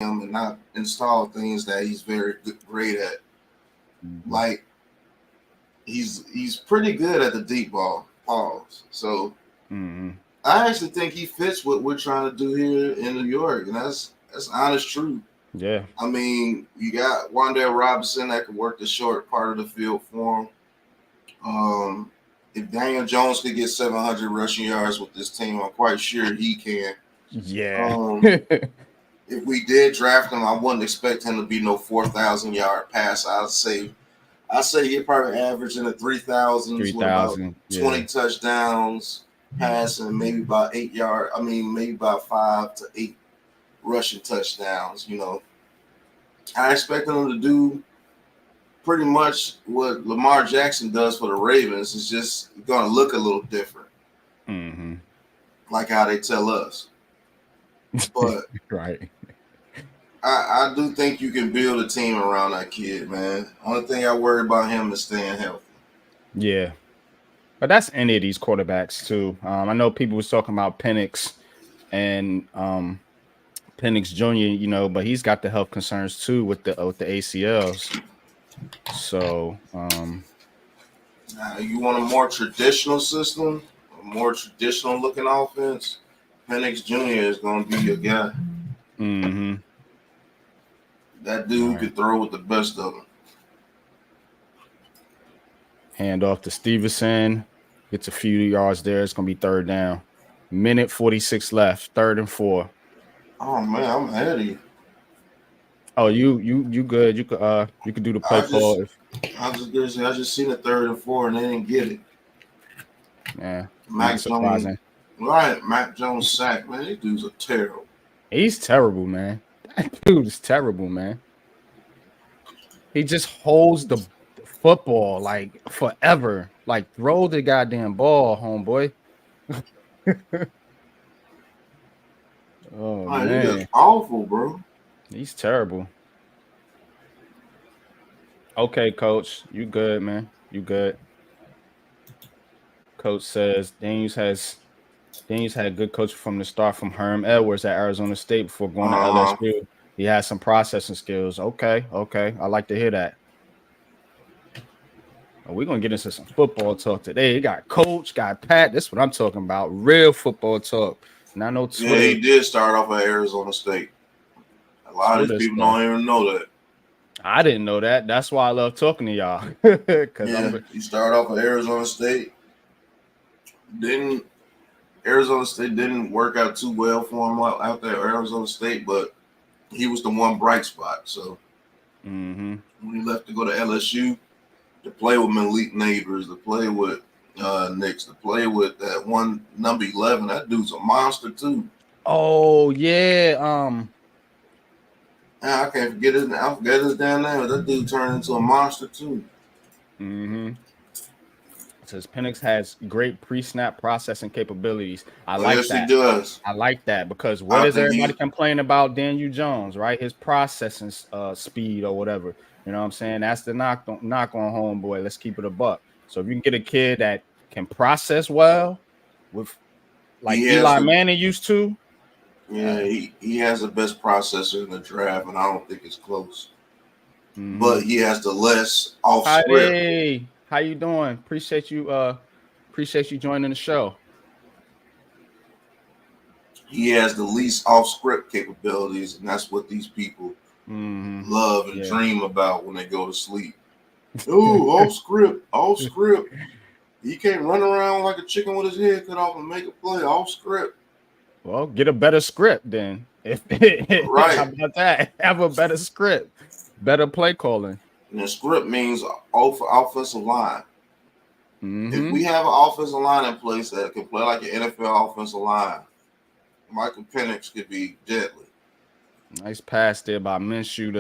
him and not install things that he's very great at. Mhm. Like he's pretty good at the deep ball. Pause. So Mhm. I actually think he fits what we're trying to do here in New York, and that's honest truth. Yeah. I mean, you got Wandale Robinson that can work the short part of the field for him. If Daniel Jones could get 700 rushing yards with this team, I'm quite sure he can. Yeah. Um, if we did draft him, I wouldn't expect him to be no 4,000 yard pass. I'd say he'd probably average in the 3,000s with about 3,000. 20 Yeah. touchdowns passing, maybe about 8 yard. I mean, maybe about 5 to 8 rushing touchdowns. I expect him to do pretty much what Lamar Jackson does for the Ravens. It's just going to look a little different, Mhm. like how they tell us. But Right. I do think you can build a team around that kid, man. Only thing I worry about him is staying healthy. Yeah. But that's any of these quarterbacks too. I know people was talking about Penix and Penix Jr., but he's got the health concerns too with the ACLs. So, Now, you want a more traditional system, a more traditional looking offense. Penix Jr. is going to be your guy. mhm. That All dude right. could throw with the best of them. Hand off to Stevenson. Gets a few yards there. It's gonna be third down. Minute 46 left. Third and 4. Oh man, I'm ahead of you. Oh, you good. You could do the play I call just, if I just gonna say, I just seen the third and four and they didn't get it. yeah, not Mac Jones, surprising. right? Mac Jones sack, man. These dudes are terrible. He's terrible, man. That dude is terrible, man. He just holds the football like forever. Like throw the goddamn ball, homeboy. Oh Like, he is man, awful, bro. he's terrible. Okay, coach, you good, man? You good? Coach says Daniels had good coaching from the start from Herm Edwards at Arizona State before going to Uh huh. LSU. He has some processing skills. Okay, okay. I like to hear that. We're gonna get into some football talk today. You got coach, got Pat. That's what I'm talking about. Real football talk. Not no Yeah, Twitter, he did start off at Arizona State. A lot of these Twitter people stuff. don't even know that. I didn't know that. That's why I love talking to y'all. Cause Yeah, I'm he started off at Arizona State. Didn't Arizona State didn't work out too well for him out there at Arizona State, but he was the one bright spot. So mm-hmm. when he left to go to LSU, to play with Malik Neighbors, to play with Knicks, to play with that one number 11, that dude's a monster too. Oh yeah. I can't forget his. I forget his damn name. But that dude turned into a monster too. Mm-hmm. It says Penix has great pre-snap processing capabilities. I Oh, like yes, he that. does. I like that because what I does think everybody he's. complain about Daniel Jones, right? His processing speed or whatever. You know what I'm saying? That's the knock on homeboy. Let's keep it a buck. So if you can get a kid that can process well with like He has Eli the. Manning used to, Yeah, he has the best processor in the draft, and I don't think it's close. mm-hmm. But he has the less off script. Heidi, how you doing? Appreciate you joining the show. He has the least off script capabilities, and that's what these people Mm-hmm. love and Yeah. dream about when they go to sleep. Oh, off script, off script. He can't run around like a chicken with his head cut off and make a play off script. Well, get a better script then. If how Right. about that? Have a better script, better play calling. And the script means offensive line. If Mm-hmm. we have an offensive line in place that can play like an NFL offensive line, Michael Penix could be deadly. Nice pass there by Minshew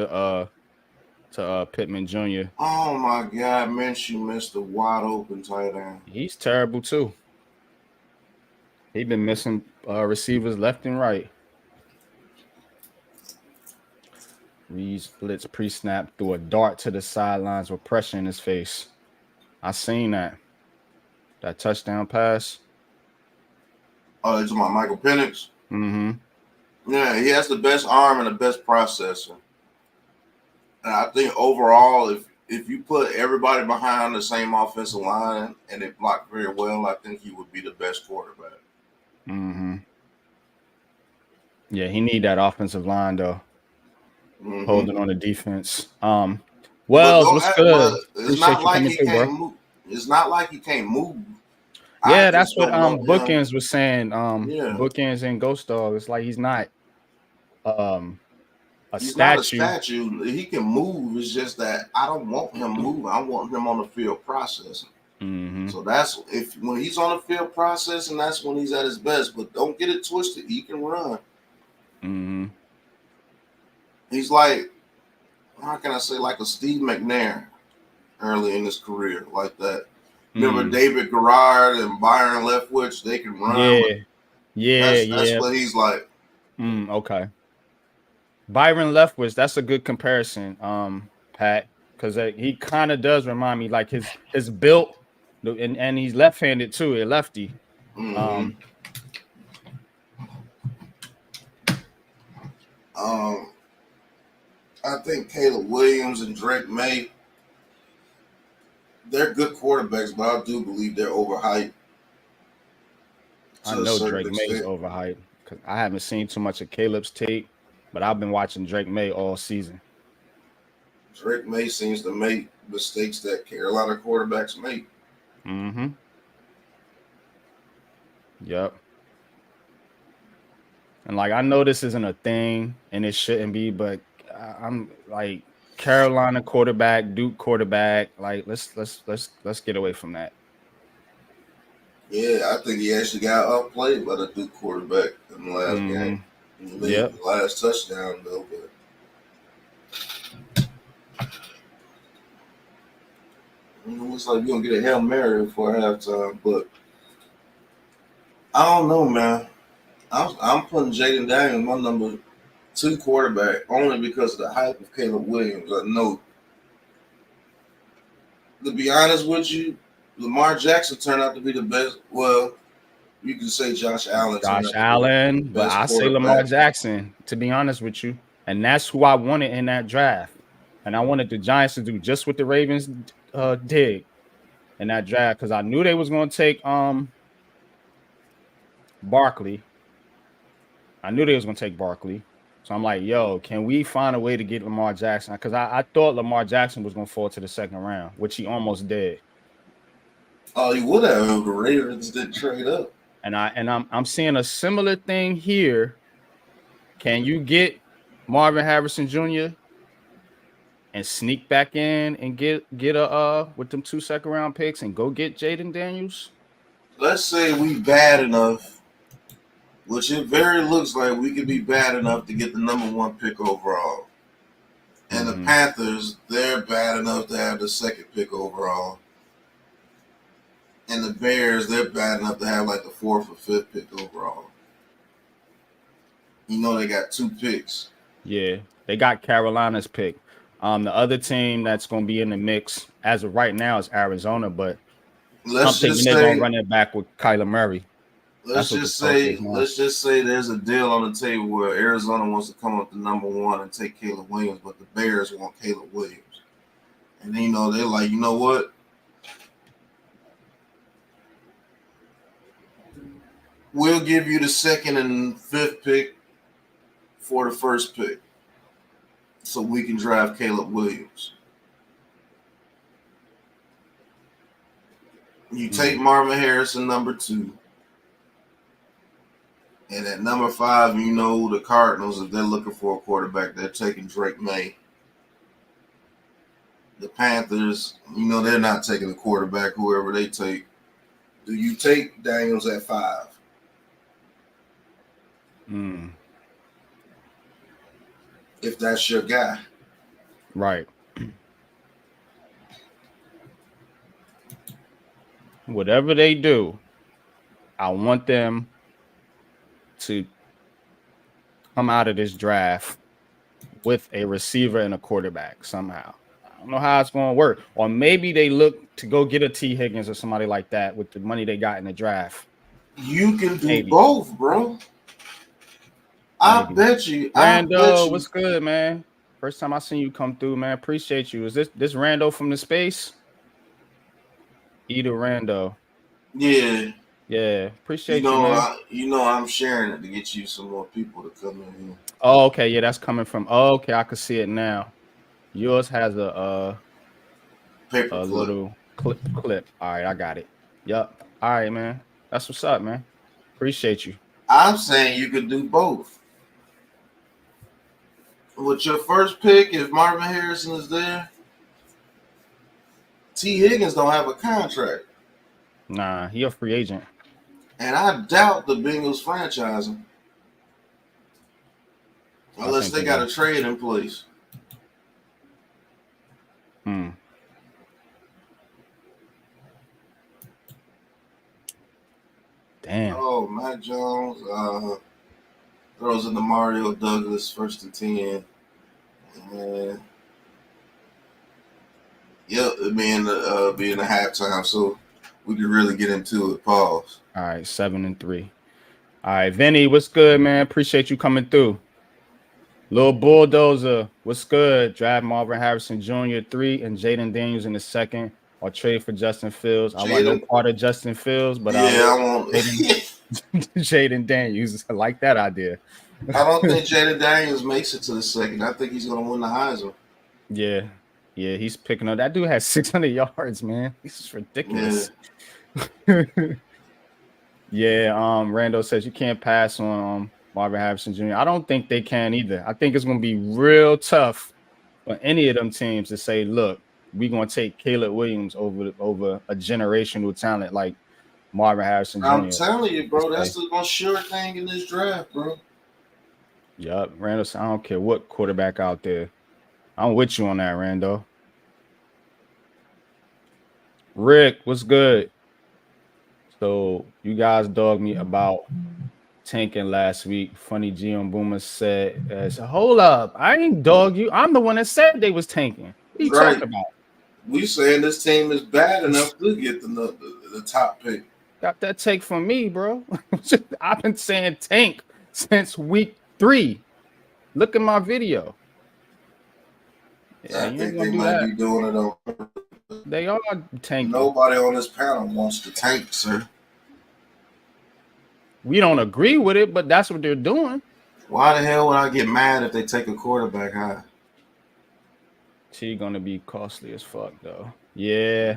to Pittman Jr. Oh my God, Minshew missed a wide open tight end. He's terrible too. He been missing receivers left and right. Reeves blitz pre-snap threw a dart to the sidelines with pressure in his face. I seen that touchdown pass. Oh, it's my Michael Penix. Mm-hmm. Yeah, he has the best arm and the best processor. And I think overall, if you put everybody behind the same offensive line and they block very well, I think he would be the best quarterback. Mm-hmm. Yeah, he need that offensive line though, Mm-hmm. holding on the defense. But Wells, don't what's act, good? but it's Appreciate not you like coming he through, bro. can't move. It's not like he can't move. I Yeah, that's just what don't want him. Bookends was saying. Yeah, Bookends and Ghost Dog. It's like he's not um a he's not a statue. statue. He can move. It's just that I don't want him moving. I want him on the field processing. Mm-hmm. So that's if when he's on the field processing, that's when he's at his best. But don't get it twisted. He can run. Mm-hmm. He's like, how can I say, like a Steve McNair early in his career, like that. Remember Mm. David Garrard and Byron Leftwich? They can run, but Yeah, yeah, that's yeah. what he's like. Okay. Byron Leftwich, that's a good comparison, Pat, because he kind of does remind me like his built, and he's left-handed too, a lefty. Mm-hmm. Um, Um, I think Caleb Williams and Drake May, they're good quarterbacks, but I do believe they're overhyped I to a know certain Drake May's extent. overhyped because I haven't seen too much of Caleb's tape, but I've been watching Drake May all season. Drake May seems to make mistakes that Carolina quarterbacks make. Mm-hmm. Yep. And like I know this isn't a thing and it shouldn't be, but I'm like Carolina quarterback, Duke quarterback. Like let's get away from that. Yeah, I think he actually got outplayed by the Duke quarterback in the last game. Mm-hmm. He made Yep. the last touchdown though, but it looks like we're gonna get a Hail Mary before halftime. But I don't know, man. I'm putting Jaden Daniels my number two quarterback only because of the hype of Caleb Williams. I know, to be honest with you, Lamar Jackson turned out to be the best. Well, you can say Josh Allen turned Josh out to be the Allen, but best I say Lamar quarterback. Jackson, to be honest with you. And that's who I wanted in that draft. And I wanted the Giants to do just what the Ravens did in that draft because I knew they was going to take Barkley. I knew they was going to take Barkley. So I'm like, yo, can we find a way to get Lamar Jackson? Because I thought Lamar Jackson was going to fall to the second round, which he almost did. Oh, he would have if the Ravens didn't trade up. And I'm seeing a similar thing here. Can you get Marvin Harrison Jr. and sneak back in and get a with them 2 second round picks and go get Jaden Daniels? Let's say we bad enough, which it very looks like we could be bad enough to get the number one pick overall. And the Mm-hmm. Panthers, they're bad enough to have the second pick overall. And the Bears, they're bad enough to have like the fourth or fifth pick overall. You know they got two picks. Yeah, they got Carolina's pick. The other team that's going to be in the mix as of right now is Arizona, but I'm Let's thinking just they're going to say, run it back with Kyler Murray. That's let's what the just talk say, is now. let's just say there's a deal on the table where Arizona wants to come up to number one and take Caleb Williams, but the Bears want Caleb Williams. And then, they're like, you know what? We'll give you the second and fifth pick for the first pick, so we can draft Caleb Williams. You take Marvin Harrison, number two. And at number five, the Cardinals, if they're looking for a quarterback, they're taking Drake May. The Panthers, they're not taking a quarterback, whoever they take. Do you take Daniels at five? Mm. If that's your guy. Right. Whatever they do, I want them to come out of this draft with a receiver and a quarterback somehow. I don't know how it's going to work. Or maybe they look to go get a T. Higgins or somebody like that with the money they got in the draft. You can do Maybe. both, bro. I maybe. bet you. I bet Rando, you. what's good, man? First time I seen you come through, man. Appreciate you. Is this Rando from the space? Either Rando. Yeah. Yeah, appreciate you, man. I'm sharing it to get you some more people to come in here. Oh, okay, yeah, that's coming from. Oh, okay, I can see it now. Yours has a Paperclip. little clip. All right, I got it. Yep. All right, man. That's what's up, man. Appreciate you. I'm saying you could do both. With your first pick, if Marvin Harrison is there, T. Higgins don't have a contract. Nah, he a free agent. And I doubt the Bengals franchise him. I Unless think they they got will. a trade in place. Hmm. Damn. Oh, Mac Jones throws in the Mario Douglas first and 10. And yep, it being a halftime, so we can really get into it. Pause. All right, 7-3. All right, Vinny, what's good, man? Appreciate you coming through. Little Bulldozer, what's good? Draft Marvin Harrison Jr. 3 and Jaden Daniels in the second, or trade for Justin Fields. I want no Jaden, part of Justin Fields, but I yeah, will I won't. Jaden Jaden Daniels. I like that idea. I don't think Jaden Daniels makes it to the second. I think he's going to win the Heisman. Yeah. Yeah, he's picking up. That dude has 600 yards, man. This is Yeah, ridiculous. Yeah, Rando says you can't pass on Marvin Harrison Jr. I don't think they can either. I think it's going to be real tough for any of them teams to say, look, we're going to take Caleb Williams over a generational talent like Marvin Harrison I'm Jr. telling you, bro, that's Say, the most sure thing in this draft, bro. yep, Randall said, I don't care what quarterback out there. I'm with you on that, Rando. Rick, what's good? So you guys dogged me about tanking last week. Funny Gio Boomer said, hold up, I ain't dog you. I'm the one that said they was tanking. What are you Right. talking about? We saying this team is bad enough to get the top pick. Got that take from me, bro. I've been saying tank since week 3. Look at my video. Yeah, I you ain't think gonna they do might that. be doing it on. They are tanking. Nobody on this panel wants to tank, sir. We don't agree with it, but that's what they're doing. Why the hell would I get mad if they take a quarterback high? She gonna be costly as fuck though. Yeah.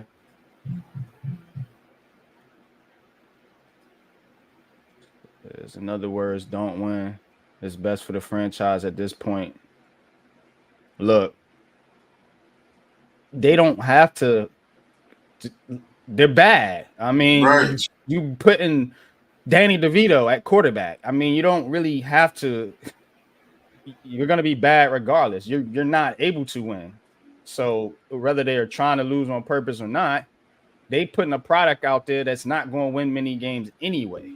In other words, don't win. It's best for the franchise at this point. Look, they don't have to. They're bad. I mean, Right. you putting Danny DeVito at quarterback. I mean, you don't really have to. You're gonna be bad regardless. You're not able to win. So whether they're trying to lose on purpose or not, they putting a product out there that's not going to win many games anyway.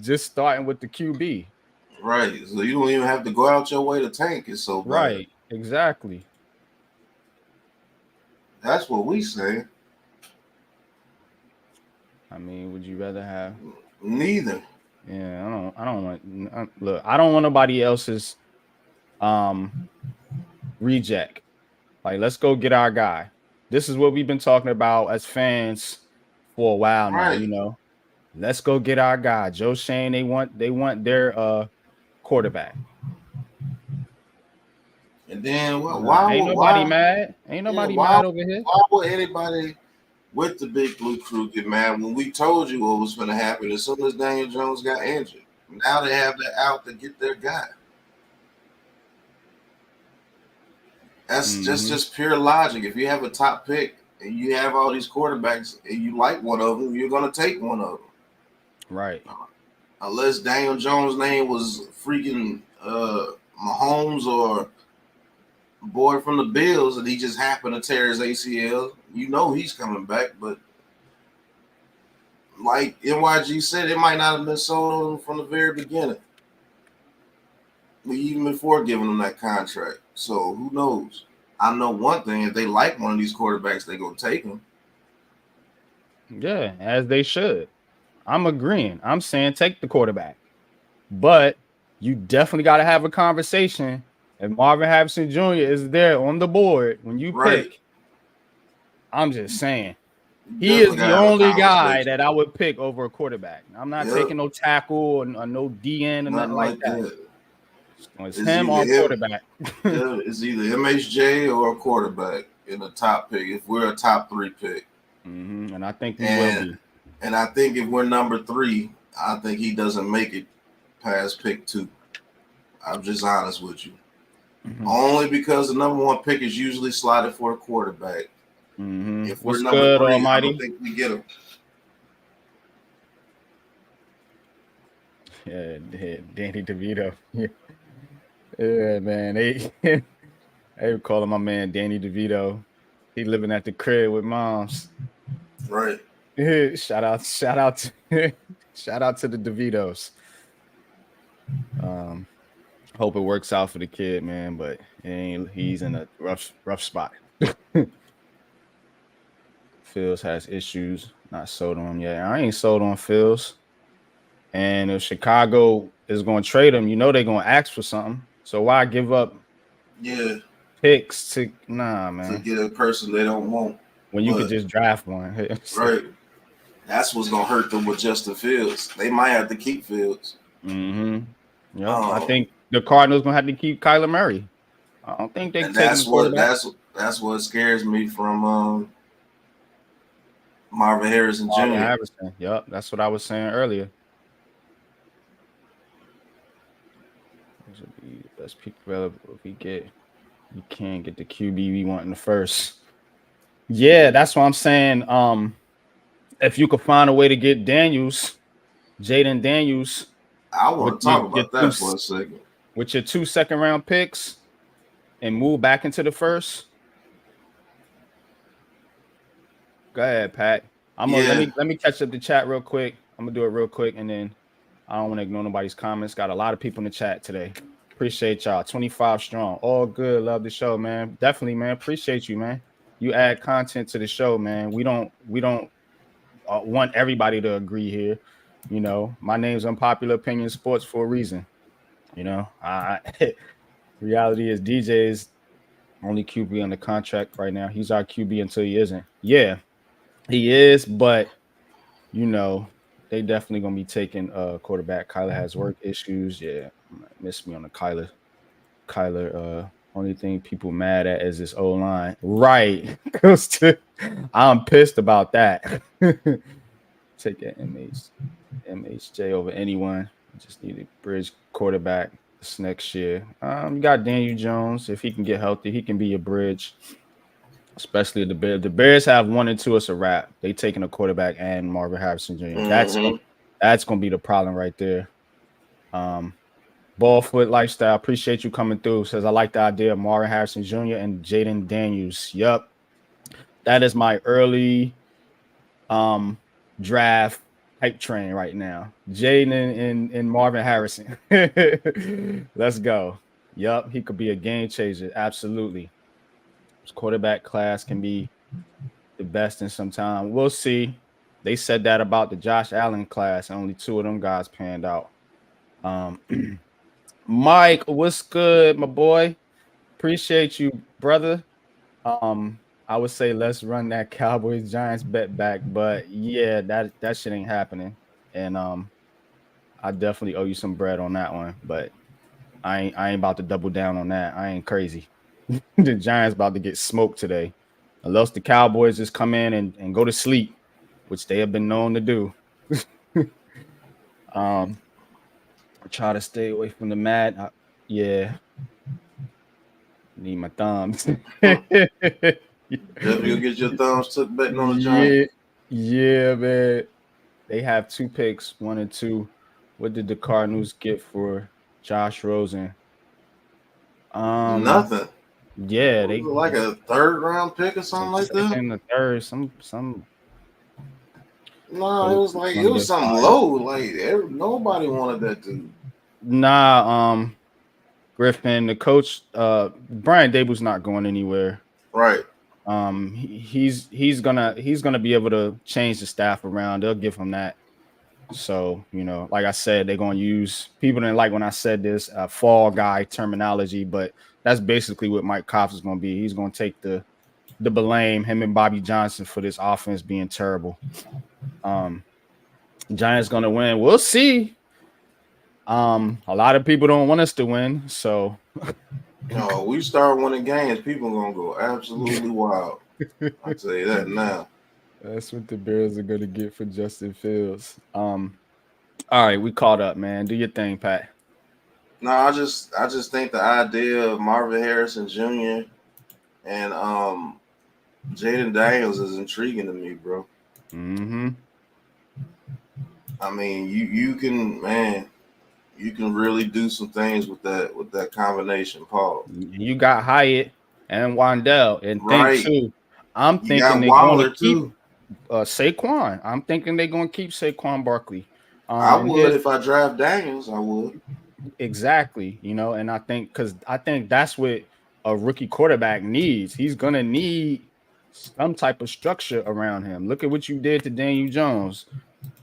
Just starting with the QB. Right. So you don't even have to go out your way to tank. It's so bad. Right. Exactly. That's what we say. I mean, would you rather have? Neither. Yeah, I don't want. Look, I don't want nobody else's reject. Like, let's go get our guy. This is what we've been talking about as fans for a while now. Right. You know, let's go get our guy. Joe Shane. They want their quarterback. And then Ain't nobody mad. Ain't nobody why mad over here. would anybody with the big blue crew get mad when we told you what was going to happen as soon as Daniel Jones got injured? Now they have that out to get their guy. That's just pure logic. If you have a top pick and you have all these quarterbacks and you like one of them, you're going to take one of them. Right. Unless Daniel Jones' name was freaking Mahomes or boy from the Bills and he just happened to tear his ACL, you know he's coming back. But like NYG said, it might not have been sold on him from the very beginning. Even before giving him that contract. So who knows? I know one thing: if they like one of these quarterbacks, they're gonna take him. Yeah, as they should. I'm agreeing. I'm saying take the quarterback. but you definitely got to have a conversation. And Marvin Harrison Jr. is there on the board when you Right. pick. I'm just saying. You He is definitely the gotta have a only guy conversation. that I would pick over a quarterback. I'm not Yep. taking no tackle or no DN or nothing Nothing like like that. that. It's It's him either or him. quarterback. Yeah, it's either MHJ or a quarterback in the top pick. If we're a top 3 pick, And I think we will and be. and I think if we're number 3, I think he doesn't make it past pick 2. I'm just honest with you. Only because the number 1 pick is usually slotted for a quarterback. If we're What's number good, 3, I don't Almighty? think we get him. Yeah, Danny DeVito. Yeah, man. They were calling my man Danny DeVito. He living at the crib with moms. Right. shout out to shout out to the DeVitos. Hope it works out for the kid, man, but he's in a rough spot. Fields has issues, not sold on him yet. I ain't sold on Fields. And if Chicago is going to trade him, they're going to ask for something. So why give up picks to man? To get a person they don't want. When you could just draft one. Right. That's what's gonna hurt them with Justin Fields. They might have to keep Fields. Yep. I think the Cardinals gonna have to keep Kyler Murray. I don't think they're taking the quarterback. That's what scares me from Marvin Harrison Jr. Marvin Harrison. Yep, that's what I was saying earlier. Those would be the best people available if we can't get the QB we want in the first. Yeah, that's what I'm saying. If you could find a way to get Jaden Daniels, I want to talk about that for a second. With your 2 second-round picks and move back into the first. Go ahead, Pat. Let me catch up the chat real quick. I'm gonna do it real quick, and then I don't want to ignore nobody's comments. Got a lot of people in the chat today. Appreciate y'all. 25 strong. All good. Love the show, man. Definitely, man. Appreciate you, man. You add content to the show, man. We don't want everybody to agree here. My name's Unpopular Opinion Sports for a reason. Reality is DJ is only QB on the contract right now. He's our QB until he isn't. Yeah, he is, but they definitely gonna be taking quarterback. Kyler has work issues. Yeah, miss me on the Kyler. Only thing people mad at is this O-line. Right. I'm pissed about that. Take that MHJ over anyone. Just need a bridge quarterback this next year. You got Daniel Jones. If he can get healthy, he can be a bridge. Especially the Bears. The Bears have 1 and 2. It's a wrap. They taking a quarterback and Marvin Harrison Jr. That's gonna be the problem right there. Ballfoot Lifestyle. Appreciate you coming through. Says I like the idea of Marvin Harrison Jr. and Jaden Daniels. Yep. That is my early draft hype train right now. Jaden and Marvin Harrison. Let's go. Yep, he could be a game changer. Absolutely. His quarterback class can be the best in some time. We'll see. They said that about the Josh Allen class, and only 2 of them guys panned out. Mike, what's good, my boy? Appreciate you, brother. I would say let's run that Cowboys Giants bet back, but yeah, that shit ain't happening. And I definitely owe you some bread on that one, but I ain't about to double down on that. I ain't crazy. The Giants about to get smoked today. Unless the Cowboys just come in and go to sleep, which they have been known to do. I try to stay away from the mat. Need my thumbs. Definitely get your thumbs took betting on the Giants. Yeah, man. They have 2 picks, 1 and 2. What did the Cardinals get for Josh Rosen? Nothing. Yeah, they like a 3rd round pick or something like that. In the 3rd, some. No, it was something low. Like nobody wanted that dude. Nah, Griffin, the coach, Brian Dable's not going anywhere. Right. He's gonna be able to change the staff around. They'll give him that. So, like I said, they're going to use people didn't like when I said this fall guy terminology, but that's basically what Mike Cox is going to be. He's going to take the blame, him and Bobby Johnson, for this offense being terrible. Giants going to win. We'll see. A lot of people don't want us to win, so No, we start winning games, people gonna go absolutely wild. I tell you that now. that's what the Bears are going to get for Justin Fields. All right, we caught up, man. Do your thing, Pat. No, I just think the idea of Marvin Harrison Jr. and Jaden Daniels is intriguing to me, bro. Mm-hmm. I mean, you can, man, you can really do some things with that combination, Paul. You got Hyatt and Wandell, and think Right. too. I'm You thinking got they're going to Waller keep too. Saquon. I'm thinking they're going to keep Saquon Barkley. I And would here's if I draft Daniels, I would. exactly, and I think that's what a rookie quarterback needs. He's gonna need some type of structure around him. Look at what you did to Daniel Jones.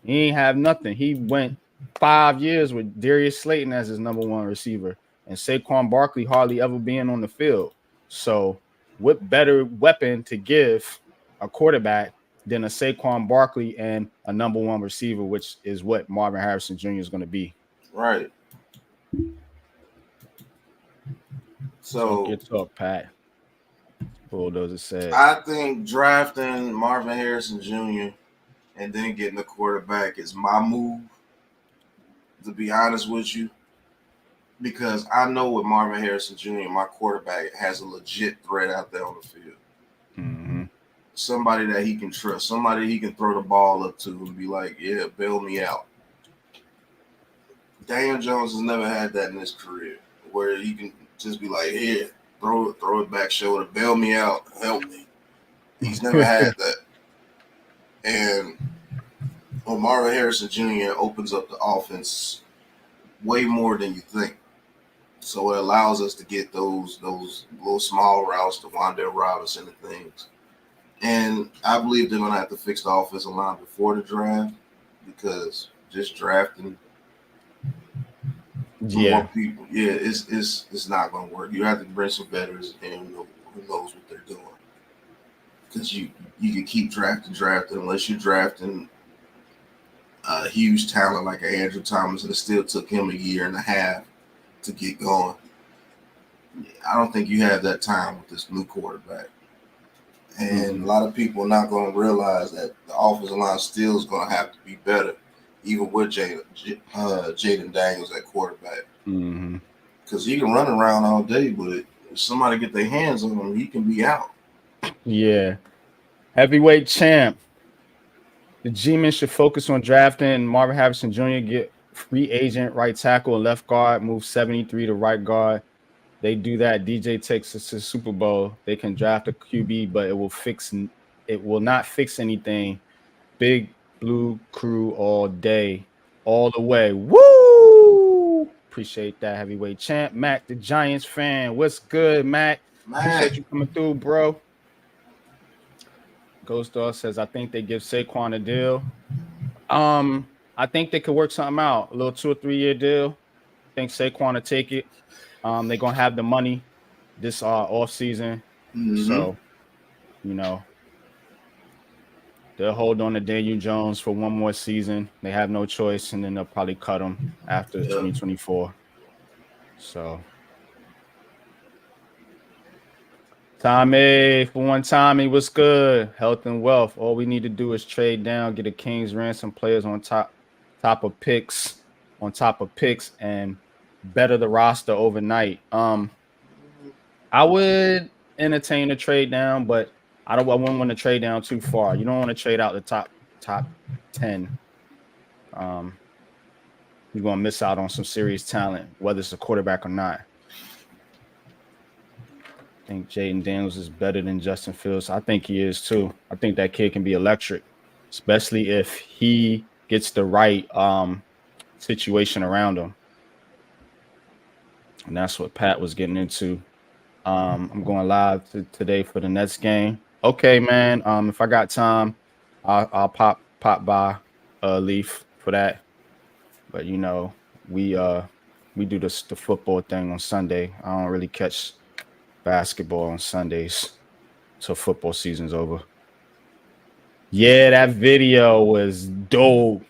He ain't have nothing. He went 5 years with Darius Slayton as his number one receiver, and Saquon Barkley hardly ever being on the field. So, what better weapon to give a quarterback than a Saquon Barkley and a number one receiver, which is what Marvin Harrison Jr. is going to be. Right. Talk your So talk, Pat. Bulldozer said. I think drafting Marvin Harrison Jr. and then getting a quarterback is my move, to be honest with you, because I know with Marvin Harrison Jr., my quarterback has a legit threat out there on the field. Mm-hmm. Somebody that he can trust, somebody he can throw the ball up to and be like, yeah, bail me out. Daniel Jones has never had that in his career where he can just be like, here, throw it back shoulder, bail me out, help me. He's never had that. And Marvin Harrison Jr. opens up the offense way more than you think. So it allows us to get those little small routes to Wandale Robinson and things. And I believe they're gonna have to fix the offensive line before the draft because just drafting more Yeah. people, yeah, it's not gonna work. You have to bring some veterans in who knows what they're doing. Because you can keep drafting unless you're drafting a huge talent like Andrew Thomas, and it still took him a year and a half to get going. I don't think you have that time with this new quarterback. And a lot of people are not going to realize that the offensive line still is going to have to be better, even with Jaden Daniels at quarterback. Mm-hmm. Because he can run around all day, but if somebody get their hands on him, he can be out. Yeah. Heavyweight champ. The G-men should focus on drafting Marvin Harrison Jr., get free agent right tackle and left guard, move 73 to right guard. They do that. DJ takes us to the Super Bowl. They can draft a QB, but it will not fix anything. Big blue crew all day, all the way. Woo! Appreciate that, heavyweight champ. Mac, the Giants fan. What's good, Mac? Appreciate Man, you coming through, bro. Ghost Dog says, I think they give Saquon a deal. I think they could work something out. A little 2 or 3 year deal. I think Saquon will take it. They're gonna have the money this off season. mm-hmm. So, you know, they'll hold on to Daniel Jones for one more season. They have no choice, and then they'll probably cut him after Yeah. 2024. So, Tommy, for one, Tommy, what's good? Health and wealth. All we need to do is trade down, get a King's ransom, players top of picks, on top of picks, and better the roster overnight. I would entertain a trade down, but I wouldn't want to trade down too far. You don't want to trade out the top 10. Um, you're gonna miss out on some serious talent, whether it's a quarterback or not. I think Jaden Daniels is better than Justin Fields. I think he is too. I think that kid can be electric, especially if he gets the right situation around him. And that's what Pat was getting into. I'm going live today for the Nets game. Okay, man. If I got time, I'll pop by Leaf for that. But we do the football thing on Sunday. I don't really catch basketball on Sundays till football season's over. Yeah, that video was dope,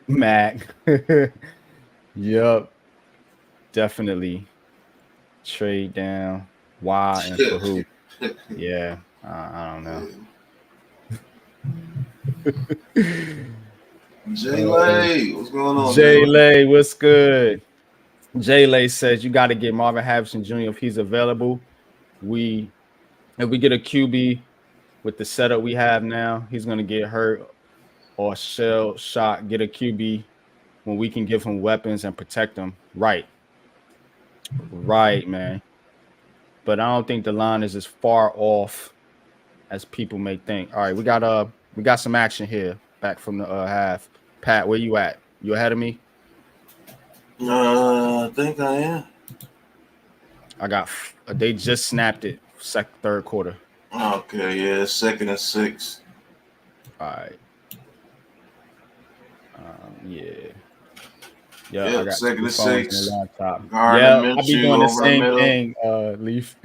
Mac. Yup, definitely. Trade down. Why and for who? Yeah, I don't know. Jay Lay, what's going on, Jay Jay Lay? Lay, what's good? Jay Lay says you got to get Marvin Harrison Jr. if he's available. If we get a QB with the setup we have now, he's gonna get hurt or shell shot. Get a QB when we can give him weapons and protect him. Right, man. But I don't think the line is as far off as people may think. All right, we got some action here back from the half. Pat, where you at? You ahead of me? I think I am. They just snapped it third quarter. Okay, yeah, 2nd and 6. All right. Yeah. Yeah, I got 2nd and two phones and 6. a laptop. Gardner Yeah, I'll be Minshew doing the over the same middle. thing, Leaf.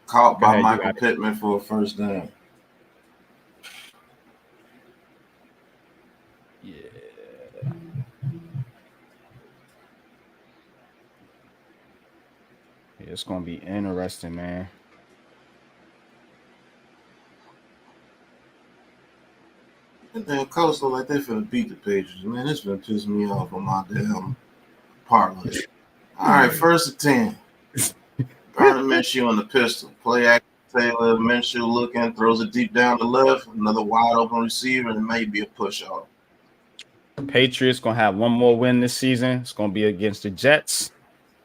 Caught Go by ahead, Michael Pittman for a first down. Yeah. It's gonna be interesting, man. And then Colts look like they finna beat the Patriots. Man, this finna piss me off on my damn parlay. All right, 1st and 10. Gardner Minshew on the pistol. Play action. Taylor Minshew looking, throws it deep down the left. Another wide open receiver, and it may be a push off. Patriots gonna have one more win this season. It's gonna be against the Jets.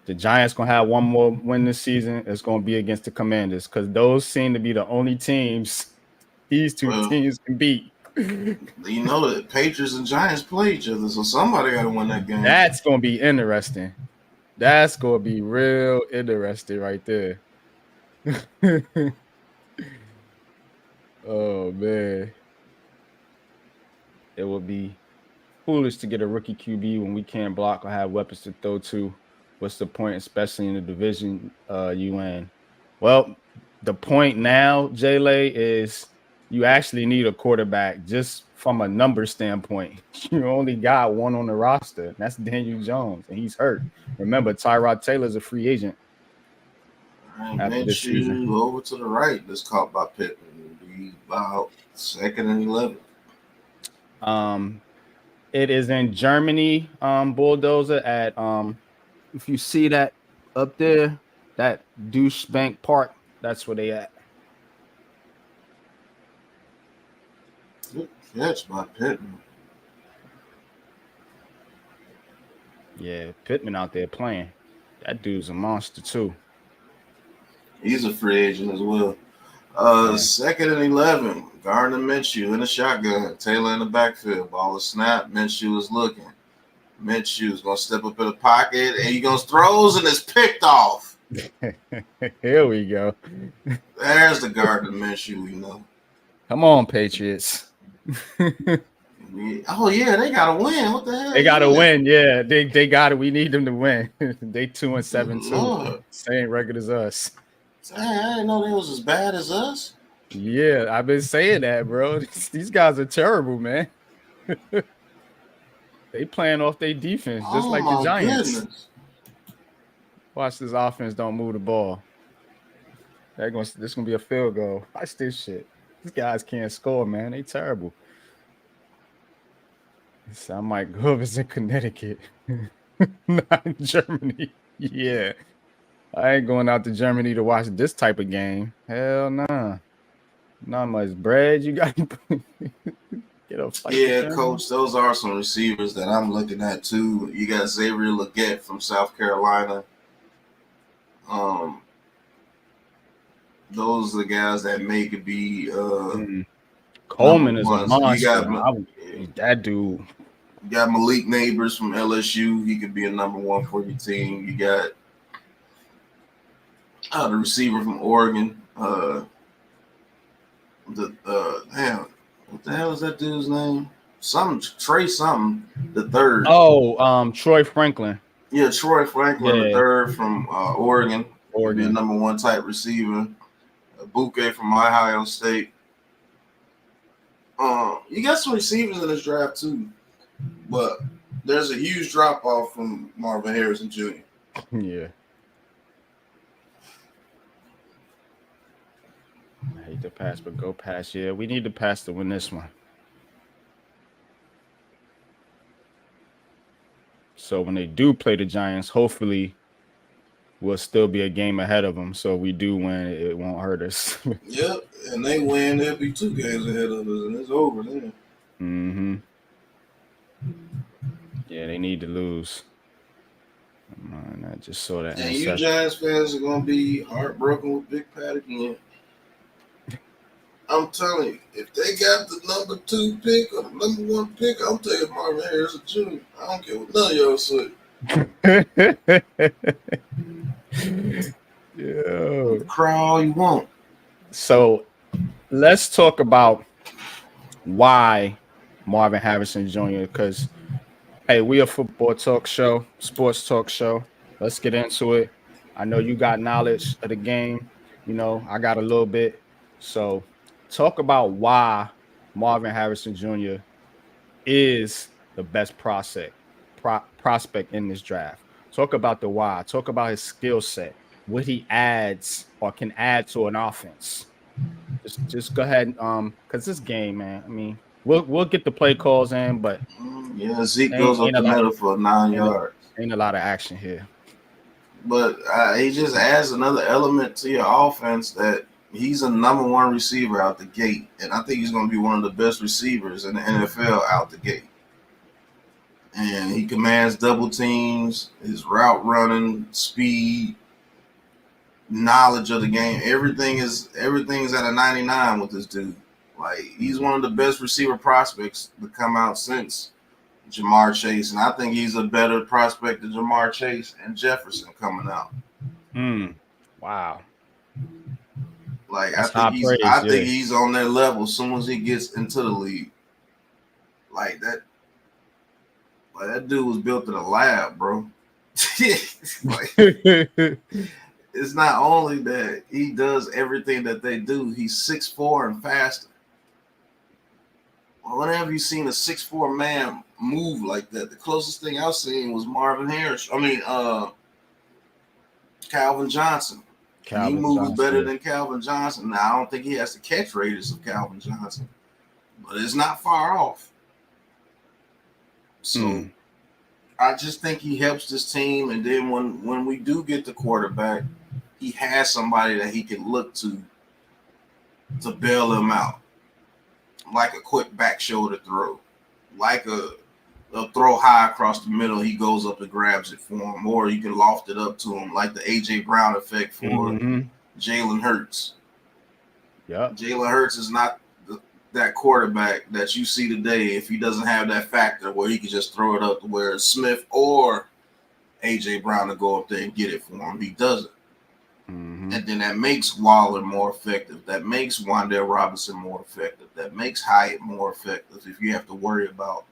The Giants gonna have one more win this season. It's gonna be against the Commanders because those seem to be the only teams these two teams can beat. You know that Patriots and Giants play each other, so somebody got to win that game. That's gonna be interesting. That's gonna be real interesting right there. Oh man, it would be foolish to get a rookie QB when we can't block or have weapons to throw to. What's the point, especially in the division you in? Well, the point now, Jay, is you actually need a quarterback just from a number standpoint. You only got one on the roster, and that's Daniel Jones, and he's hurt. Remember, Tyrod Taylor's a free agent after this season. Over to the right, that's caught by Pittman. It'll be about 2nd and 11. It is in Germany, Bulldozer at if you see that up there, that douchebank park, that's where they at. Good catch by Pittman. Yeah, Pittman out there playing. That dude's a monster too. He's a free agent as well. 2nd and 11. Gardner Minshew in the shotgun. Taylor in the backfield. Ball is snap. Minshew is looking. Minshew is going to step up in the pocket, and he goes throws, and it's picked off. Here we go. There's the Gardner Minshew we know. Come on, Patriots. Oh, yeah, they got to win. What the hell? They got to win. Yeah, they got it. We need them to win. They 2-7 too. Same record as us. I didn't know they was as bad as us. Yeah, I've been saying that, bro. These guys are terrible, man. They playing off their defense just like the Giants. Goodness. Watch this offense don't move the ball. This gonna be a field goal. Watch this shit. These guys can't score, man. They terrible. I might go over in Connecticut, not in Germany. Yeah. I ain't going out to Germany to watch this type of game. Hell nah. Not much bread. You got to get a fight. Yeah, Coach, those are some receivers that I'm looking at too. You got Xavier Legette from South Carolina. Those are the guys that could be Coleman is a monster. That dude. You got Malik Neighbors from LSU. He could be a number one for your team. You got the receiver from Oregon. What the hell is that dude's name? Trey something the third. Oh, Troy Franklin. Yeah, Troy Franklin the Yeah, third from Oregon. He'll be a Oregon. number one type receiver. Bouquet from Ohio State. You got some receivers in this draft too, but there's a huge drop off from Marvin Harrison Jr. Yeah. I hate to pass, but go pass. Yeah, we need to pass to win this one. So when they do play the Giants, hopefully we'll still be a game ahead of them. So if we do win, it won't hurt us. Yep, and they win, they'll be 2 games ahead of us, and it's over then. Mm-hmm. Yeah, they need to lose. Man, I just saw that And you interception. Giants fans are gonna be heartbroken with Big Pat again. I'm telling you, if they got the number 2 pick or the number 1 pick, I'm taking Marvin Harrison Jr. I don't care what none of y'all say. Yeah. Cry all you want. So let's talk about why Marvin Harrison Jr. Because hey, we a football talk show, sports talk show. Let's get into it. I know you got knowledge of the game. You know, I got a little bit. So talk about why Marvin Harrison Jr. is the best prospect in this draft. Talk about the why. Talk about his skill set, what he adds or can add to an offense. Just go ahead, because this game, man. I mean, we'll get the play calls in, but Yeah, Zeke goes up ain't a the lot of middle for 9 ain't a, yards. ain't a lot of action here. But he just adds another element to your offense that he's a number 1 receiver out the gate. And I think he's going to be one of the best receivers in the NFL out the gate. And he commands double teams, his route running, speed, knowledge of the game. Everything is at a 99 with this dude. Like, he's one of the best receiver prospects to come out since Jamar Chase, and I think he's a better prospect than Jamar Chase and Jefferson coming out. Wow, Like, that's high praise. I think Yeah, he's on that level as soon as he gets into the league. Like that dude was built in a lab, bro. Like, it's not only that he does everything that they do, he's 6'4" and faster. Well, when have you seen a 6'4" man move like that? The closest thing I've seen was Marvin Harris. Calvin Johnson. And he Calvin moves better Johnson. than Calvin Johnson. Now, I don't think he has the catch radius of Calvin Johnson, but it's not far off. So I just think he helps this team. And then when we do get the quarterback, he has somebody that he can look to bail him out. Like a quick back shoulder throw. Like a throw high across the middle, he goes up and grabs it for him. Or you can loft it up to him like the A.J. Brown effect for Jalen Hurts. Yep. Jalen Hurts is not that quarterback that you see today if he doesn't have that factor where he can just throw it up to where Smith or A.J. Brown to go up there and get it for him. He doesn't. And then that makes Waller more effective. That makes Wan'Dale Robinson more effective. That makes Hyatt more effective if you have to worry about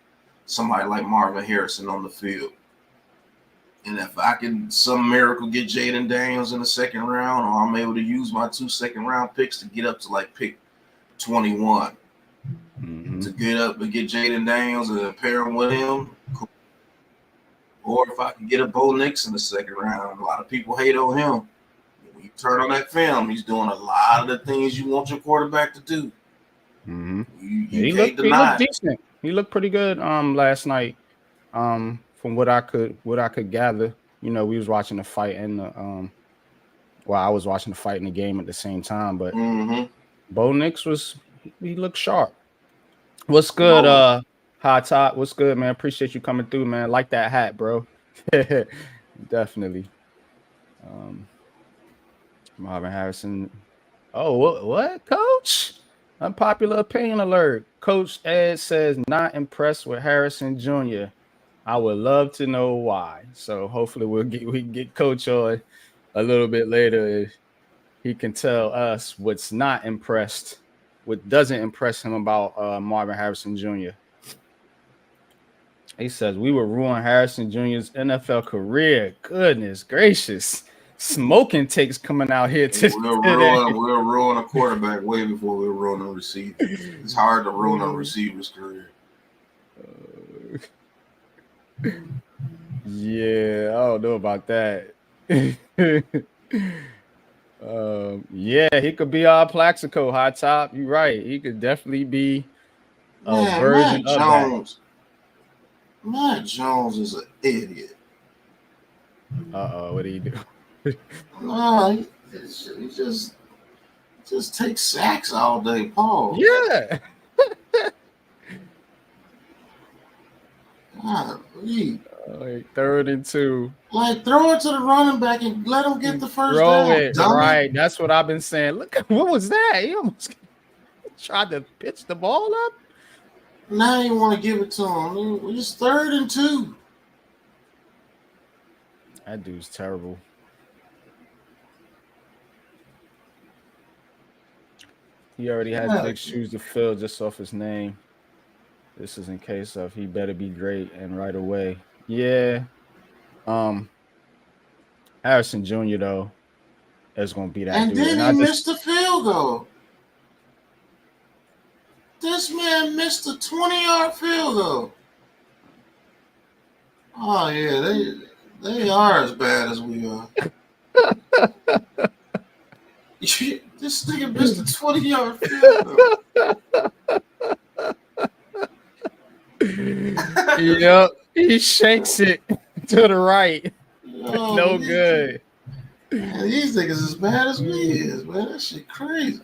somebody like Marvin Harrison on the field. And if I can, some miracle, get Jaden Daniels in the second round, or I'm able to use my 2 second-round picks to get up to like pick 21 to get up and get Jaden Daniels and pair him with him. Cool. Or if I can get a Bo Nix in the second round, a lot of people hate on him. When you turn on that film, he's doing a lot of the things you want your quarterback to do. You can't deny. He looked decent. He looked pretty good last night. From what I could gather, you know, we was watching the fight and the I was watching the fight in the game at the same time, but Bo Nix he looked sharp. What's good, High Top? What's good, man? Appreciate you coming through, man. Like that hat, bro. Definitely. Marvin Harrison. Oh, what, Coach? Unpopular opinion alert. Coach Ed says not impressed with Harrison Jr. I would love to know why. So hopefully we can get Coach on a little bit later. He can tell us what doesn't impress him about Marvin Harrison Jr. He says we would ruin Harrison Jr.'s NFL career. Goodness gracious. Smoking takes coming out here today. We'll ruin a quarterback way before we'll ruin a receiver. It's hard to ruin a receiver's career. Yeah, I don't know about that. Yeah, he could be our Plaxico, high top. You're right. He could definitely be a version of that. Matt Jones is an idiot. What do you do? No, he just takes sacks all day, Paul. Yeah. Golly. Like 3rd and 2. Like throw it to the running back and let him get the first Throw down. it right. That's what I've been saying. Look, what was that? He almost tried to pitch the ball up. Now you want to give it to him. It's 3rd and 2. That dude's terrible. He already has big shoes to fill just off his name. This is in case of he better be great and right away. Yeah. Harrison Jr. though is gonna be that and dude. And then he missed the field goal. This man missed a 20-yard field goal. Oh yeah, they are as bad as we are. This nigga missed a 20-yard field goal. Yep, he shakes it to the right. No good. Man, these niggas as bad as we is, man. That shit crazy.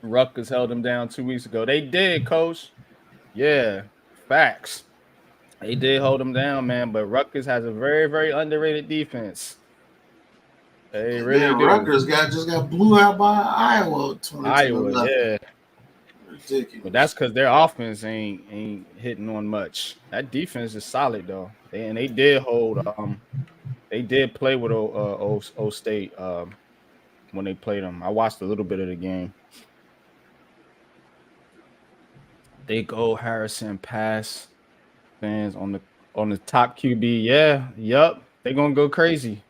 Rutgers held them down 2 weeks ago. They did, coach. Yeah, facts. They did hold them down, man. But Rutgers has a very, very underrated defense. They really do. Rutgers just got blew out by Iowa. Iowa, yeah. Ridiculous. But that's because their offense ain't hitting on much. That defense is solid though. They did hold. They did play with O State when they played them. I watched a little bit of the game. They go Harrison pass fans on the top QB. Yeah, yep. They're gonna go crazy.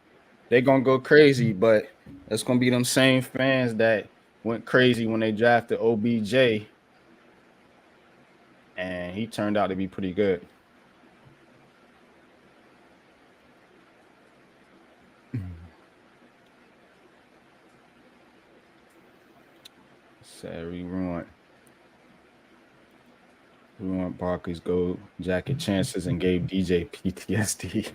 But it's gonna be them same fans that went crazy when they drafted OBJ. And he turned out to be pretty good. Sad we ruined Barkley's gold jacket chances and gave DJ PTSD.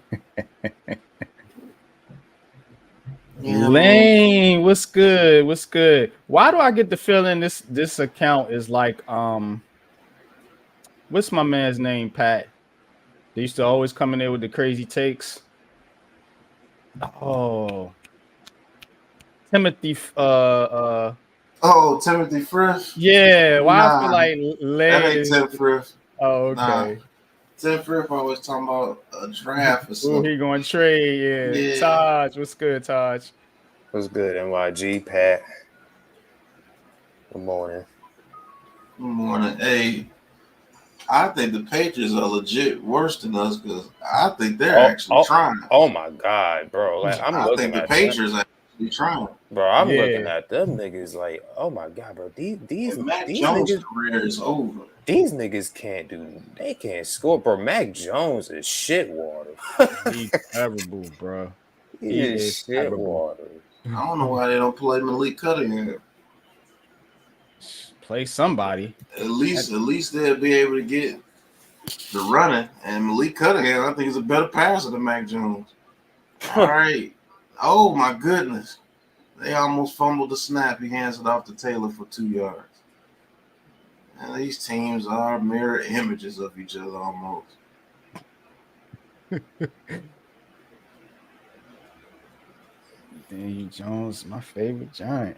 Lane, what's good? Why do I get the feeling this account is like what's my man's name, Pat? They used to always come in there with the crazy takes. Oh, Timothy. Timothy Frith. Yeah, why I feel like that ain't Tim Frith. Oh, okay. Tim Frith always talking about a draft or something. Who he going to trade? Yeah. Taj, what's good, Taj? What's good, NYG, Pat? Good morning. Good morning. Hey, I think the Patriots are legit worse than us because I think they're actually trying. Oh my God, bro! Like I think the Patriots are actually trying. Bro, I'm looking at them niggas like, oh my God, bro. These Mac these Jones' niggas, career is over. These niggas they can't score, bro. Mac Jones is shit water. He's terrible, bro. He is shit water. I don't know why they don't play Malik Cunningham. Play somebody. At least they'll be able to get the running. And Malik Cunningham, I think, is a better passer than Mac Jones. All right. Oh my goodness. They almost fumbled the snap. He hands it off to Taylor for 2 yards. And these teams are mirror images of each other almost. Daniel Jones, my favorite Giant.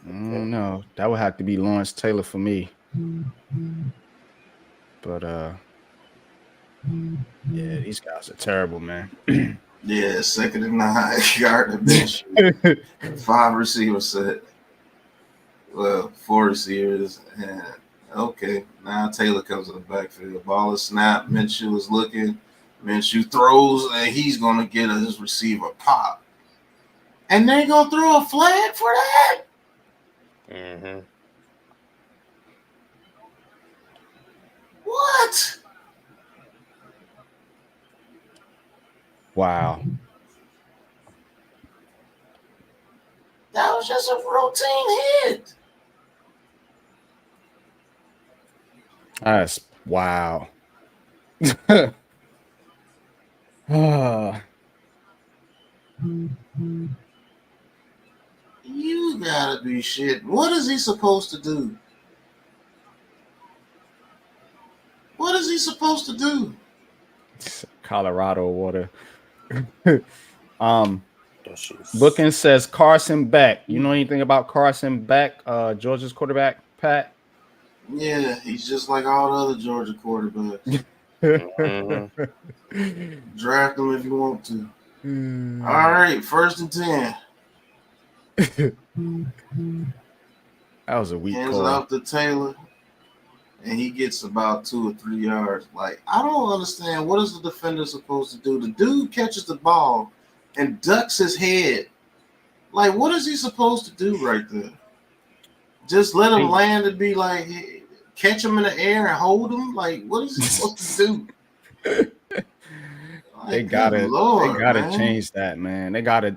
I don't know. That would have to be Lawrence Taylor for me. But yeah, these guys are terrible, man. Yeah, 2nd and 9, yard to bench. 5 receivers set. Well, 4 receivers, and Okay, now Taylor comes in the backfield. Ball is snapped. Minshew is looking. Minshew throws, and he's going to get his receiver pop. And they're going to throw a flag for that? Mm-hmm. What? Wow. That was just a routine hit. That's wow. You gotta be shit. What is he supposed to do? What is he supposed to do? Colorado water. Shit's... Booking says Carson Beck. You know anything about Carson Beck, Georgia's quarterback, Pat? Yeah, he's just like all the other Georgia quarterbacks. Mm-hmm. Draft him if you want to. All right, 1st and 10. That was a weak Hands call. it off to Taylor, and he gets about 2 or 3 yards. Like, I don't understand. What is the defender supposed to do? The dude catches the ball and ducks his head. Like, what is he supposed to do right there? Just let him land and be like, catch him in the air and hold him? Like, what is he supposed to do? They Like, gotta man. change that, man. They gotta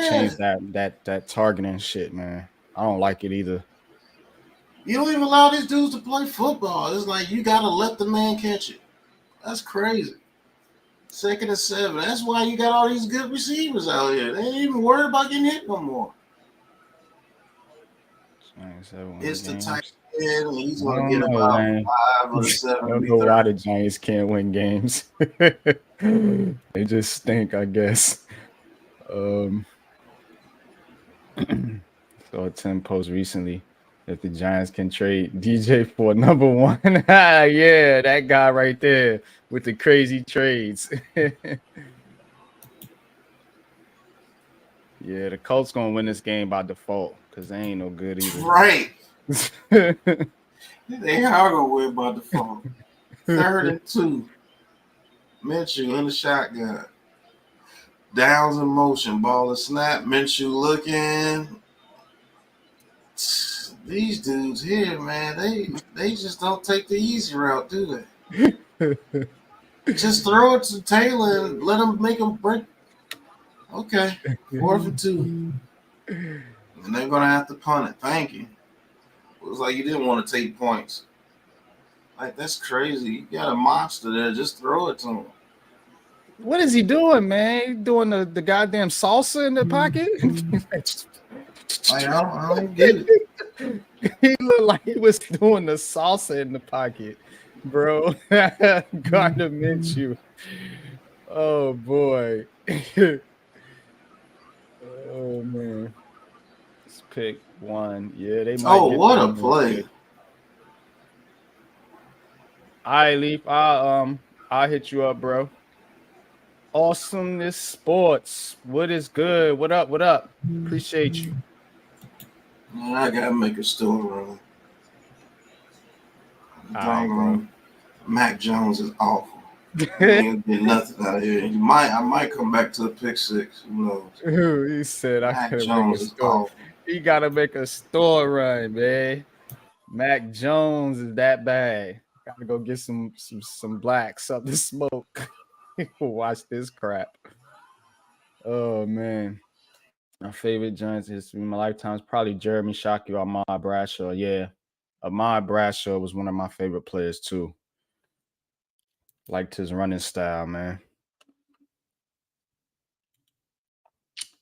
change that targeting shit, man. I don't like it either. You don't even allow these dudes to play football. It's like you gotta let the man catch it. That's crazy. 2nd and 7. That's why you got all these good receivers out here. They ain't even worried about getting hit no more. It's the tight end, and he's gonna get about 5 or 7. I don't know why the Giants can't win games. They just stink, I guess. So a 10 post recently that the Giants can trade DJ for number 1. Yeah, that guy right there with the crazy trades. Yeah, the Colts gonna win this game by default because they ain't no good either. Right. They are gonna win by default. 3rd and 2. Minshew in the shotgun. Downs in motion. Ball is snapped. Minshew looking. These dudes here, man, they just don't take the easy route, do they? Just throw it to Taylor and let him make him break. Okay, 4th and 2. And they're gonna have to punt it. Thank you. It was like you didn't want to take points. Like, that's crazy. You got a monster there. Just throw it to him. What is he doing, man? He doing the goddamn salsa in the pocket? I don't get it. He looked like he was doing the salsa in the pocket, bro. Gardner Minshew. Oh boy. Oh man. Let's pick 1. Yeah, they might. Oh, what a play! Pick. All right, Leaf. I'll hit you up, bro. Awesomeness Sports. What is good? What up? What up? Appreciate you. Man, I gotta make a store run. Right, Mac Jones is awful. He ain't get nothing out of here. I might come back to a pick 6. Who knows? He said I gotta Jones make a store. He gotta make a store run, man. Mac Jones is that bad. Gotta go get some black something to smoke. Watch this crap. Oh man. My favorite Giants history in my lifetime is probably Jeremy Shockey or Ahmad Bradshaw. Yeah. Ahmad Bradshaw was one of my favorite players too. Liked his running style, man.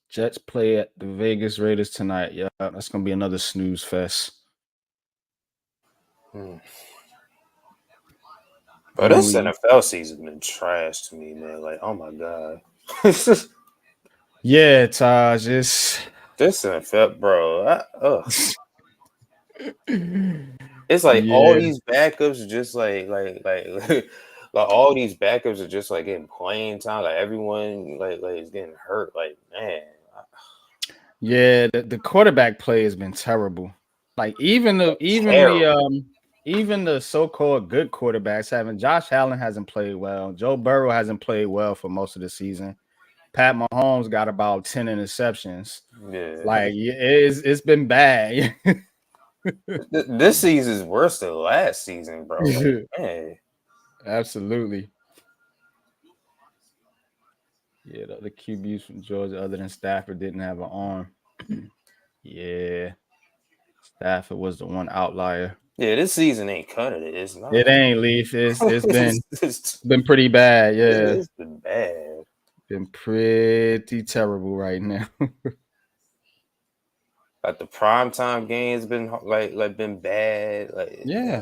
Jets play at the Vegas Raiders tonight. Yeah, that's gonna be another snooze fest. But this NFL season been trash to me, man. Like, oh my god. Yeah, Taj. This NFL, bro. It's like all these backups are just like like all these backups are just like getting playing time. Like everyone like is getting hurt. Like, man. Yeah, the quarterback play has been terrible. Like even the even the so-called good quarterbacks haven't. Josh Allen hasn't played well. Joe Burrow hasn't played well for most of the season. Pat Mahomes got about 10 interceptions. Yeah. Like it's been bad. This season's worse than last season, bro. Like, man. Absolutely. Yeah, the other QBs from Georgia, other than Stafford, didn't have an arm. Yeah, Stafford was the one outlier. Yeah, this season ain't cutting it. It's not. It ain't Leaf. It's It's been pretty bad. Yeah, it's been bad. been pretty terrible right now. Like the primetime games been been bad. Like, Yeah,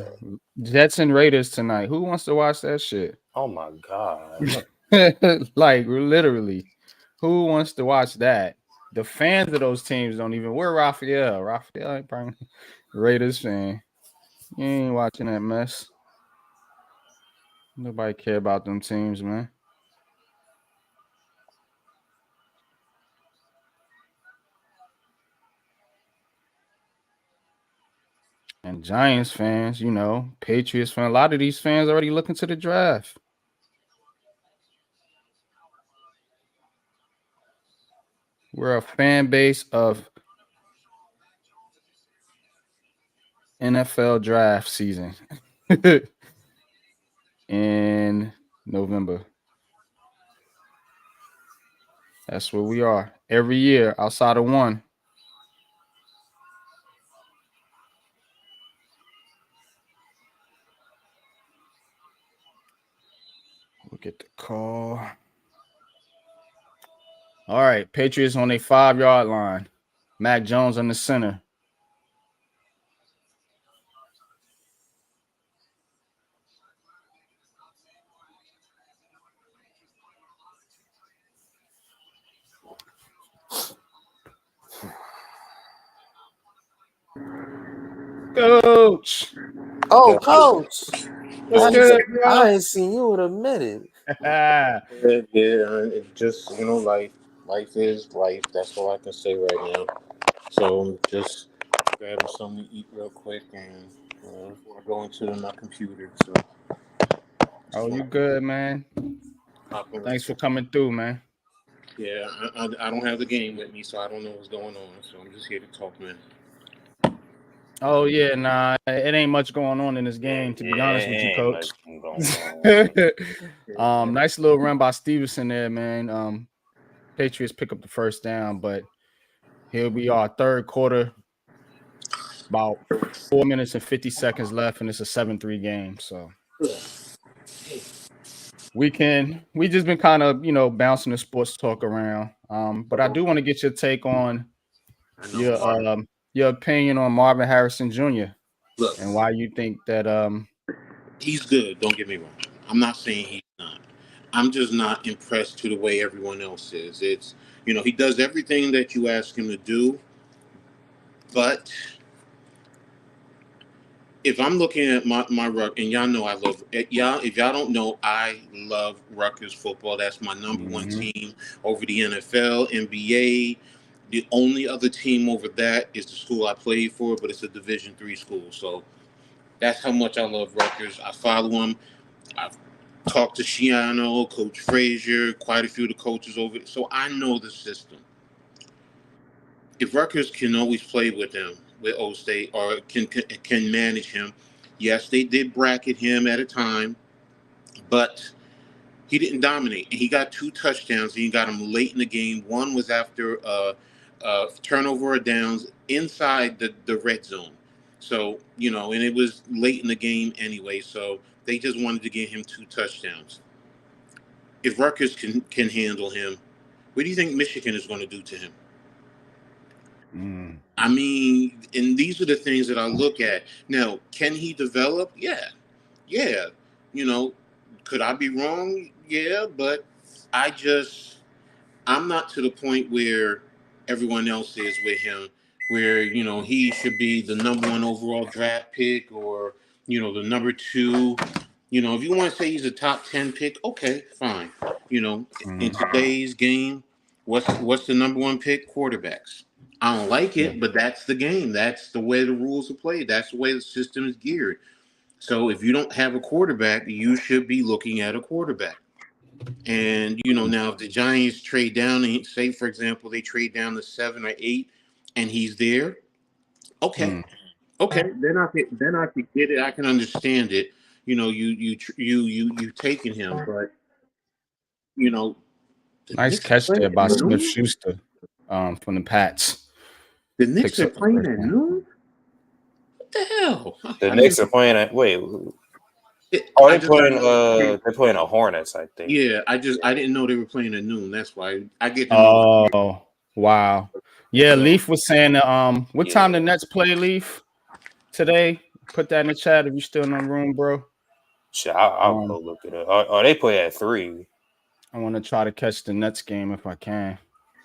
Jets and Raiders tonight. Who wants to watch that shit? oh my god. Like literally, who wants to watch that? The fans of those teams don't even. Where Raphael? Raphael ain't probably Raiders fan. You ain't watching that mess. Nobody care about them teams, man. And Giants fans, Patriots fans. A lot of these fans already looking to the draft. We're a fan base of NFL draft season in November. That's where we are every year outside of one. Look at the call. All right, Patriots on a 5-yard line. Mac Jones on the center. Coach. Oh, coach. What's good, bro? I ain't seen you in a minute. Yeah, it just life is life. That's all I can say right now. So I'm just grabbing something to eat real quick, and before I go into my computer. So Oh, you good, man? Thanks for coming through, man. Yeah, I don't have the game with me, so I don't know what's going on. So I'm just here to talk, man. Oh yeah, nah, it ain't much going on in this game, to be honest with you, Coach. Nice little run by Stevenson there, man. Patriots pick up the first down, but here we are, third quarter, about 4 minutes and 50 seconds left, and it's a 7-3 game. So we just been kind of bouncing the sports talk around. But I do want to get your take on your opinion on Marvin Harrison Jr. Look, and why you think that he's good. Don't get me wrong. I'm not saying he's not. I'm just not impressed to the way everyone else is. It's he does everything that you ask him to do, but if I'm looking at my Ruck, and y'all know I love y'all. If y'all don't know, I love Rutgers football. That's my number one team over the NFL, NBA. The only other team over that is the school I played for, but it's a Division III school. So that's how much I love Rutgers. I follow them. I've talked to Shiano, Coach Frazier, quite a few of the coaches over there. So I know the system. If Rutgers can always play with him, with O State, or can manage him, yes, they did bracket him at a time, but he didn't dominate. And he got 2 touchdowns. And he got them late in the game. One was after turnover of downs inside the red zone. So, and it was late in the game anyway. So they just wanted to get him 2 touchdowns. If Rutgers can handle him, what do you think Michigan is going to do to him? I mean, and these are the things that I look at. Now, can he develop? Yeah. Could I be wrong? Yeah, but I'm not to the point where everyone else is with him, where, he should be the number 1 overall draft pick or, the number 2. If you want to say he's a top 10 pick, okay, fine. In today's game, what's the number 1 pick? Quarterbacks. I don't like it, but that's the game. That's the way the rules are played. That's the way the system is geared. So if you don't have a quarterback, you should be looking at a quarterback. And now if the Giants trade down, and say for example they trade down to 7 or 8, and he's there, okay, Mm. okay, then I could get it. I can understand it. You taking him, but you know the Nice Knicks are catch playing there at by Smith noon. Schuster from the Pats. The Knicks Picks are up the playing first at down. noon. What the hell? The I Knicks didn't. are playing at I they're just got playing notification. they're playing the Hornets, I think. Yeah, I didn't know they were playing at noon. That's why I get the notification. Oh, wow. Yeah, So Leaf was saying what time Yeah. the Nets play, Leaf, today? Put that in the chat if you're still in the room, bro. Shit, I'll Um, go look it up. Oh, they play at 3. I want to try to catch the Nets game if I can.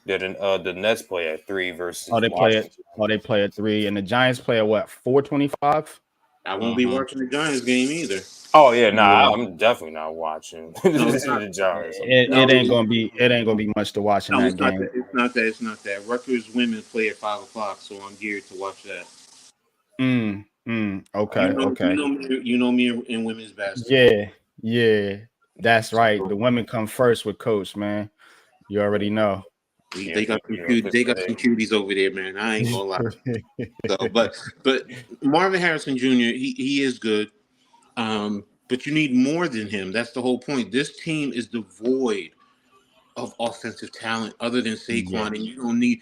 Yeah, the Nets play at 3 versus They play it. Washington. They play at 3, and the Giants play at what? 4:25. I won't be Mm-hmm. watching the Giants game either. Oh yeah, Yeah, I'm definitely not watching No, it's not. the Giants. it No, ain't gonna be. It ain't gonna be much to watch in no, that it's not game. that. It's not that. It's not that. Rutgers women play at 5 o'clock, so I'm geared to watch that. Okay. Okay. You know me in women's basketball. Yeah. That's right. The women come first with Coach, man. You already know. Yeah, They got some cute. They got some cuties over there, man. I ain't gonna lie. So, but Marvin Harrison Jr. He is good. But you need more than him. That's the whole point. This team is devoid of offensive talent other than Saquon, Yeah. and you don't need.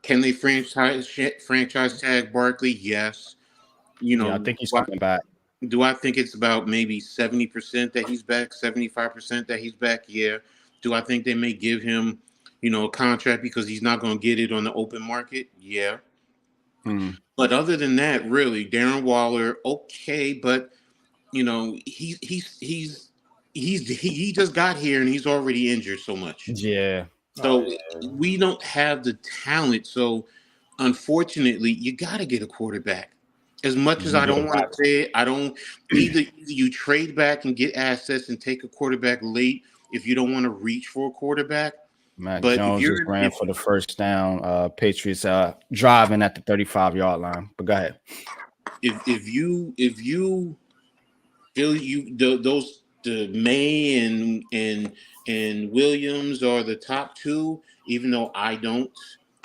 Can they franchise tag Barkley? Yes. Yeah, I think he's coming back. Do I think it's about maybe 70% that he's back, 75% that he's back? Yeah. Do I think they may give him, a contract because he's not going to get it on the open market? Yeah. But other than that, really, Darren Waller, okay, but he just got here and he's already injured so much. Yeah. So we don't have the talent. So unfortunately, you got to get a quarterback. As much as I don't want to say it, I don't either you trade back and get assets and take a quarterback late if you don't want to reach for a quarterback. Mac But Jones just ran for the first down. Patriots driving at the 35-yard line. But go ahead. If you feel those the May and Williams are the top two, even though I don't.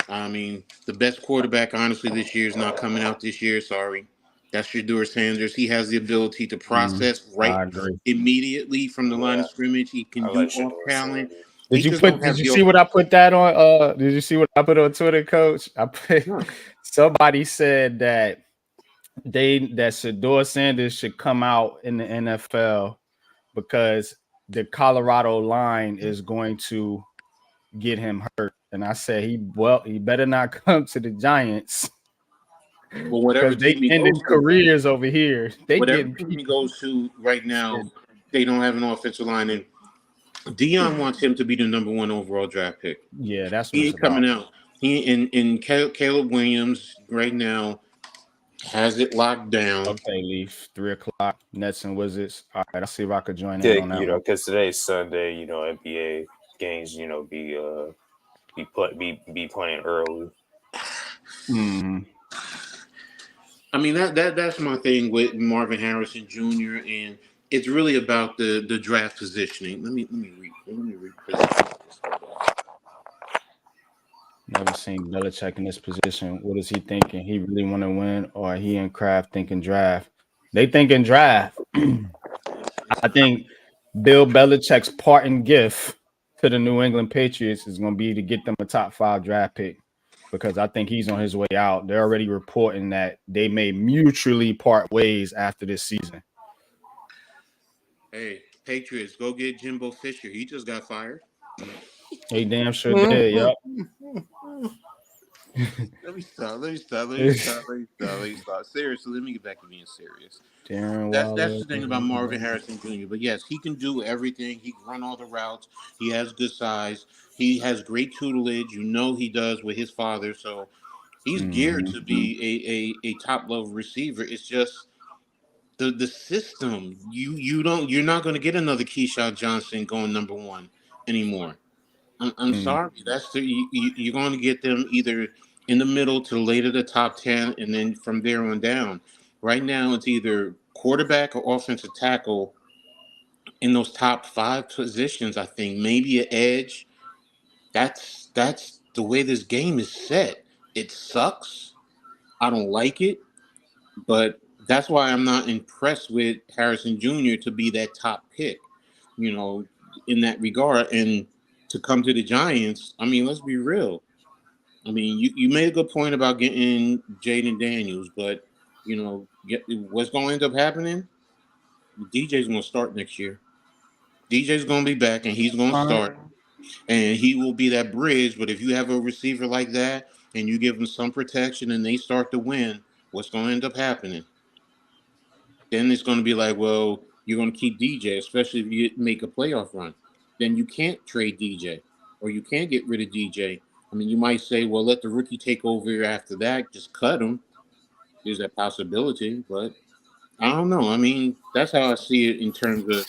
I mean, the best quarterback, honestly, this year is not coming out this year. Sorry. That's Shedeur Sanders. He has the ability to process immediately from the line of scrimmage. He can do off talent. Did you see what I put that on? Did you see what I put on Twitter, Coach? Somebody said that Shedeur Sanders should come out in the NFL because the Colorado line is going to get him hurt. And I said he better not come to the Giants. Well, whatever they team he ended goes careers over here. Whatever team he goes to right now, they don't have an offensive line, and Dion wants him to be the number 1 overall draft pick. Yeah, that's what he ain't coming out. He Caleb Williams right now has it locked down. Okay, Leaf, 3:00, Nets and Wizards. All right, I'll see if I could join in on that. Because today's Sunday, NBA games, be playing early. I mean that's my thing with Marvin Harrison Jr. and it's really about the draft positioning. Let me represent this. Never seen Belichick in this position. What is he thinking? He really want to win, or he and Kraft thinking draft? They thinking draft. I think Bill Belichick's parting gift to the New England Patriots is going to be to get them a top 5 draft pick because I think he's on his way out. They're already reporting that they may mutually part ways after this season. Hey, Patriots, go get Jimbo Fisher. He just got fired. He damn sure did. Yep. Let me stop. Seriously, let me get back to being serious. That's the thing about Marvin Harrison Jr. But yes, he can do everything. He can run all the routes. He has good size. He has great tutelage. He does with his father. So he's geared to be a top level receiver. It's just the system. You're not going to get another Keyshawn Johnson going number 1 anymore. I'm sorry. You're going to get them either in the middle to later the top 10, and then from there on down. Right now, it's either quarterback or offensive tackle in those top 5 positions. I think maybe an edge. That's the way this game is set. It sucks. I don't like it, but that's why I'm not impressed with Harrison Jr. to be that top pick, you know, in that regard. And to come to the Giants, I mean, let's be real. I mean, you made a good point about getting Jaden Daniels, but what's going to end up happening? DJ's going to start next year. DJ's going to be back, and he's going to start, and he will be that bridge. But if you have a receiver like that, and you give them some protection, and they start to win, what's going to end up happening? Then it's going to be like, well, you're going to keep DJ, especially if you make a playoff run. Then you can't trade DJ, or you can't get rid of DJ. I mean, you might say, well, let the rookie take over after that. Just cut him. There's that possibility, but I don't know. I mean, that's how I see it in terms of,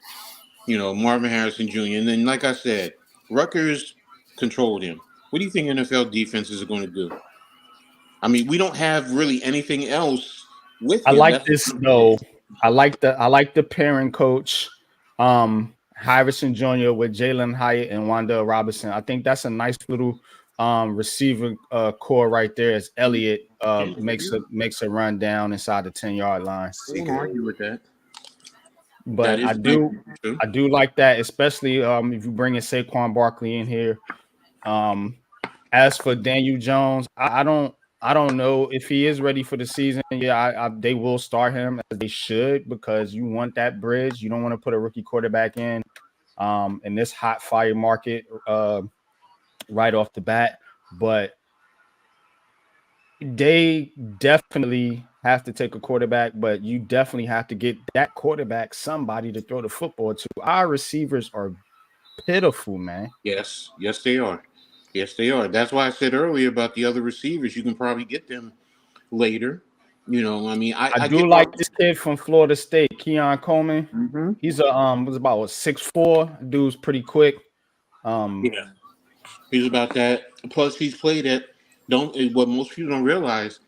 Marvin Harrison Jr. And then, like I said, Rutgers controlled him. What do you think NFL defenses are going to do? I mean, we don't have really anything else with him. I like this though. I like the pairing coach, Harrison Jr. with Jalen Hyatt and Wandale Robinson. I think that's a nice little receiver core right there. As Elliott makes a run down inside the 10-yard line. I can't argue with that. But I do like that, especially if you bring in Saquon Barkley in here. As for Daniel Jones, I don't know if he is ready for the season. Yeah, they will start him as they should, because you want that bridge. You don't want to put a rookie quarterback in this hot fire market right off the bat. But they definitely have to take a quarterback, but you definitely have to get that quarterback somebody to throw the football to. Our receivers are pitiful, man. Yes, they are. Yes, they are. That's why I said earlier about the other receivers. You can probably get them later. I mean, I do like this kid from Florida State, Keon Coleman. Mm-hmm. He's was about 6'4". Dude's pretty quick. Yeah, he's about that. Plus, he's played at what most people don't realize.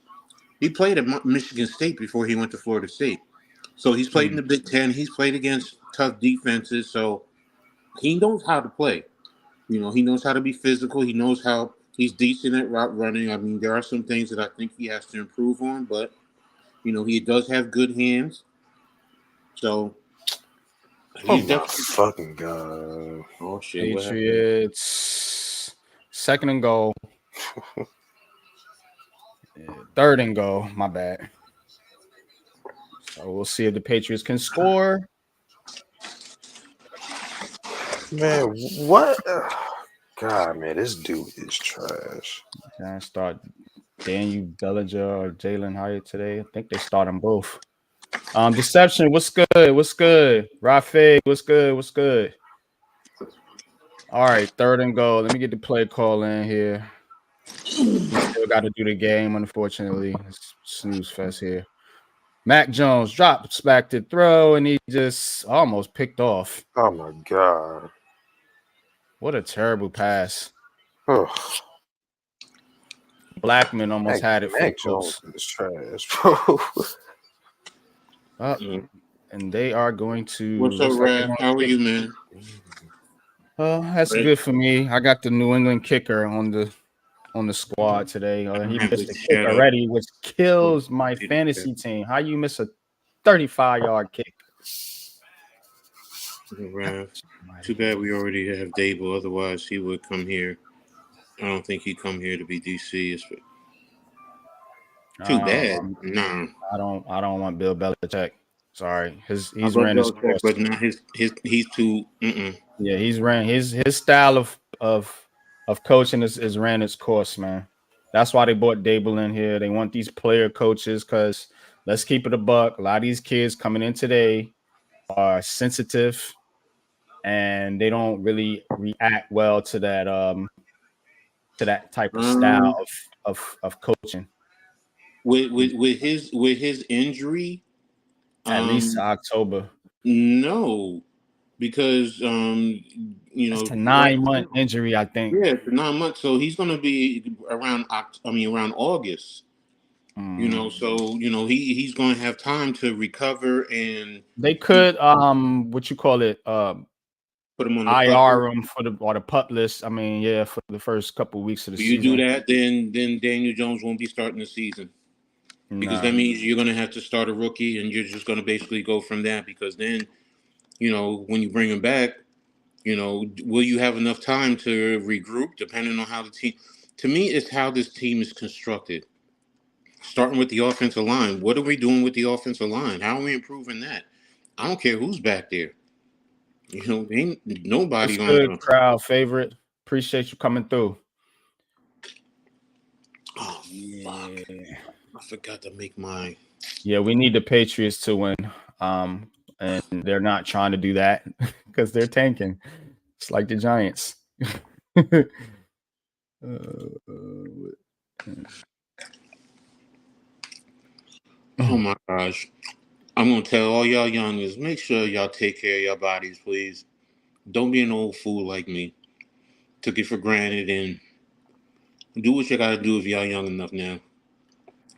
He played at Michigan State before he went to Florida State. So he's played in the Big Ten. He's played against tough defenses. So he knows how to play. He knows how to be physical. He knows how he's decent at route running. I mean, there are some things that I think he has to improve on, but he does have good hands. So he's definitely fucking god. Oh shit! Patriots 2nd and goal. 3rd and goal. My bad. So we'll see if the Patriots can score. Man, what? God, man, this dude is trash. Can I start Daniel Bellinger or Jalen Hyatt today? I think they start them both. Deception, what's good? What's good? Rafe, what's good? What's good? All right, 3rd and goal. Let me get the play call in here. We still got to do the game, unfortunately. It's snooze fest here. Mac Jones drops back to throw, and he just almost picked off. Oh, my God. What a terrible pass. Blackman almost had it. Mac Jones is trash, bro. And they are going to. What's up, Raph? How are you, man? That's good for me. I got the New England kicker on the squad today. He missed the kick already, which kills my fantasy team. How you miss a 35-yard kick? Raph. Too bad we already have Dable. Otherwise, he would come here. I don't think he'd come here to be DC. Too bad. No, I don't want Bill Belichick. Sorry, he's ran his course, but not his. He's too. Yeah, he's ran his style of coaching is ran its course, man. That's why they brought Dable in here. They want these player coaches because let's keep it a buck. A lot of these kids coming in today are sensitive, and they don't really react well to that type of style of coaching. With his injury, at least to October. No, because it's a 9-month injury, I think. Yeah, for 9 months. So he's going to be around August. You know, so he's going to have time to recover, and they could what you call it put him on the pup IR list. room for the pup list. I mean, yeah, for the first couple of weeks of the If you do season. that, then Daniel Jones won't be starting the season, because that Nah. means you're going to have to start a rookie, and you're just going to basically go from that. Because then, when you bring him back, will you have enough time to regroup? Depending on how the team. To me, it's how this team is constructed. Starting with the offensive line. What are we doing with the offensive line? How are we improving that? I don't care who's back there. Ain't nobody It's good, gonna. crowd favorite. Appreciate you coming through. Oh, fuck. I forgot to make my. Yeah, we need the Patriots to win. And they're not trying to do that because they're tanking. It's like the Giants. Oh my gosh. I'm gonna tell all y'all youngers, make sure y'all take care of your bodies, please. Don't be an old fool like me. Took it for granted, and do what you gotta do if y'all young enough now.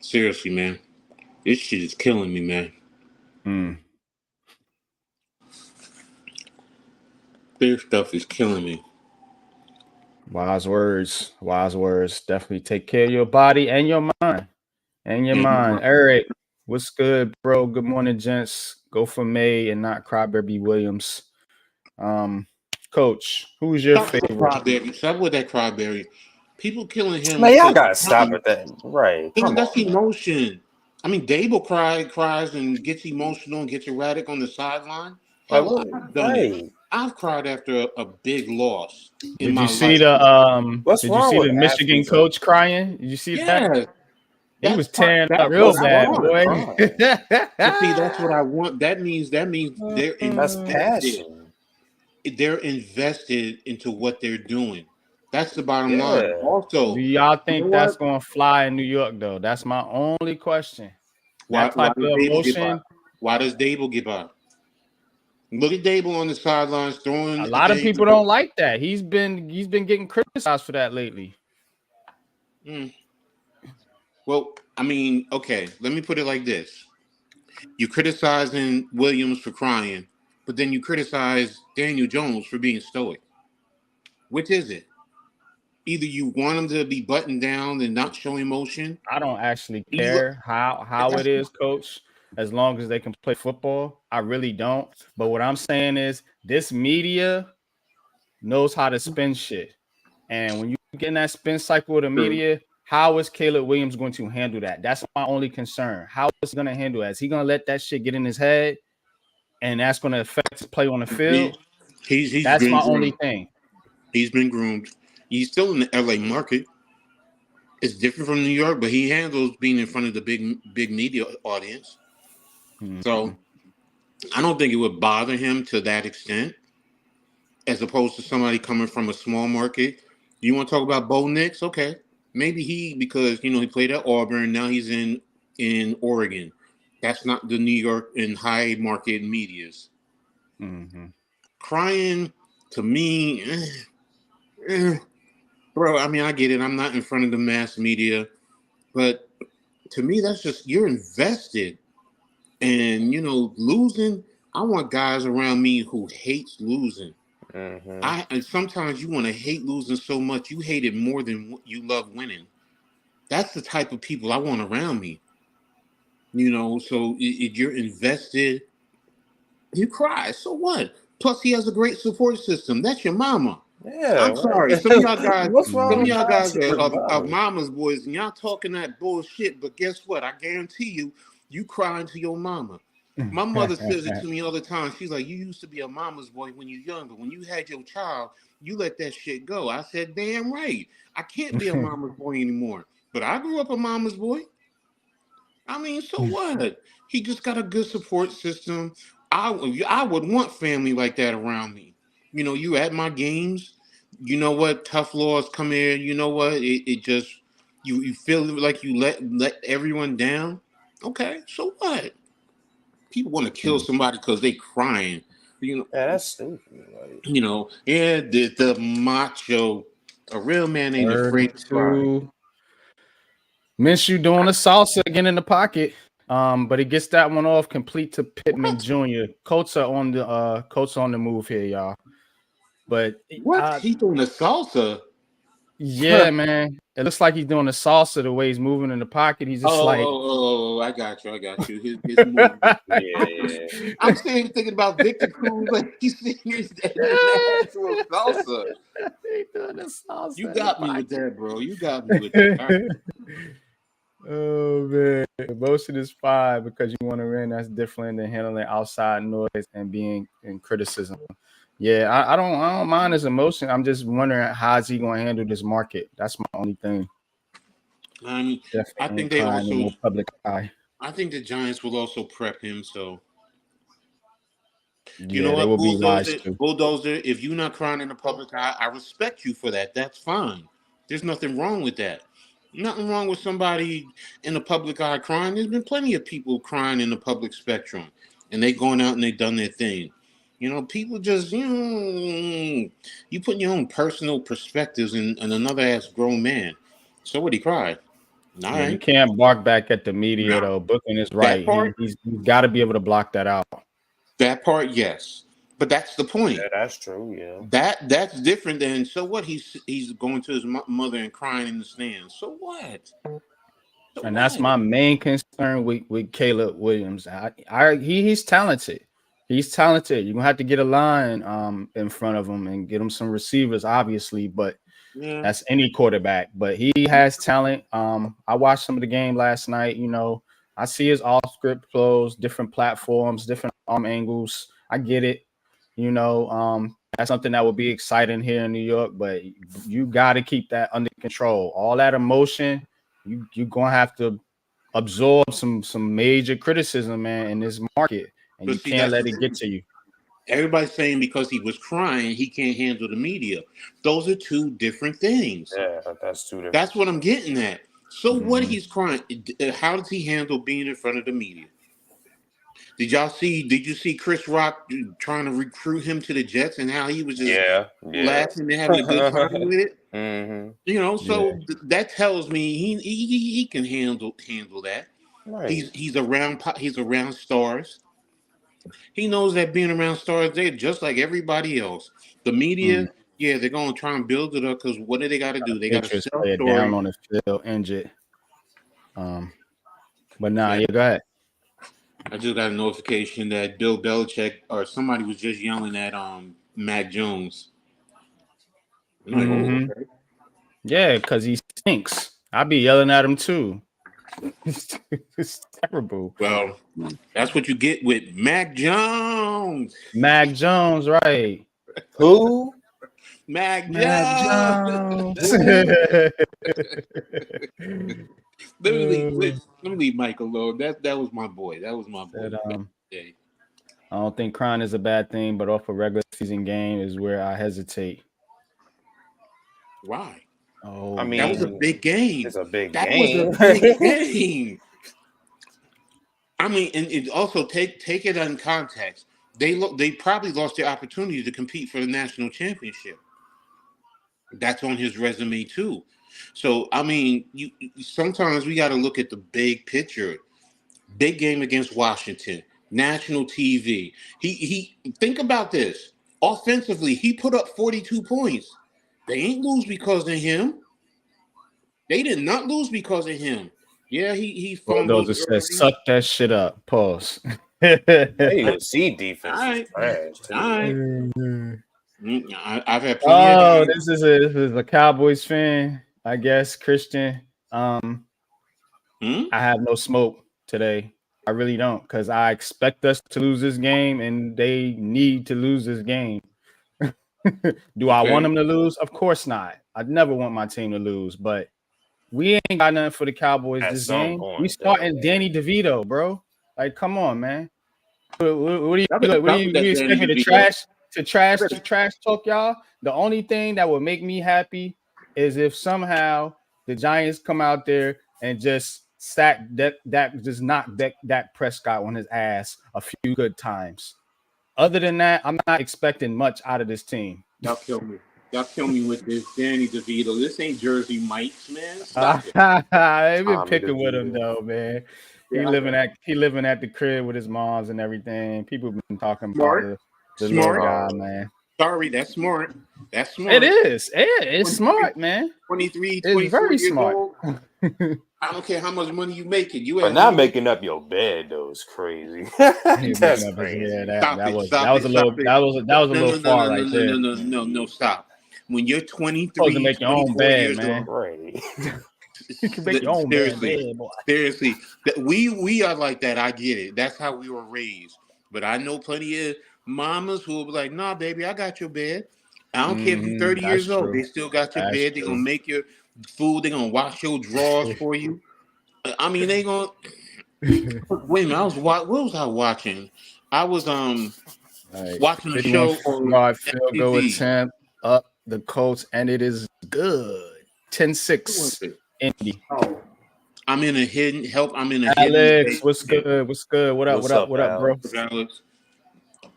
Seriously, man. This shit is killing me, man. This stuff is killing me. Wise words. Wise words. Definitely take care of your body and your mind. Eric, what's good, bro? Good morning, gents. Go for May and not Crybaby Williams. Coach, who's your Stop with favorite? crybaby. Stop with that crybaby. People killing him. Man, y'all gotta stop with that. Right. Come That's on. emotion. I mean, Dable cries and gets emotional and gets erratic on the sideline. Like Hell, what? I've done it. Right. I've cried after a big loss in Did my you see life. What's did you wrong see with the Michigan athletes? Like, coach crying? Did you see that? Yeah, He was that's tearing up real what I bad, wrong want. with boy. crying? But see, that's what I want. That means they're That's invested. passion. They're invested into what they're doing. That's the bottom line. Yeah. Do Also, y'all you know think that's what? gonna fly in New York though? That's my only question. That Why type does of Dable get by? emotion. Why does Dable get by? Look at Dable on the sidelines throwing A lot of things. people don't like that. He's been getting criticized for that lately. Well, I mean, okay, let me put it like this. You're criticizing Williams for crying, but then you criticize Daniel Jones for being stoic. Which is it? Either you want him to be buttoned down and not show emotion. I don't actually You look, care how it is, coach, as long as they can play football. I really don't. But what I'm saying is this media knows how to spin shit. And when you get in that spin cycle with the media, how is Caleb Williams going to handle that? That's my only concern. How is he going to handle that? Is he going to let that shit get in his head and that's going to affect his play on the field? he's That's been my groomed. only thing. He's been groomed. He's still in the LA market. It's different from New York, but he handles being in front of the big media audience. Mm-hmm. So I don't think it would bother him to that extent, as opposed to somebody coming from a small market. You want to talk about Bo Nix? Okay, maybe because he played at Auburn. Now he's in Oregon. That's not the New York and high market medias. Mm-hmm. Crying to me, bro. I mean, I get it. I'm not in front of the mass media, but to me, that's just you're invested. And losing. I want guys around me who hates losing. Mm-hmm. And sometimes you want to hate losing so much you hate it more than you love winning. That's the type of people I want around me. So if you're invested, you cry. So what? Plus, he has a great support system. That's your mama. Yeah. I'm sorry. Some of y'all guys, What's wrong with crying to your are mom? mama's boys, and y'all talking that bullshit. But guess what? I guarantee you crying to your mama. My mother says it to me all the time. She's like, "You used to be a mama's boy when you're young, but when you had your child, you let that shit go." I said, "Damn right. I can't be a mama's boy anymore." But I grew up a mama's boy. I mean, so what? He just got a good support system. I would want family like that around me. You at my games. You know what? Tough laws come in. You know what? It just you feel like you let everyone down. Okay, so what? People want to kill somebody because they crying. Yeah, that's stupid. Like, Yeah, the macho. A real man ain't afraid to cry. 32 Minshew doing a salsa again in the pocket. But he gets that one off complete to Pittman Jr. Colts are on the move here, y'all. But What? He's doing the salsa? yeah, man. It looks like he's doing the salsa the way he's moving in the pocket. He's just I got you. His movement. Yeah. I'm thinking about Victor Cruz, like he's singing the actual salsa. He doing the salsa. You got me with that, bro. You got me with that. Oh man, emotion is fine because you want to win. That's different than handling outside noise and being in criticism. Yeah, I don't mind his emotion. I'm just wondering how's he going to handle this market. That's my only thing. I think they also in the public eye. I think the Giants will also prep him. So you know what, Bulldozer, if you're not crying in the public eye, I respect you for that. That's fine. There's nothing wrong with that. Nothing wrong with somebody in the public eye crying. There's been plenty of people crying in the public spectrum, and they going out and they done their thing. You know, people just, you put your own personal perspectives in another ass grown man. So what, he cried? All right. You can't bark back at the media, though. Booking is right. He's got to be able to block that out. That part, yes. But that's the point. Yeah, that's true. Yeah, that's different than, so what? He's going to his mother and crying in the stands. So what? That's my main concern with Caleb Williams. He's talented. He's talented. You're gonna have to get a line in front of him and get him some receivers, obviously. But that's any quarterback. But he has talent. I watched some of the game last night. You know, I see his off-script flows, different platforms, different arm angles. I get it. You know, that's something that will be exciting here in New York, but you got to keep that under control. All that emotion, you're going to have to absorb some major criticism, man, in this market, and you can't let it get to you. Everybody's saying because he was crying, he can't handle the media. Those are two different things. Yeah, that's two different. That's what I'm getting at. So what, he's crying? How does he handle being in front of the media? Did you see Chris Rock trying to recruit him to the Jets and how he was just laughing and having a good time with it? Mm-hmm. You know, so that tells me he can handle that. Right. He's around stars. He knows that being around stars, they're just like everybody else. The media, they're going to try and build it up because what do they got to do? They got to sell story down on the field, injured. But go ahead. I just got a notification that Bill Belichick or somebody was just yelling at Mac Jones. I'm like, okay. Yeah, because he stinks. I'll be yelling at him too. It's terrible. Well, that's what you get with Mac Jones. Mac Jones, right? Who? Mac Jones. Let me leave Mike alone. That was my boy. That was my boy. I don't think crying is a bad thing, but off a regular season game is where I hesitate. Why? Oh, I mean, that was a big game. It's a big game. That was a big game. I mean, and it also take it in context. They probably lost their opportunity to compete for the national championship. That's on his resume too. So I mean, sometimes we got to look at the big picture. Big game against Washington, national TV. He think about this. Offensively, he put up 42 points. They ain't lose because of him. They did not lose because of him. Yeah, he fumbled. Those said, suck that shit up. Pause. AFC defense is trash. All right. I've had plenty of this is a Cowboys fan, I guess, Christian. I have no smoke today. I really don't, because I expect us to lose this game, and they need to lose this game. Do I want them to lose? Of course not. I'd never want my team to lose, but we ain't got nothing for the Cowboys this game. We starting Danny DeVito, bro. Like, come on, man. What do you expect me to trash talk y'all? The only thing that would make me happy is if somehow the Giants come out there and just sack just knock Dak Prescott on his ass a few good times. Other than that, I'm not expecting much out of this team. Y'all kill me. Y'all kill me with this Danny DeVito. This ain't Jersey Mike's, man. Stop it. I've been Tommy picking with him DeVito. though, man. Yeah, He living at the crib with his moms and everything. People been talking about smart. the little Smart. guy, man. Sorry, that's smart. That's It smart. is. It's smart, man. 23, It's 24 very years smart. old. I don't care how much money you making. You But at not home. making up your bed though is crazy. He That's making up his crazy. that was Stop a little it. that was a No, little no, no, far no, right no, no, there. no, no, no, stop. When you're Supposed to 23, make your own 24 bed, years man. old, Right. You can make your own seriously, bed, boy. seriously, we are like that. I get it. That's how we were raised. But I know plenty of mamas who will be like, "Nah, baby, I got your bed. I don't care if you're 30 That's years old. true. They still got your That's bed. They're gonna true. make your food. They're gonna wash your drawers for you. I mean, they gonna wait a minute. What was I watching? I was Like watching a 51 show on yard field goal MTV. attempt up the Colts, and it is good. Who was 10-6 it? Indy. Oh, I'm in a hidden help. I'm in a hidden Alex, space. what's good? What's good? What up? What's What up? up, What up, bro? Alex? Alex.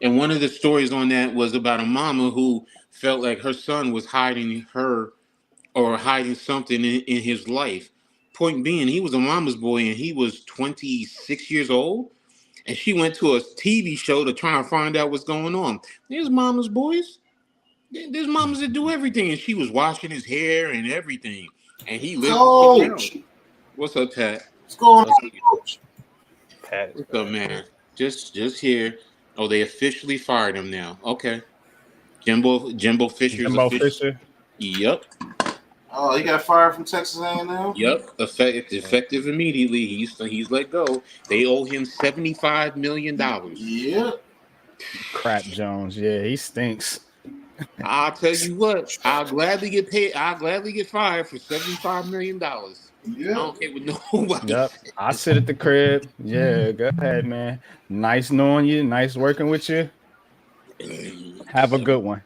And one of the stories on that was about a mama who felt like her son was hiding her or hiding something in his life. Point being, he was a mama's boy and he was 26 years old. And she went to a TV show to try and find out what's going on. There's mama's boys. There's mamas that do everything. And she was washing his hair and everything. And he lived somewhere else. Coach, What's up, Tat? what's going What's on, up, Coach? Pat. what's up, man? Just here. Oh, they officially fired him now. Okay. Jimbo Fisher's Jimbo official. Fisher. Yep. Oh, he got fired from Texas A&M. Yep. Effective immediately. He's let go. They owe him $75 million. Yep. Crap Jones. Yeah, he stinks. I'll tell you what, I'll gladly get paid. I'll gladly get fired for $75 million. I Yep. don't care what nobody Yep. says. I sit at the crib. Yeah, go ahead, man. Nice knowing you. Nice working with you. Have a good one.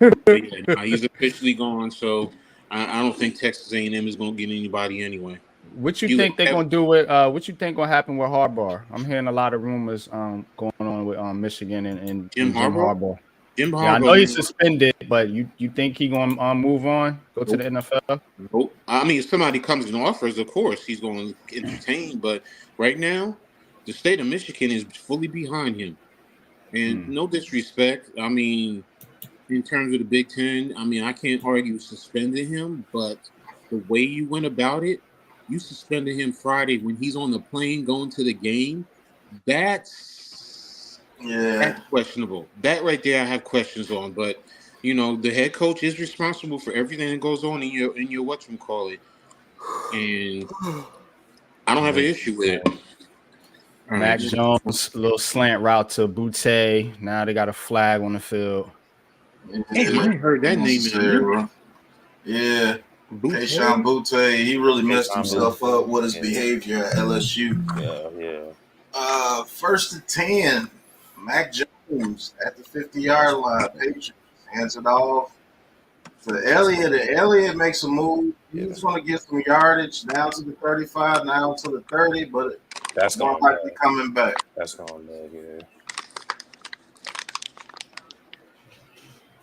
Yeah, he's officially gone, so I don't think Texas A&M is going to get anybody anyway. What you think they're gonna do with what you think gonna happen with Harbaugh? I'm hearing a lot of rumors going on with Michigan and Jim Harbaugh? Jim Harbaugh. Yeah, I know he's suspended, but you think he gonna move on, go to the NFL? Nope. I mean, if somebody comes and offers, of course he's going to entertain. But right now, the state of Michigan is fully behind him. And no disrespect, I mean, in terms of the Big Ten, I mean, I can't argue suspending him, but the way you went about it, you suspended him Friday when he's on the plane going to the game. That's questionable. That right there, I have questions on. But you know, the head coach is responsible for everything that goes on in your whatchamacallit, and I don't have an issue with it. Mac Jones, a little slant route to Butte. Now they got a flag on the field. Damn, I heard that name in a minute. Yeah. Tayshaun Butte, he really messed himself up with his behavior at LSU. Yeah. First and 10, Mac Jones at the 50-yard line. Patriots hands it off to Elliott, and Elliott makes a move. He's going to get some yardage down to the 35, now to the 30, but that's more likely coming back. That's going back, yeah.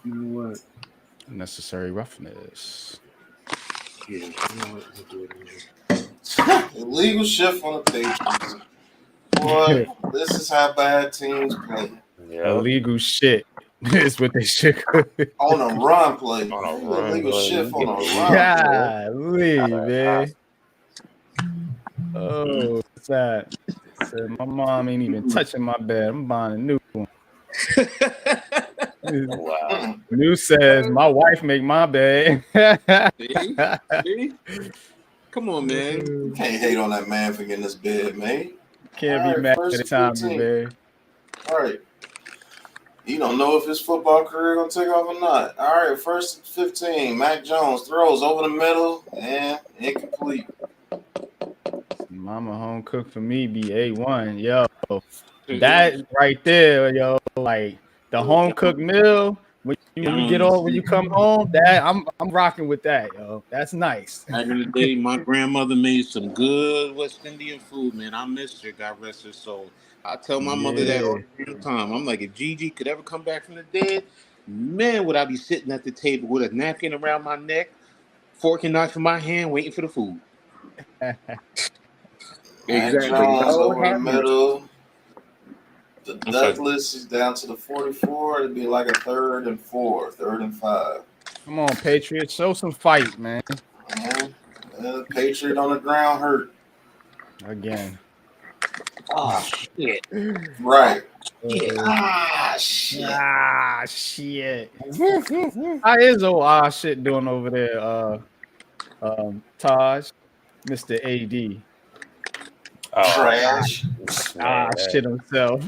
You know what? Necessary roughness. Yeah, you know what? Illegal shift on the Patriots. Boy, this is how bad teams play. Yeah. Illegal shit is what they should on a run play. On a run Illegal play. shift on a run play. Man. Oh, what's that? Said my mom ain't even touching my bed. I'm buying a new one. Wow. New says my wife make my bed. See? Come on, man. You can't hate on that man for getting this bed, man. Can't be mad at the time, man. All right. You don't know if his football career gonna take off or not. All right, first 15. Mac Jones throws over the middle and incomplete. Mama home cook for me be A1. Yo, that right there, yo, like the home cooked meal when you come home, that I'm rocking with that, yo. That's nice. Back in the day, my grandmother made some good West Indian food, man. I missed her, God rest her soul. I tell my mother that all the time. I'm like, if Gigi could ever come back from the dead, man, would I be sitting at the table with a napkin around my neck, fork and knife in my hand, waiting for the food. Mac Exactly. Jones Lord over the have mercy. middle. The I'm sorry. Douglas is down to the 44. It'd be like a 3rd and 4, 3rd and 5. Come on, Patriots, show some fight, man. Patriot on the ground hurt. Again. Oh shit. Right. Shit. Shit. How is shit doing over there, Taj, Mr. AD? Trash. Shit himself.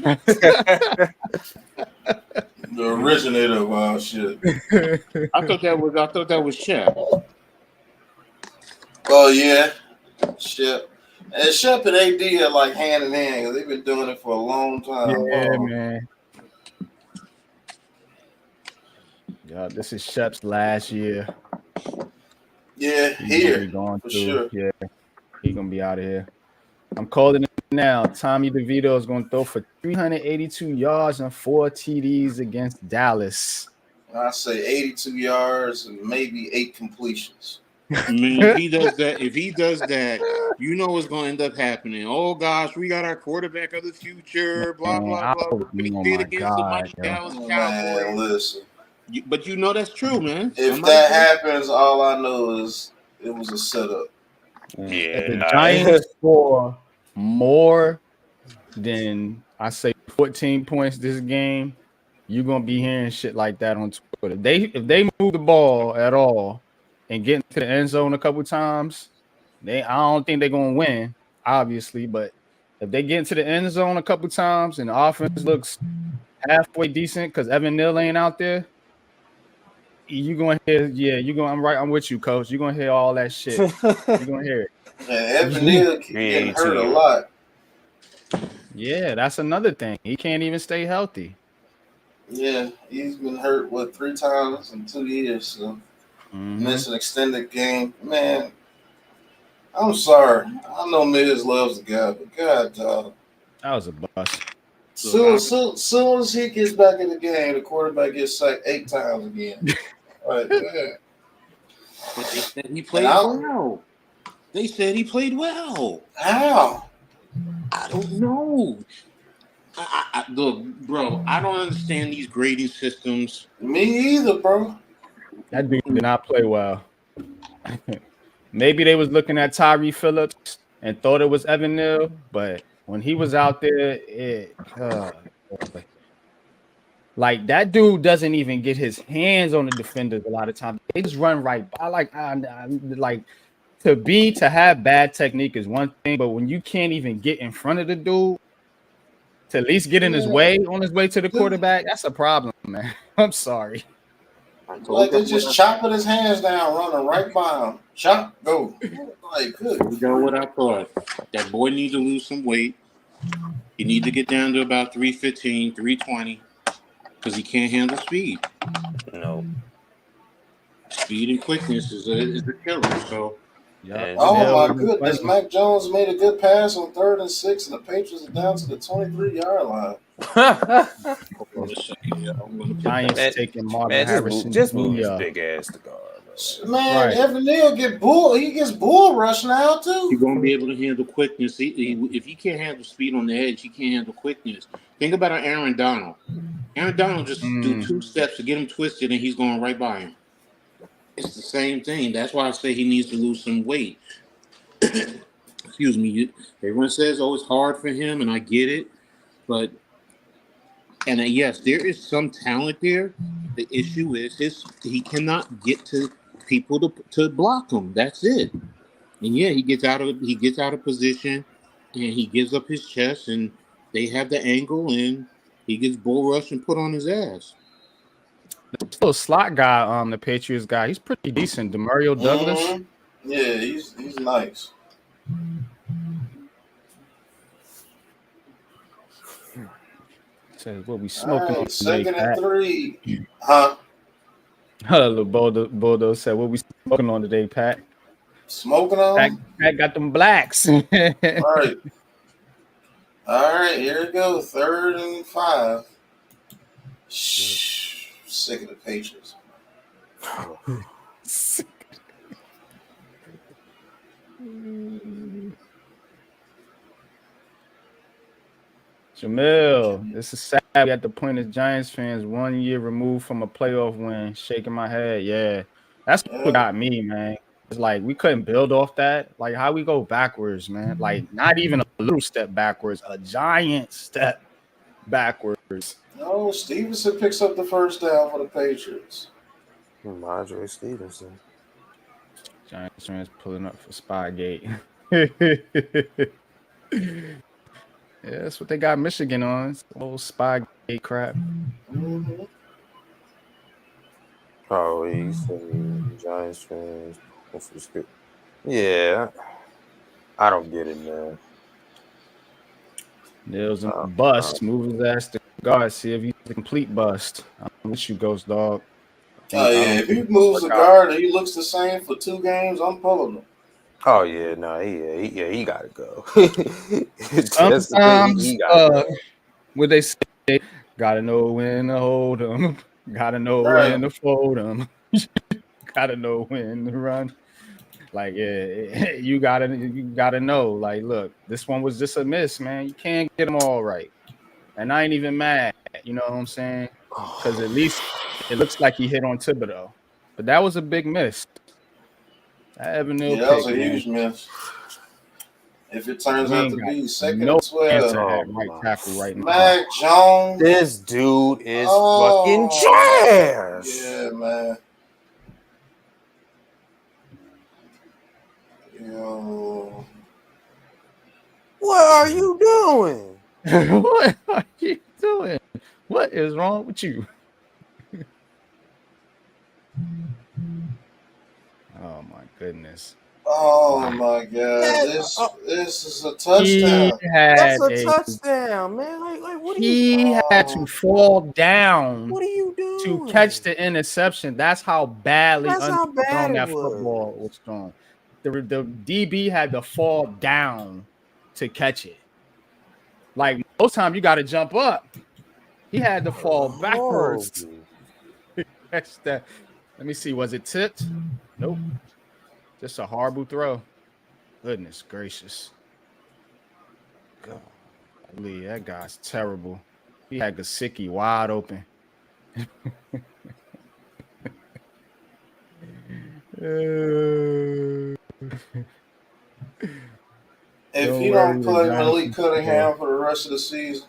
The originator of all shit. I thought that was Shep. Oh yeah, Shep. And Shep and AD are like hand in hand because they've been doing it for a long time. Yeah, man. Yeah, this is Shep's last year. Yeah, here going for through. sure. Yeah, he's gonna be out of here. I'm calling it now. Tommy DeVito is going to throw for 382 yards and 4 TDs against Dallas. I say 82 yards and maybe 8 completions. Man, if he does that, you know what's going to end up happening. Oh gosh, we got our quarterback of the future. Blah blah blah. We did against the Mighty Dallas Cowboys. Man, listen. But you know that's true, man. If that happens, all I know is it was a setup. Yeah. If the Giants score more than I say 14 points this game, you're gonna be hearing shit like that on Twitter. If they move the ball at all and get into the end zone a couple times, I don't think they're gonna win, obviously. But if they get into the end zone a couple times and the offense looks halfway decent because Evan Neal ain't out there, you're gonna hear, I'm with you, coach. You're gonna hear all that shit. You're gonna hear it. Yeah, Evan Neal getting hurt a lot. Yeah, that's another thing. He can't even stay healthy. Yeah, he's been hurt 3 times in 2 years, so missed an extended game. Man, I'm sorry. I know Miz loves the guy, but God, dog. That was a bust. Soon as he gets back in the game, the quarterback gets sacked 8 times again. Right, man. But they said he played well. They said he played well. How? I don't know. Look, bro, I don't understand these grading systems. Me either, bro. That dude did not play well. Maybe they was looking at Tyree Phillips and thought it was Evan Neal, but when he was out there, like that dude doesn't even get his hands on the defenders a lot of times. They just run right by. Like to have bad technique is one thing, but when you can't even get in front of the dude to at least get in his way on his way to the quarterback, that's a problem, man. I'm sorry. Like they're just chopping his hands down, running right by him. Chop, go. Like, good. You know what I thought? That boy needs to lose some weight. He needs to get down to about 315, 320, because he can't handle speed. No. Speed and quickness is a killer. So. Yeah. Oh my goodness! Mac Jones made a good pass on 3rd and 6, and the Patriots are down to the 23-yard line. Giants taking Marvin Harrison. Just move his big ass to guard. Man, Evan Neal he gets bull rush now too. He's gonna be able to handle quickness. If he can't handle speed on the edge, he can't handle quickness. Think about Aaron Donald. Aaron Donald just do 2 steps to get him twisted, and he's going right by him. It's the same thing. That's why I say he needs to lose some weight. Excuse me. Everyone says, "Oh, it's hard for him," and I get it. But yes, there is some talent there. The issue is he cannot get to people to block him. That's it. And yeah, he gets out of position, and he gives up his chest, and they have the angle, and he gets bull rushed and put on his ass. This little slot guy, the Patriots guy, he's pretty decent. Demario Douglas. Mm-hmm. Yeah, he's nice. Says what we smoking on today, 2nd and 3. Little Boldo said what we smoking on today, Pat. Smoking on? Pat got them blacks. All right. All right, here we go. 3rd and 5. sick of the Patriots. Jamil, this is sad. We at the point as Giants fans, 1 year removed from a playoff win. Shaking my head. Yeah, that's what got me, man. It's like we couldn't build off that. Like how we go backwards, man. Like not even a little step backwards, a giant step backwards. No, Stevenson picks up the first down for the Patriots. Madre Stevenson. Giants fans pulling up for Spygate. Yeah, that's what they got Michigan on. It's old Spygate crap. Mm-hmm. Oh, he's Giants fans. Yeah, I don't get it, man. Nils and bust. Move his ass to guard. See if he's a complete bust. I'm with you, Ghost Dog. Oh yeah, if he moves the guard and he looks the same for 2 games, I'm pulling him. Oh yeah, no, he gotta go. Sometimes, he gotta go. what they say, gotta know when to hold them, gotta know when to fold them, gotta know when to run. Like, yeah, you gotta know. Like, look, this one was just a miss, man. You can't get them all right, and I ain't even mad. You know what I'm saying? Because at least it looks like he hit on Thibodeau, but that was a big miss. That was a huge miss. If it turns out to be second and 12, right tackle right now. Mac Jones, this dude is fucking trash. Yeah, man. Yo. What are you doing? What are you doing? What is wrong with you? Oh my goodness. Oh my God! This is a touchdown. That's a touchdown, man. Like what are he had to fall down. What are you doing to catch the interception? That's how badly thrown that football was thrown. The DB had to fall down to catch it. Like most time, you got to jump up. He had to fall backwards. Catch that. Let me see. Was it tipped? Nope. Just a horrible throw. Goodness gracious. God, that guy's terrible. He had Gesicki wide open. If he don't play Malik Cunningham for the rest of the season,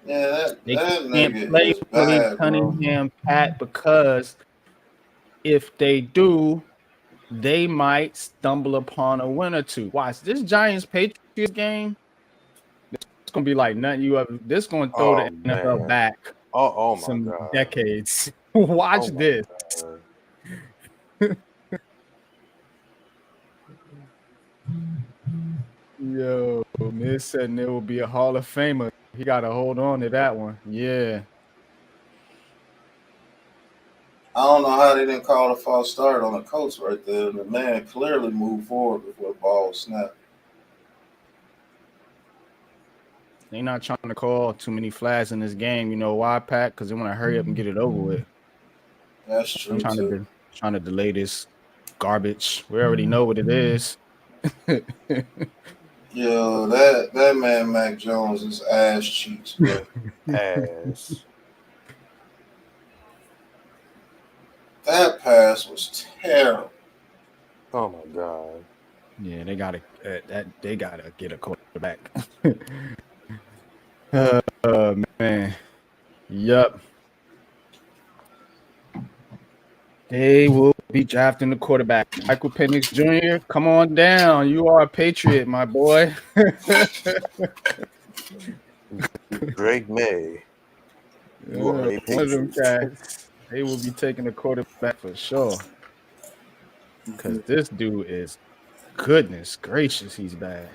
yeah, that nigga play is bad, Cunningham, Pat, because if they do, they might stumble upon a win or two. Watch this Giants Patriots game. It's gonna be like nothing you ever. This gonna throw the NFL back. Oh my some God. decades. Watch this. Yo, Miz said there will be a Hall of Famer. He got to hold on to that one. Yeah. I don't know how they didn't call a false start on the Colts right there. The man clearly moved forward before the ball was snapped. They're not trying to call too many flags in this game. You know why, Pat? Because they want to hurry up and get it over with. That's true. I'm trying to delay this garbage. We already know what it is. Yo, that man Mac Jones is ass cheeks, bro. Ass. That pass was terrible. Oh my God. Yeah, they gotta get a quarterback. Man. Yup. They will be drafting the quarterback. Michael Penix Jr., come on down. You are a Patriot, my boy. Drake May. You are a one of them cats. They will be taking the quarterback for sure. Because this dude is, goodness gracious, he's bad.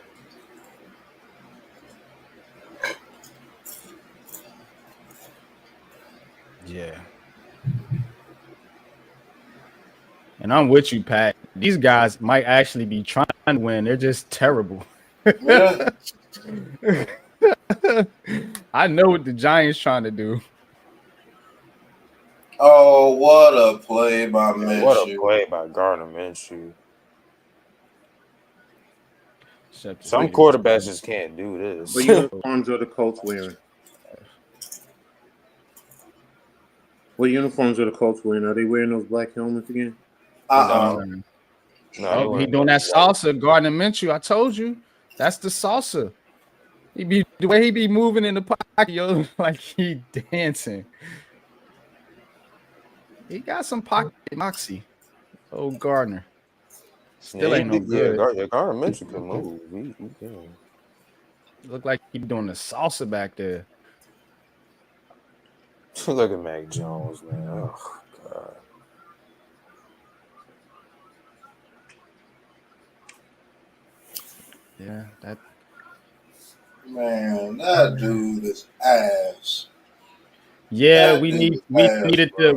Yeah. And I'm with you, Pat. These guys might actually be trying to win. They're just terrible. Yeah. I know what the Giants trying to do. Oh, what a play by What a Minshew. play by Gardner Minshew. Except the Some Patriots. quarterbacks just can't do What this. uniforms are the Colts wearing? What uniforms are the Colts wearing? Are they wearing those black helmets again? Uh-uh. No, Oh, he doing that salsa, Gardner Minshew. I told you, that's the salsa. He be the way he be moving in the pocket, yo, like he dancing. He got some pocket moxie. Oh, Gardner. Still ain't no good. Gardner Minshew can move. He can. Look like he doing the salsa back there. Look at Mac Jones, man. Oh God. Yeah, that Man, that dude is ass. yeah, That we dude is needed ass, bro.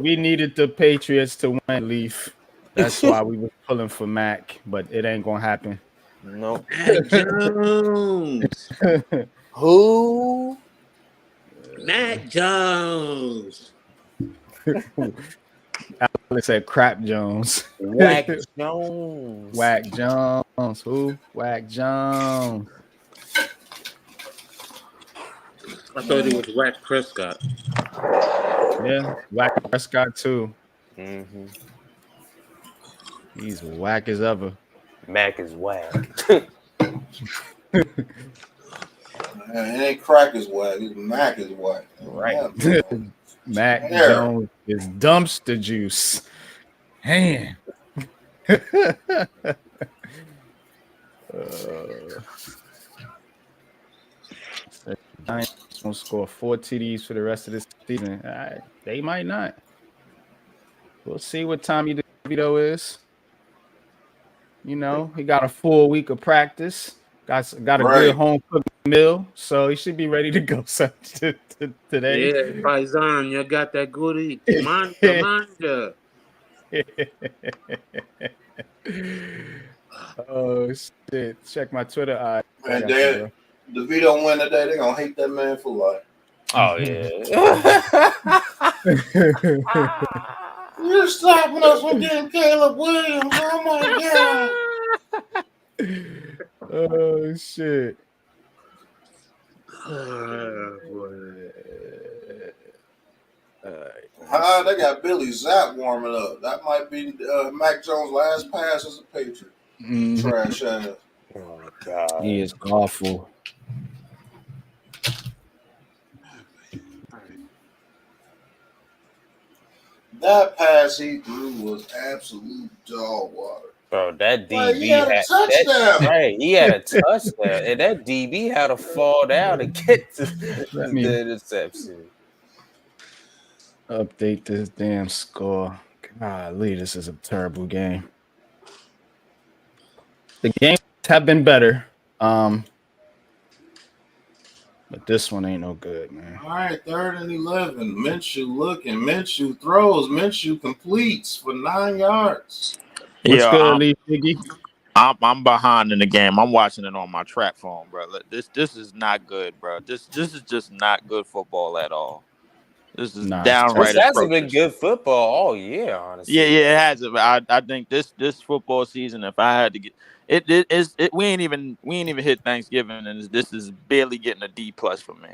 the Patriots to win, Leaf. That's why we were pulling for Mac, but it ain't gonna happen. Nope. Mac Jones. Who? Mac Jones. Alex said Crap Jones. Wack Jones. Whack Jones. Who? Whack Jones. I thought it was Wack Prescott. Yeah, Whack Prescott too. Mm-hmm. He's whack as ever. Mac is whack. Man, it ain't Crackers whack. It's Mac is whack. Right. Mac Hair. Jones is dumpster juice. Man. Giants gonna score 4 TDs for the rest of this season. They might not. We'll see what Tommy DeVito is. You know, he got a full week of practice. Got a good home cooked meal, so he should be ready to go today. Yeah, Paisan, you got that goodie. Manja. Oh shit! Check my Twitter. Man, Dad, DeVito win today. They're gonna hate that man for life. Oh yeah. You're stopping us from getting Caleb Williams. Oh my god. Oh shit. They got Billy Zapp warming up. That might be Mac Jones' last pass as a Patriot. Trash ass. Oh my god. He is awful. That pass he threw was absolute dog water. Bro, that DB like, he had a touchdown. Right, he had a touchdown, and that DB had to fall down to get to the interception. Update this damn score. Golly, this is a terrible game. The games have been better, but this one ain't no good, man. All right, 3rd and 11. Minshew looking. Minshew throws. Minshew completes for 9 yards. What's good, Lee Figgy? I'm behind in the game. I'm watching it on my track phone, bro. This is not good, bro. This is just not good football at all. This is downright. This hasn't been good football all year, honestly. Yeah, it hasn't. I think this football season, if I had to get it, we ain't even hit Thanksgiving, and this is barely getting a D+ for me.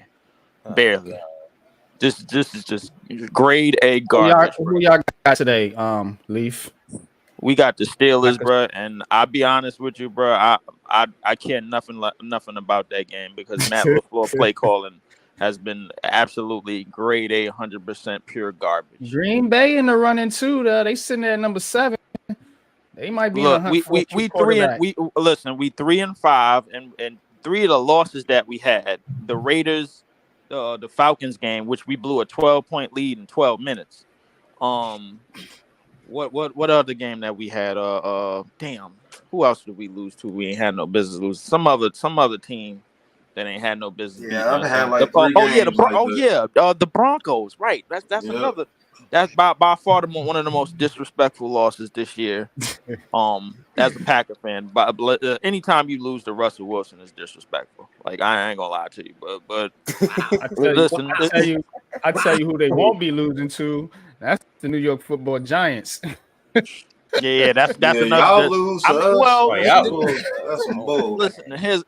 Barely. This is just grade A garbage. Who y'all got today, Leaf? We got the Steelers, bro, and I'll be honest with you, bro. I care nothing about that game because Matt LaFleur play calling has been absolutely grade A, 100% pure garbage. Green Bay in the running too. They sitting there at number 7. They might be in a hunt for we 3-5, and 3 of the losses that we had, the Raiders, the Falcons game, which we blew a 12-point lead in 12 minutes. What other game that we had? Damn, who else did we lose to? We ain't had no business losing. Some other team that ain't had no business. Yeah, I've had like the Broncos. Right, that's another. That's by far one of the most disrespectful losses this year. As a Packer fan, but anytime you lose to Russell Wilson is disrespectful. Like I ain't gonna lie to you, but listen, I tell you who they won't be losing to. That's the New York Football Giants. yeah, that's Yeah, another. y'all lose to us. Well, That's some bull. listen, I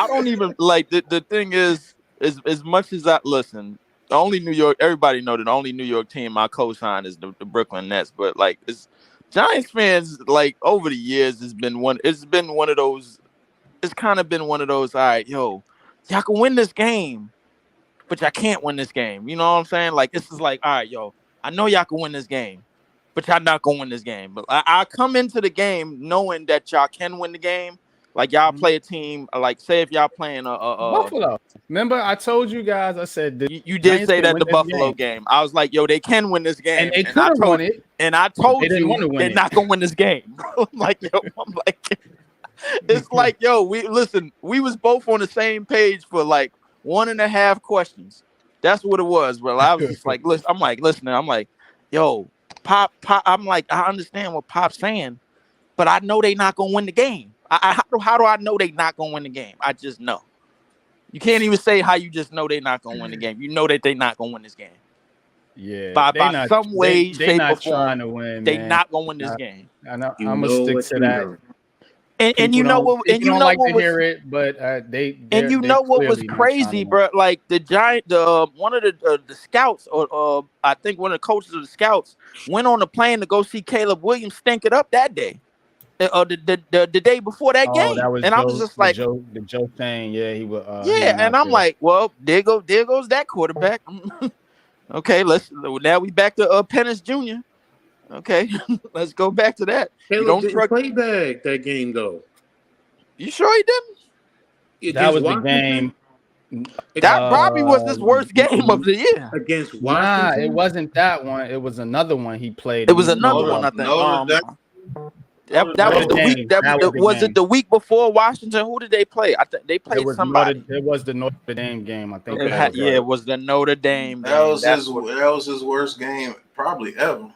don't even like the thing is as much as I listen. The only New York, everybody know that the only New York team I co-sign is the Brooklyn Nets. But like, it's Giants fans. Like over the years, it's been one of those. It's kind of been one of those. All right, y'all can win this game, but y'all can't win this game. You know what I'm saying? Like this is like, all right, I know y'all can win this game, but y'all not gonna win this game. But I come into the game knowing that y'all can win the game. Like y'all play a team. Like say if y'all playing Buffalo. Remember, I told you guys. I said you did say that the Buffalo game. I was like, they can win this game, and they could have won it. And I told you they're not gonna win this game. I'm like, it's like, we was both on the same page for like 1.5 questions. That's what it was, bro. I was just like, listen, I'm like, Pop. I'm like, I understand what Pop's saying, but I know they not gonna win the game. How do I know they not gonna win the game? I just know. You can't even say how you just know they're not gonna win the game. You know that they're not gonna win this game. Yeah, by some way, shape, or form, to win. They not gonna win this game. I know. I'm gonna stick to that. And you know what? And you know like what to hear it, but they. And you know what was crazy, bro? Like the one of the scouts, or I think one of the coaches of the scouts, went on the plane to go see Caleb Williams stink it up that day. The day before that game, and I was just like, the Joe thing, yeah, he was. And I'm like, well, there goes that quarterback. Okay, now we back to Pennis Jr. Okay, let's go back to that. Caleb didn't play that game though. You sure he didn't? That was the game. That probably was his worst game of the year against Washington. Nah, it wasn't that one. It was another one he played. It was another one, I think. That was the week. Was it the week before Washington? Who did they play? I think they played somebody. It was the Notre Dame game. I think. It was the Notre Dame game. That was his worst game probably ever.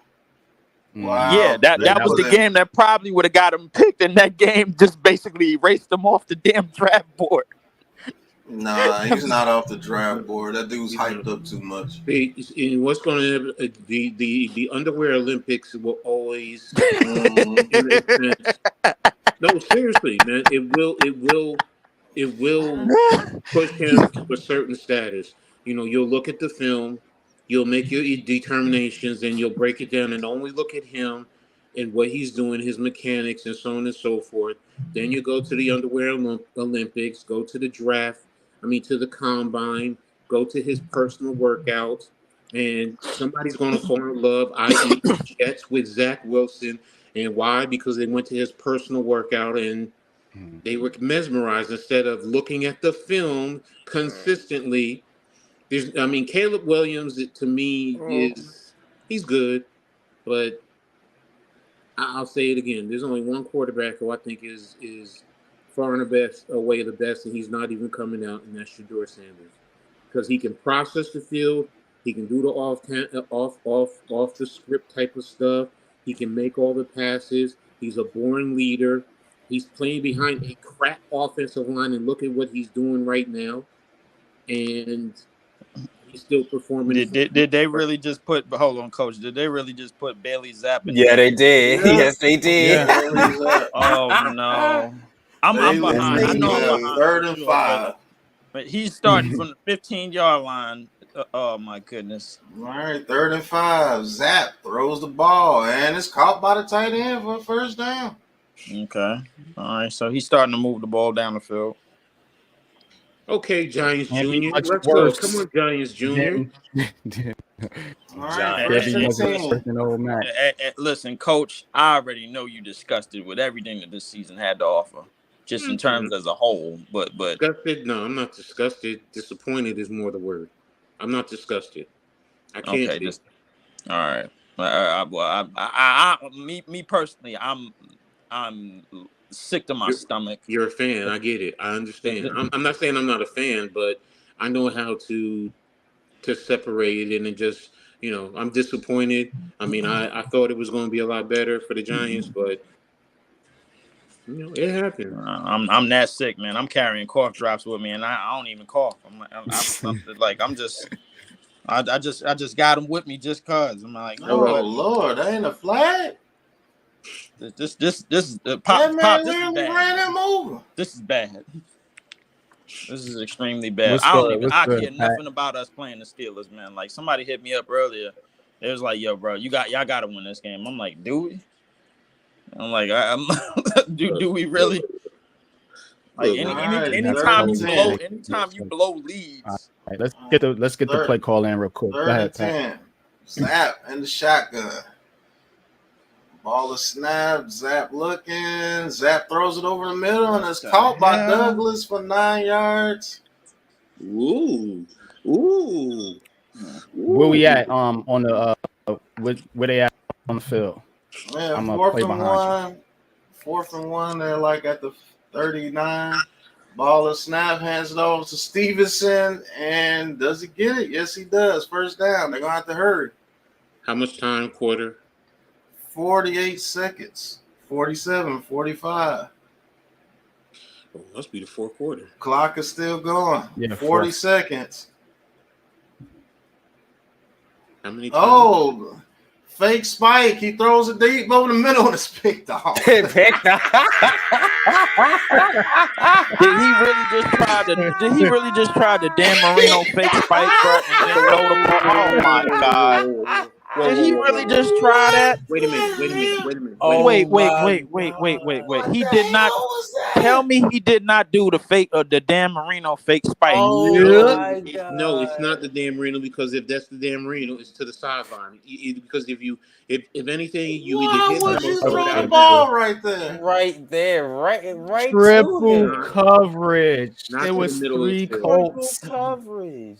Wow. Yeah, that was the game that probably would have got him picked, and that game just basically erased him off the damn draft board. Nah, he's not off the draft board. That dude's hyped up too much. What's going to the underwear Olympics will always. No, seriously, man, it will push him to a certain status. You'll look at the film, you'll make your determinations, and you'll break it down and only look at him and what he's doing, his mechanics, and so on and so forth. Then you go to the underwear Olympics, go to the draft. To the combine, go to his personal workouts, and somebody's going to fall in love, i.e. Jets with Zach Wilson. And why? Because they went to his personal workout and they were mesmerized instead of looking at the film consistently. Caleb Williams, to me, he's good, but I'll say it again. There's only one quarterback who I think is far and away the best, and he's not even coming out, and that's Shedeur Sanders, because he can process the field, he can do the off the script type of stuff, he can make all the passes, he's a boring leader, he's playing behind a crap offensive line, and look at what he's doing right now, and he's still performing. Did they really just put? Hold on, Coach. Did they really just put Bailey Zapp in? Yeah, they did. Yeah. Yes, they did. Yeah. Oh no. I'm behind. I know I'm behind. 3rd and 5. But he's starting from the 15-yard line. Oh my goodness. All right, 3rd and 5. Zapp throws the ball and it's caught by the tight end for a first down. Okay. All right. So he's starting to move the ball down the field. Okay, Giants Jr. Let's go. Come on, Giants Jr. Listen, Coach, I already know you disgusted with everything that this season had to offer, just in terms as a whole. But disgusted? No, I'm not disgusted. Disappointed is more the word. I'm not disgusted. I can't. Okay, all right. Me personally, I'm sick to my stomach. You're a fan. I get it. I understand. I'm not saying I'm not a fan, but I know how to separate it and just I'm disappointed. I mean, I thought it was going to be a lot better for the Giants, but it happened. I'm that sick, man. I'm carrying cough drops with me, and I don't even cough. I just got them with me just cause I'm like, you know Oh what? Lord, that ain't a flag. This is That man This is literally bad. ran him over. This is bad. This is extremely bad. What's I the care nothing about us playing the Steelers, man. Like somebody hit me up earlier. It was like, yo, bro, y'all gotta win this game. I'm like, do we? I'm like, do we really? Like anytime you blow leads. All right, let's get the play call in real quick. Go ahead, Pat. 10. Zap in the shotgun. Ball is snapped. Zap looking. Zap throws it over the middle and it's caught by Douglas for 9 yards. Ooh. Where we at? On the where they at on the field? Yeah, I'm gonna play behind you. 4th and 1. They're like at the 39. Ball is snap, hands it over to Stevenson, and does he get it? Yes, he does. First down. They're gonna have to hurry. How much time? Quarter? 48 seconds. 47, 45. Oh, must be the fourth quarter. Clock is still going. Yeah, 40 seconds. How many times? Oh, fake spike. He throws it deep over the middle and it's picked off. Picked off. Did he really just try the Dan Marino fake spike, bro, and then throw the ball? Oh my God! Did he really just try that? Wait a minute. Wait. He did not. Tell me he did not do the fake the Dan Marino fake spike. Oh my God. No, it's not the Dan Marino, because if that's the Dan Marino, it's to the sideline. Because if anything, you either hit Why would him you or throw throw the ball right there? Right there, right Triple to him. coverage. Not It to the was middle of the 3 field. Colts. Triple coverage.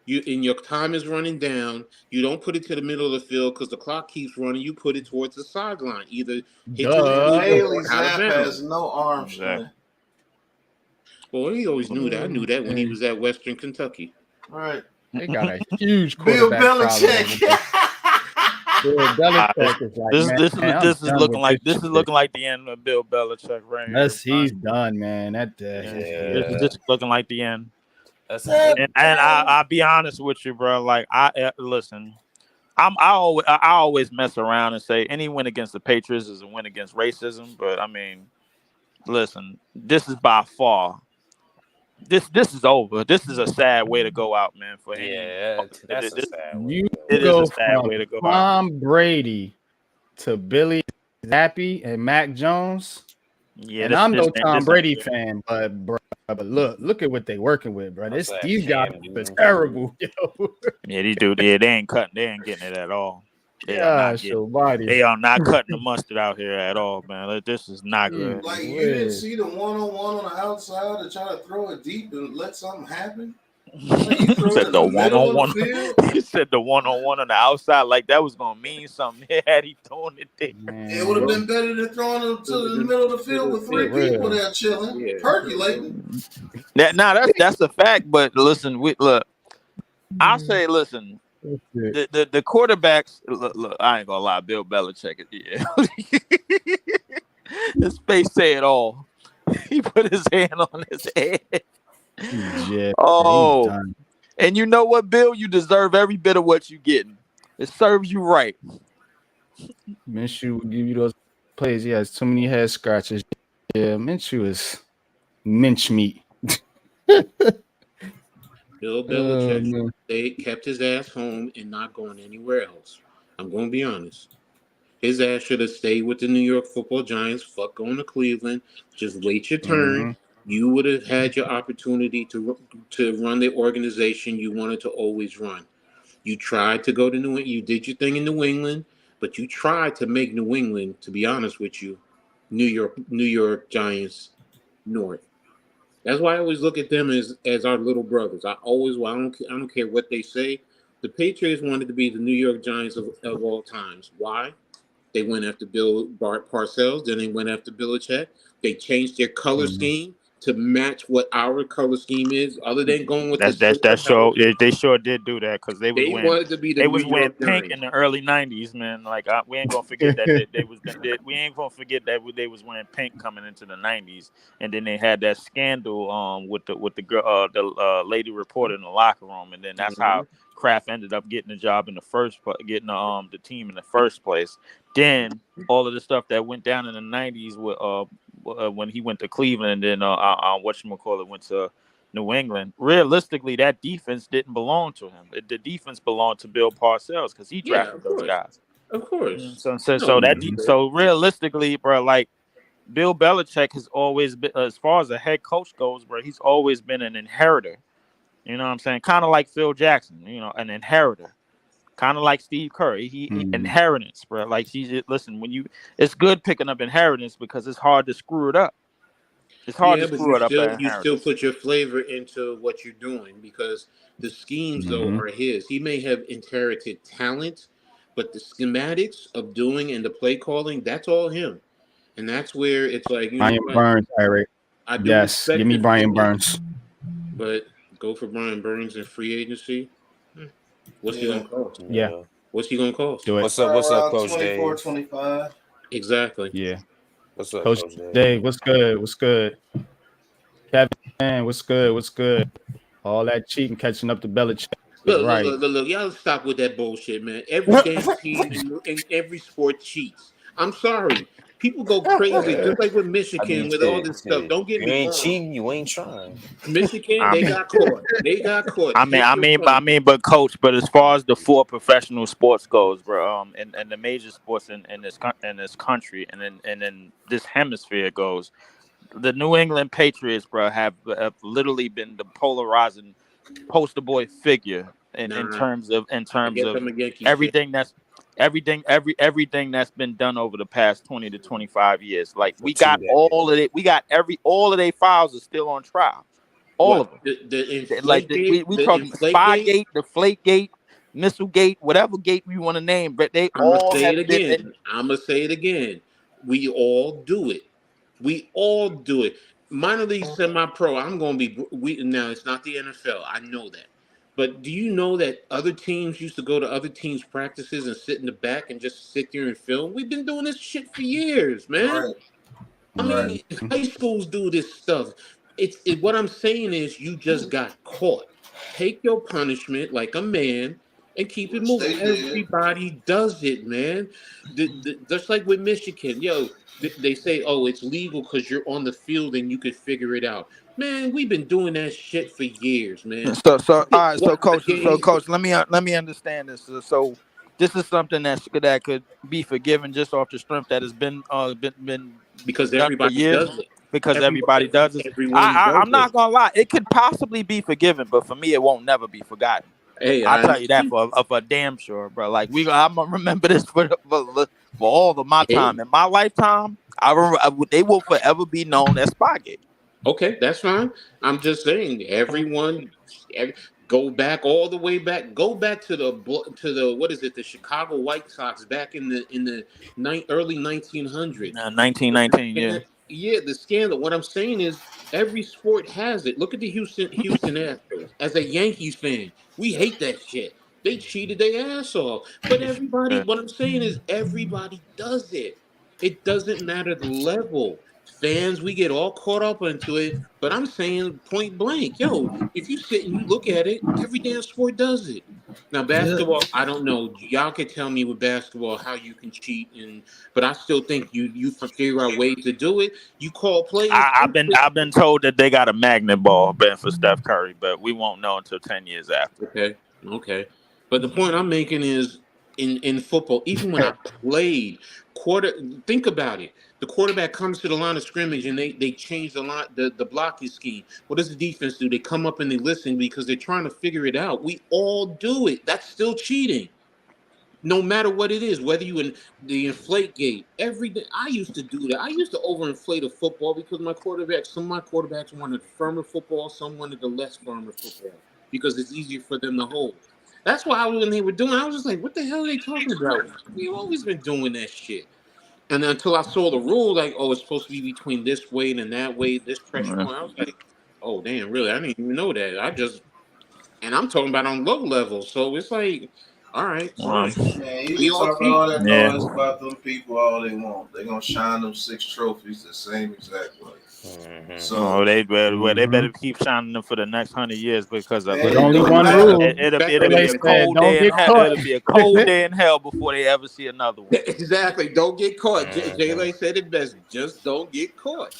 Your time is running down. You don't put it to the middle of the field because the clock keeps running. You put it towards the sideline. Either hit your Bailey or out of Zapp bounds. has no arm strength. Well, he always knew that. I knew that when he was at Western Kentucky. Right. They got a huge Bill quarterback problem. Belichick. Bill Belichick is like, This is looking like the end of Bill Belichick right here. He's done, man. This is looking like the end. And I'll be honest with you, bro. Like listen, I always mess around and say any win against the Patriots is a win against racism. But I mean, listen, this is by far. This is over. This is a sad way to go out, man. For that's a sad way. It is a sad way to go out. Tom Brady to Billy Zappi and Mac Jones. Yeah, and I'm no Tom Brady fan, but look at what they working with, bro. These guys are terrible, yo. Yeah, these dudes, they ain't cutting, they ain't getting it at all. They are not cutting the mustard out here at all, man. Like, this is not good. Like, you didn't see the one-on-one on the outside to try to throw it deep and let something happen? Like, you He said the one-on-one. He said the one-on-one on the outside, like that was gonna mean something. Had he thrown it there, it would have been better than throwing it to the middle of the field with 3 people there chilling, percolating. That's a fact. But listen, I'll say, listen. The quarterbacks. Look, I ain't gonna lie. Bill Belichick. His face say it all. He put his hand on his head. Yeah, and you know what, Bill? You deserve every bit of what you're getting. It serves you right. Minshew will give you those plays. He has too many head scratches. Yeah, Minshew is mince meat. Bill Belichick, they kept his ass home and not going anywhere else. I'm going to be honest. His ass should have stayed with the New York Football Giants. Fuck going to Cleveland. Just wait your turn. Mm-hmm. You would have had your opportunity to run the organization you wanted to always run. You tried to go to New England. You did your thing in New England, but you tried to make New England, to be honest with you, New York Giants North. That's why I always look at them as our little brothers. I don't care what they say. The Patriots wanted to be the New York Giants of all times. Why? They went after Bart Parcells, then they went after Belichick. They changed their color scheme. to match what our color scheme is, other than going with the That silver show helmet. they sure did do that because They wanted to be the they New was wearing York pink in Giants. the early '90s, man. Like we ain't gonna forget that we ain't gonna forget that they was wearing pink coming into the '90s, and then they had that scandal with the girl the lady reporter in the locker room, and then that's how Mhm. Kraft ended up getting the job in the getting the team in the first place. Then all of the stuff that went down in the '90s with when he went to Cleveland, and then whatchamacallit went to New England. Realistically, that defense didn't belong to him. The defense belonged to Bill Parcells because he Yeah, drafted of those course, guys. of course. No, So Mhm. so realistically, bro, like Bill Belichick has always been, as far as a head coach goes, bro, he's always been an inheritor. You know what I'm saying? Kind of like Phil Jackson, an inheritor. Kind of like Steve Kerr. He Mhm. inheritance, bro. Like listen, it's good picking up inheritance because it's hard to screw it up. It's hard to yeah, but screw it up at you still inheritance. put your flavor into what you're doing because the schemes though Mhm. are his. He may have inherited talent, but the schematics of doing and the play calling, that's all him. And that's where it's like, you know Brian what? Burns, Eric. I do Yes, give respect me his Brian vision, Burns. but go for Brian Burns in free agency. Hmm, What's he Yeah, gonna cost? Yeah, Yeah. What's he gonna cost? do it. probably What's up, around Coach 24, Dave? 25. Exactly. Yeah, What's up, Coach Coach Dave? Dave, what's good? What's good? Kevin, what's good? What's good? All that cheating, catching up to Belichick. Get right. Look. Y'all stop with that bullshit, man. Every damn team in every sport cheats. I'm sorry. People go crazy, just like with I mean, Michigan, with all shit, this stuff. shit. Don't get You me ain't wrong. cheating, you ain't trying. Michigan, I they mean, got caught. They got caught. Take your punishment. but coach, but as far as the four professional sports goes, bro, and the major sports in this country and in this hemisphere goes, the New England Patriots, bro, have literally been the polarizing poster boy figure in Nah, terms of I guess I'm a Yankees fan. everything that's everything that's been done over the past 20 to 25 years. Like For we two got all decades. of it. We got all of their files are still on trial. All of What them. the Like inflate gate? we The talking inflate gate? Spygate, Deflategate, Missilegate, whatever gate we want to name, but they I'm gonna all say it have been. again. I'm gonna say it again. We all do it. We all do it. Minor league, semi-pro. I'm gonna be. We now. It's not the NFL. I know that. But do you know that other teams used to go to other teams' practices and sit in the back and just sit there and film? We've been doing this shit for years, man. Right, I right. mean, high schools do this stuff. What I'm saying is you just got caught. Take your punishment like a man and keep it Which moving. they did. Everybody does it, man. Just like with Michigan, yo, they say, oh, it's legal because you're on the field and you could figure it out. Man, we've been doing that shit for years, man. All right, Watch the games. coach, let me understand this. So this is something that could be forgiven just off the strength that has been Because done for everybody years does it. because everybody does this. Everyone does I'm it. not gonna lie, it could possibly be forgiven, but for me, it won't never be forgotten. Hey, I'll I tell you that understand. for damn sure, bro. Like I'm gonna remember this for all of my time Hey, in my lifetime. They will forever be known as Spygate. okay, that's fine. I'm just saying, every, go back all the way back. Go back to the what is it? The Chicago White Sox back in the early 1900s. 1919, yeah. Yeah, the scandal. What I'm saying is, every sport has it. Look at the Houston Astros. As a Yankees fan, we hate that shit. They cheated their ass off. But everybody, Yeah. what I'm saying is, everybody does it. It doesn't matter the level. Fans, we get all caught up into it. But I'm saying point blank, yo, if you sit and you look at it, every damn sport does it. Now Yeah. basketball, I don't know. Y'all could tell me with basketball how you can cheat, but I still think you figure out ways to do it. You call plays. I've been told that they got a magnet ball bent for Steph Curry, but we won't know until 10 years after. Okay, okay. But the point I'm making is in football, even when I played quarter, think about it. The quarterback comes to the line of scrimmage and they change the blocking scheme. What does the defense do? They come up and they listen because they're trying to figure it out. We all do it. That's still cheating. No matter what it is, whether you in the inflate gate, every day. I used to do that. I used to overinflate a football because some of my quarterbacks wanted firmer football, some wanted the less firmer football because it's easier for them to hold. That's why when they were doing, I was just like, what the hell are they talking about? We've always been doing that shit. And until I saw the rule, like, oh, it's supposed to be between this weight and that weight, this pressure point, I was like, oh, damn, really? I didn't even know that. And I'm talking about on low level. So it's like, all right, fine. Man, you We can all talk see. all that noise about them people all they want. They're gonna shine them 6 trophies the same exact way. Mm-hmm. So they better keep shining them for the next 100 years because Man, with it only don't one matter. rule. it'll be They a said, cold don't day in get hell. caught. It'll be a cold day in hell before they ever see another one. Exactly. Don't get caught. Mm-hmm. Jay said it best. Just don't get caught.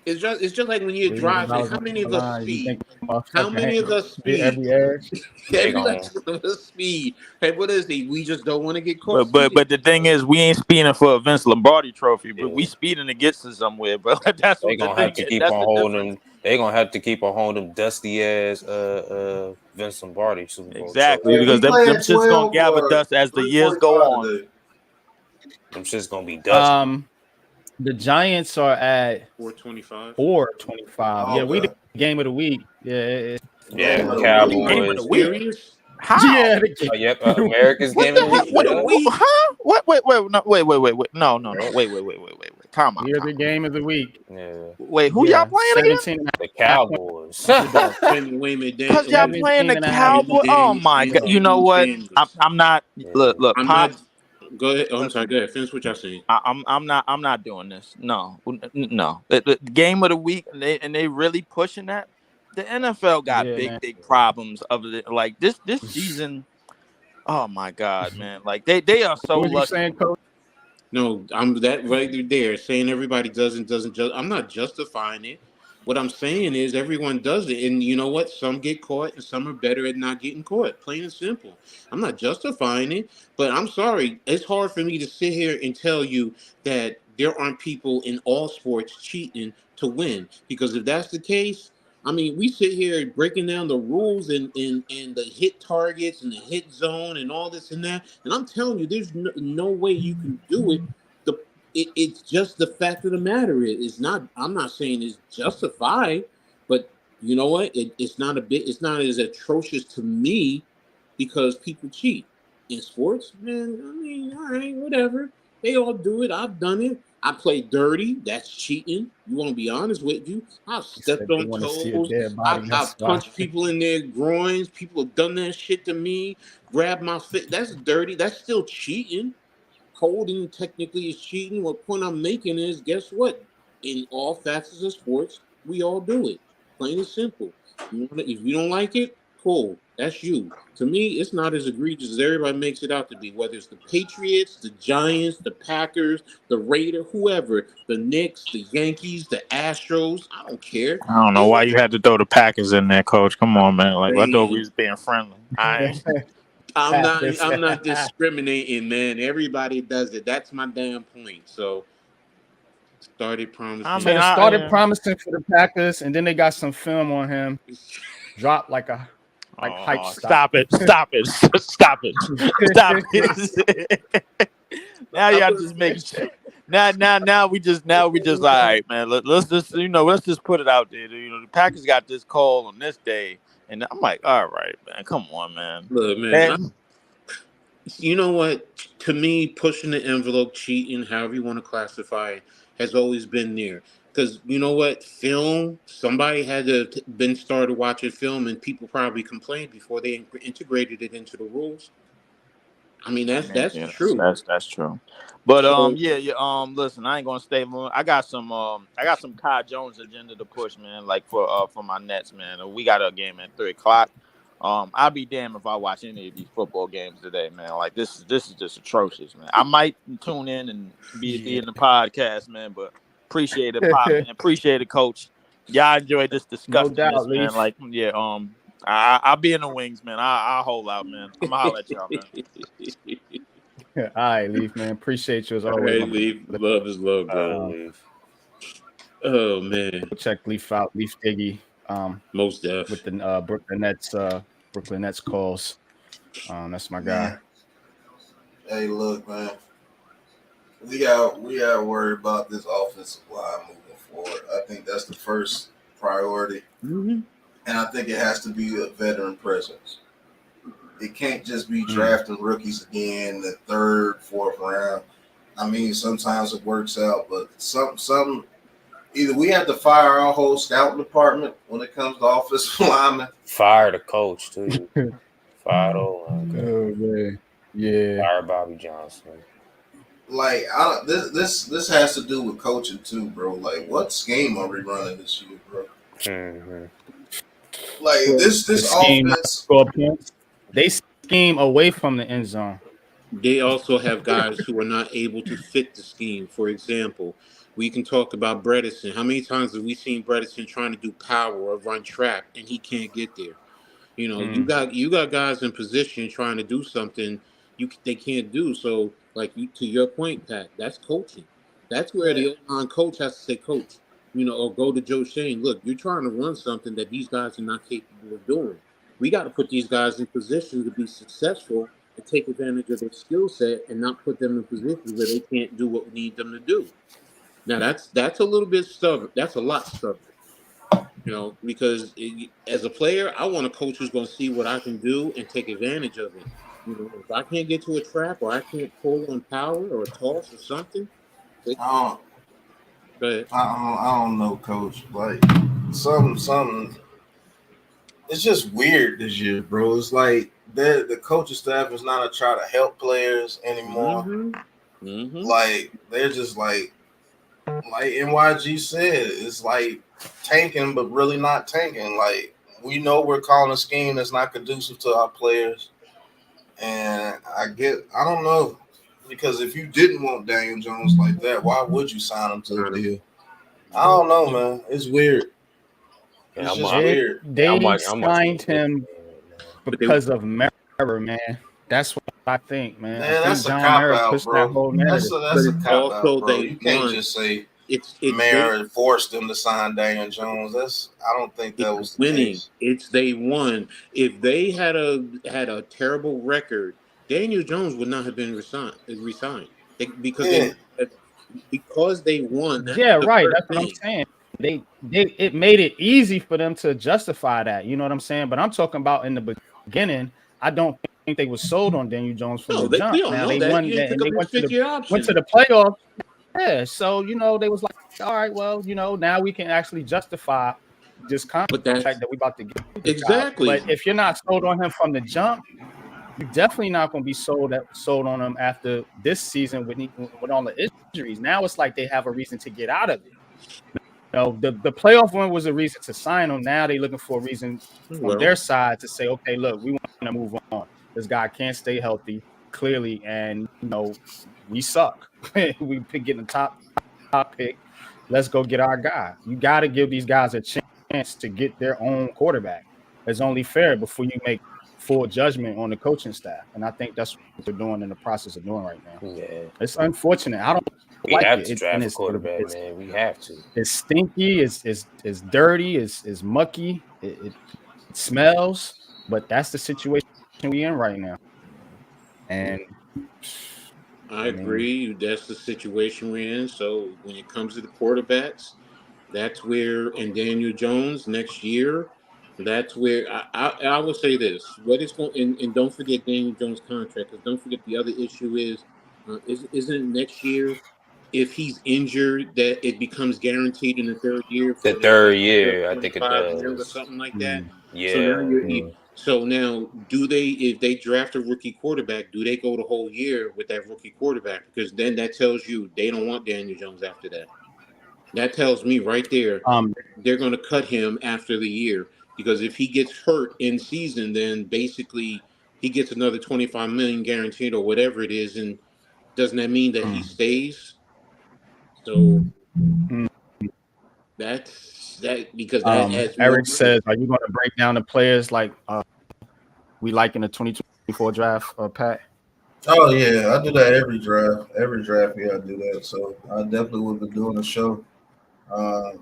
It's just like when you're Leave driving. those How on many the of us line. You speed? think I'm gonna How affect many of us speed? every edge? They Every gon' last one of us speed. Hey, what is it? We just don't want to get caught. But the thing is, we ain't speeding for a Vince Lombardi trophy, but we Yeah. speeding to get to somewhere. But that's They what the gonna thing have to is. keep That's on the holding difference. them. They gonna have to keep on holding them dusty ass Vince Lombardi Super Bowl Exactly, Hey, trophy. we because them playing shit's gonna 12 gather or dust as the years go 3:45 on. today. Them shit's gonna be dusty. The Giants are at 425. 425. Yeah, we Okay. the game of the week. Yeah, Game Yeah, of the The week. game of the Cowboys. week. Serious? How? yeah, the game. Yep, America's What game of the the hell? week. Game of the Yeah. week? Huh? What? Wait. No. Wait. No. Wait. Calm out. We're the game of the week. Yeah. Wait. Who y'all Yeah, playing again? 17 and The a half points Cowboys. underdog. Wait a minute, Cause y'all Dan. 17 playing the and a half. Cowboy. Oh my god! You know what? Daniels. I'm not. Yeah. Look, I'm not. pops. Go ahead. Oh, I'm sorry. Listen, Go ahead. Finish what y'all saying. I'm not doing this. No. The game of the week, and they really pushing that. The NFL got Yeah, man. big problems of it. Like this season. Oh my god, man! Like they are so What was you lucky. saying, Coach? No, I'm that right there saying everybody doesn't just. I'm not justifying it. What I'm saying is everyone does it, and you know what? Some get caught, and some are better at not getting caught. Plain and simple. I'm not justifying it, but I'm sorry. It's hard for me to sit here and tell you that there aren't people in all sports cheating to win. Because if that's the case, I mean, we sit here breaking down the rules and the hit targets and the hit zone and all this and that, and I'm telling you, there's no way you can do it. The it's just the fact of the matter is it's not. I'm not saying it's justified, but you know what? It's not a bit. It's not as atrocious to me because people cheat in sports. Man, I mean, all right, whatever. They all do it. I've done it. I play dirty. That's cheating. You want to be honest with you? I've He stepped said they on want to see a toes. dead body. I've That's why. punched people in their groins. People have done that shit to me. Grabbed my fit. That's dirty. That's still cheating. Holding technically is cheating. What point I'm making is, guess what? In all facets of sports, we all do it. Plain and simple. If you don't like it, cool. That's you. To me, it's not as egregious as everybody makes it out to be. Whether it's the Patriots, the Giants, the Packers, the Raiders, whoever, the Knicks, the Yankees, the Astros, I don't care. I don't know why you had to throw the Packers in there, Coach. Come on, man. Like I thought we Man, was being friendly. I Packers. I'm not discriminating, man. Everybody does it. That's my damn point. So started I promising. Should mean, have I started yeah. promising for the Packers, and then they got some film on him. Dropped like hype Oh, stop. stop it! Stop it! Now y'all just making shit. Now we just all right, man. Let's just let's just put it out there. The Packers got this call on this day, and I'm like, all right, man, come on, man. Look, man, you know what? To me, pushing the envelope, cheating, however you want to classify it, has always been there. Because you know what? Film, somebody had to been started watching film, and people probably complained before they integrated it into the rules. I mean, that's Yeah, true. that's true. But So listen, I ain't gonna stay long. I got some Kai Jones agenda to push, man. Like for my Nets, man. We got a game at 3:00. I'll be damned if I watch any of these football games today, man. Like this is just atrocious, man. I might tune in and be in the podcast, man. But appreciate it, Pop, man. Appreciate it, Coach. Y'all enjoyed this No disgustingness, doubt, man. Leaf. Like I'll be in the wings, man. I'll hold out, man. I'm gonna holler at y'all, man. All right, Leaf, man. Appreciate you as all always. right, Leaf. Love is love, bro. Leave. Oh man, Check Leaf out, Leaf Diggy. most def. With the Brooklyn Nets calls. That's my guy. Man. Hey, look, man. We got worried about this offensive line moving forward. I think that's the first priority, and I think it has to be a veteran presence. It can't just be drafting rookies again, the third, fourth round. I mean, sometimes it works out, but some either we have to fire our whole scouting department when it comes to offensive linemen. Fire the coach too. Fire the Oh line. man, yeah. Fire Bobby Johnson. Like, this has to do with coaching too, bro. Like, what scheme are we running this year, bro? Mm-hmm. Like this The scheme not to offense. score points. They scheme away from the end zone. They also have guys who are not able to fit the scheme. For example, we can talk about Bredesen. How many times have we seen Bredesen trying to do power or run trap and he can't get there? You know, Mm. you got guys in position trying to do something they can't do. So, like to your point, Pat, that's coaching. That's where the O-line coach has to say, "Coach," or go to Joe Shane. Look, you're trying to run something that these guys are not capable of doing. We got to put these guys in position to be successful and take advantage of their skill set, and not put them in positions where they can't do what we need them to do. Now, that's a little bit stubborn. That's a lot stubborn. Because as a player, I want a coach who's going to see what I can do and take advantage of it. If I can't get to a trap or I can't pull on power or a toss or something, I but I don't know, coach. Like, some. It's just weird this year, bro. It's like the coaching staff is not to try to help players anymore. Like, they're just like NYG said, it's like tanking, but really not tanking. Like, we know we're calling a scheme that's not conducive to our players, and I don't know, because if you didn't want Daniel Jones like that, why would you sign him to a deal? I don't know, man. It's weird. Yeah, It's just weird. They I'm watching signed him because of Mara, man. That's what I think, man. I Man, think that's a John cop Mara out, pushed that bro. whole That's narrative. a it's cop out, also bro. they You can't won. just say It's Mara forced them to sign Daniel Jones. I don't think that was the winning. case. It's they won. If they had a terrible record, Daniel Jones would not have been resigned. Yeah, Because they won. That's Yeah, the right. first That's what I'm thing. saying. They it made it easy for them to justify that. You know what I'm saying? But I'm talking about in the beginning. I don't think they were sold on Daniel Jones from No, the we jump. don't Now know they that. won You didn't that, pick and up they his fifth year option. went to the playoffs. Yeah, so they was like, all right, well, now we can actually justify this But contract that's that we about to get this guy. exactly. But if you're not sold on him from the jump, you're definitely not going to be sold on him after this season with all the injuries. Now it's like they have a reason to get out of it. The playoff win was a reason to sign him. Now they're looking for a reason from Well, their side to say, okay, look, we want to move on. This guy can't stay healthy, clearly, and we suck. We getting the top pick. Let's go get our guy. You got to give these guys a chance to get their own quarterback. It's only fair before you make full judgment on the coaching staff, and I think that's what they're doing in the process of doing right now. Yeah, It's unfortunate. I don't we like have it. to draft a quarterback, It's man. We have to. it's stinky. It's dirty. It's mucky. It smells. But that's the situation we in right now. And I I mean, agree. That's the situation we're in. So when it comes to the quarterbacks, that's where, and Daniel Jones next year, that's where I will say this: what is going, and don't forget Daniel Jones' contract, because don't forget the other issue isn't it next year, if he's injured, that it becomes guaranteed in the third year The for an third additional year, I think it 25 mil or does. something like that. So now Yeah. so now, if they draft a rookie quarterback, do they go the whole year with that rookie quarterback? Because then that tells you they don't want Daniel Jones after that. That tells me right there they're going to cut him after the year, because if he gets hurt in season, then basically he gets another 25 million guaranteed or whatever it is, and doesn't that mean that he stays? So that's that, because that adds more Eric money. says, are you going to break down the players like we like in the 2024 draft, Pat? Oh yeah, I do that every draft. Every draft, yeah, I do that. So I definitely will be doing a show. Uh,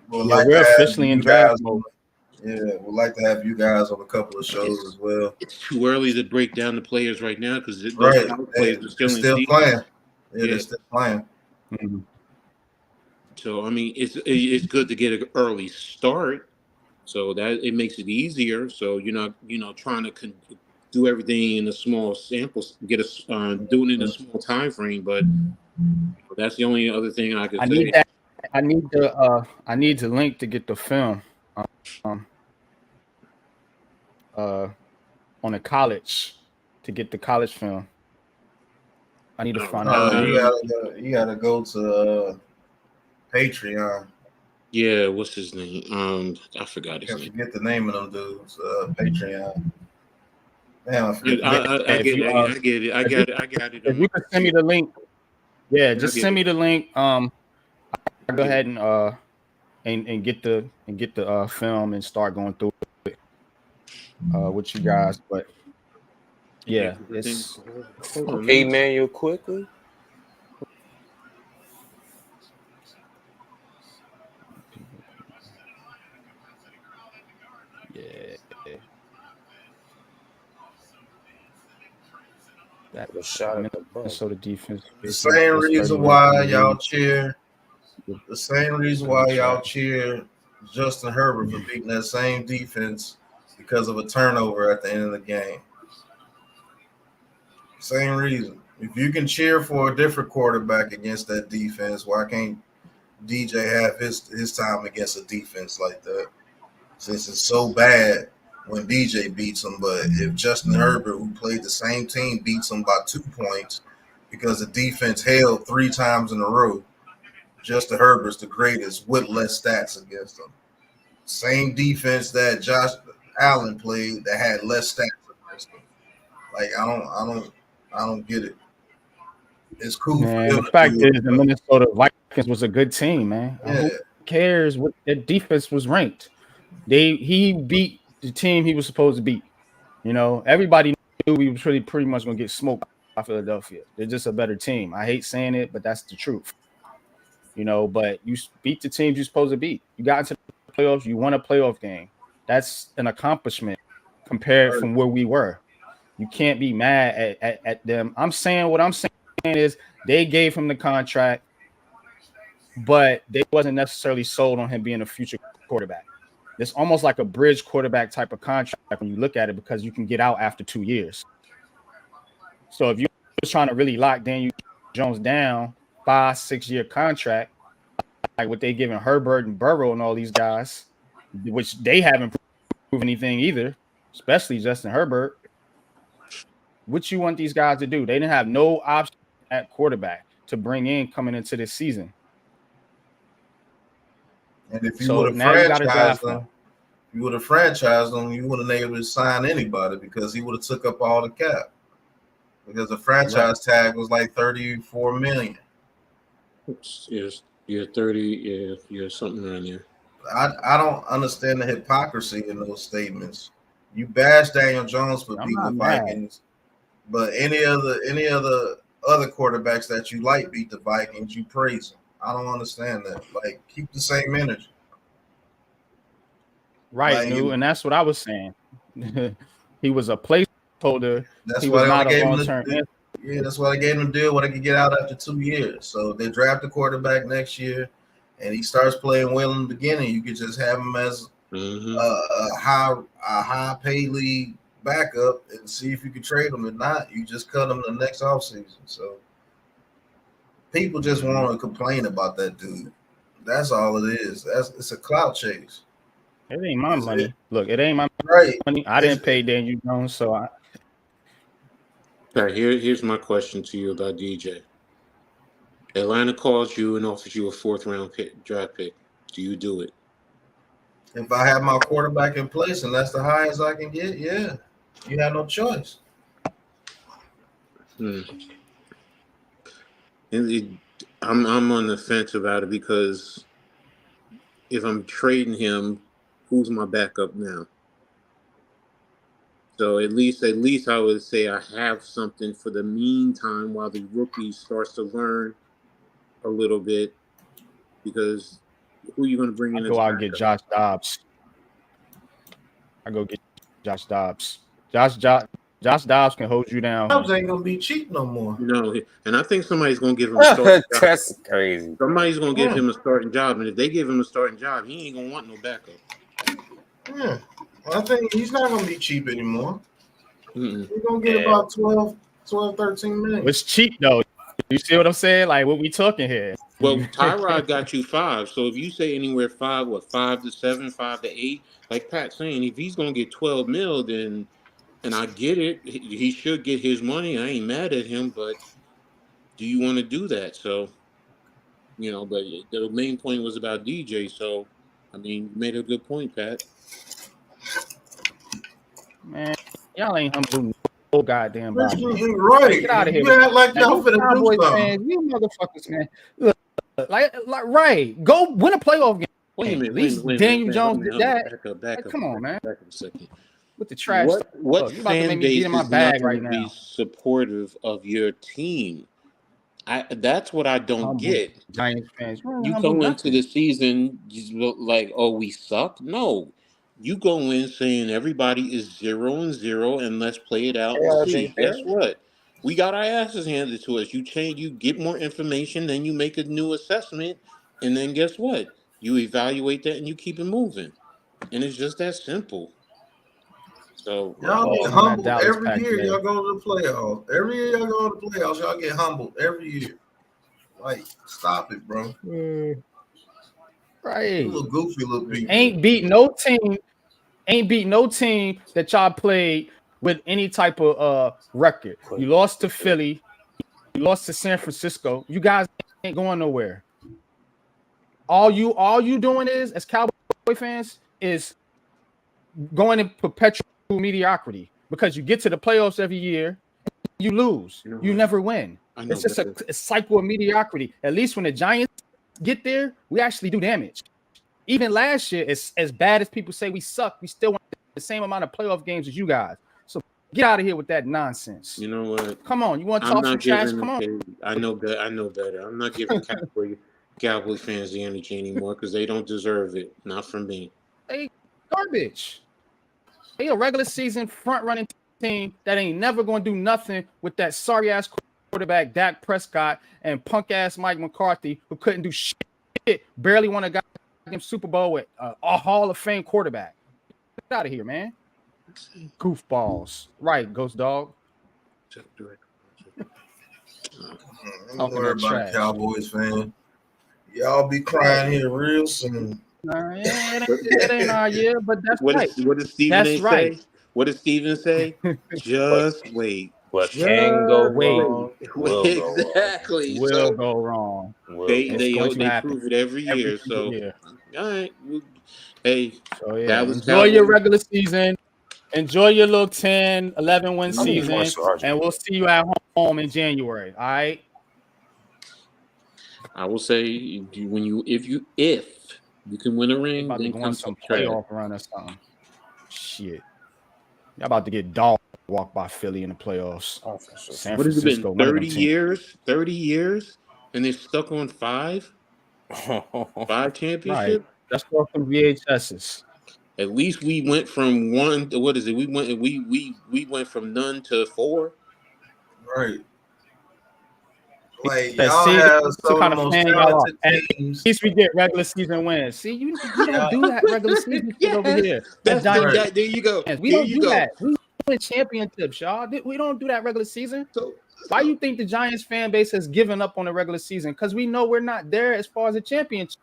would Yeah, like we're to have officially in you draft guys. mode. Would like to have you guys on a couple of shows as well. It's too early to break down the players right now because those Right, college players are they're still in still season. playing. Yeah, they're Yeah. still playing. Mhm. So I mean, it's good to get an early start, so that it makes it easier. So you're not trying to do everything in a small sample, doing it in a small time frame. But That's the only other thing I could I say. need that. I need the link to get the film. Um, on a college to get the college film. I need to find out. You gotta go to Patreon. Yeah, what's his name? I forgot his I name. forget the name of them dudes. Patreon. Damn, I forget. I get it. I got it. If you can send me the link, just send me the link. I'll go ahead and get the film and start going through it with you guys. But yeah, it's hold on. Hey, Manuel, quickly. yeah. That A shot at the bus. Minnesota defense. The same reason why y'all cheer. The same reason why y'all cheer Justin Herbert for beating that same defense because of a turnover at the end of the game. Same reason. If you can cheer for a different quarterback against that defense, why can't DJ have his time against a defense like that? Since it's so bad when DJ beats him, but if Justin Herbert, who played the same team, beats him by 2 points because the defense held 3 times in a row, Justin Herbert's the greatest with less stats against him. Same defense that Josh Allen played that had less stats against him. Like I don't get it. It's cool. Man, the fact is the Minnesota Vikings was a good team, man. Yeah. Who cares what their defense was ranked? He beat the team he was supposed to beat. You know, everybody knew we were pretty much gonna get smoked by Philadelphia. They're just a better team. I hate saying it, but that's the truth. You know, but you beat the teams you're supposed to beat. You got into the playoffs, you won a playoff game. That's an accomplishment compared from where we were. You can't be mad at them. I'm saying what I'm saying is they gave him the contract, but they wasn't necessarily sold on him being a future quarterback. It's almost like a bridge quarterback type of contract when you look at it because you can get out after 2 years. So if you're trying to really lock Daniel Jones down, 5-6 year contract, like what they giving Herbert and Burrow and all these guys, which they haven't proven anything either, especially Justin Herbert. What you want these guys to do? They didn't have no option at quarterback to bring in coming into this season. And if you would have franchised them, you wouldn't have able to sign anybody because he would have took up all the cap. Because the franchise tag was like $34 million. Yes, you're 30. You're something around there. I don't understand the hypocrisy in those statements. You bash Daniel Jones for beating the Vikings, but any other quarterbacks that you like beat the Vikings, you praise them. I don't understand that. Like, keep the same energy. Right, like, and that's what I was saying. He was a placeholder. That's he why was not a long-term answer. Yeah, that's why they gave him a deal where they could get out after 2 years. So they draft a quarterback next year, and he starts playing well in the beginning. You could just have him as a high pay league backup and see if you could trade him. If not, you just cut him the next offseason. So people just want to complain about that dude. That's all it is. It's a clout chase. It ain't my money. Look, it ain't my money. I didn't pay Daniel Jones, so I. Okay, here's my question to you about DJ. Atlanta calls you and offers you a 4th-round draft pick. Do you do it? If I have my quarterback in place and that's the highest I can get, yeah. You have no choice. I'm on the fence about it because if I'm trading him, who's my backup now? So at least I would say I have something for the meantime while the rookie starts to learn a little bit. Because who are you going to bring in? Go out and get Josh Dobbs. I go get Josh Dobbs. Josh Dobbs can hold you down. Dobbs ain't gonna be cheap no more. No, and I think somebody's gonna give him a starting job. That's crazy. Somebody's gonna give him a starting job, and if they give him a starting job, he ain't gonna want no backup. Yeah, I think he's not gonna be cheap anymore. He's gonna get about 12, 13 million. It's cheap though. You see what I'm saying? Like what we talking here? Well, Tyrod got you 5. So if you say anywhere 5 to 7, 5 to 8, like Pat's saying, if he's gonna get 12 mil, then and I get it, he should get his money. I ain't mad at him, but do you want to do that? So, but the main point was about DJ. So, I mean, you made a good point, Pat. Man, y'all ain't humble no goddamn body. Right. Get out of here. You act like y'all finna do something. Fans, you motherfuckers, man. Look, like right. Go win a playoff game. Wait a minute. At least Daniel Jones did that. Back up. Come on, man. Back up a second. With the trash. What you about to fan make me base get in my is bag not right going to be now? supportive of your team? That's what I don't get. Giants fans, you go into the season like, oh, we suck. No, you go in saying everybody is 0-0, and let's play it out and see. Guess what? We got our asses handed to us. You get more information, then you make a new assessment, and then guess what? You evaluate that and you keep it moving, and it's just that simple. So y'all get humbled every year. Y'all go to the playoffs. Every year y'all go to the playoffs. Y'all get humbled every year. Like, stop it, bro. Right. Little goofy little people. Ain't beat no team that y'all played with any type of record. You lost to Philly. You lost to San Francisco. You guys ain't going nowhere. All you doing is, as Cowboy fans, is going in perpetual mediocrity because you get to the playoffs every year, you lose. You never win. It's just a cycle of mediocrity. At least when the Giants get there, we actually do damage. Even last year, as bad as people say we suck, we still won the same amount of playoff games as you guys. So get out of here with that nonsense. You know what? Come on, you want to talk some trash? Come on. I know better. I'm not giving Cowboy fans the energy anymore because they don't deserve it. Not from me. They garbage. They a regular season front running team that ain't never going to do nothing with that sorry ass quarterback Dak Prescott and punk ass Mike McCarthy, who couldn't do shit, barely won a goddamn Super Bowl with a Hall of Fame quarterback. Get out of here, man. Goofballs. Right, Ghost Dog. Don't worry about the Cowboys, fan. Y'all be crying here real soon. It ain't our year, but that's what right. What does Stephen say? What does Stephen say? Just wait. What can go wrong? Exactly. Will go wrong. They prove it every year. So, all right. Hey, so yeah. Enjoy your regular season. Enjoy your little 10, 11 win season, and we'll see you at home in January. All right. I will say if you can win a ring, about then to go on some playoff run or something. Shit. Y'all about to get dog walked by Philly in the playoffs. San what has it been? 30 years? 30 years? And they're stuck on 5? 5 championships? Right. That's all from VHSs. At least we went from 1 to what is it? We went from none to 4. Right. Like y'all have some kind of most talented teams. At least we get regular season wins. See, you don't do that regular season shit over here. That's right. There you go. We don't do that. We win championships, y'all. We don't do that regular season. Why you think the Giants fan base has given up on the regular season? Because we know we're not there as far as a championship.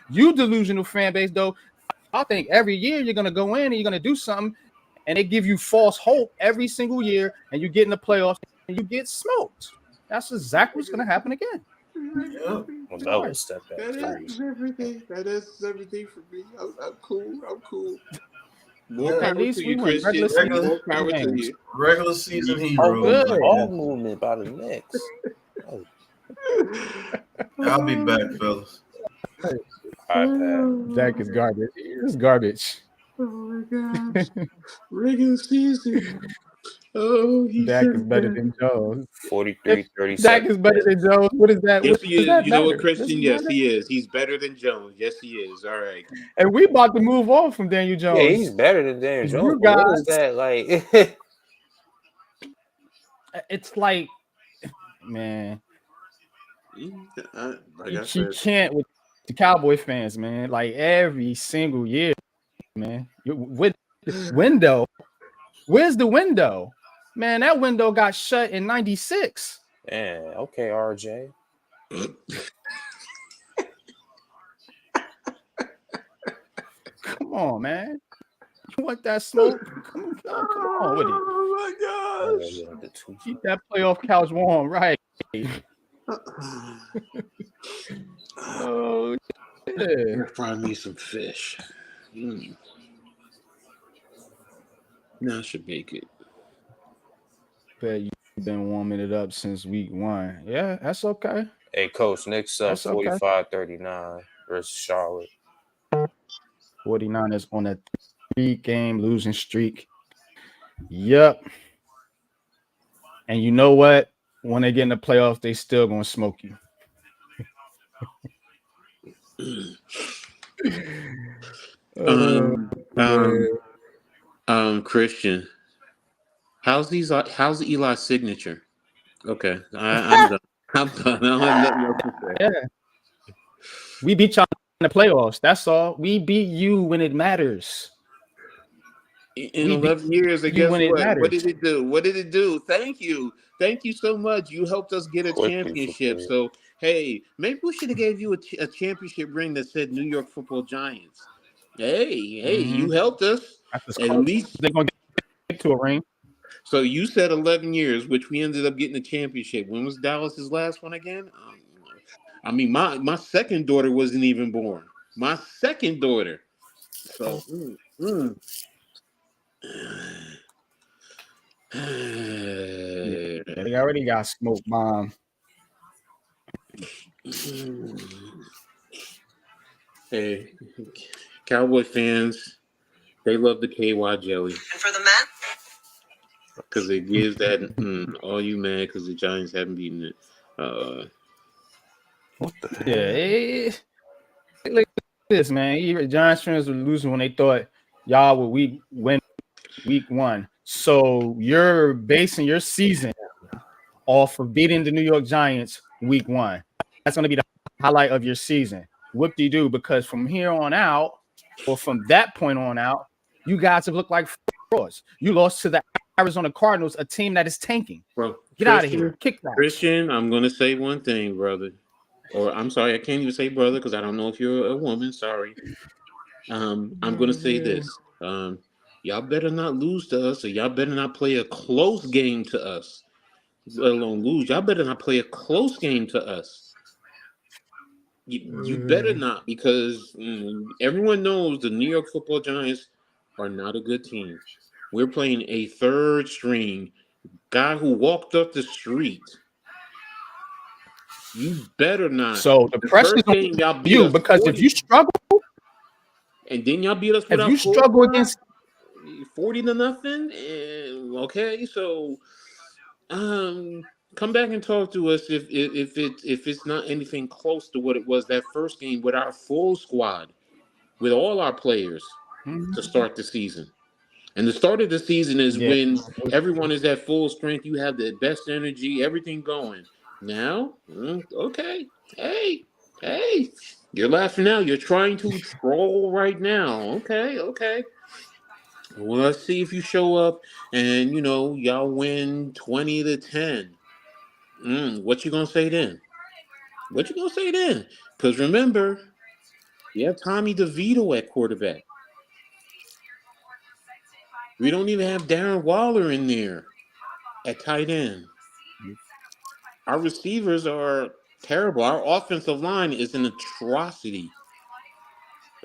You delusional fan base, though. I think every year you're gonna go in and you're gonna do something, and they give you false hope every single year, and you get in the playoffs and you get smoked. That's exactly what's going to happen again. Yeah. Well, that was step back. That is everything. That is everything for me. I'm cool. More power to you, Christian. More power to you. Regular season hero. Ball movement by the Knicks. I'll be back, fellas. All right, Pat. Dak is garbage. It's garbage. Oh my gosh. Regular season. Oh, Dak is better than Jones. 43-37. Dak is better than Jones. What is that? Yes, he is. You know what, Christian? Yes, he is. He's better than Jones. Yes, he is. All right. And we about to move on from Daniel Jones. Yeah, he's better than Daniel Jones. You guys, what is that like? It's like, man, you can't with the Cowboy fans, man. Like every single year, man. With the window, where's the window? Man, that window got shut in 96. Yeah, okay, RJ. Come on, man. You want that smoke? Come on with it. Oh my gosh. Keep that playoff couch warm, right? Oh, yeah. Fry me some fish. Now I should make it. Bet you've been warming it up since week 1. Yeah, that's okay. Hey, Coach, Knicks up That's okay. 45-39 versus Charlotte. 49ers on a 3-game losing streak. Yep. And you know what? When they get in the playoffs, they still gonna smoke you. Christian, how's Eli's signature? Okay, I'm done. I'm done. I don't have nothing else to say. Yeah. We beat y'all in the playoffs. That's all. We beat you when it matters. In 11 years, and guess what? What did it do? What did it do? Thank you so much. You helped us get a championship. So hey, maybe we should have gave you a championship ring that said New York Football Giants. Hey, you helped us. At least they're gonna get to a ring. So you said 11 years, which we ended up getting a championship. When was Dallas's last one again? I mean, my second daughter wasn't even born. My second daughter. So. Yeah, they already got smoke bomb. Hey, Cowboy fans, they love the KY jelly. And for the men? Because it gives that, all you mad because the Giants haven't beaten it. What the hell? Yeah, look at this, man. Even Giants fans were losing when they thought y'all would win week 1. So you're basing your season off of beating the New York Giants week 1. That's going to be the highlight of your season. Whoop-de-doo, because from here on out, or from that point on out, you guys have looked like frauds. You lost to the Arizona Cardinals, a team that is tanking. Bro, get out of here. Kick that. Christian, I'm going to say one thing, brother. Or I'm sorry, I can't even say brother because I don't know if you're a woman. Sorry. I'm going to say this. Y'all better not lose to us, or y'all better not play a close game to us. Let alone lose. Y'all better not play a close game to us. You better not, because everyone knows the New York Football Giants are not a good team. We're playing a third string guy who walked up the street. You better not. So the pressure is on y'all beat you, us because 40, if you struggle, and then y'all beat us without if you struggle against 40-0, okay, so come back and talk to us if it's not anything close to what it was that first game with our full squad, with all our players to start the season. And the start of the season is when everyone is at full strength. You have the best energy, everything going. Now, okay, hey, you're laughing now. You're trying to troll right now. Okay. Well, let's see if you show up and y'all win 20-10. What you gonna say then? Because remember, you have Tommy DeVito at quarterback. We don't even have Darren Waller in there at tight end. Our receivers are terrible. Our offensive line is an atrocity.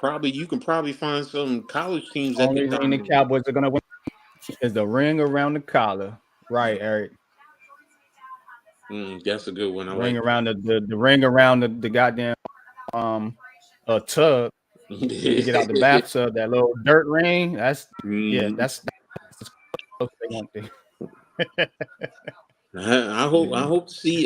You can probably find some college teams that only ring the Cowboys are gonna win is the ring around the collar, right, Eric? That's a good one. I ring like around the ring around the goddamn tub. You get out the bathtub, that little dirt ring. That's that's close they want to. I hope to see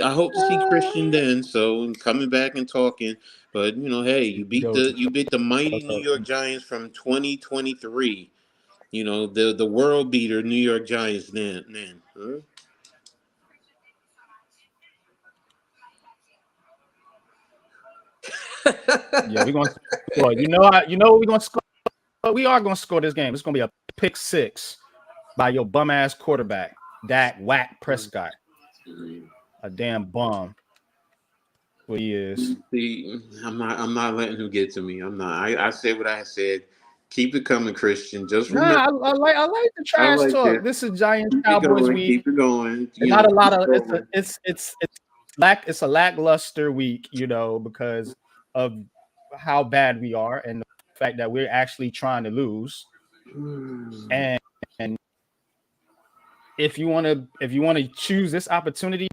Christian then. So coming back and talking, but hey, you beat the mighty New York Giants from 2023. The world beater New York Giants then. Huh? Yeah, we're gonna score. You know what we're gonna score? We are gonna score this game. It's gonna be a pick 6 by your bum ass quarterback, Dak Whack Prescott. a damn bum. What he is. See, I'm not letting him get to me. I'm not. I said what I said. Keep it coming, Christian. Just remember. Nah, I like the I trash like talk. this. This is Giants Keep it Cowboys going. week. Keep it going. Not a lot of rolling. it's a lackluster week, because of how bad we are and the fact that we're actually trying to lose. And if you want to choose this opportunity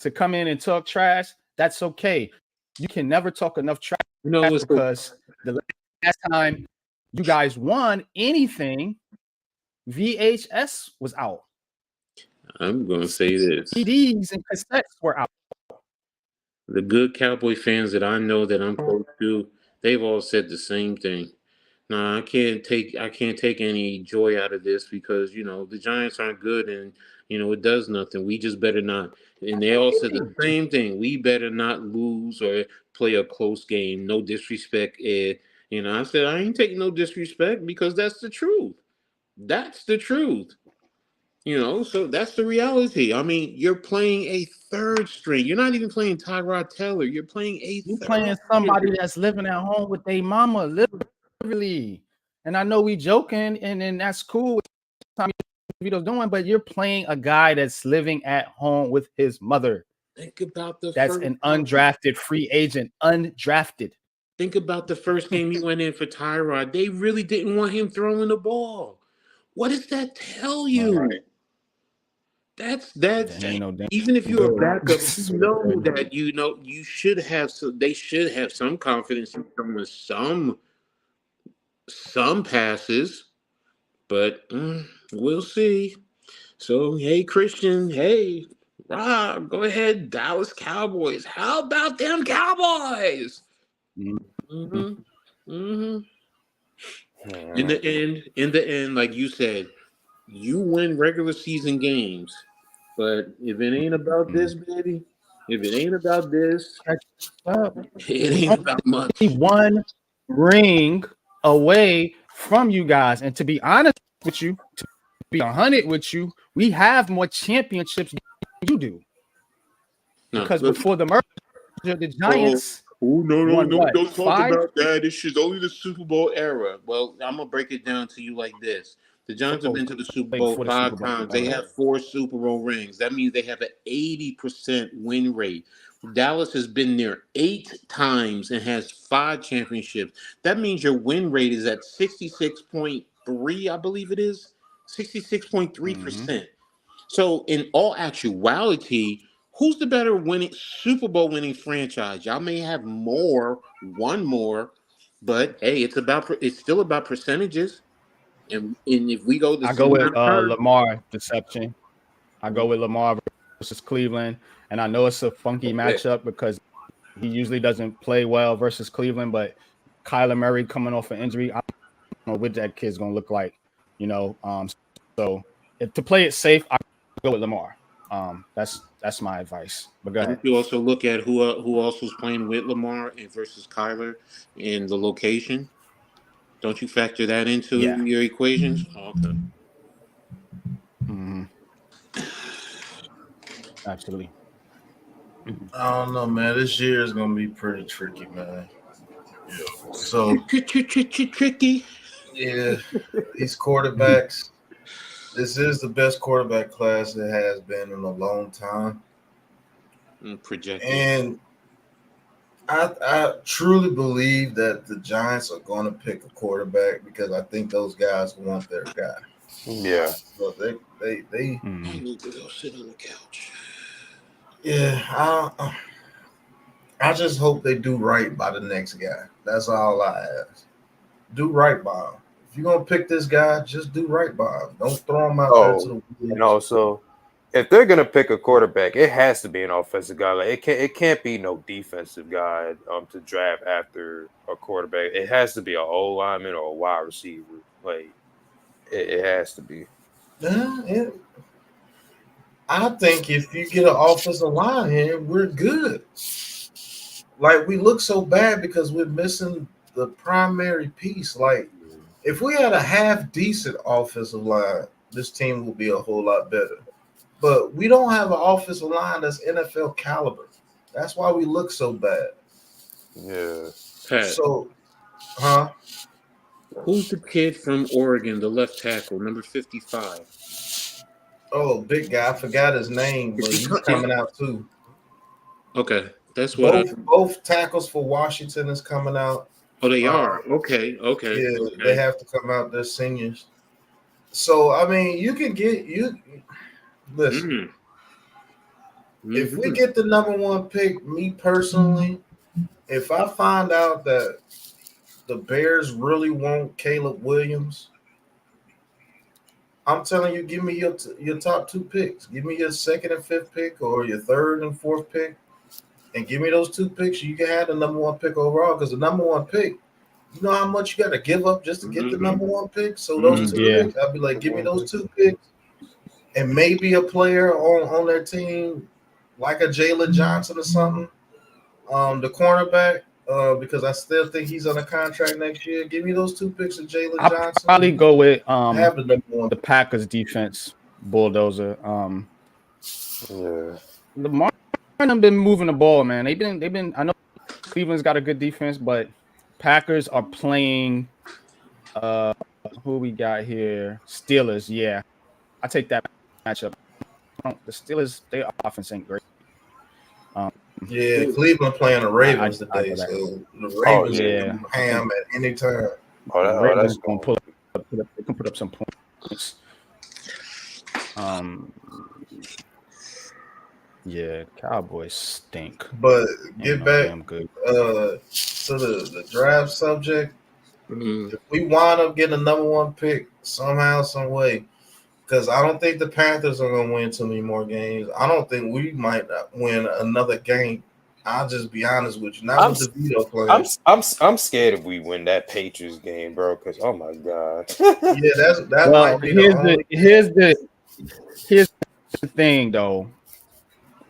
to come in and talk trash, that's okay. You can never talk enough trash because the last time you guys won anything, VHS was out. I'm going to say this. CDs and cassettes were out. The good Cowboy fans that I know that I'm close to, they've all said the same thing. No, I can't take any joy out of this because the Giants aren't good and it does nothing. We just better not. And they all said the same thing. We better not lose or play a close game. No disrespect, Ed. I said I ain't taking no disrespect because that's the truth. That's the truth. So that's the reality. I mean, you're playing a third string. You're not even playing Tyrod Taylor. You're playing You're playing somebody that's living at home with their mama, literally. And I know we joking, and that's cool. Tommy DeVito's doing, but you're playing a guy that's living at home with his mother. Think about that's an undrafted free agent, undrafted. Think about the first game he went in for Tyrod. They really didn't want him throwing the ball. What does that tell you? Right. That's even if you're a backup, you should have they should have some confidence in throwing some passes, but we'll see. So hey, Christian, hey Rob, go ahead, Dallas Cowboys. How about them Cowboys? In the end, like you said, you win regular season games, but if it ain't about this, baby, if it ain't about this, it ain't about much. One ring away from you guys, and to be honest with you, to be 100 with you, we have more championships than you do. Because before the merger, the Giants. Don't talk about that. This is only the Super Bowl era. Well, I'm gonna break it down to you like this: the Giants have been to the Super Bowl 5 times. They have 4 Super Bowl rings. That means they have an 80% win rate. Dallas has been there 8 times and has 5 championships. That means your win rate is at 66.3, I believe it is 66.3%. So, in all actuality, who's the better Super Bowl winning franchise? Y'all may have one more, but hey, it's still about percentages. And if we go, I go with Lamar deception. I go with Lamar versus Cleveland, and I know it's a funky matchup because he usually doesn't play well versus Cleveland. But Kyler Murray coming off an injury, I don't know what that kid's gonna look like. So to play it safe, I go with Lamar. That's my advice. But go ahead. You also look at who else was playing with Lamar and versus Kyler in the location. Don't you factor that into your equations? Oh, okay. Absolutely. I don't know, man. This year is gonna be pretty tricky, man. Yeah. So tricky. Yeah, these quarterbacks. This is the best quarterback class it has been in a long time. Projected. And I truly believe that the Giants are going to pick a quarterback because I think those guys want their guy. Yeah. So they I need to go sit on the couch. Yeah, I just hope they do right by the next guy. That's all I ask. Do right by him. If you're gonna pick this guy, just do right by him. Don't throw him out there to the woods. And also, if they're gonna pick a quarterback, it has to be an offensive guy. Like it can't be no defensive guy to draft after a quarterback. It has to be an O lineman or a wide receiver. Like it has to be. Yeah, I think if you get an offensive line here, we're good. Like we look so bad because we're missing the primary piece. Like if we had a half decent offensive line, this team would be a whole lot better. but we don't have an offensive line that's NFL caliber. That's why we look so bad. Yeah. Pat, So, huh? who's the kid from Oregon, the left tackle, number 55? Oh, big guy. I forgot his name, Is but he he's coming out too. okay, that's what I. Both tackles for Washington is coming out. Oh, they are. Okay. Yeah, they have to come out. They're seniors. So I mean, you can get you. Listen, if we get the number one pick, me personally, if I find out that the Bears really want Caleb Williams, I'm telling you, give me your top two picks. Give me your second and fifth pick, or your third and fourth pick, and give me those two picks. You can have the number one pick overall, because the number one pick, you know how much you got to give up just to get the number one pick. So those two Yeah. picks, I'd be like, give me those two picks, and maybe a player on their team like a Jalen Johnson or something, the cornerback. Because I still think he's on a contract next year. Give me those two picks of Jalen I'll Johnson. probably go with Have the number one. the Packers defense bulldozer. Yeah. Lamar have been moving the ball, man. They've been. I know Cleveland's got a good defense, but Packers are playing. Who we got here? Steelers. Yeah, I take that matchup. The Steelers, their offense ain't great. Yeah, Cleveland playing the Ravens I today, know that. so the Ravens yeah. can ham at any time. The Ravens gonna pull up. They can put up some points. Yeah, Cowboys stink. But get back good. to the draft subject. Mm-hmm. If we wind up getting a number one pick somehow, some way, because I don't think the Panthers are going to win too many more games. I don't think we might win another game. I'll just be honest with you. Not with DeVito playing. I'm scared if we win that Patriots game, bro. Because oh my god. Yeah, that might be here's the thing though.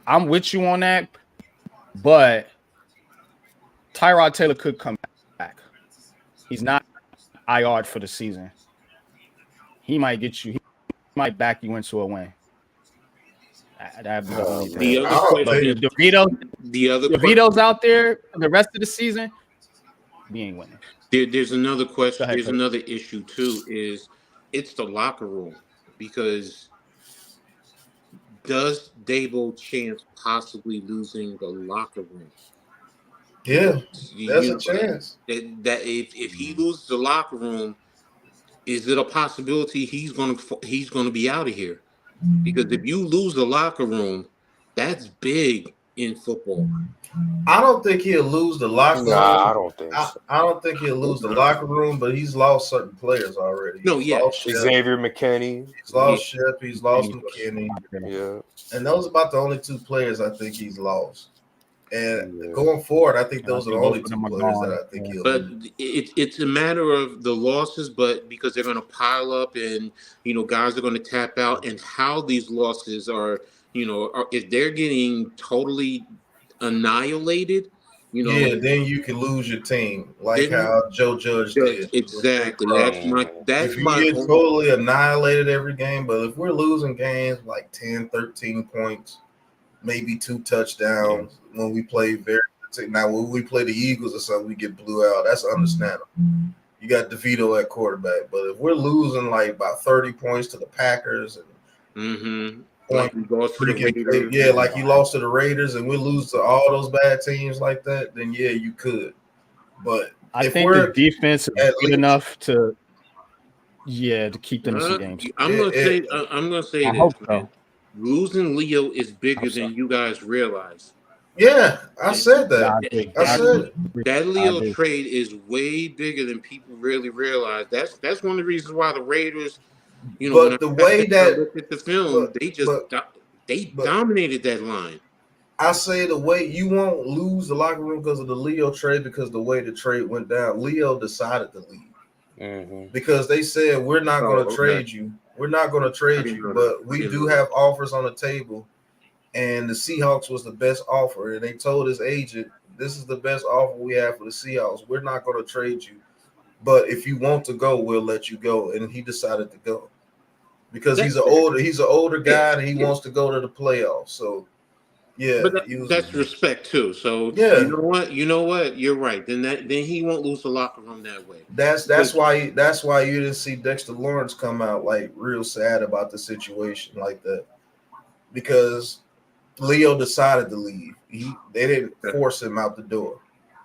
I'm with you on that, but Tyrod Taylor could come back. He's not IR'd for the season. He might get you. He might back you into a win. That'd be the only thing. The other question. DeVito's out there the rest of the season. We ain't winning. There's another question. There's another issue too. Is it's the locker room, because does Dabo chance possibly losing the locker room? Yeah, there's a chance that if he loses the locker room, is it a possibility he's gonna be out of here? Because if you lose the locker room, that's big in football. I don't think he'll lose the locker room. I don't think so. I don't think he'll lose the locker room, but he's lost certain players already. Xavier McKinney. He's lost Shep. He's lost McKinney. Yeah. And those are about the only two players I think he's lost. And going forward, I think those are the only two players that I think he'll lose. But it's a matter of the losses, but because they're going to pile up and, guys are going to tap out, and how these losses are, if they're getting totally annihilated, then you can lose your team, like how Joe Judge did. Exactly. That's if you my get totally annihilated every game, but if we're losing games like 10, 13 points, maybe 2 touchdowns when we play now when we play the Eagles or something, we get blew out. That's understandable. You got DeVito at quarterback, but if we're losing like about 30 points to the Packers and like you lost to the Raiders. like you lost to the Raiders, and we lose to all those bad teams like that, then yeah, you could. But I think the defense is good enough to keep them in some games. I'm gonna say I this. Hope so. Losing Leo is bigger than you guys realize. Yeah, I said that. I said that Leo trade is way bigger than people really realize. That's one of the reasons why the Raiders, but the way that look at the film, they dominated that line. I say the way you won't lose the locker room because of the Leo trade, because the way the trade went down, Leo decided to leave because they said we're not going to trade you. We're not going to trade you, but we do have offers on the table. And the Seahawks was the best offer. And they told his agent, this is the best offer we have for the Seahawks. We're not going to trade you. But if you want to go, we'll let you go. And he decided to go because he's an older guy and he wants to go to the playoffs. So yeah, but that's respect too. So yeah, you know what, you're right. Then he won't lose the locker room that way. That's why you didn't see Dexter Lawrence come out like real sad about the situation like that, because Leo decided to leave. They didn't force him out the door.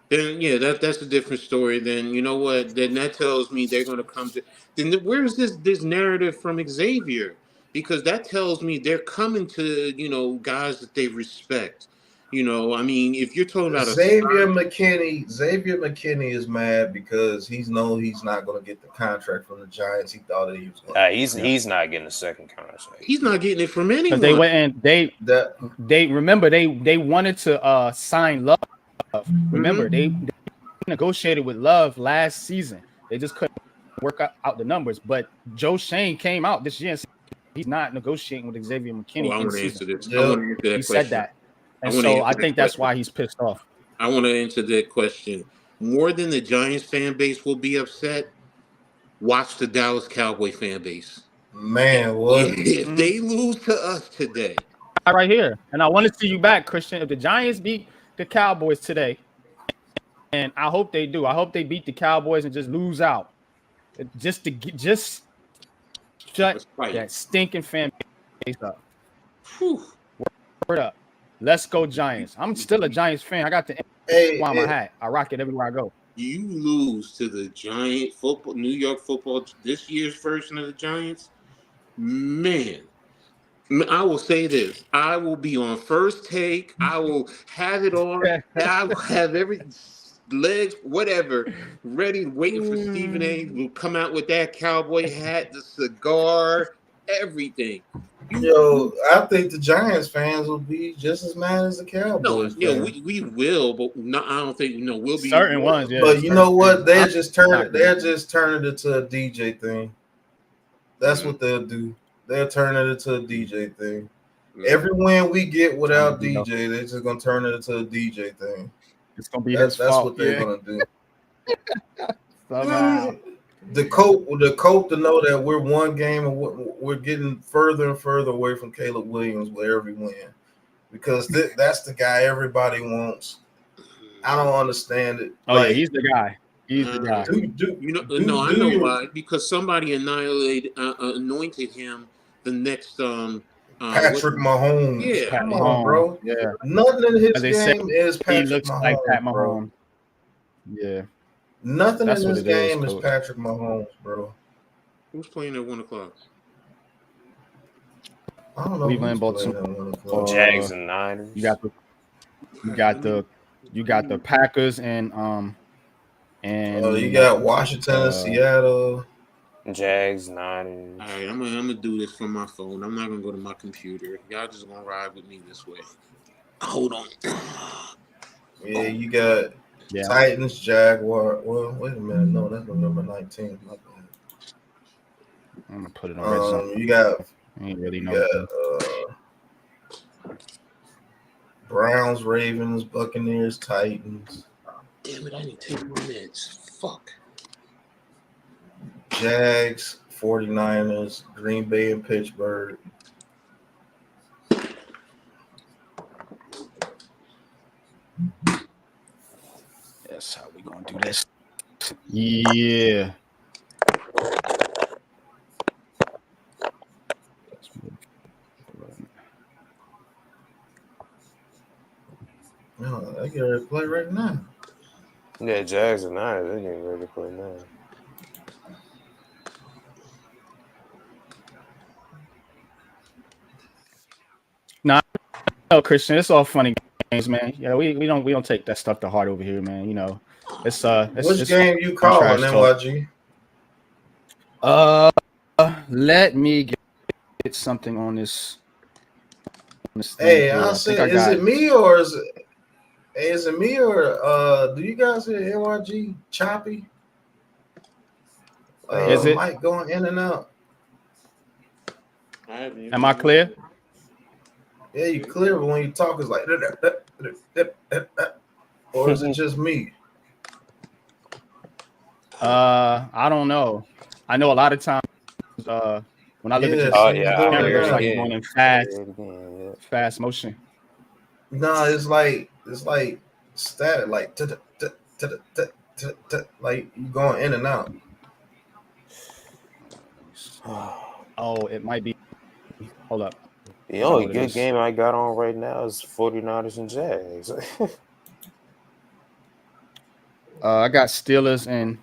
Then yeah, that's a different story. Then you know what? Then that tells me they're going to come to. Then where's this narrative from Xavier? Because that tells me they're coming to guys that they respect. I mean, if you're talking about Xavier McKinney is mad because he's not going to get the contract from the Giants. He thought that he was going to. He's not getting a second contract. He's not getting it from anyone. They went and they remember they wanted to sign Love. Remember they negotiated with Love last season. They just couldn't work out the numbers. But Joe Shane came out this year and said he's not negotiating with Xavier McKinney. I want to answer this. Yeah. I want to answer that he question. said that. And so I think that's why he's pissed off. I want to answer that question. More than the Giants fan base will be upset, watch the Dallas Cowboy fan base. Man, what? If they lose to us today. Right here. And I want to see you back, Christian. If the Giants beat the Cowboys today, and I hope they do. I hope they beat the Cowboys and just lose out. Just shut that stinking fan base up. Whew. Word up. Let's go Giants. I'm still a Giants fan. I got the on my hat. I rock it everywhere I go. You lose to the Giant football, New York football, this year's version of the Giants, man. I will say this. I will be on First Take. I will have it on. I will have every legs, whatever, ready, waiting for Stephen A. Will come out with that cowboy hat, the cigar, everything. Yo, I think the Giants fans will be just as mad as the Cowboys. No, we will, but I don't think we'll be certain ones. Yeah, but you know what? They'll just turn it into a DJ thing. That's what they'll do. They'll turn it into a DJ thing. Every win we get without DJ, they're just gonna turn it into a DJ thing. It's gonna be that's fault. what they're gonna do. Somehow. The coach to know that we're one game and we're getting further and further away from Caleb Williams with every win, because that's the guy everybody wants. I don't understand it. Oh, yeah, he's the guy. He's the guy. I know why. Because somebody anointed him the next Patrick Mahomes. Yeah, come on, bro. Yeah, nothing in his game is Patrick He looks Mahomes, like Pat Mahomes. bro. Yeah. Nothing in this game is Patrick Mahomes, bro. Who's playing at 1:00? I don't know. Cleveland, Baltimore, Jags and Niners. You got the Packers and you got Washington and Seattle. Jags, Niners. All right, I'm gonna do this from my phone. I'm not gonna go to my computer. Y'all just gonna ride with me this way. Hold on. Yeah, you got Titans, Jaguar. Well, wait a minute. No, that's November 19th. My bad. I'm gonna put it on red zone. You got. I ain't really know. Browns, Ravens, Buccaneers, Titans. Damn it! I didn't take my meds. Fuck. Jags, 49ers, Green Bay, and Pittsburgh. That's how we gonna do this. Yeah. No, I get ready to play right now. Yeah, Jags and Niners, they're getting ready to play now. No, Christian, it's all funny games, man. Yeah, we don't take that stuff to heart over here, man. You know, it's which game you calling, NYG? Let me get something on this. Hey, I said, is it me or is it me or do you guys hear NYG choppy? Is it mic going in and out? Am I clear? Yeah, you clear, but when you talk, it's like, or is it just me? I don't know. I know a lot of times When I look at Yeah, your camera, it looks like you're going in fast motion. No, it's like static, like like you going in and out. Oh, it might be. Hold up. The only good game I got on right now is 49ers and Jags. I got Steelers and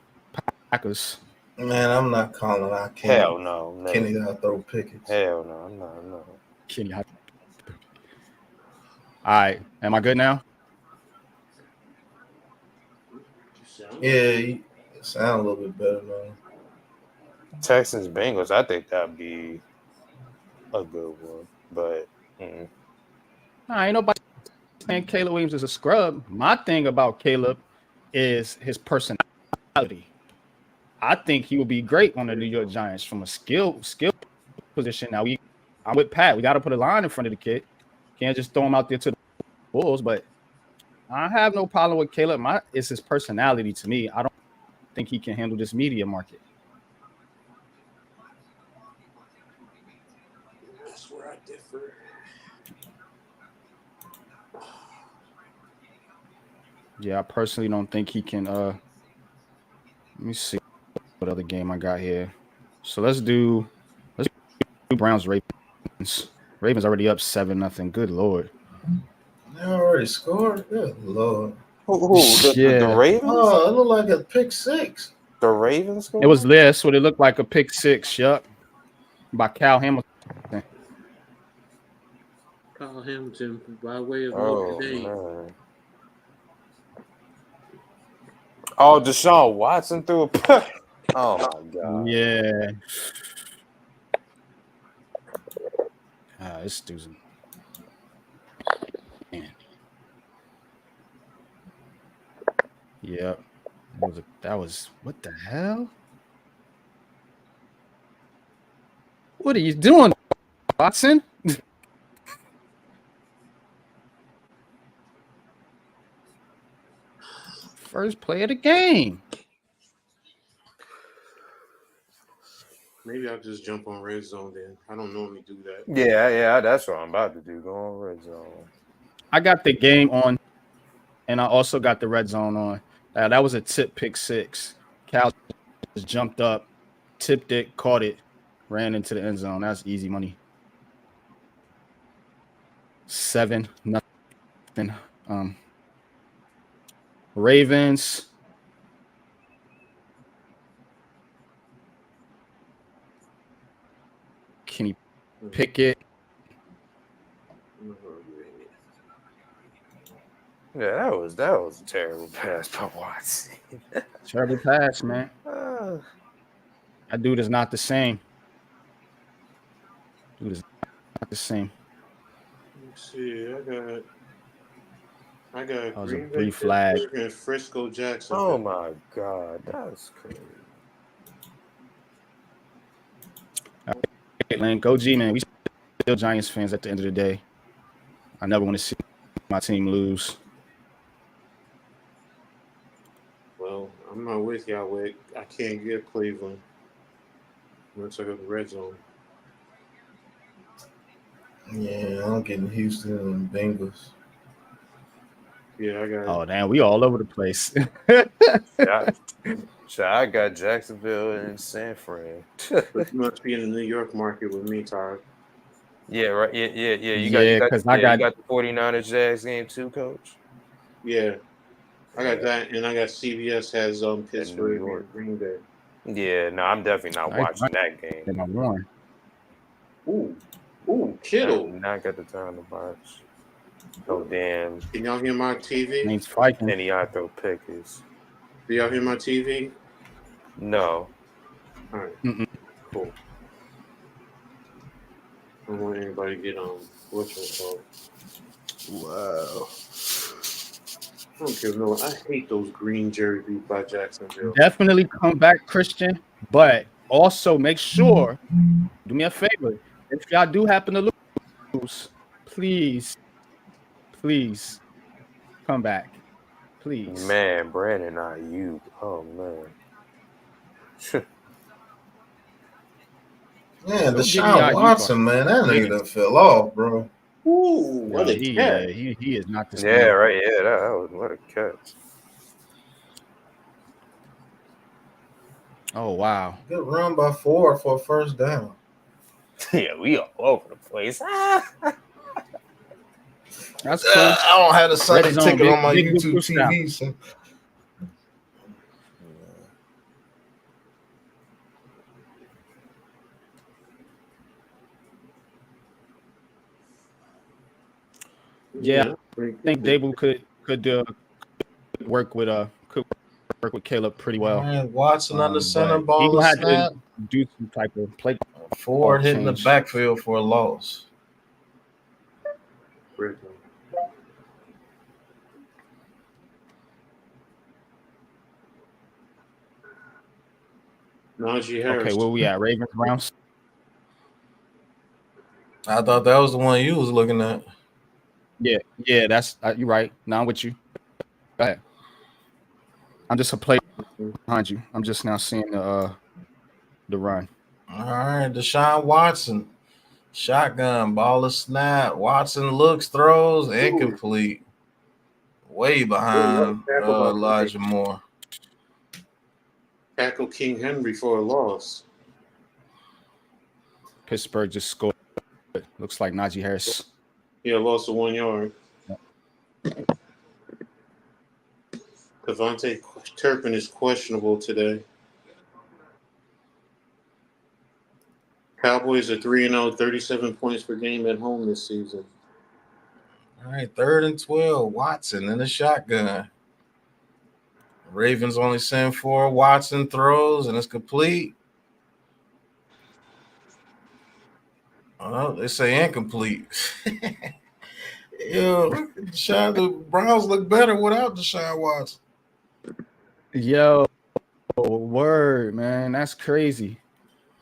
Packers. Man, I'm not calling. I can't. Hell no. Kenny gotta throw Pickens. Hell no. I'm not. Kenny. All right. Am I good now? Yeah, you sound a little bit better now. Texans Bengals, I think that'd be a good one, but Nah, ain't nobody saying Caleb Williams is a scrub. My thing about Caleb is his personality. I think he would be great on the New York Giants from a skill position. Now I'm with Pat. We got to put a line in front of the kid. Can't just throw him out there to the Bulls. But I have no problem with Caleb. It's his personality to me. I don't think he can handle this media market. That's where I differ. Yeah, I personally don't think he can. Let me see what other game I got here. So let's do Browns Ravens. Ravens already up 7-0. Good Lord. They already scored. Good Lord. Who? The Ravens? Oh, it looked like a pick six. The Ravens scored? It was this. What it looked like a pick six. Yup. By Cal Hamilton. Kyle Hamilton by way of Notre Dame. Man. Oh, Deshaun Watson threw a oh my God. Yeah. This dude's man. Yep. That was what the hell? What are you doing, Watson? First play of the game. Maybe I'll just jump on red zone then. I don't normally do that. Yeah, that's what I'm about to do. Go on red zone. I got the game on, and I also got the red zone on. That was a tip pick six. Cal just jumped up, tipped it, caught it, ran into the end zone. That's easy money. 7-0. Ravens. Kenny Pickett. Yeah, that was a terrible pass by Watson. Terrible pass, man. That dude is not the same. Let's see. I got Green Bay flag and Frisco Jackson. Oh my God, that's crazy. Hey, Link, go G, man. We still Giants fans at the end of the day. I never want to see my team lose. Well, I'm not with y'all. I can't get Cleveland. Once I go to the red zone. Yeah, I'm getting Houston and Bengals. Yeah, I got. Oh damn, we all over the place. I got Jacksonville and San Fran. But you must be in the New York market with me, Todd. Yeah, right. Yeah. You got the 49ers Jags game too, Coach. Yeah, I got that, and I got CBS has Pittsburgh and Green Bay. Yeah, no, I'm definitely not watching that game. Ooh, Kittle. I not got the time to watch. Oh damn! Can y'all hear my TV? Name's fighting. Kenny Arthur Pickers. Do y'all hear my TV? No. All right. Cool. I don't want anybody to get on what's it called. Wow. I don't care. No, I hate those green jerseys by Jacksonville. Definitely come back, Christian, but also make sure, do me a favor, if y'all do happen to lose, please come back. Please. Man, Brandon Ayuk. Oh man. Man, Go give me Deshaun Watson, man, that nigga done fell off, bro. Ooh, No, what a catch. he is not the same. Yeah, right. Yeah, that was what a catch. Oh wow. Good run by Ford for a first down. Yeah, we all over the place. That's cool. I don't have the Sunday Red zone, ticket on my big YouTube push down. TV. So. Yeah, I think Dable could work with Caleb pretty well. Man, Watson under center But ball he of gonna have snap. to do some type of play. Ford hitting the change. backfield for a loss. Najee Harris. Okay, where we at? Ravens, Browns. I thought that was the one you was looking at. Yeah, that's you're right. Now I'm with you. Go ahead. I'm just a player behind you. I'm just now seeing the run. All right, Deshaun Watson. Shotgun, ball of snap. Watson looks, throws, incomplete. Way behind Elijah Moore. Tackle King Henry for a loss. Pittsburgh just scored. Looks like Najee Harris. Yeah, lost of 1 yard. Devontae Turpin is questionable today. Cowboys are 3-0, 37 points per game at home this season. All right, 3rd and 12. Watson in the shotgun. Ravens only send 4. Watson throws, and it's complete. Oh, they say incomplete. Yo, the Browns look better without Deshaun Watson. Yo, word, man. That's crazy.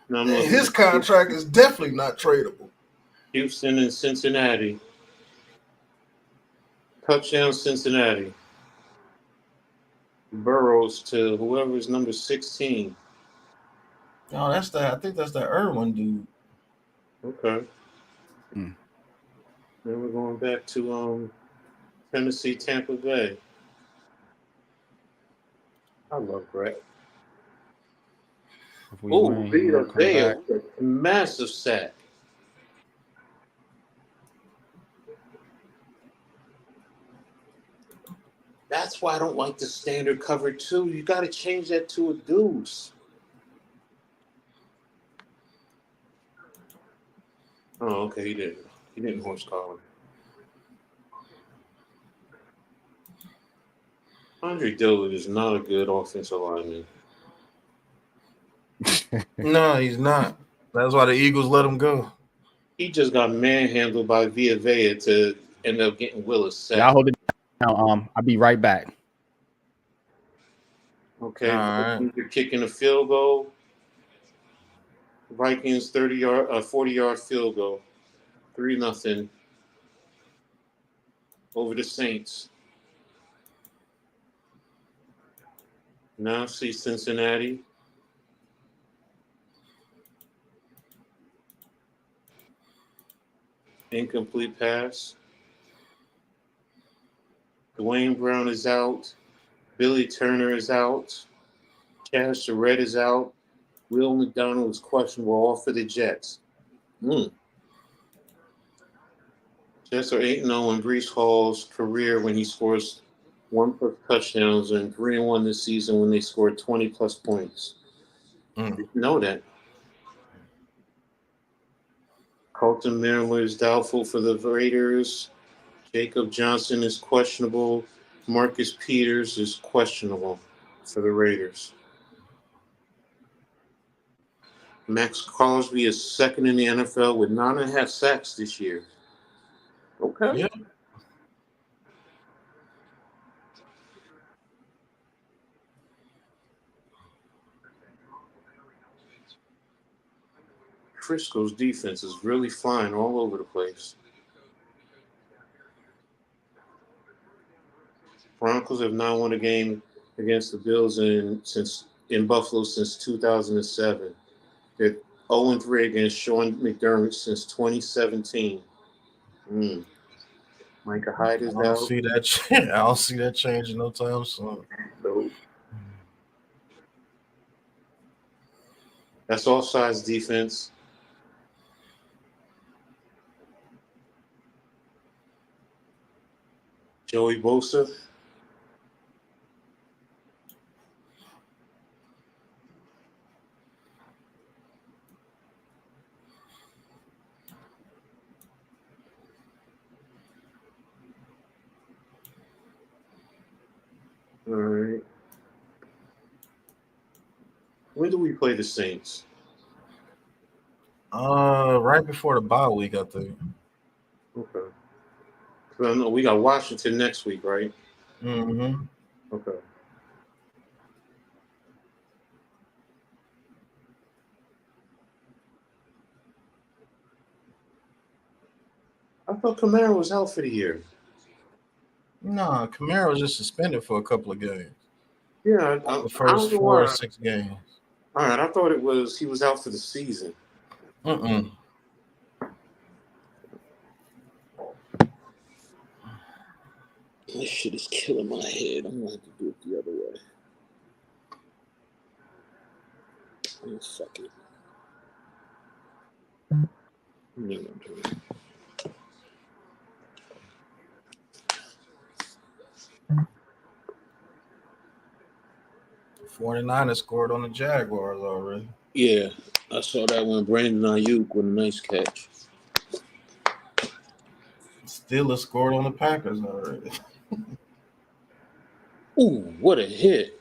His contract is definitely not tradable. Houston and Cincinnati. Touchdown Cincinnati. Burrows to whoever's number 16. No, I think that's that Irwin dude. Okay. Then we're going back to Tennessee, Tampa Bay. I love Brett. Oh, Vita Vea, massive sack. That's why I don't like the standard cover 2. You got to change that to a deuce. Oh, okay, he didn't horse collar. Andre Dillard is not a good offensive lineman. No, he's not. That's why the Eagles let him go. He just got manhandled by Vea to end up getting Willis sacked. Y'all hold it down. I'll be right back. Okay, You're kicking a field goal. Vikings 40-yard field goal. 3-0 over the Saints. Now see Cincinnati. Incomplete pass. Dwayne Brown is out. Billy Turner is out. Chaz Surratt is out. Will McDonald is questionable, all for the Jets. Jets are 8-0 in Breece Hall's career when he scores 1+ touchdowns, and 3-1 this season when they scored 20+ points. Didn't know that. Colton Miller is doubtful for the Raiders. Jacob Johnson is questionable. Marcus Peters is questionable for the Raiders. Max Crosby is 2nd in the NFL with 9.5 sacks this year. Okay. Yep. Frisco's defense is really flying all over the place. Broncos have not won a game against the Bills in Buffalo since 2007. They're 0-3 against Sean McDermott since 2017. Micah Hyde is I don't out. see that. I don't see that changing no time soon. Nope. That's offsides defense. Joey Bosa. All right. When do we play the Saints? Right before the bye week, I think. Okay. So no, we got Washington next week, right? Mm-hmm. Okay. I thought Kamara was out for the year. No, Kamara was just suspended for a couple of games. Yeah, The first 4 or 6 games. All right, I thought he was out for the season. Mm-mm. This shit is killing my head. I'm gonna have to do it the other way. Oh, fuck it. No, 49ers scored on the Jaguars already. yeah, I saw that one. Brandon Ayuk with a nice catch. Steelers scored on the Packers already. Ooh, what a hit.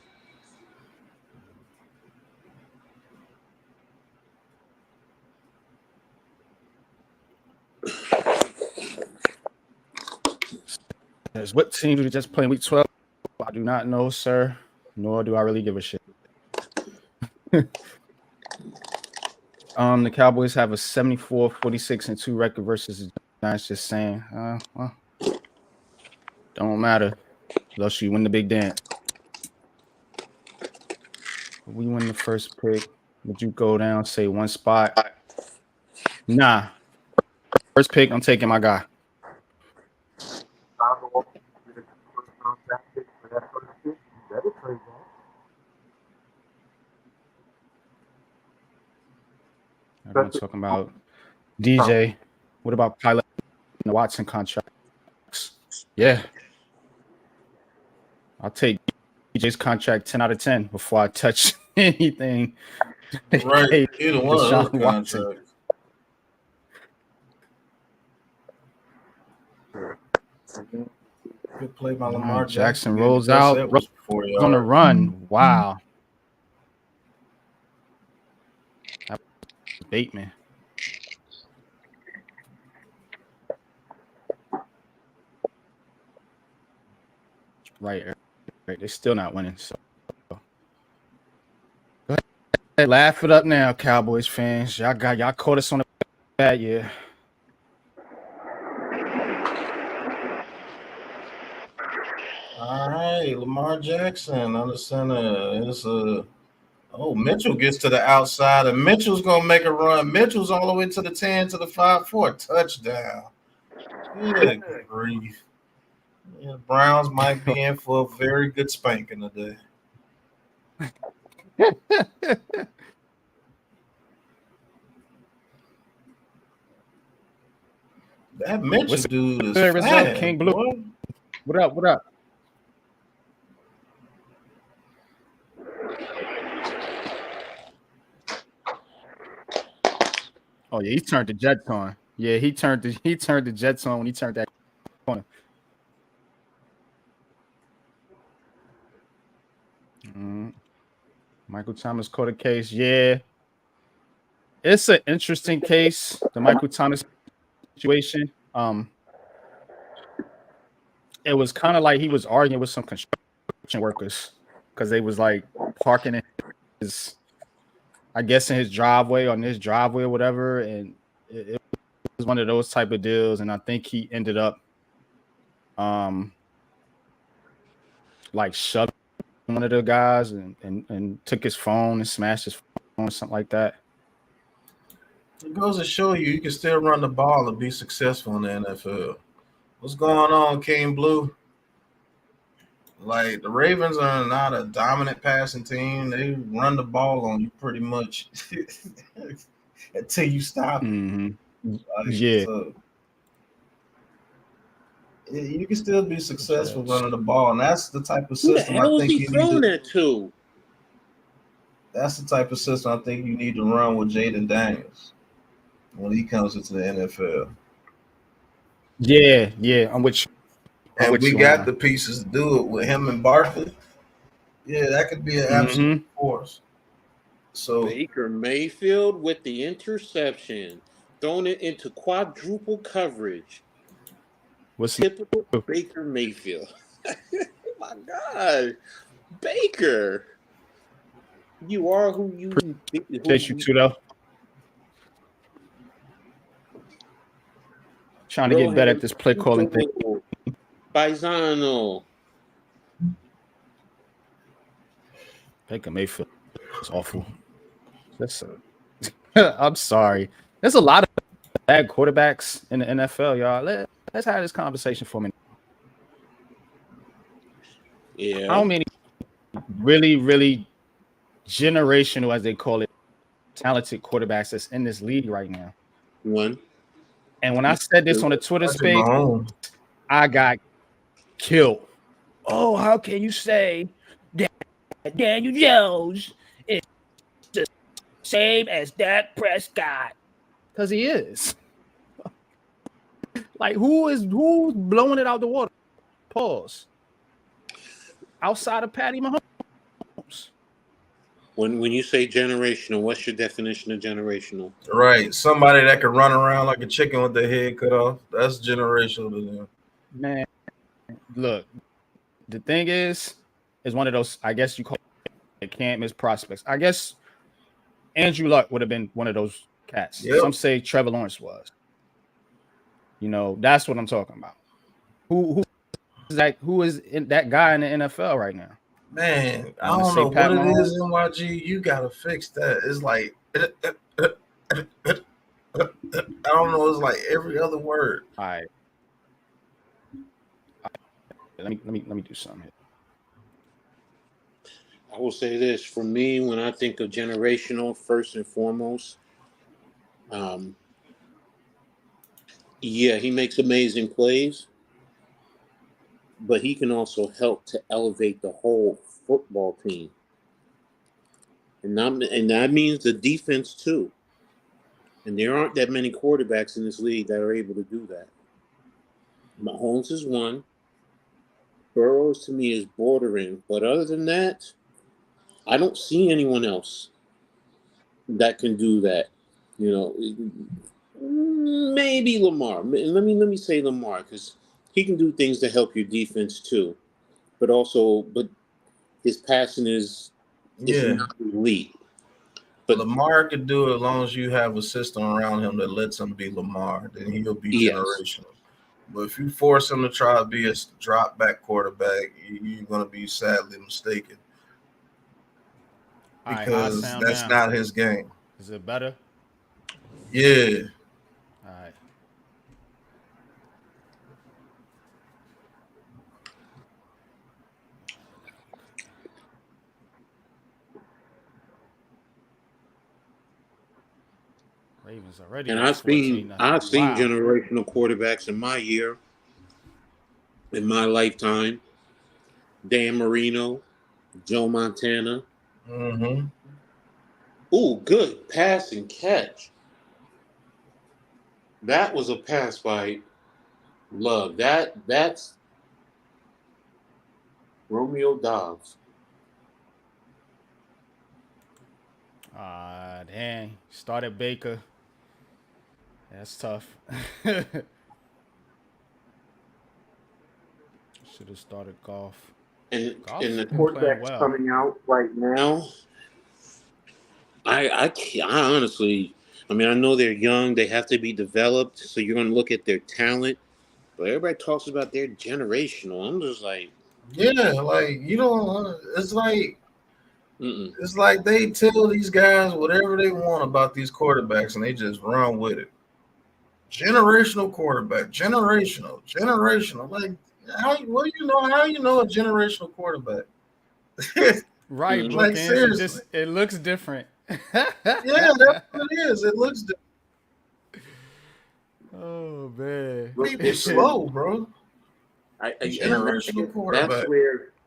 What team did we just play in week 12? I do not know, sir. Nor do I really give a shit. The Cowboys have a 74-46-2 record versus the Giants. Just saying, well, don't matter. Unless you win the big dance. We win the first pick. Would you go down, say one spot? Nah. First pick, I'm taking my guy. Everyone's talking about DJ. What about Pilot and the Watson contracts? Yeah. I'll take DJ's contract 10 out of 10 before I touch anything. Right. Either one of those contracts. Good play by Lamar Jackson rolls out. Rolls on the run. Wow. That was Bateman. Right. They're still not winning. So go ahead, laugh it up now, Cowboys fans. Y'all caught us on a bad year. All right, Lamar Jackson on the center. Mitchell gets to the outside, and Mitchell's gonna make a run. Mitchell's all the way to the 10 to the 5 for a touchdown. Good grief. Yeah, Browns might be in for a very good spanking today. That Mitchell dude is fast, King Blue. boy. What up? What up? Oh yeah, he turned the Jets on. Yeah, he turned the Jets on when he turned that corner. Michael Thomas caught a case. Yeah, it's an interesting case, the Michael Thomas situation. It was kind of like he was arguing with some construction workers because they was like parking in his, I guess, in his driveway, on his driveway or whatever, and it was one of those type of deals. And I think he ended up, like shoving one of the guys and took his phone and smashed his phone or something like that. It goes to show you can still run the ball and be successful in the NFL. What's going on, King Blue? Like the Ravens are not a dominant passing team. They run the ball on you pretty much until you stop it. Mm-hmm. Like, Yeah. so you can still be successful running the ball, and that's the type of Who the system I hell was think he you need throwing to. that to? That's the type of system I think you need to run with Jaden Daniels when he comes into the NFL. Yeah. I'm with you. And we got the pieces to do it with him and Barkley. Yeah, that could be an absolute force. So Baker Mayfield with the interception, throwing it into quadruple coverage. What's Typical Baker Mayfield. Oh my God, Baker, you are who you. appreciate you too, though. Trying to get better at this play calling thing. Paisano. Baker Mayfield is awful. I'm sorry. There's a lot of bad quarterbacks in the NFL, y'all. Let's have this conversation for a minute. Yeah. How many really generational, as they call it, talented quarterbacks that's in this league right now? One. And when I said this on the Twitter space, I got killed. Oh, how can you say that Daniel Jones is the same as Dak Prescott? Because he is. Like, who's blowing it out the water? Pause. Outside of Patty Mahomes. When you say generational, what's your definition of generational? Right, somebody that can run around like a chicken with their head cut off. That's generational to them. Man, look, the thing is one of those, I guess you call it can't miss prospects. I guess Andrew Luck would have been one of those cats. Yep. Some say Trevor Lawrence was. You know, that's what I'm talking about. Who is that guy in the NFL right now? Man, I don't know what it is, NYG. You gotta fix that. It's like I don't know. It's like every other word. All right. Let me do something here. I will say this for me when I think of generational, first and foremost. Yeah, he makes amazing plays, but he can also help to elevate the whole football team. And that means the defense too. And there aren't that many quarterbacks in this league that are able to do that. Mahomes is one. Burrows to me is bordering. But other than that, I don't see anyone else that can do that. You know, maybe Lamar. Let me say Lamar, because he can do things to help your defense too. But his passing is not elite. But Lamar could do it as long as you have a system around him that lets him be Lamar. Then he'll be generational. But if you force him to try to be a drop back quarterback, you're going to be sadly mistaken. Because that's not his game. Is it better? Yeah. All right. Ravens already. And I've seen generational quarterbacks in my year, in my lifetime. Dan Marino, Joe Montana. Mm-hmm. Ooh, good pass and catch. That was a pass by Love. That's Romeo Dobbs. Dang. Started Baker. That's tough. Should have started Goff. And the quarterbacks coming out right now, I honestly, I mean, I know they're young. They have to be developed. So you're going to look at their talent. But everybody talks about their generational. I'm just like. Yeah, like, you know, it's like It's like they tell these guys whatever they want about these quarterbacks, and they just run with it. Generational quarterback, generational. Like, how you know a generational quarterback? Right, Like, bookends. seriously. It looks different. Yeah, that's what it is. It looks Oh man. Look people different. slow, bro. Generational quarterback.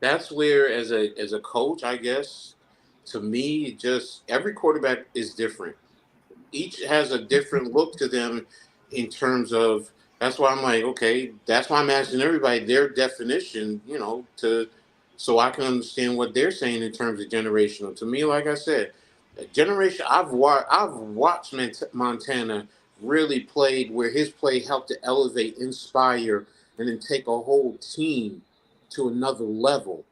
That's where as a coach, I guess, to me, just every quarterback is different. Each has a different look to them in terms of. That's why I'm like, okay, that's why I'm asking everybody their definition, so I can understand what they're saying in terms of generational. To me, like I said, generation. I've watched Montana really played where his play helped to elevate, inspire, and then take a whole team to another level.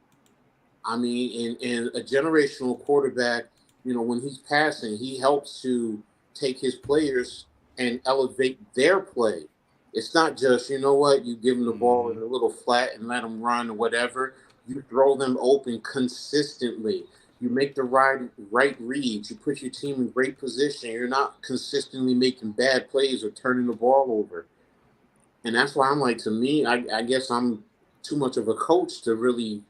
I mean, in a generational quarterback, when he's passing, he helps to take his players and elevate their play. It's not just, you know what, you give them the ball in a little flat and let them run or whatever. You throw them open consistently. You make the right reads. You put your team in great position. You're not consistently making bad plays or turning the ball over. And that's why I'm like, to me, I guess I'm too much of a coach to really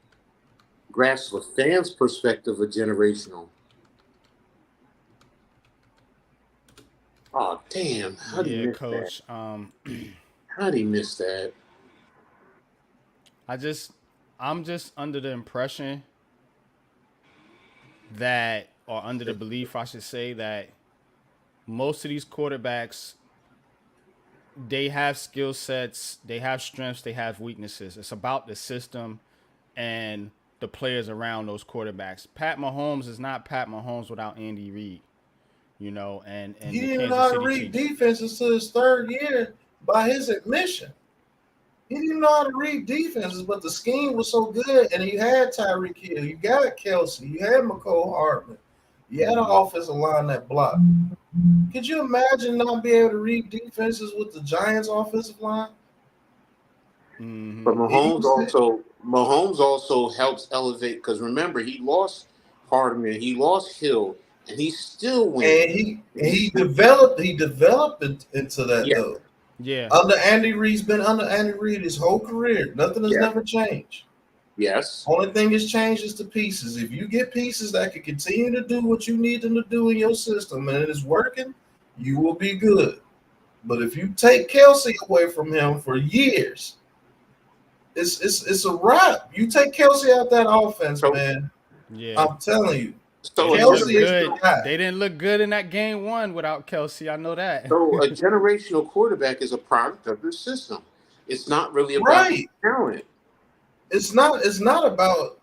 grasp a fan's perspective of generational. Oh damn! How do you Yeah, miss that? coach. How do you miss that? I just I'm just under the impression that, or under the belief I should say, that most of these quarterbacks, they have skill sets, they have strengths, they have weaknesses. It's about the system and the players around those quarterbacks. Pat Mahomes is not Pat Mahomes without Andy Reid, and He the didn't even know Kansas how to City read Chiefs. defenses to his third year by his admission. He didn't know how to read defenses, but the scheme was so good, and you had Tyreek Hill, you got Kelsey, you had McCole Hardman, you had an offensive line that blocked. Could you imagine not being able to read defenses with the Giants' offensive line? But He Mahomes also helps elevate because remember he lost Hardman, he lost Hill, and he still wins. and he developed into that Yeah, though. Yeah. Under Andy Reid's been under Andy Reid his whole career. Nothing has yeah, never changed. yes. Only thing that's changed is the pieces. If you get pieces that can continue to do what you need them to do in your system and it is working, you will be good. But if you take Kelsey away from him for years, it's a wrap. You take Kelsey out that offense, So man. Yeah. I'm telling you, They so a didn't look Kelsey is generation the good. guy. They didn't look good in that game one without Kelsey. I know that. so a generational quarterback is a product of the system. It's not really about Right. talent. It's not about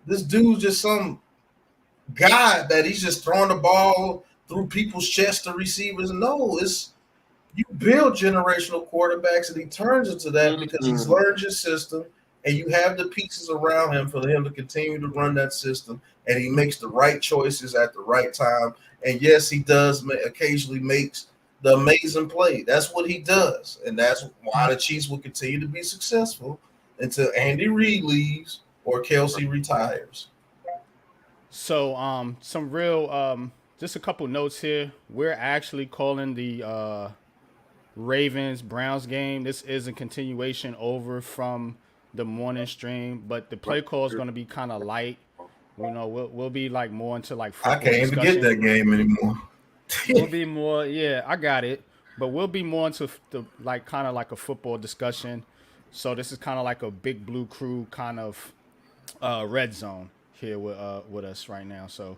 this dude just some guy that he's just throwing the ball through people's chests to receivers. No, it's you build generational quarterbacks and he turns into that because he's Mm-hmm. learned your system and you have the pieces around him for him to continue to run that system and he makes the right choices at the right time. And yes, he does occasionally makes the amazing play. That's what he does. And that's why the Chiefs will continue to be successful until Andy Reid leaves or Kelsey retires. So, some real, just a couple notes here. We're actually calling the Ravens Browns game. This is a continuation over from the morning stream, but the play call is going to be kind of light. We'll be like more into like I football can't even get discussion. that game anymore. We'll be more, yeah, I got it, but we'll be more into the like kind of like a football discussion. So this is kind of like a big blue crew kind of red zone here with us right now. So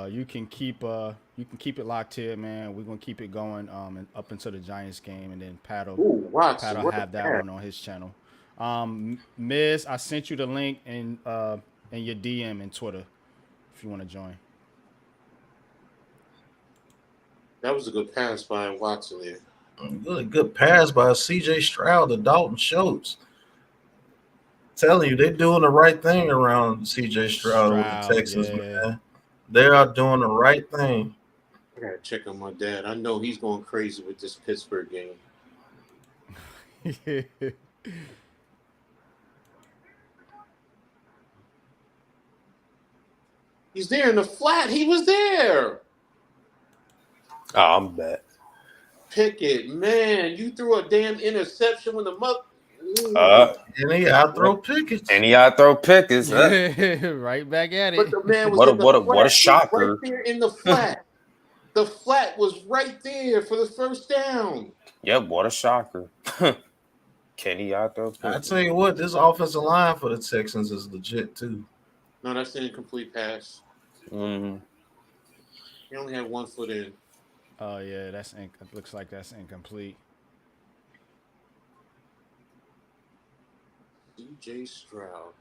you can keep it locked here, man. We're gonna keep it going and up until the Giants game, and then Ooh, Watson, Pat'll what a have that pass. one on his channel. Miz, I sent you the link in your DM and Twitter if you want to join. That was a good pass by Watson there. Good pass by CJ Stroud to Dalton Schultz. Telling you, they're doing the right thing around CJ Stroud with the Stroud, Texans, yeah. man. They are doing the right thing. I gotta check on my dad. I know he's going crazy with this Pittsburgh game. He's there in the flat. He was there. Oh, I'm bad. Pickett, man, you threw a damn interception when the mother. And he out throw Pickett. And he out throw Pickett. Right back at But it. the man was in the flat. What a shocker. Right there in the flat. The flat was right there for the first down. Yep, what a shocker. Kenny out throw Pickett. I tell you what, this offensive line for the Texans is legit too. No, that's an incomplete pass. Mm-hmm. He only had 1 foot in. Oh yeah, it looks like that's incomplete. C.J. Stroud,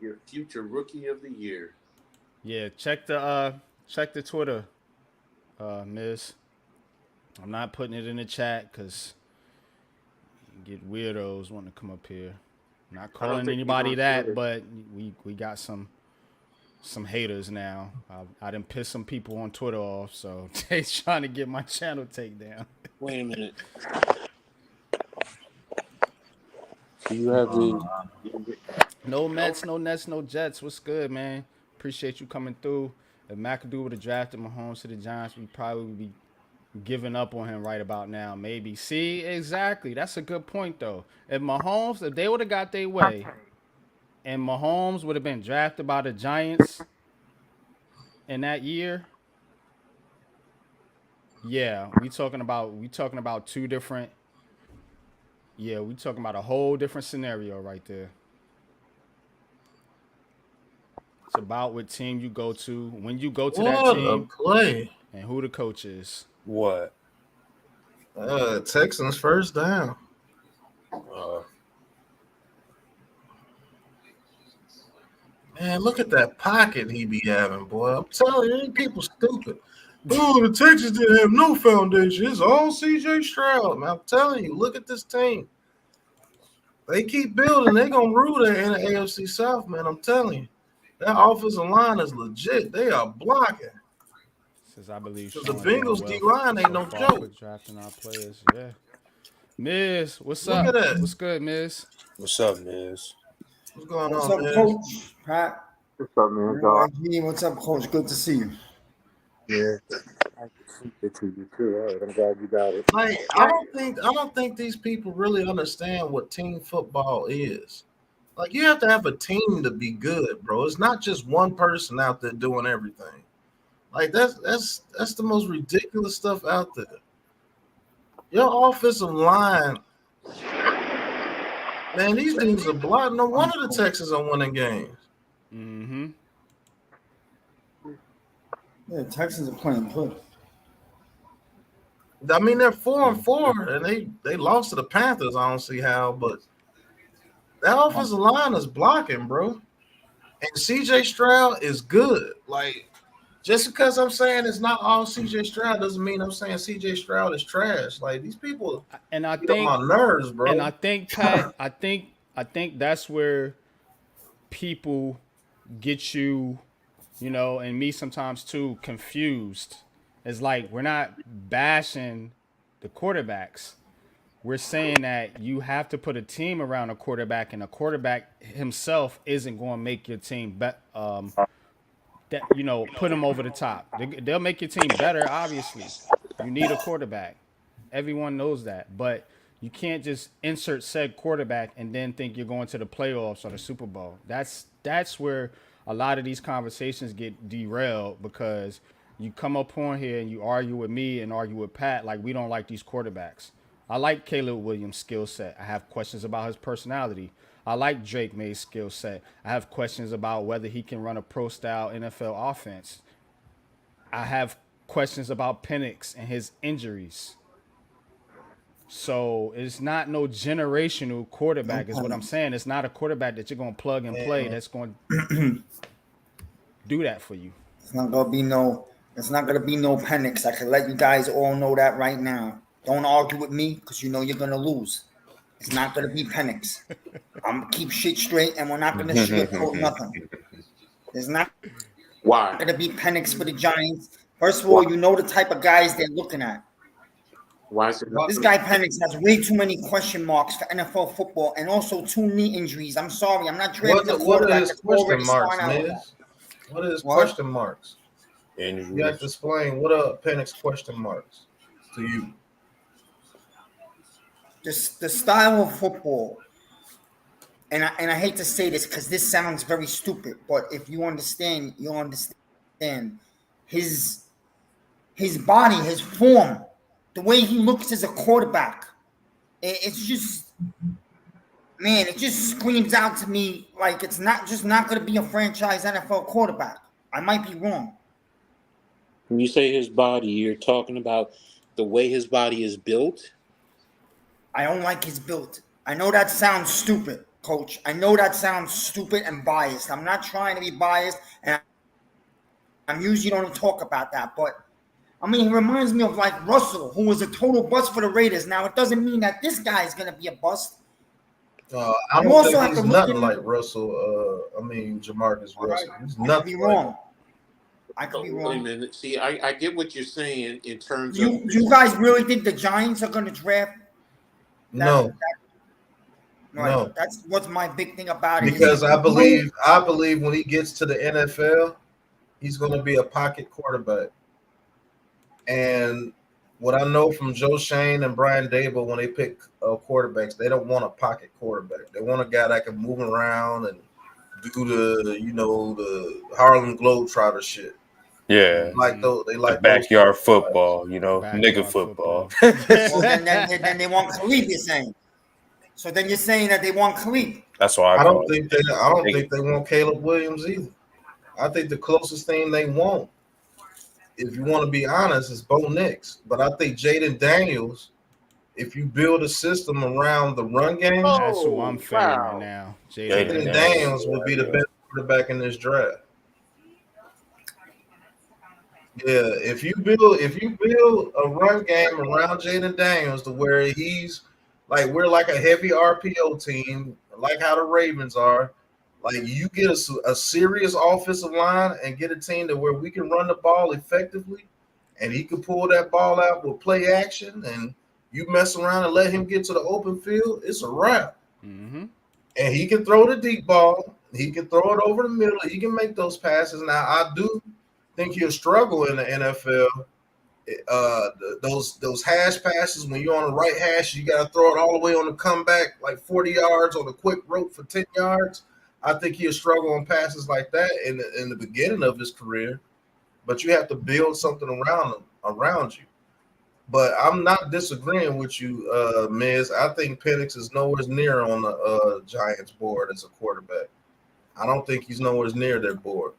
your future rookie of the year. Yeah, check the Twitter, Miss. I'm not putting it in the chat because you get weirdos wanting to come up here. I'm not calling anybody that, but we got some haters now. I done pissed some people on Twitter off, so they trying to get my channel taken down. Wait a minute. Do you have the No Mets, no Nets, no Jets. What's good, man? Appreciate you coming through. If McAdoo would have drafted Mahomes to the Giants, we probably would be giving up on him right about now. Maybe. See, exactly. That's a good point, though. If they would have got their way, and Mahomes would have been drafted by the Giants in that year, yeah, we talking about two different. Yeah, we talking about a whole different scenario right there. It's about what team you go to, when you go to that team, play, and who the coach is. What? Texans first down. Man, look at that pocket he be having, boy. I'm telling you, people stupid. Oh, the Texans didn't have no foundation. It's all C.J. Stroud. Man, I'm telling you, look at this team. They keep building. They're going to rule there in the AFC South, man. I'm telling you. That offensive line is legit. They are blocking. Says I believe the Bengals D-line ain't no joke. Drafting our players, yeah. Miz, what's Look up? at that. What's good, Miz? What's up, Miz? What's going What's on, up, man? Coach? Pat. What's up, man? What's up, Coach? Good to see you. Yeah. Good to you too. All right, I'm glad you got it. Like, I don't think these people really understand what team football is. Like, you have to have a team to be good, bro. It's not just one person out there doing everything. Like, that's the most ridiculous stuff out there. Your offensive line, man, these dudes are blocking. No wonder the Texans are winning games. Mm-hmm. Yeah, the Texans are playing good. I mean, they're 4-4, and they lost to the Panthers. I don't see how, but that offensive line is blocking, bro. And C.J. Stroud is good. Like, just because I'm saying it's not all C.J. Stroud doesn't mean I'm saying C.J. Stroud is trash. Like, these people, and I get think on my nerves, bro. And I think, Pat, I think that's where people get you, and me sometimes too, confused. It's like we're not bashing the quarterbacks. We're saying that you have to put a team around a quarterback, and a quarterback himself isn't going to make your team put them over the top. They'll make your team better, obviously. You need a quarterback. Everyone knows that. But you can't just insert said quarterback and then think you're going to the playoffs or the Super Bowl. That's where a lot of these conversations get derailed, because you come up on here and you argue with me and argue with Pat like we don't like these quarterbacks. I like Caleb Williams' skill set. I have questions about his personality. I like Drake May's skill set. I have questions about whether he can run a pro-style NFL offense. I have questions about Penix and his injuries. So it's not no generational quarterback is what I'm saying. It's not a quarterback that you're going to plug and play that's going to do that for you. It's not going to be no Penix. I can let you guys all know that right now. Don't argue with me because you know you're going to lose. It's not going to be Penix. I'm going to keep shit straight, and we're not going to sugarcoat nothing. There's not going to be Penix for the Giants. First of all, you know the type of guys they're looking at. Why is it this guy Penix has way too many question marks for NFL football, and also 2 knee injuries. I'm sorry, I'm not drafting a quarterback. What are his question marks, man? What is question marks? Injuries. You have to explain what are Penix question marks to you. Just the style of football, and I hate to say this because this sounds very stupid, but if you understand, you'll understand his body, his form, the way he looks as a quarterback. It's just, man, it just screams out to me like it's not going to be a franchise NFL quarterback. I might be wrong. When you say his body, you're talking about the way his body is built. I don't like his build. I know that sounds stupid, Coach. I know that sounds stupid and biased. I'm not trying to be biased, and I'm usually don't talk about that. But, I mean, he reminds me of, like, Russell, who was a total bust for the Raiders. Now, it doesn't mean that this guy is going to be a bust. I don't think he's nothing like Russell. Jamarcus Russell. He's nothing. I could be wrong. I could be wrong. Wait a minute. See, I get what you're saying in terms of. You guys really think the Giants are going to draft? No. No. That's what's my big thing about it. Because I believe when he gets to the NFL, he's going to be a pocket quarterback. And what I know from Joe Shane and Brian Dable, when they pick quarterbacks, they don't want a pocket quarterback. They want a guy that can move around and do the Harlem Globetrotter shit. Yeah, they like backyard football, nigga football. Well, then they want Khalid, you're saying. So then you're saying that they want Khalid. That's why I don't think they want Caleb Williams either. I think the closest thing they want, if you want to be honest, is Bo Nix. But I think Jaden Daniels, if you build a system around the run game, that's who I'm fading right now. Jaden Daniels will be the best quarterback in this draft. Yeah, if you build a run game around Jaden Daniels to where he's like, we're like a heavy RPO team, like how the Ravens are. Like, you get a serious offensive line and get a team to where we can run the ball effectively, and he can pull that ball out with play action, and you mess around and let him get to the open field, it's a wrap. Mm-hmm. And he can throw the deep ball. He can throw it over the middle. He can make those passes. Now, I do think he'll struggle in the NFL. Those hash passes, when you're on the right hash, you got to throw it all the way on the comeback, like 40 yards on a quick rope for 10 yards. I think he'll struggle on passes like that in the beginning of his career. But you have to build something around you. But I'm not disagreeing with you, Miz. I think Penix is nowhere near on the Giants board as a quarterback. I don't think he's nowhere near their board.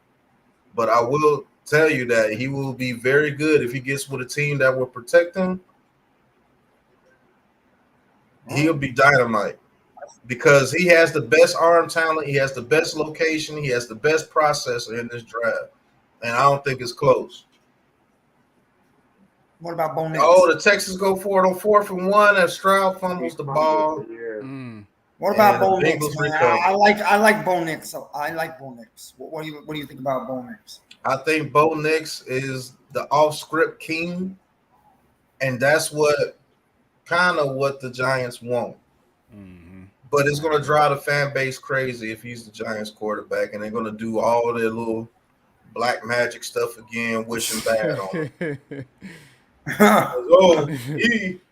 But I will tell you that he will be very good if he gets with a team that will protect him. He'll be dynamite because he has the best arm talent. He has the best location. He has the best processor in this draft. And I don't think it's close. What about Bo Nix? Oh, the Texans go for it on 4th and 1 as Stroud fumbles the ball. What about Bo Nix? I like Bo Nix. So I like Bo Nix. What do you think about Bo Nix? I think Bo Nix is the off-script king, and that's what the Giants want. Mm-hmm. But it's going to drive the fan base crazy if he's the Giants quarterback, and they're going to do all their little black magic stuff again, wishing bad on him.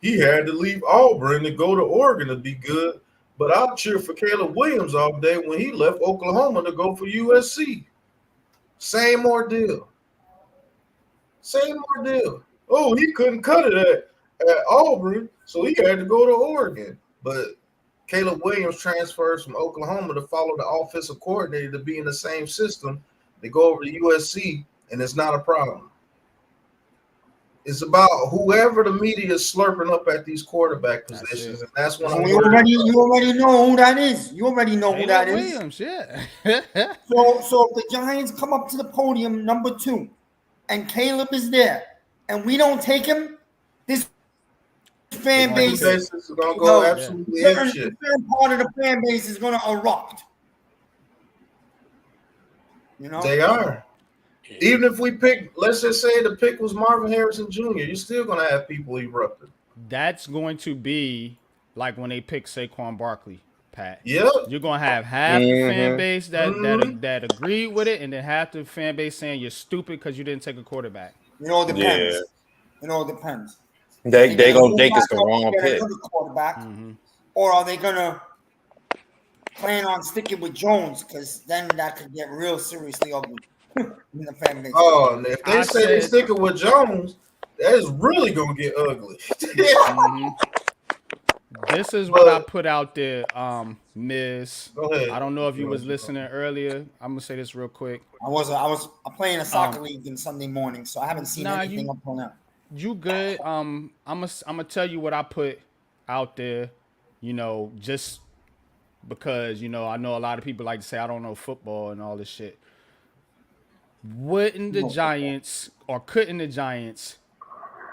He had to leave Auburn to go to Oregon to be good, but I'll cheer for Caleb Williams all day when he left Oklahoma to go for USC. Same ordeal. Oh, he couldn't cut it at Auburn, so he had to go to Oregon. But Caleb Williams transfers from Oklahoma to follow the offensive coordinator to be in the same system. They go over to USC, and it's not a problem. It's about whoever the media is slurping up at these quarterback positions, and that's when you already know who that is. You already know who that is. Williams, yeah. So if the Giants come up to the podium number 2, and Caleb is there, and we don't take him, this fan base is gonna go absolutely apeshit. Certain part of the fan base is gonna erupt. They are. Even if we pick, let's just say the pick was Marvin Harrison Jr., you're still going to have people erupting. That's going to be like when they pick Saquon Barkley. Pat. Yep. You're gonna have half the fan base that agreed with it, and then half the fan base saying you're stupid because you didn't take a quarterback. It all depends. Yeah. It all depends. They gonna think it's the wrong pick. Quarterback, or are they gonna plan on sticking with Jones? Because then that could get real seriously ugly in the fan base. Oh, and if they say they sticking with Jones, that is really gonna get ugly. This is what I put out there, Miss. Go ahead. I don't know if you was listening earlier. I'm gonna say this real quick. I was playing a soccer league on Sunday morning, so I haven't seen anything up till now. You good? I'm gonna tell you what I put out there. You know, just because I know a lot of people like to say I don't know football and all this shit. Wouldn't the Giants or couldn't the Giants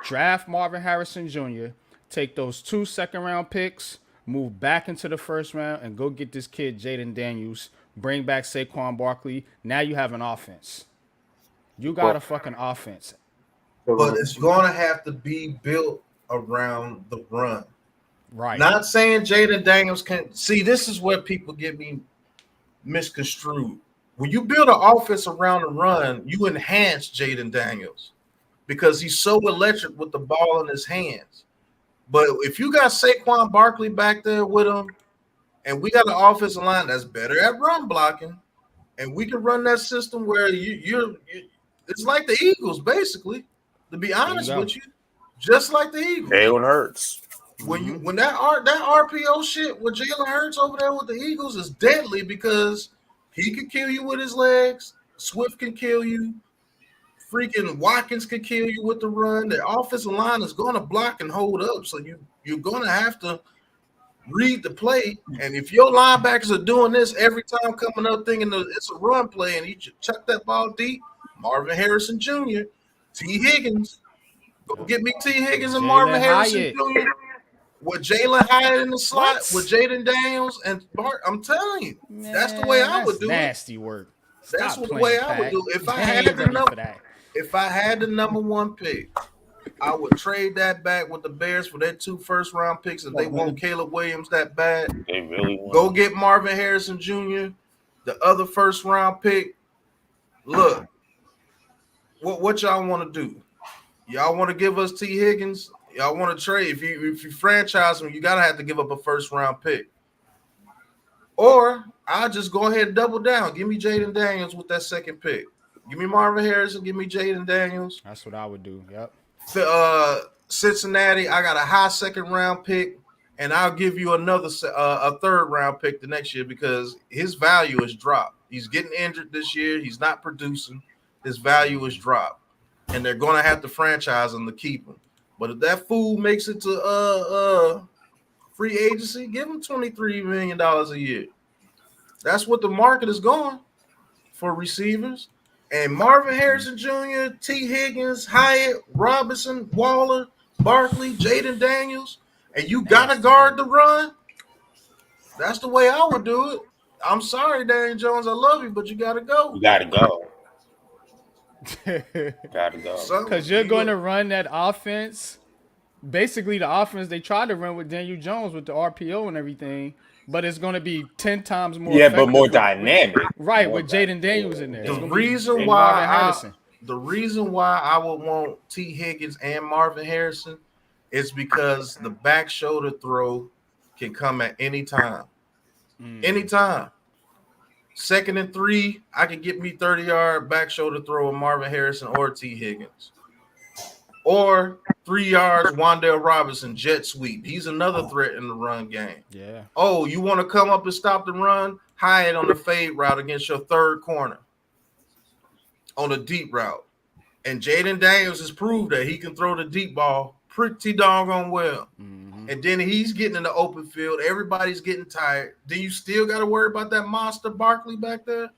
draft Marvin Harrison Jr., take those 2 second-round picks, move back into the first round, and go get this kid Jaden Daniels, bring back Saquon Barkley? Now you have an offense. You got a fucking offense. But it's going to have to be built around the run. Right. Not saying Jaden Daniels can. See, this is where people get me misconstrued. When you build an offense around the run, you enhance Jaden Daniels because he's so electric with the ball in his hands. But if you got Saquon Barkley back there with him, and we got an offensive line that's better at run blocking, and we can run that system where you're it's like the Eagles, basically, to be honest with you, just like the Eagles. Jalen Hurts. When that RPO shit with Jalen Hurts over there with the Eagles is deadly because he could kill you with his legs. Swift can kill you. Freaking Watkins could kill you with the run. The offensive line is going to block and hold up, so you're going to have to read the play. And if your linebackers are doing this every time coming up thinking it's a run play and he chuck that ball deep, Marvin Harrison Jr., T. Higgins, go get me T. Higgins and Marvin Harrison Jr., with Jalen Hyatt in the slot, with Jaden Daniels and Bart. I'm telling you, that's the way I would do it. Nasty work. That's the way I would do it. If I had the number 1 pick, I would trade that back with the Bears for their 2 first-round picks if they want Caleb Williams that bad. They really want. Go get Marvin Harrison Jr., the other first-round pick. Look, what y'all want to do? Y'all want to give us T. Higgins? Y'all want to trade? If you franchise him, you gotta have to give up a first-round pick. Or I'll just go ahead and double down. Give me Jaden Daniels with that second pick. Give me Marvin Harrison. Give me Jaden Daniels. That's what I would do. Yep. Cincinnati, I got a high second-round pick, and I'll give you another a third-round pick the next year because his value has dropped. He's getting injured this year. He's not producing. His value has dropped, and they're going to have to franchise him to keep him. But if that fool makes it to free agency, give him $23 million a year. That's what the market is going for receivers. And Marvin Harrison Jr., T. Higgins, Hyatt, Robinson, Waller, Barkley, Jaden Daniels, and you got to guard the run. That's the way I would do it. I'm sorry, Daniel Jones. I love you, but you got to go. You got to go. Gotta go. Because you're going to run that offense. Basically, the offense they tried to run with Daniel Jones with the RPO and everything, but it's going to be 10 times more. Yeah, but more dynamic. Right, with Jaden Daniels in there. The reason why I would want T. Higgins and Marvin Harrison is because the back shoulder throw can come at any time. Anytime. 2nd and 3, I can get me 30-yard back shoulder throw with Marvin Harrison or T. Higgins. Or 3 yards, Wan'Dale Robinson, jet sweep. He's another threat in the run game. Yeah. Oh, you want to come up and stop the run? Hyatt on the fade route against your third corner on a deep route. And Jaden Daniels has proved that he can throw the deep ball pretty doggone well. And then he's getting in the open field. Everybody's getting tired. Then you still got to worry about that monster Barkley back there?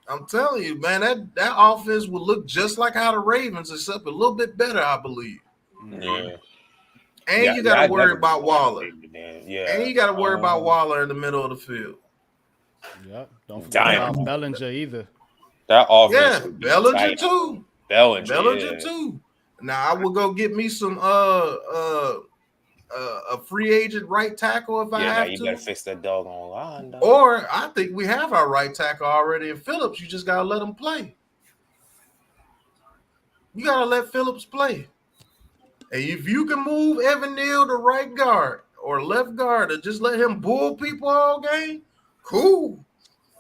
I'm telling you, man, that offense will look just like how the Ravens, except a little bit better, I believe. Yeah. And you got to worry about Waller. Yeah. And you got to worry about Waller in the middle of the field. Yep. Don't forget about Bellinger either. That offense. Yeah, Bellinger too. Bellinger too. Now I will go get me some a free agent right tackle if I have you to. better fix that doggone line, dog. Or I think we have our right tackle already in Phillips. You just gotta let him play. You gotta let Phillips play. And if you can move Evan Neal to right guard or left guard and just let him bull people all game, cool.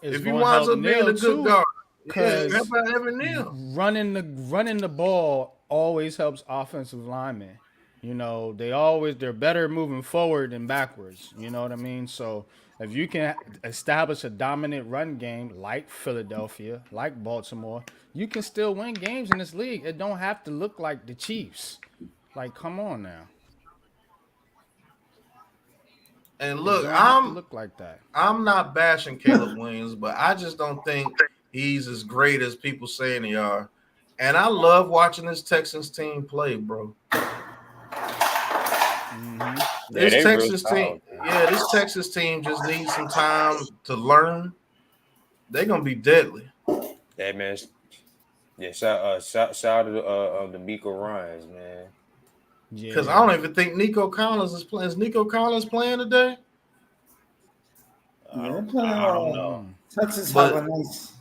It's If he going to winds help up being Neil a good too, guard, yeah, because how about Evan Neal? running the ball always helps offensive linemen. You know, they're better moving forward than backwards. You know what I mean? So if you can establish a dominant run game like Philadelphia, like Baltimore, you can still win games in this league. It don't have to look like the Chiefs. Like, come on now. And It look, don't have to look like that. I'm not bashing Caleb Williams, but I just don't think he's as great as people saying they are. And I love watching this Texans team play, bro. This Texas team just needs some time to learn. They're gonna be deadly. Yeah, man. Yeah, shout out to the Miko Ryans, man. Because I don't even think Nico Collins is playing. Is Nico Collins playing today? Yeah, I don't know. Texas have a nice.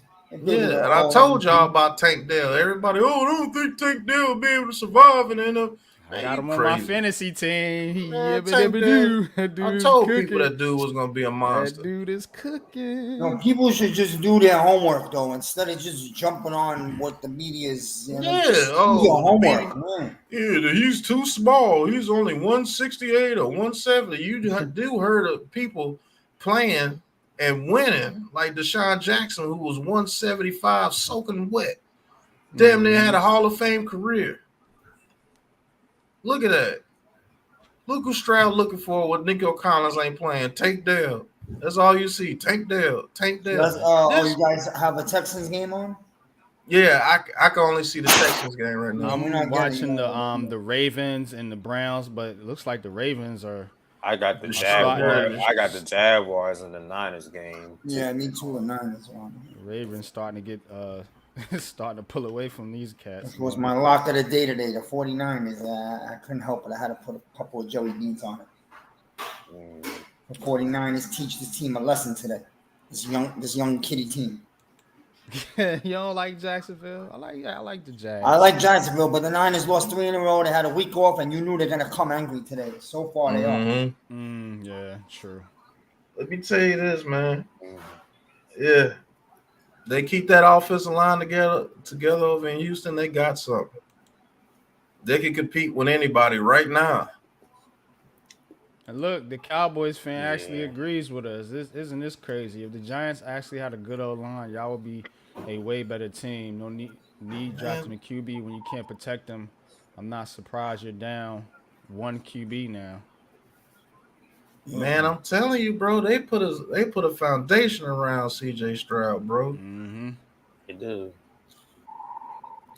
Yeah, and I told y'all about Tank Dell. Everybody, I don't think Tank Dell will be able to survive in the NFL. I got him on my fantasy team. Man, Tank Dell, that dude I is told cooking. people that dude was gonna be a monster. That dude is cooking. No, people should just do their homework though, instead of just jumping on what the media is. You know, do your homework, man. Yeah, he's too small. He's only 168 or 170. You do heard of people playing and winning like Deshaun Jackson, who was 175 soaking wet. Damn near had a Hall of Fame career. Look at that. Look who Stroud looking for what Nico Collins ain't playing. Tank Dell. That's all you see. Tank Dell. Tank Dell. You guys have a Texans game on? Yeah, I can only see the Texans game right now. I'm watching the Ravens and the Browns, but it looks like the Ravens are. I got the Jaguars. I got the Jaguars in the Niners game. Yeah, me too. The Niners. The Ravens starting to get starting to pull away from these cats. This was my lock of the day today. The 49ers. I couldn't help it. I had to put a couple of jelly beans on it. The 49ers teach this team a lesson today. This young kitty team. You don't like Jacksonville? I like the Jags. I like Jacksonville, but the Niners lost 3 in a row. They had a week off, and you knew they're gonna come angry today. So far, they are. Yeah, true. Let me tell you this, man. Yeah, they keep that offensive line together over in Houston. They got something. They can compete with anybody right now. And look, the Cowboys fan actually agrees with us. Isn't this crazy? If the Giants actually had a good old line, y'all would be a way better team. No need drafting a QB when you can't protect them. I'm not surprised you're down 1 QB now. Man, I'm telling you, bro, they put a foundation around CJ Stroud, bro. They do.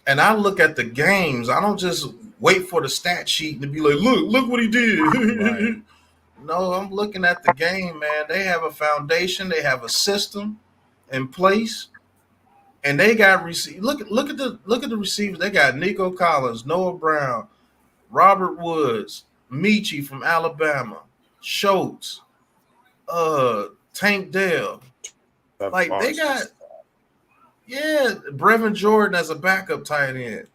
And I look at the games. I don't just wait for the stat sheet to be like, look what he did. Right. No, I'm looking at the game, man. They have a foundation. They have a system in place, and they got Look at the receivers. They got Nico Collins, Noah Brown, Robert Woods, Michi from Alabama, Schultz, Tank Dell. Like they got, Brevin Jordan as a backup tight end.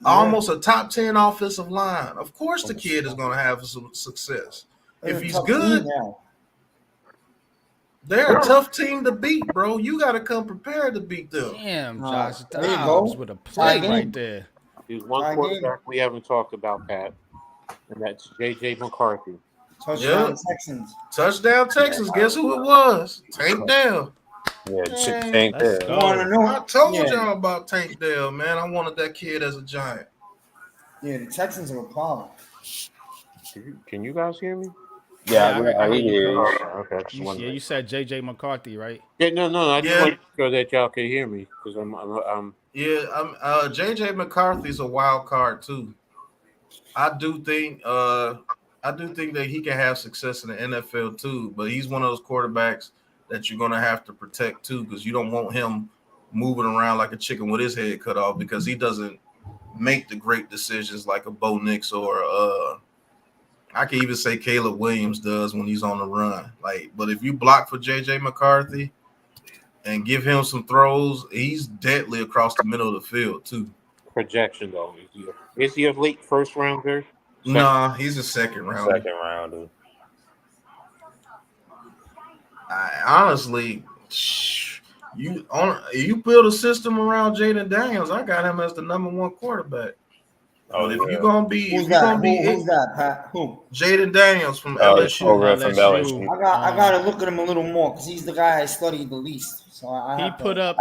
Almost a top 10 offensive line. Of course, the kid is going to have some success. If he's good, they're a tough team to beat, bro. You got to come prepared to beat them. Damn, Josh Dobbs with a play right there. There's one quarterback we haven't talked about, Pat, and that's J.J. McCarthy. Touchdown Texans. Touchdown Texans. Guess who it was? Tank Dell. Yeah, Tank Dell. I told y'all about Tank Dell, man. I wanted that kid as a Giant. Yeah, the Texans are a problem. Can you guys hear me? Yeah, I hear you. Okay. You said J.J. McCarthy, right? Yeah, no. I just want to make sure that y'all can hear me because I'm. Yeah, J.J. McCarthy's a wild card too. I do think that he can have success in the NFL too, but he's one of those quarterbacks that you're gonna have to protect too, because you don't want him moving around like a chicken with his head cut off, because he doesn't make the great decisions like a Bo Nix or I can even say Caleb Williams does when he's on the run. Like, but if you block for JJ McCarthy and give him some throws, he's deadly across the middle of the field too. Projection though, is he a late first rounder? Nah, he's a second rounder. Second rounder. Honestly, you build a system around Jaden Daniels. I got him as the number 1 quarterback. Oh, but if yeah. you're gonna be, Who's that, Pat? Who? Jaden Daniels from LSU. Over from LSU. I gotta look at him a little more because he's the guy I studied the least. So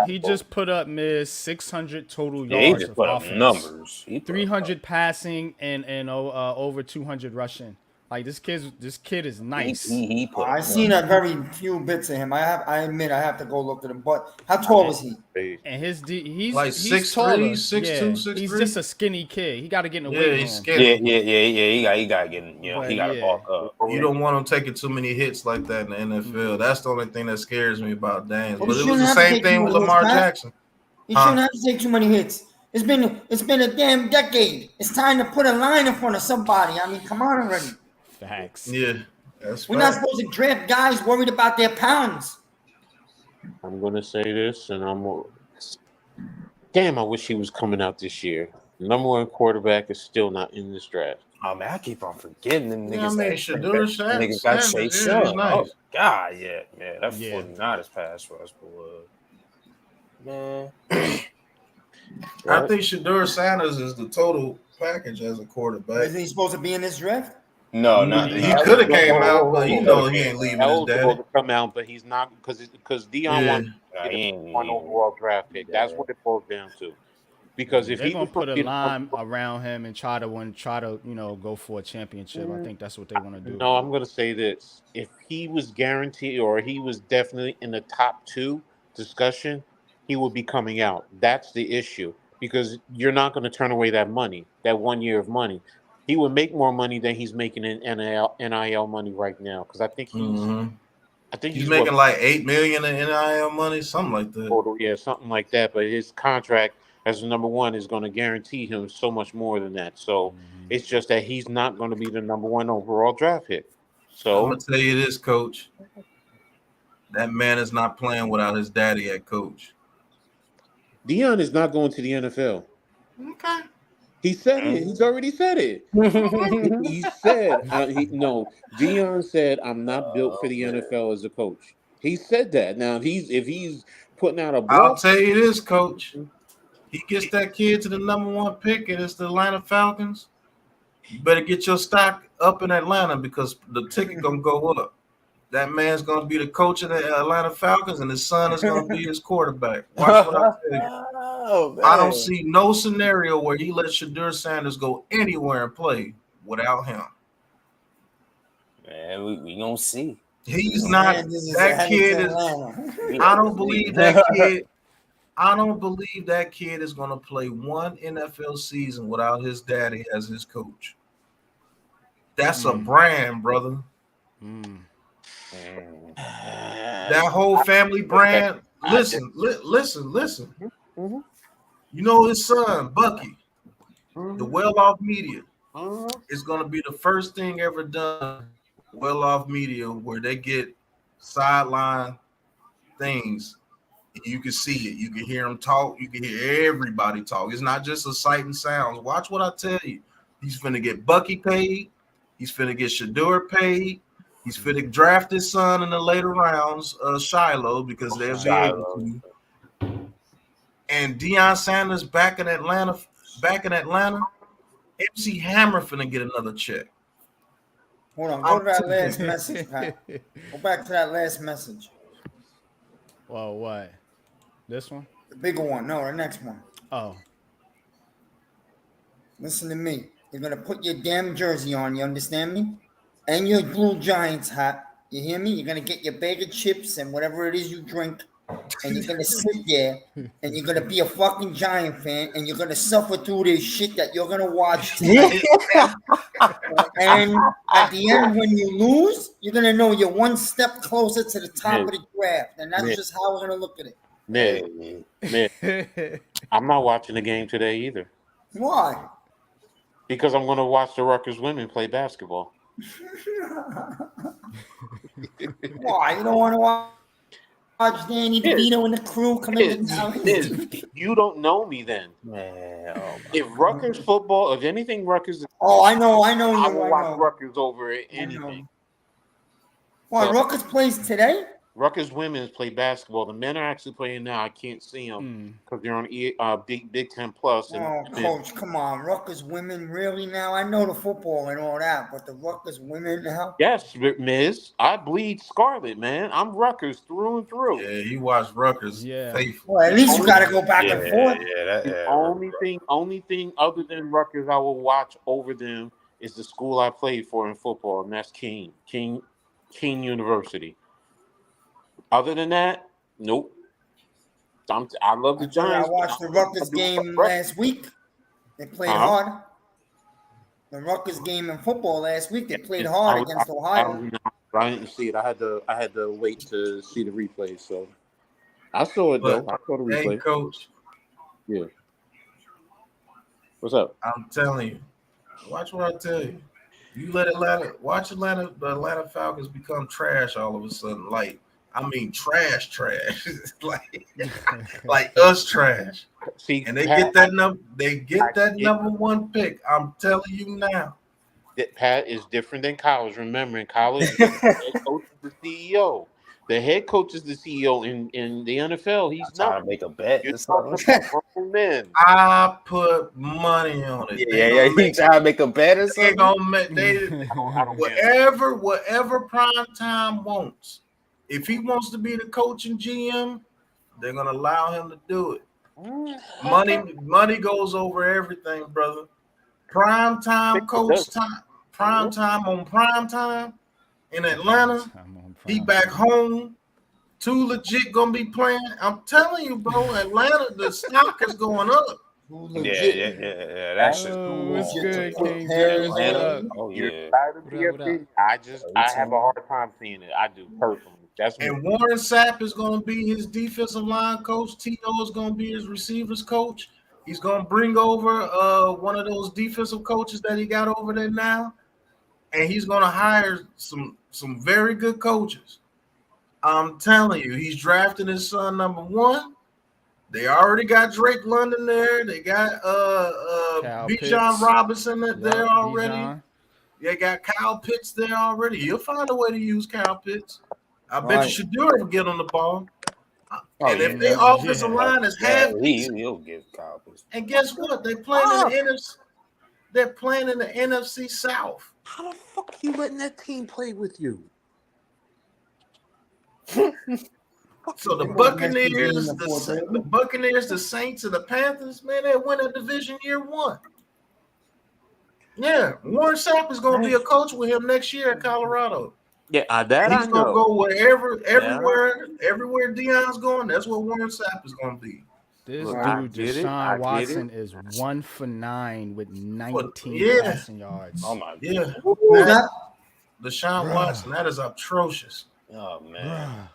he just put up 600 total Yeah, he yards just of put up offense. numbers. 300 passing and over 200 rushing. Like this kid is nice. I've seen a very few bits of him. I admit I have to go look at him. But how tall is he? And he's like he's 6'3", taller. 6'2", 6'3". He's just a skinny kid. He got to get in the weight room. He's skinny. Yeah. He got to get in. He got to bulk up. You don't want him taking too many hits like that in the NFL. That's the only thing that scares me about Daniels. But it was the same thing with Lamar Jackson. He shouldn't have to take too many hits. It's been a damn decade. It's time to put a line in front of somebody. I mean, come on already. Facts. Yeah, we're not supposed to draft guys worried about their pounds. I'm gonna say this, and damn, I wish he was coming out this year. Number 1 quarterback is still not in this draft. Oh man, I keep on forgetting them niggas. Yeah, I mean, Niggas got Chase Young. Oh God, yeah, man, that 49ers pass rush, man. I think Shedeur Sanders is the total package as a quarterback. Isn't he supposed to be in this draft? No, he could have came out, but he ain't leaving his daddy. To come out, but he's not because Deion wants to get a 1 overall draft pick. That's what it boils down to. Because if they're gonna put a line from, around him and try to go for a championship, I think that's what they want to do. No, I'm gonna say this: if he was guaranteed or he was definitely in the top 2 discussion, he would be coming out. That's the issue because you're not going to turn away that money, that 1 year of money. He would make more money than he's making in NIL money right now because I think he's making like $8 million in NIL money, something like that. Total, yeah, something like that. But his contract as the number 1 is going to guarantee him so much more than that. So it's just that he's not going to be the number 1 overall draft pick. So I'm gonna tell you this, Coach. That man is not playing without his daddy at coach. Deion is not going to the NFL. Okay. He said it. He's already said it. He said, Deion said, I'm not built for the NFL as a coach. He said that. Now, if he's putting out a bluff, I'll tell you this, Coach. He gets that kid to the number 1 pick, and it's the Atlanta Falcons. You better get your stock up in Atlanta because the ticket going to go up. That man's going to be the coach of the Atlanta Falcons, and his son is going to be his quarterback. Watch what I tell you. I don't see no scenario where he lets Shedeur Sanders go anywhere and play without him. Man, we gonna see. He's not that kid. I don't believe that kid. I don't believe that kid is going to play 1 NFL season without his daddy as his coach. That's a brand, brother. That whole family brand. Listen. Mm-hmm. You know his son, Bucky, the well-off media, is going to be the first thing ever done, well-off media, where they get sideline things. You can see it. You can hear them talk. You can hear everybody talk. It's not just a sight and sounds. Watch what I tell you. He's finna get Bucky paid. He's finna get Shedeur paid. He's finna draft his son in the later rounds, Shiloh, because they'll be able to. And Deion Sanders back in Atlanta. MC Hammer finna get another check. Hold on. Go to that last message, Pat. Go back to that last message. Well, what? This one? The bigger one. No, the next one. Oh. Listen to me. You're going to put your damn jersey on, you understand me? And your blue Giants hat. You hear me? You're going to get your bag of chips and whatever it is you drink. And you're going to sit there and you're going to be a fucking Giant fan and you're going to suffer through this shit that you're going to watch tonight. And at the end, when you lose, you're going to know you're one step closer to the top of the draft. And that's just how we're going to look at it. Ned, I'm not watching the game today either. Why? Because I'm going to watch the Rutgers women play basketball. Why? You don't want to watch Danny DeVito and the crew come in the town? You don't know me then. Man, If Rutgers football, if anything, Rutgers. Oh, I know I you. will watch Rutgers over anything. Well, Rutgers plays today? Rutgers women's play basketball. The men are actually playing now. I can't see them because they're on Big 10 Plus. Oh, Coach, come on. Rutgers women, really now? I know the football and all that, but the Rutgers women now? Yes, Miz. I bleed scarlet, man. I'm Rutgers through and through. Yeah, he watched Rutgers faithfully. Well, at least you got to go back and forth. Only thing other than Rutgers I will watch over them is the school I played for in football, and that's King University. Other than that, nope. I love the Giants. I watched the Rutgers game last week. They played hard. The Rutgers game in football last week, they played hard against Ohio. I didn't see it. I had to wait to see the replay. So I saw it though. I saw the replay. Hey, Coach. Yeah. What's up? I'm telling you. Watch what I tell you. You let the Atlanta Falcons become trash all of a sudden. I mean, trash, like us trash. See, and they get that number one pick. I'm telling you now. That Pat is different than college. Remember, in college, the head coach is the CEO. The head coach is the CEO in the NFL. He's not trying to make a bet. Men. I put money on it. Yeah. He trying to make a bet or something. Whatever prime time wants. If he wants to be the coach and GM, they're gonna allow him to do it. Money goes over everything, brother. Prime time coach time, prime time on prime time in Atlanta. He back home. Too legit gonna be playing. I'm telling you, bro. Atlanta, the stock is going up. Yeah. That's just what's good, King James? Oh yeah. I have a hard time seeing it. I do personally. And Warren Sapp is going to be his defensive line coach. Tito is going to be his receivers coach. He's going to bring over one of those defensive coaches that he got over there now, and he's going to hire some very good coaches. I'm telling you, he's drafting his son number 1. They already got Drake London there. They got Bijan Robinson there already. Bijan. They got Kyle Pitts there already. He'll find a way to use Kyle Pitts. I bet you Shadura will get on the ball. And if their offensive line is half, he'll give Kyle Pitts. And guess what? They're playing in the NFC. They're playing in the NFC South. How the fuck are you letting that team play with you? So the Buccaneers, the Saints, and the Panthers, man, they win a division year 1. Yeah, Warren Sapp is going to be a coach with him next year at Colorado. Yeah, He's going to go everywhere Deion's going. That's where Warren Sapp is going to be. This dude, Deshaun Watson, is 1 for 9 with 19 passing yards. Oh my god! Deshaun Watson, that is atrocious. Oh man.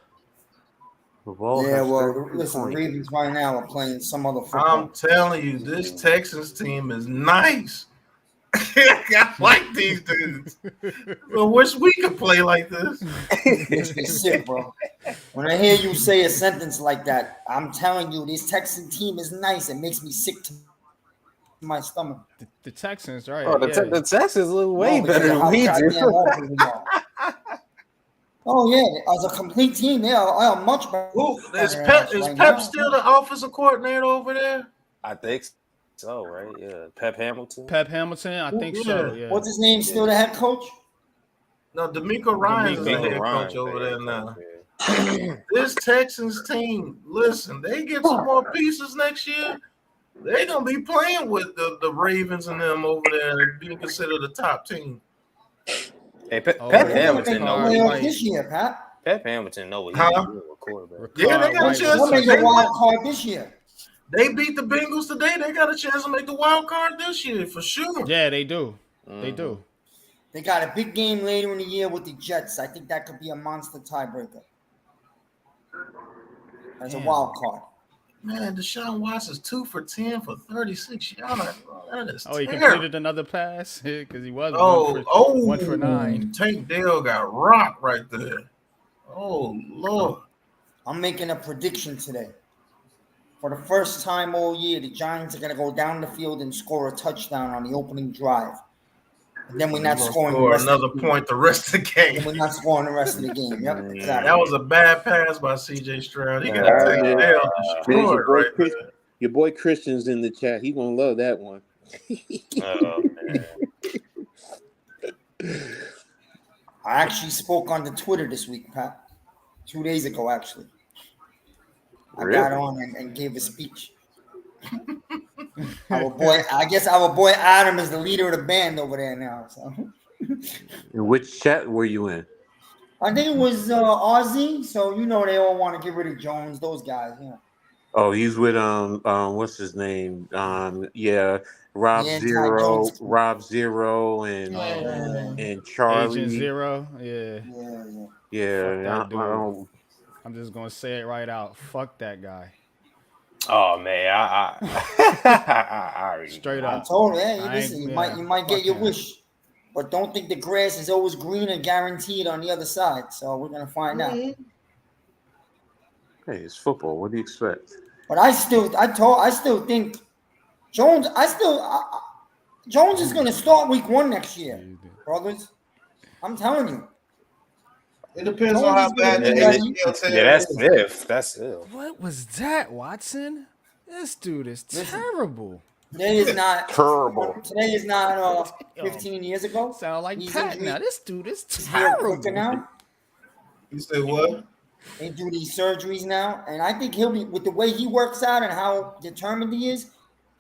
Listen, Ravens right now are playing some other football. I'm telling you, this Texans team is nice. I like these dudes. I wish we could play like this. It's sick, bro. When I hear you say a sentence like that, I'm telling you, this Texan team is nice. It makes me sick to my stomach. The Texans, right? Oh, the Texans look way better than we do. Oh yeah, as a complete team, they are much better. Is Pep still the offensive coordinator over there? I think so, right? Yeah, Pep Hamilton. I think so. Yeah. What's his name? Still the head coach? No, D'Amico Ryan is the head coach over there now. This Texans team, listen, they get some more pieces next year. They're gonna be playing with the Ravens and them over there, being considered the top team. Hey, Pep Hamilton know this year, Pat. Pep Hamilton know what he's doing with quarterback. Yeah, they got a chance to make the wild card this year. They beat the Bengals today. They got a chance to make the wild card this year for sure. Yeah, they do. They do. They got a big game later in the year with the Jets. I think that could be a monster tiebreaker as a wild card. Man, Deshaun Watson's 2 for 10 for 36 yards. That is Oh, he terrible. completed another pass because he was one for 9. Tank Dell got rocked right there. Oh, Lord. I'm making a prediction today. For the first time all year, the Giants are going to go down the field and score a touchdown on the opening drive. And then we're not scoring the rest another of the game. point the rest of the game. And we're not scoring the rest of the game. Yep, exactly. That was a bad pass by CJ Stroud. He got Tank Dell destroyed right there. Your boy Christian's in the chat. He gonna love that one. Oh man. I actually spoke on the Twitter this week, Pat. 2 days ago, actually. I got on and gave a speech. Our boy Adam is the leader of the band over there now. So. In which chat were you in? I think it was Ozzy. So you know they all want to get rid of Jones. Those guys, yeah. Oh, he's with what's his name? Rob Zero, and Charlie Agent Zero. Yeah. I'm just gonna say it right out. Fuck that guy. Oh man, I already straight up. I told him, hey, listen, you might get your wish, but don't think the grass is always greener guaranteed on the other side. So we're gonna find out. Hey, it's football. What do you expect? But I still think Jones. Jones is gonna start week 1 next year, brothers. I'm telling you. It depends on how bad the that's it. What was that, Watson? This dude is terrible. Today is not terrible. Today is not 15 years ago. Sound like Pat now. This dude is terrible. Now. You said what? They do these surgeries now, and I think he'll be, with the way he works out and how determined he is,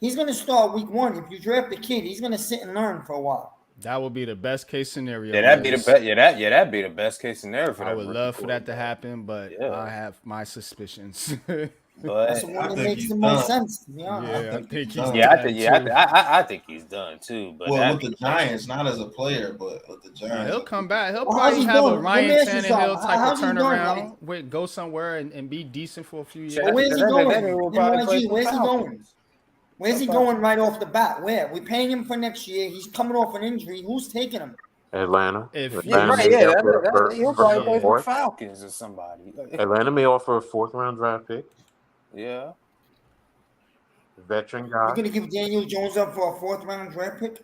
he's going to start week 1. If you draft the kid, he's going to sit and learn for a while. That would be the best case scenario. Yeah, that'd be the best. That'd be the best case scenario for that. I would love for that to happen, but I have my suspicions. But that's the one that makes the most sense, to be honest. I think he's I think he's done too. But with the Giants, not as a player, but with the Giants, he'll come back. He'll probably have a Ryan Tannehill type of turnaround. Go somewhere and be decent for a few years. Well, where's he going? Where's he going? Where's he going right off the bat? Where? We're paying him for next year. He's coming off an injury. Who's taking him? Atlanta. He'll probably play for the Falcons or somebody. Atlanta may offer a 4th-round draft pick. Yeah. Veteran guy. You're going to give Daniel Jones up for a 4th-round draft pick?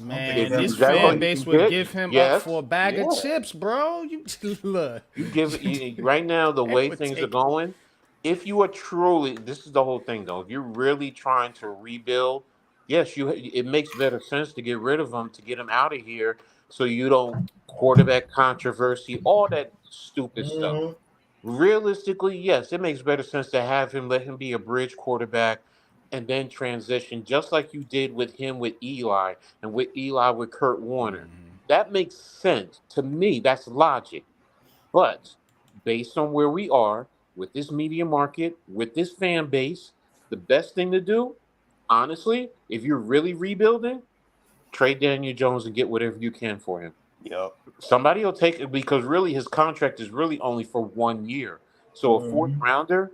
Man, this fan base would give him up for a bag of chips, bro. Look. Right now, the way things are going, if you are truly, this is the whole thing though, if you're really trying to rebuild, yes, it makes better sense to get rid of him, to get him out of here so you don't quarterback controversy, all that stupid stuff. Realistically, yes, it makes better sense to have him, let him be a bridge quarterback and then transition, just like you did with him with Eli and with Eli with Kurt Warner. That makes sense. To me, that's logic. But based on where we are with this media market, with this fan base, the best thing to do, honestly, if you're really rebuilding, trade Daniel Jones and get whatever you can for him. Yep. Somebody will take it because really his contract is really only for 1 year. So a 4th-rounder.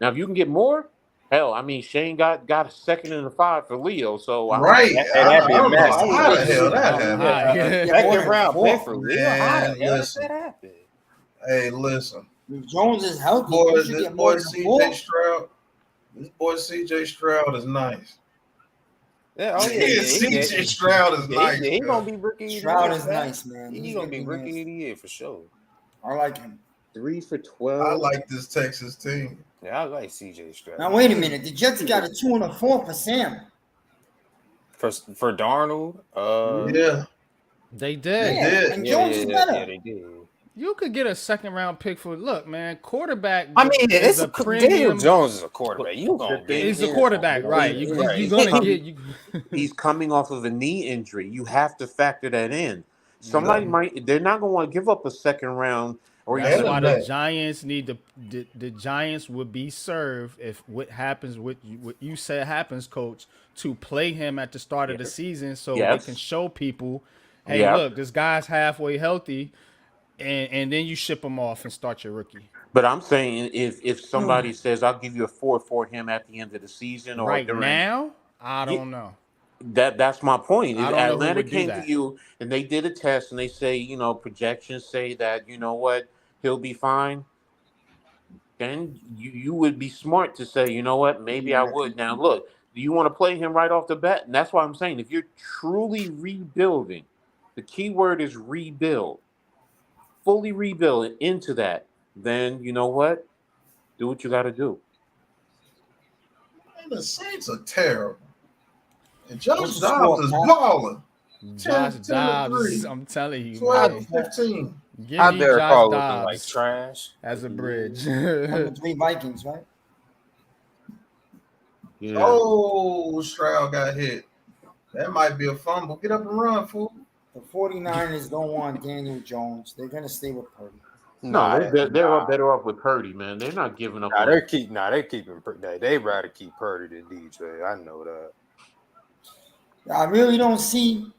Now, if you can get more, hell, I mean, Shane got a 2nd and a 5 for Leo. So right, that'd be a mess. How the hell that happened? 2nd-round pick for Leo. How the hell did that happen? Hey, listen. If Jones is healthy, This boy CJ Stroud is nice. Yeah, CJ Stroud is nice. He's gonna be rookie of the year. Stroud is nice, man. He's gonna be rookie of the year for sure. I like him. 3 for 12. I like this Texas team. Yeah, I like CJ Stroud. Now wait a minute. The Jets got a 2 and a 4 for Sam. For Darnold. Yeah. They did. Yeah, and Jones is better. Yeah, they did. You could get a 2nd-round pick for man. Quarterback. I mean, it's a premium. Daniel Jones is a quarterback. You gonna get? He's a quarterback, right? You're gonna get. He's coming off of a knee injury. You have to factor that in. Somebody might. They're not going to want to give up a 2nd round. Or that's why the Giants need the Giants would be served if what happens, what you said happens, Coach, to play him at the start of the season so they can show people, hey, look, this guy's halfway healthy. and then you ship him off and start your rookie. But I'm saying if somebody says I'll give you a 4 for him at the end of the season or Right during, now, I yeah, don't know. that's my point. I If don't know who Atlanta would do came to that. you and they did a test and they say, projections say that, he'll be fine, then you would be smart to say, maybe I would. Now look, do you want to play him right off the bat? And that's why I'm saying if you're truly rebuilding, the key word is rebuild, fully rebuild into that, then you know what? Do what you got to do. Man, the Saints are terrible. And Josh What's the Dobbs score, is Pat? balling. Josh 10 to Dobbs, 3, I'm telling you, 12 to man. 15. Give How me Derek Josh Carr looking like Dobbs trash? as a bridge. Number 3 Vikings, right? Yeah. Oh, Stroud got hit. That might be a fumble. Get up and run, fool. The 49ers don't want Daniel Jones. They're going to stay with Purdy. No, Nah, they're all better off with Purdy, man. They're not giving up on. they're keeping. They rather keep Purdy than DJ. I know that. I really don't see.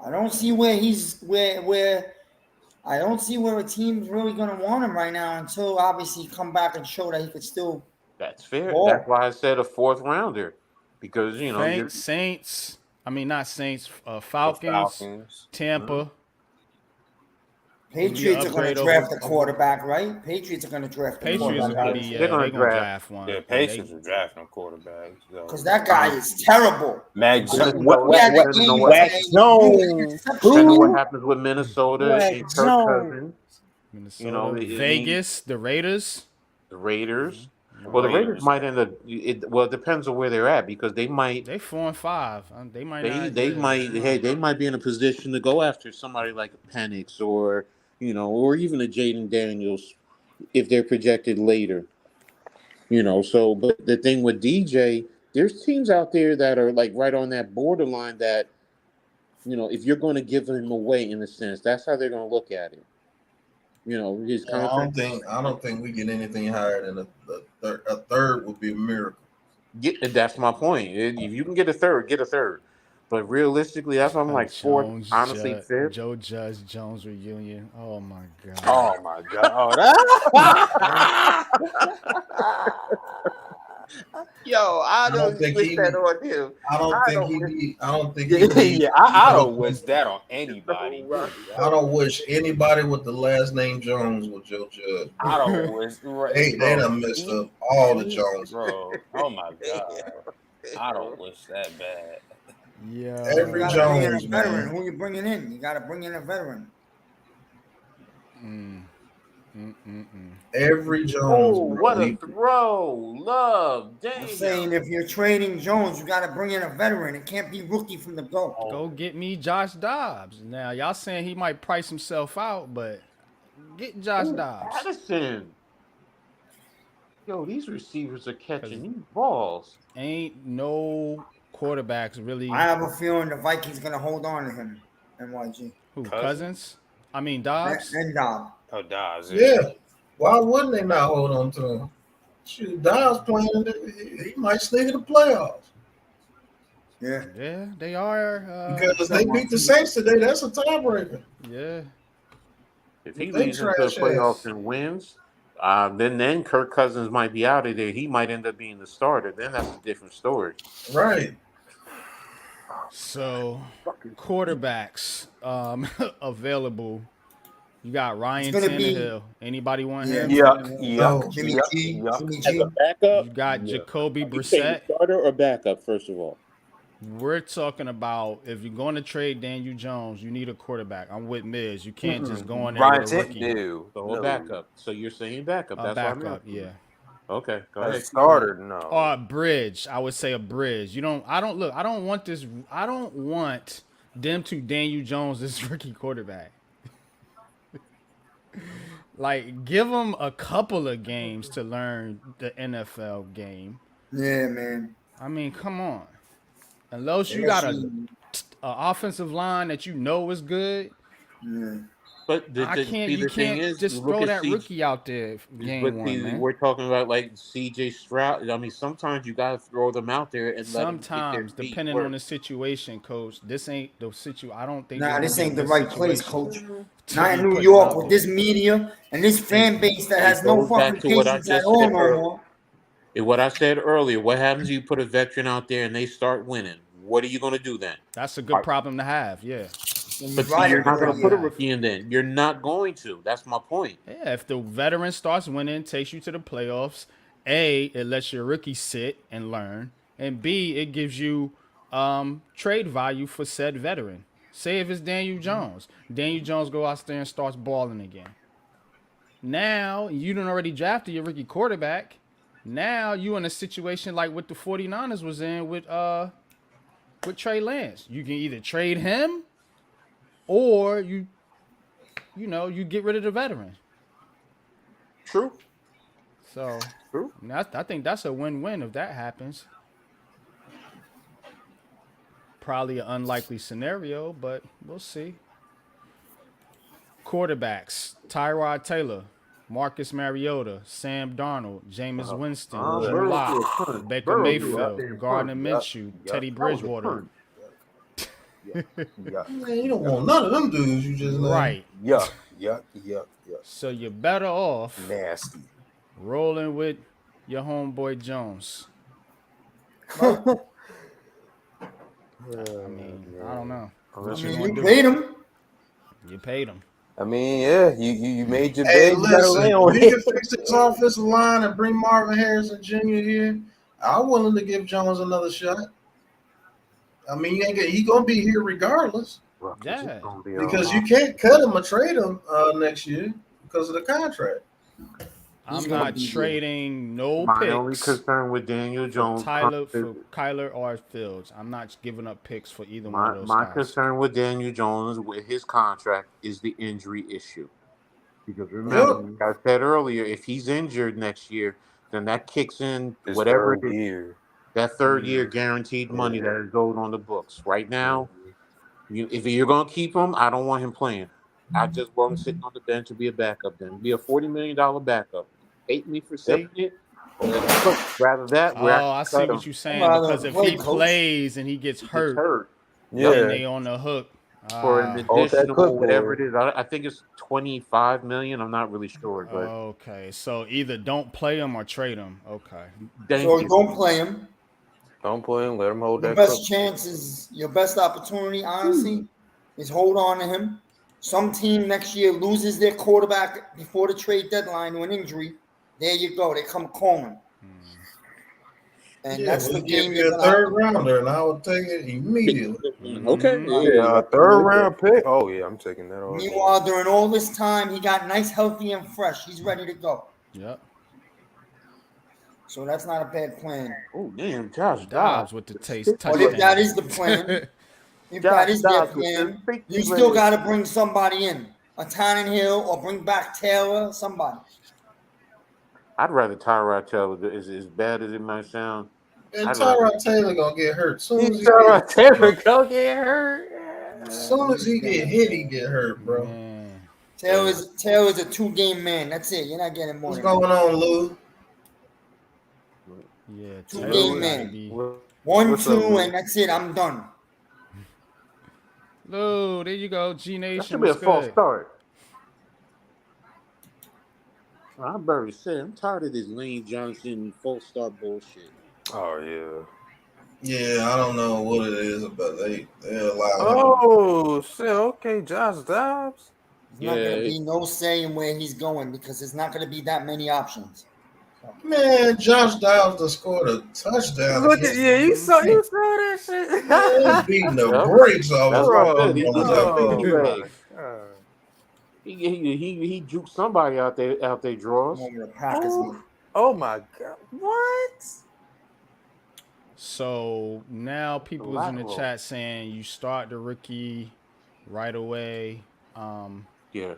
I don't see where he's where. I don't see where a team's really going to want him right now until obviously he come back and show that he could still. That's fair. ball. That's why I said a fourth rounder, because you're Saints. I mean, not Saints. The Falcons. Falcons. Tampa. Patriots are going to upgrade draft over- a quarterback, right? Patriots are going to draft a Patriots are quarterback. gonna I be. would say. Yeah, They're gonna they're gonna draft- draft one. The Patriots are drafting quarterbacks. Because that guy is terrible. Mac I mean, Jones. what Depending on what happens with Minnesota and Kirk Cousins, Minnesota, I mean, Vegas, the Raiders. the Raiders. Mm-hmm. Well, the Raiders might end up. Well, it depends on where they're at, because they might. They 4-5. They might. They not, might. Hey, they might be in a position to go after somebody like a Penix or or even a Jaden Daniels if they're projected later. So but the thing with DJ, there's teams out there that are like right on that borderline that, if you're going to give him away in a sense, that's how they're going to look at it. His Yeah, contract. I don't think we get anything higher than a third would be a miracle. That's my point. If you can get a third, get a third. But realistically, that's why I'm like fourth, Jones, honestly fifth. Joe Judge Jones reunion. Oh my god. Oh my god. Yo, I don't don't think wish he- that on him. I don't think he needs. Yeah, I don't wish that on anybody. I don't wish anybody with the last name Jones with Joe Judge. I don't wish. They done messed up all the Jones. Bro, oh my god. I don't wish that bad. Yeah. Every You gotta bring in a Jones, veteran. man. Who you bringing in? You got to bring in a veteran. Every Jones. Oh, bro. what a throw! Love, damn. I'm saying if you're trading Jones, you got to bring in a veteran. It can't be rookie from the go. Go get me Josh Dobbs. Now y'all saying he might price himself out, but get Josh Dobbs. Addison. Yo, these receivers are catching these balls. Ain't no quarterbacks really. I have a feeling the Vikings gonna hold on to him. NYG. Who, Cousins? I mean Dobbs. And Dobbs. Oh, Dobbs. Yeah. Why wouldn't they not hold on to him? Shoot, Dobbs playing. He might sneak in the playoffs. Yeah, they are. Because they beat the Saints today. That's a tiebreaker. Yeah. If he leads into the playoffs and wins, then Kirk Cousins might be out of there. He might end up being the starter. Then that's a different story. Right. So, quarterbacks available. You got Ryan Tannehill. Anybody want him? Yeah. Jimmy G. As a backup, You got Jacoby you saying Brissett. starter or backup? First of all, We're talking about if you're going to trade Daniel Jones, you need a quarterback. I'm with Miz. You can't just go in there Ryan with a rookie. so a backup. So you're saying backup? A That's backup, what I'm asking. yeah. Okay, go A ahead. starter, no. Or a bridge. I would say a bridge. I don't want this. I don't want them to Daniel Jones this rookie quarterback. Like, give him a couple of games to learn the NFL game. Yeah, man. I mean, come on. Unless you got a offensive line that you know is good, Yeah. But I can't. You the thing can't is, just look throw at that CJ. rookie out there game But one, man. we're talking about like C.J. Stroud. I mean, sometimes you gotta throw them out there and let them get their Sometimes, feet depending on work. the situation, coach, this ain't the I don't think Nah, this gonna this be a ain't the good right place, situation coach. to Not be in New putting him York out with this there. media and this fan base that It has no goes back fucking to what I patience at just all said no earlier. more. What I said earlier. What happens if you put a veteran out there and they start winning? What are you gonna do then? That's a good problem to have. Yeah. And you But see, ride you're it not for gonna a put a year. rookie in then. You're not going to. That's my point. Yeah, if the veteran starts winning, takes you to the playoffs, A, it lets your rookie sit and learn, and B, it gives you trade value for said veteran. Say if it's Daniel Jones. Daniel Jones go out there and starts balling again. Now, you done already drafted your rookie quarterback. Now you in a situation like what the 49ers was in with Trey Lance. You can either trade him or you get rid of the veteran. True. So True. I think that's a win-win if that happens. Probably an unlikely scenario, but we'll see. Quarterbacks: Tyrod Taylor, Marcus Mariota, Sam Darnold, Jameis Winston, Drew Burrow threw a Lock, punch. Baker Burrow threw a Mayfield, goddamn Gardner punch. Minshew, Teddy That was a Bridgewater. punch. Yuck. Man, you don't want none of them dudes you just named. Right. Yuck. So you're better off Nasty. rolling with your homeboy Jones. Huh? I mean, I don't know. I What you mean, gonna you do? paid him. You paid him. I mean, yeah, you made your Hey, bed. You gotta listen, lay if on he it. can fix this offensive line and bring Marvin Harrison Jr. here, I'm willing to give Jones another shot. I mean, he gonna be here regardless Yeah. because you can't cut him or trade him next year because of the contract. He's I'm gonna not be here. trading no My only picks concern with Daniel for Jones for Kyler or Fields. I'm not giving up picks for either one of those my guys. concern with Daniel Jones with his contract is the injury issue. Because remember, Yep. like I said earlier, if he's injured next year, then that kicks in His whatever it third is, year. that third year guaranteed money that is owed on the books. Right now, if you're gonna keep him, I don't want him playing. I just want him sitting on the bench to be a backup. Then be a $40 million backup. Hate me for Yep. saying it, but let him play. Rather that, we're Oh, actually I see cut what him. you're I'm saying. rather Because if play, he coach. plays and he gets He gets hurt, hurt. then Yeah. they on the hook. For an Hold that additional whatever clipboard. it is. I think it's 25 million. I'm not really sure, but Okay, so either don't play him or trade him. Okay. thank So you. don't play him. Don't play him. Let him hold Your that best clip. chance is your best opportunity, honestly, is hold on to him. Some team next year loses their quarterback before the trade deadline to an injury. There you go. They come calling. And Yeah, that's we'll the give game you you're a gonna have third to rounder, and I would take it immediately. Okay. Yeah, a third round pick. Oh yeah, I'm taking that all day. Meanwhile, during all this time, he got nice, healthy, and fresh. He's ready to go. Yep. So that's not a bad plan. Oh damn, Josh Dobbs with the taste But if that is touchdown. the plan, if Josh that is their Dobbs with the plan, safety you still leg. got to bring somebody in, a Tannenhill, or bring back Taylor, somebody. I'd rather Tyrod Taylor as bad as it might sound. And I'd rather Tyrod Taylor gonna get hurt soon as he Tyrod get Taylor go get hurt. soon as he get hit, he get hurt, bro. Man. Taylor's a 2-game man. That's it. You're not getting more What's than going on, Lou? Yeah, Two Taylor game gotta man. be. 1, What's 2, up, Lou? and that's it. I'm done. Lou, there you go. G that Nation. should be a What's false good? start. I'm very sad. I'm tired of this Lane Johnson false start bullshit. Oh yeah. Yeah, I don't know what it is, but they allow him. Oh shit. Okay, Josh Dobbs. There's not going to be no saying where he's going because there's not going to be that many options. Man, Josh Dobbs just scored a touchdown. Look at you saw that shit. Man, beating the Yep. brakes off That's his what I Bro, said. He on was that a big safety oh play. my leg. God. He juked somebody out they draws. Over the Packers game. Oh my God. What? So now people is in the Lateral. chat saying you start the rookie right away. Yeah.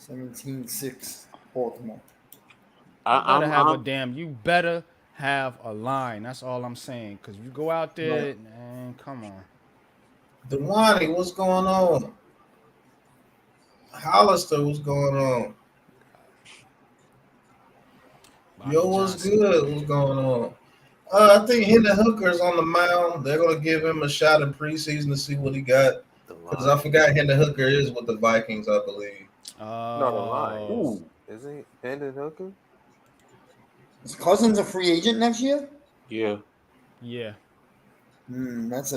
17-6 Baltimore. You better have a line. That's all I'm saying. Cause you go out there, man, come on. Delani, what's going on? Hollister, what's going on? Bobby Yo, what's Johnson. good? What's going on? I think Hendon Hooker's on the mound. They're gonna give him a shot in preseason to see what he got. Because I forgot Hendon Hooker is with the Vikings, I believe. No, the Lions. Oh, Is he Hendon Hooker? Is Cousins a free agent next year? Yeah, yeah. That's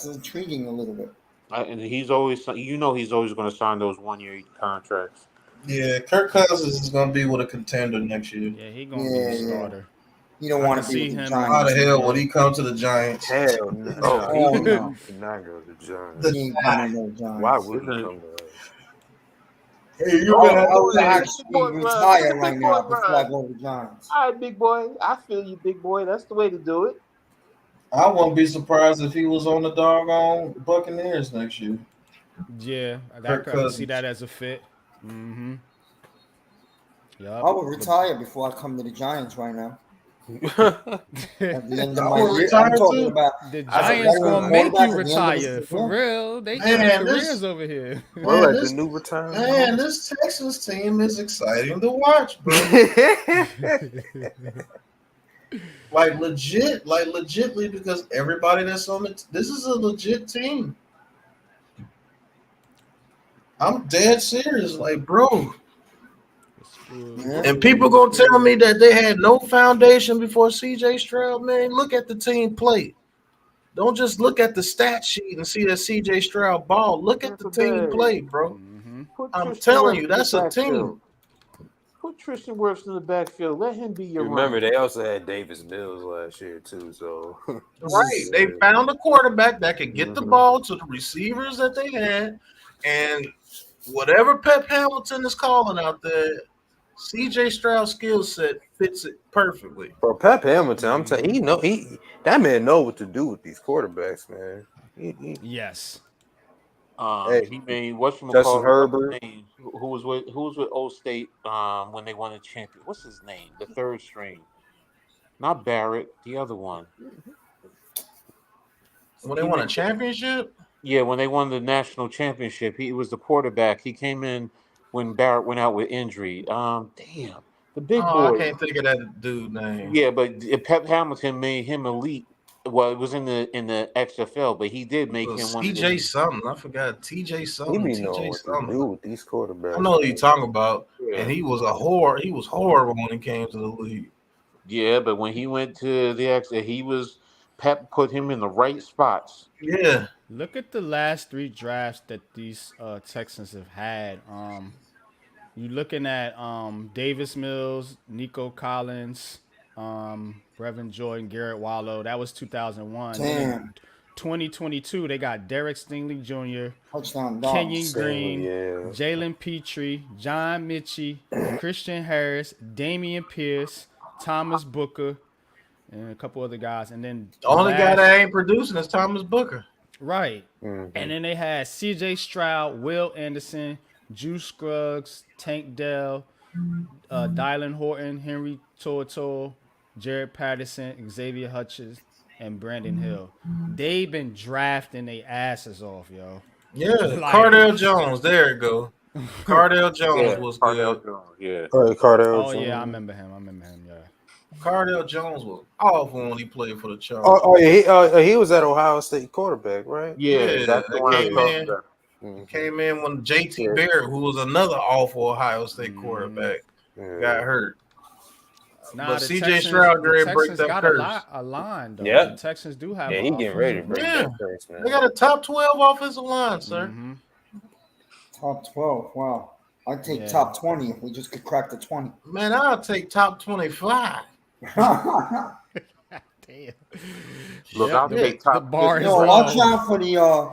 intriguing a little bit. and he's always he's always going to sign those 1-year contracts. Yeah, Kirk Cousins is gonna be with a contender next year. Yeah, he gonna be the starter. You don't I want can to be see with the him. How Giants. the hell would he come to the Giants? Hell no. Oh, no. He not go to the Giants. He ain't coming to the Giants. Why would he come to us? Hey, you I better would Big actually boy, bro. retire Big right boy, now bro. before I go to the Giants. All right, big boy. I feel you, big boy. That's the way to do it. I wouldn't be surprised if he was on the doggone Buccaneers next year. Yeah, Kirk I can see Cousins. that as a fit. Mm-hmm. Yup. I would retire before I come to the Giants right now. At the end of I my would year, retire I'm talking too. about The as a Giants veteran gonna make quarterback you at the end of retire the for season. real. They Man, changing this- careers over here. We're like this- the new retirement. Man, this Texas team is exciting to watch, bro. like legitly, because everybody that's on it, this is a legit team. I'm dead serious, like, bro. Yeah. And people gonna tell me that they had no foundation before CJ Stroud. Man, look at the team play. Don't just look at the stat sheet and see that CJ Stroud ball. Look at the team play, bro. Mm-hmm. Put I'm Tristan telling Wirfs you, in the that's a backfield. team. Put Tristan Wirfs in the backfield. Let him be your Remember, runner. they also had Davis Mills last year too. So Right. They found a quarterback that could get the Mhm. ball to the receivers that they had. And whatever Pep Hamilton is calling out there, CJ Stroud's skill set fits it perfectly. For Pep Hamilton, I'm telling you, that man know what to do with these quarterbacks, man. Yes. Hey, He made whatchamacallit, Justin Herbert. who was with Old State when they won the champion. What's his name? The third string. Not Barrett, the other one. When they won a championship? Yeah, when they won the national championship, he was the quarterback. He came in when Barrett went out with injury. Damn, the big boy. I can't think of that dude name. Yeah, but Pep Hamilton made him elite. Well, it was in the XFL, but he did make him one. TJ something. I forgot. TJ He something. be knowing TJ what to something. do with these quarterbacks. I know what you're talking about. Yeah. And he was a whore. He was horrible when he came to the league. Yeah, but when he went to the XFL, Pep put him in the right spots. Yeah. Look at the last 3 drafts that these Texans have had. You looking at Davis Mills, Nico Collins, Brevin Jordan, Garrett Wallow. That was 2001. Then in Damn. 2022, they got Derek Stingley Jr., Touchdown Kenyon dogs. Green, yeah. Jalen Petrie, John Mitchie, Christian Harris, Damian Pierce, Thomas Booker, and a couple other guys. And then The only guy that ain't producing is Thomas Booker. right. Mhm. And then they had C.J. Stroud, Will Anderson, Juice Scruggs, Tank Dell, Dylan Horton, Henry Tortor, Jared Patterson, Xavier Hutchins, and Brandon Hill. They've been drafting their asses off, yo. Yeah. Like- Cardell Jones. There it go. Cardell Jones was Cardell good. Jones, yeah. All right, Cardell Oh, Jones. yeah, I remember him. Yeah. Cardell Jones was awful when he played for the Chargers. Oh yeah, he was at Ohio State quarterback, right? Yeah, that's the that one I came talked in. about. Mhm. Came in when JT Yeah. Barrett, who was another awful Ohio State quarterback, Yeah. got hurt. Nah, But the CJ Texans- Stroud the ready to Texans break that got curse. a line, though. Yeah. The Texans do have Yeah, a he getting ready to break Yeah. that curse, man. They got a top 12 offensive line, sir. Mm-hmm. Top 12. Wow. I'd take Yeah. top 20 if we just could crack the 20. Man, I'll take top 25. Damn. Look, Yep, I'll the- take the top. bar is No, low. watch out for the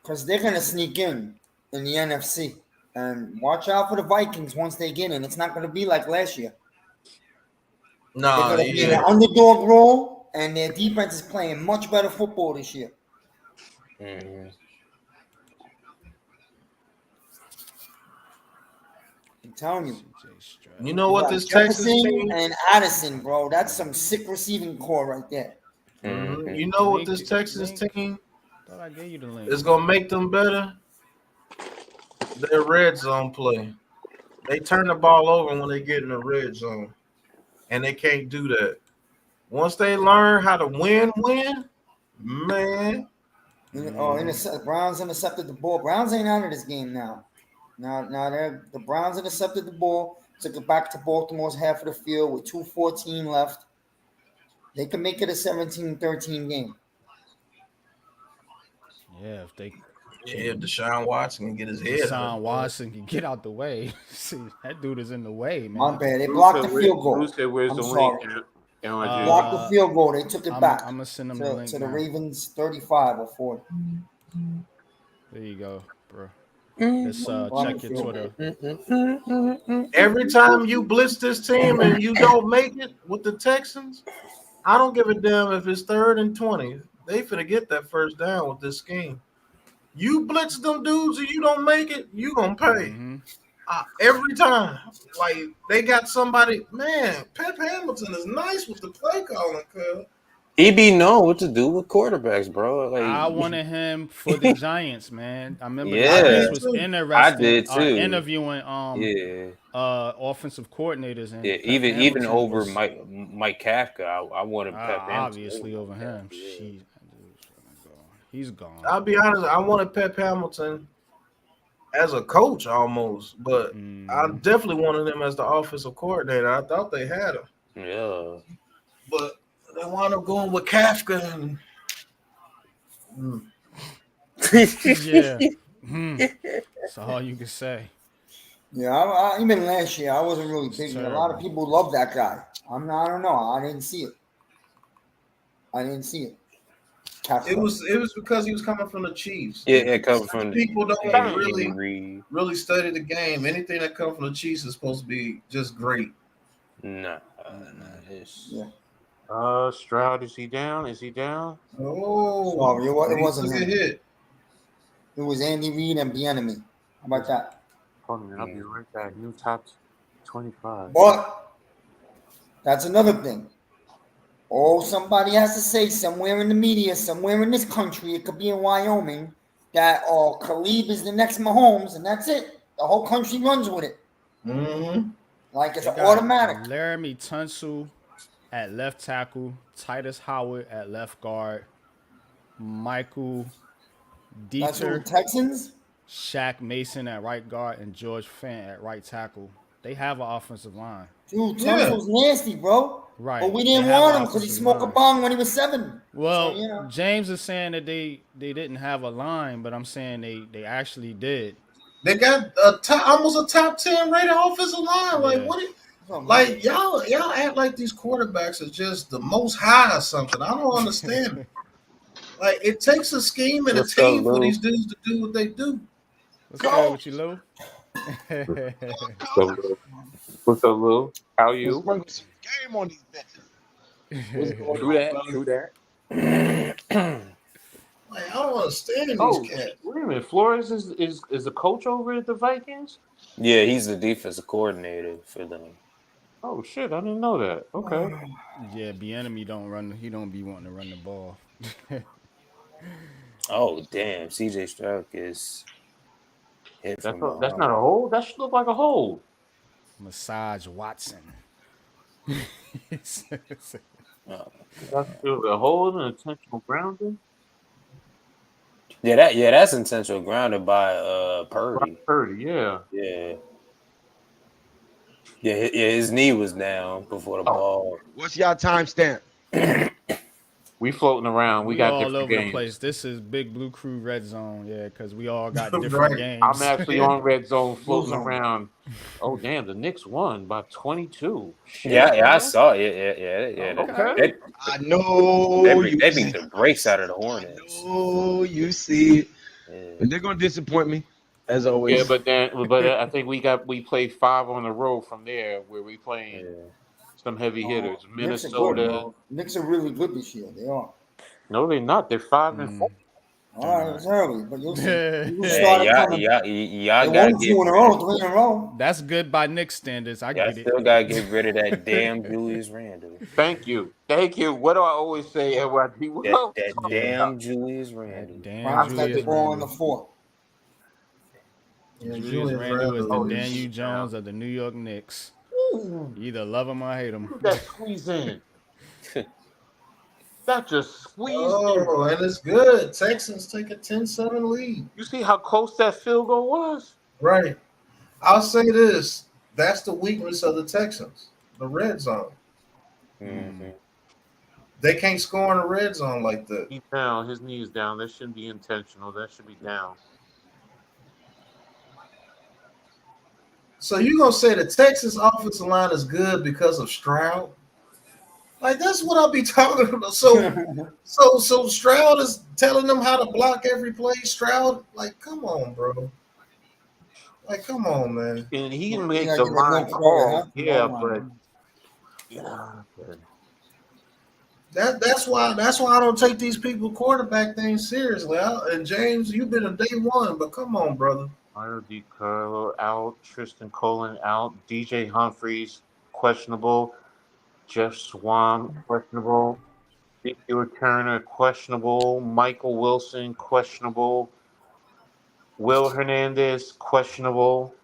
because they're gonna sneak in the NFC, and watch out for the Vikings once they get in. It's not gonna be like last year. They're Nah, gonna be in yeah. an underdog role, and their defense is playing much better football this year. Mhm. I'm telling you. CJ Stroud. You know what got this Texas Jefferson team? and Addison, bro. That's some sick receiving core right there. Mhm. You know what Link- this Texas link. team Thought I gave you the link. is gonna make them better? their red zone play. They turn the ball over when they get in the red zone, and they can't do that. Once they learn how to win, man. Browns intercepted the ball. Browns ain't out of this game now. Now the Browns intercepted the ball, took it back to Baltimore's half of the field with 2:14 left. They can make it a 17-13 game. Yeah, if Deshaun Watson can get his head Deshaun Watson can get out the way. See, that dude is in the way, man. My bad. They blocked the field goal. Bruce said, "Where's the link?" Blocked the field goal. They took it back. I'm gonna send them the link to the now. Ravens 35 or 40. There you go, bro. Let's check your Twitter. Every time you blitz this team and you don't make it with the Texans, I don't give a damn if it's 3rd and 20. They finna get that first down with this scheme. You blitz them dudes and you don't make it, you gonna pay. Every time. Like, they got somebody, man, Pep Hamilton is nice with the play calling, cuz. He be known what to do with quarterbacks, bro. Like, I wanted him for the Giants, man. I remember the Yeah. Giants was interested I did too. interviewing offensive coordinators, and Yeah, Pep even Hamilton over was, Mike Kafka, I wanted Pep Hamilton obviously over him. He's gone. I'll be honest, I wanted Pep Hamilton as a coach almost, but I definitely wanted him as the offensive coordinator. I thought they had him. Yeah. But they wound up going with Kafka. Yeah. That's all you can say. Yeah, even last year, I wasn't really big. A lot of people love that guy. I don't know. I didn't see it. It was because he was coming from the Chiefs. Yeah, coming from people don't really study the game. Anything that comes from the Chiefs is supposed to be just great. Nah. Stroud, is he down? Is he down? Oh, sorry, it wasn't him. Hit. It was Andy Reid and Bieniemy. How about that? Hold on, I'll be right back. New top 25. But that's another thing. Oh, somebody has to say somewhere in the media, somewhere in this country, it could be in Wyoming, that Khalib is the next Mahomes, and that's it. The whole country runs with it. Mm-hmm. Like it's automatic. Laramie Tunsil at left tackle, Titus Howard at left guard, Michael Dieter, that's the Texans, Shaq Mason at right guard, and George Fant at right tackle. They have an offensive line. Dude, Tunsil's nasty, bro. Right. But we didn't want him because he smoked a bong when he was 7. Well, so, James is saying that they didn't have a line, but I'm saying they actually did. They got almost a top 10 rated offensive line. Like what? Y'all act like these quarterbacks are just the most high or something. I don't understand. Like, it takes a scheme and a team for these dudes to do what they do. What's good with you, Lou? What's up, Lou? How are you? Let's game on these bitches. True that. Like, I don't understand these cats. Wait a minute. Flores is the coach over at the Vikings? Yeah, he's the defensive coordinator for them. Oh shit, I didn't know that. Okay. Yeah, Bieniemy he don't be wanting to run the ball. Oh damn, CJ Stroud is hit That's not a hold. That should look like a hold. Massage Watson. That's a hold and intentional grounding. Yeah, that's intentional grounded by Purdy. Purdy, yeah. Yeah, his knee was down before the ball. What's y'all timestamp? We floating around. We got all over games. the place. This is Big Blue Crew Red Zone, because we all got different games. I'm actually on Red Zone floating around. Oh damn, the Knicks won by 22. Shit. Yeah, I saw it. Yeah. Okay. I know they beat the brakes out of the Hornets. Oh, you see it. Yeah. But they're gonna disappoint me, as always. Yeah, but I think we played 5 on the road from there where we playing some heavy hitters. Minnesota. Knicks are really good this year. They are. No, they're not. They're 5-4. All right, it's early, but you'll see. Y'all gotta get 2 in a row, 3 in a row. That's good by Knicks standards. I get it. Still gotta get rid of that damn Julius Randle. Thank you. What do I always say, NYD? That damn Julius Randle. Browns got the ball on the 4. Yeah, Julius Julius Randle is the Randle Daniel is. Jones of the New York Knicks. Ooh, You either love him or hate him. look at that squeeze in. That just squeezed in. Oh, and it's good. Texans take a 10-7 lead. You see how close that field goal was? Right. I'll say this. That's the weakness of the Texans, the red zone. Mm-hmm. They can't score in the red zone like that. He's down. His knee's down. That shouldn't be intentional. That should be down. So you're gonna say the Texas offensive line is good because of Stroud? Like that's what I'll be talking about. So Stroud is telling them how to block every play. Stroud, like, come on, bro. Like, come on, man. And he You makes gotta the give it line no call. credit, huh? Yeah, No but line. yeah. Okay. That's why I don't take these people quarterback things seriously. And James, you've been a day one, but come on, brother. Mario DiCarlo out. Tristan Colin out. DJ Humphreys questionable. Jeff Swan questionable. Victor Turner questionable. Michael Wilson questionable. Will Hernandez questionable.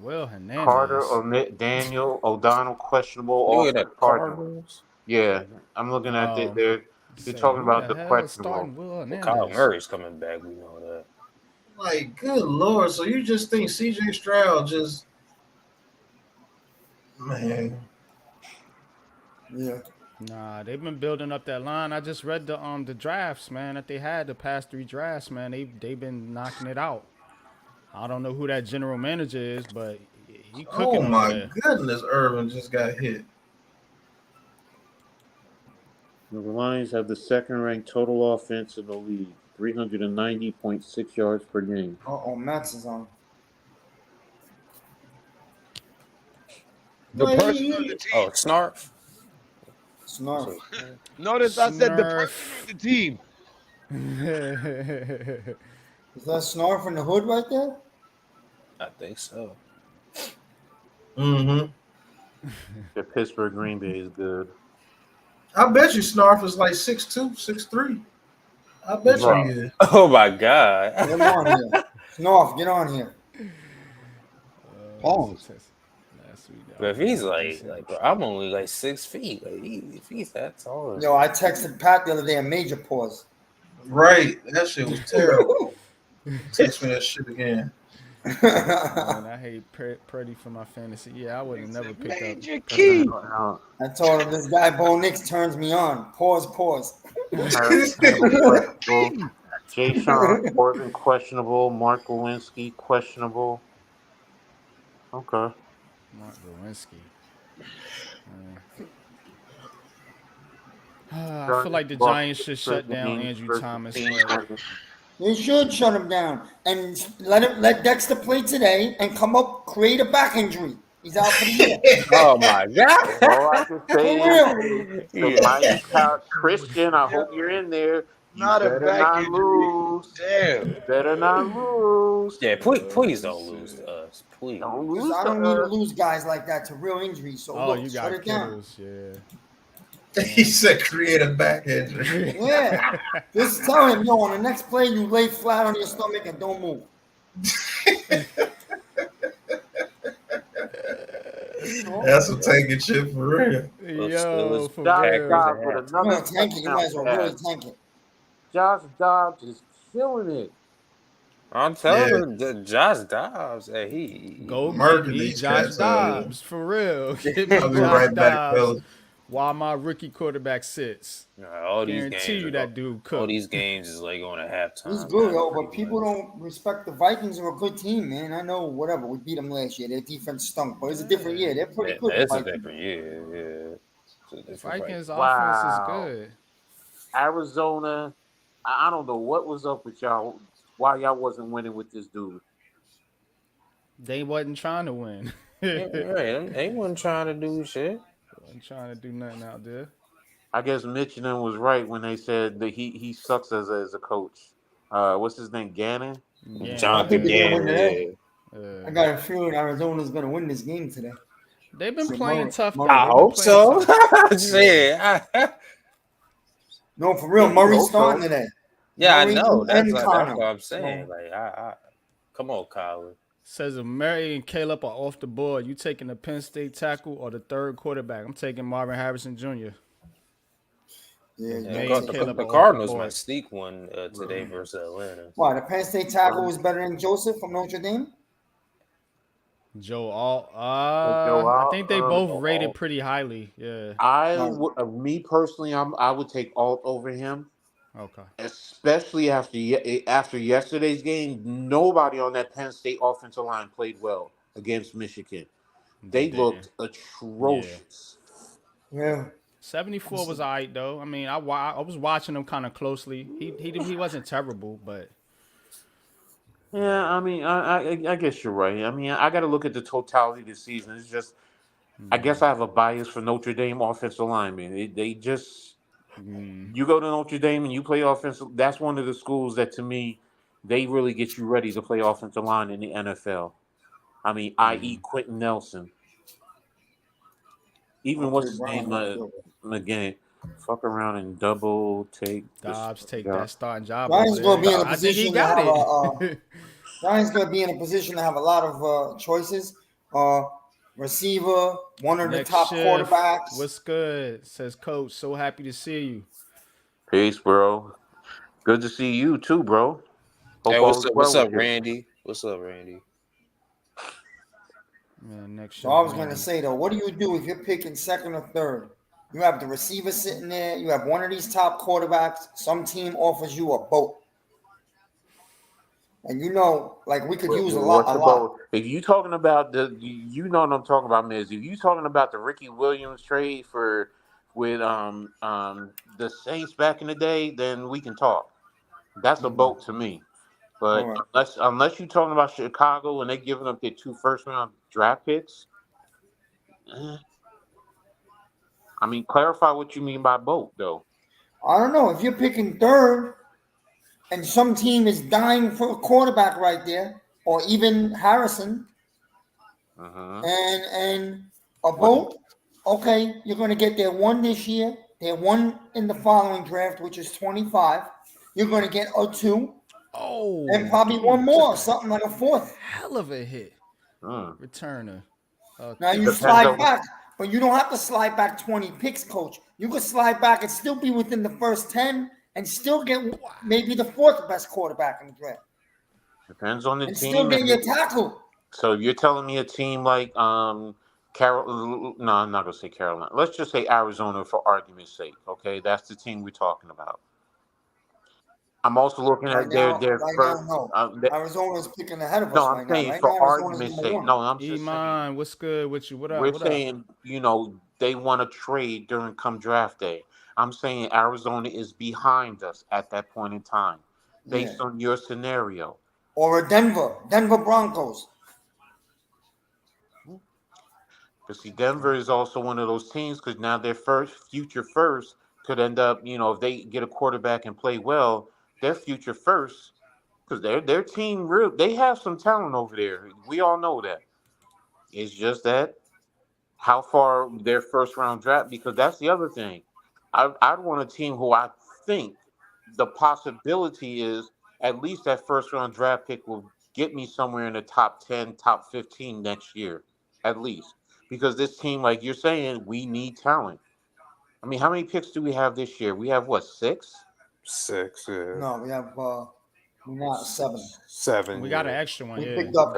Will Carter Hernandez. Daniel O'Donnell questionable. You All look for at the the Cardinals. Cardinals. Yeah, I'm looking at it. They're Say, talking who about the the hell is questionable. starting Will Well, Hernandez? Kyle Murray's coming back. We know that. Like, good lord. So you just think CJ Stroud just, man. Yeah. Nah, they've been building up that line. I just read the drafts, man, that they had the past 3 drafts, man. They've been knocking it out. I don't know who that general manager is, but he Oh cooking over my there. goodness, Irvin just got hit. The Lions have the second-ranked total offense in the league, 390.6 yards per game. Oh, Max is on. The Like, person on the Oh, team. Snarf. Snarf. Notice I said the person Smurf. on the team. Is that Snarf in the hood right there? I think so. mm-hmm. The Pittsburgh Green Bay is good. I bet you Snarf is like 6'2", 6'3". I bet you he is. Oh my God. Get him on here. Snarf, get on here. Pause. Last week, But if he's like, bro, I'm only like 6 feet. Like, if he's that tall. Yo, I texted Pat the other day a major pause. Right. That shit was terrible. Text me that shit again. Man, I hate Purdy for my fantasy. Yeah, I would have never picked up. Major key. I told him this guy Bo Nix turns me on. Pause. Jay Sean Corbin questionable. Mark Lewinsky questionable. Okay. Mark Lewinsky. I feel like the Giants should shut down Andrew Thomas. But They should shut him down and let Dexter play today and come up, create a back injury. He's out for the year. Oh my God. All I can say is Yeah. the Mighty Christian, I hope you're in there. You Not a better back not injury. lose. Damn. You better not lose. Yeah, please don't lose to us. Please. Don't Because lose I to don't need to us. lose guys like that to real injuries. So look, you shut got it down. Kittles, yeah. He said create a back injury. Yeah. Just tell him, yo, on the next play, you lay flat on your stomach and don't move. That's a taking shit for real. Yo, for Josh real. Dobbs with You another want to tank it, you might as well really pass. tank it. Josh Dobbs is killing it. I'm telling you, Josh Dobbs, hey, he Go Murder get me these Josh cats, Dobbs, for real. Get me I'll be Josh right back, Dobbs fellas. while my rookie quarterback sits. all these Guarantee games, you that dude all cooked. these games is like on a halftime. He's good, now, yo, but pretty people much. don't respect the Vikings are a good team, man. I know, whatever. We beat them last year. Their defense stunk, but it's a different year. They're pretty good. It's a Vikings. different year. Yeah. It's a different fight. Vikings Wow. offense is good. Arizona, I don't know what was up with y'all. Why y'all wasn't winning with this dude? They wasn't trying to win. Yeah, right. They wasn't trying to do shit. Wasn't trying to do nothing out there. I guess Mitch and them was right when they said that he sucks as a coach. What's his name? Gannon? Yeah, Jonathan they're gonna win Gannon. today. I got a feeling Arizona's going to win this game today. They've been So playing tough. Murray- though. I They've been hope playing so. tough. Shit. No, for real. Yeah, Murray's hope so. starting today. Yeah, I Murray know. That's and what Connor. I'm saying. Like, Come on, Kyler. Says if Murray and Caleb are off the board, you taking the Penn State tackle or the third quarterback? I'm taking Marvin Harrison Jr. Yeah, If you May gotta and take Caleb The are off the Cardinals might board. sneak one today versus Atlanta. Why, the Penn State tackle was better than Joseph from Notre Dame? Joe Alt. Joe, I think they both rated pretty highly. Yeah. me personally, I would take Alt over him, Okay. especially after yesterday's game. Nobody on that Penn State offensive line played well against Michigan. They They didn't. looked Yeah. atrocious. Yeah. 74 was all right though. I mean, I was watching him kind of closely. He wasn't terrible, but Yeah, I mean, I guess you're right. I mean, I got to look at the totality of the season. It's just, I guess I have a bias for Notre Dame offensive linemen. They just, you go to Notre Dame and you play offensive. That's one of the schools that, to me, they really get you ready to play offensive line in the NFL. I mean, i.e., Quentin Nelson. Even Okay, what's his Brian. name again? Fuck around and double take this Dobbs take job. that starting job over Brian's gonna there. be in a I think he position to got have it. Brian's gonna be in a position to have a lot of choices. Receiver, one of the Next top shift. quarterbacks. What's good? Says Coach. So happy to see you. Peace, bro. Good to see you too, bro. Hope Hey, all is well what's up, with you. Randy? What's up, Randy? Man, next So I shift. was gonna say though, what do you do if you're picking second or third? You have the receiver sitting there. You have one of these top quarterbacks. Some team offers you a boat, and you know, like we could use a What's the lot. boat? If you talking about you know what I'm talking about, Miz. If you talking about the Ricky Williams trade with the Saints back in the day, then we can talk. That's a boat to me. But All right. unless you're talking about Chicago and they giving up their 2 first-round draft picks, I mean, clarify what you mean by boat, though. I don't know if you're picking third, and some team is dying for a quarterback right there, or even Harrison, and a boat. Okay, you're going to get their one this year, their one in the following draft, which is 25. You're going to get a 2, and probably dude one more, took something like a 4th. hell of a hit. Returner. Now you slide back, but you don't have to slide back 20 picks, Coach. You could slide back and still be within the first 10 and still get maybe the 4th best quarterback in the draft. Depends on the and team. Still get your tackle. So you're telling me a team like No, I'm not gonna say Carolina. Let's just say Arizona for argument's sake. Okay, that's the team we're talking about. I'm also looking at their first. No. Arizona's picking ahead of us No, I'm right now. saying Right for now, Arizona's argument's number sake. 1. No, I'm just saying. Iman, what's good with you? What up? We're saying, they want to trade during come draft day. I'm saying Arizona is behind us at that point in time, based on your scenario. Or a Denver Broncos. Because see, Denver is also one of those teams because now their future first could end up, if they get a quarterback and play well, their future first, because their team they have some talent over there. We all know that. It's just that how far their first round draft, because that's the other thing. I'd want a team who I think the possibility is at least that first round draft pick will get me somewhere in the top 10, top 15 next year, at least. Because this team, like you're saying, we need talent. I mean, how many picks do we have this year? We have what, 6? 6, yeah. No, we have not 7. 7. We got an extra one. We Yeah, picked up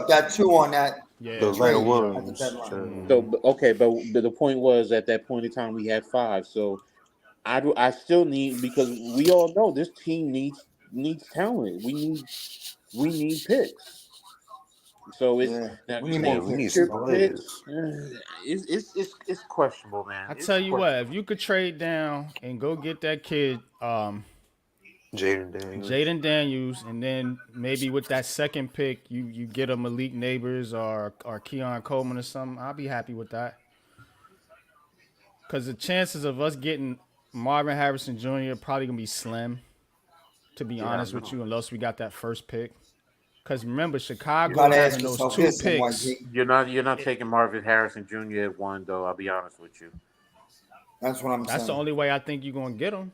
that 2 on that. The Atlanta Williams. So okay, but the point was at that point in time we had 5. So I still need, because we all know this team needs talent. We need picks. So it's now we you need saying more picks. future picks. It's questionable, man. I tell you what, if you could trade down and go get that kid, Jaden Daniels, and then maybe with that second pick, you get a Malik Neighbors or Keon Coleman or something, I'll be happy with that. Because the chances of us getting Marvin Harrison Jr. probably gonna be slim, to be honest with you, unless we got that first pick. Because remember, Chicago having those 2 picks. You're not taking Marvin Harrison Jr. at 1, though. I'll be honest with you. That's what I'm saying. That's the only way I think you're gonna get him.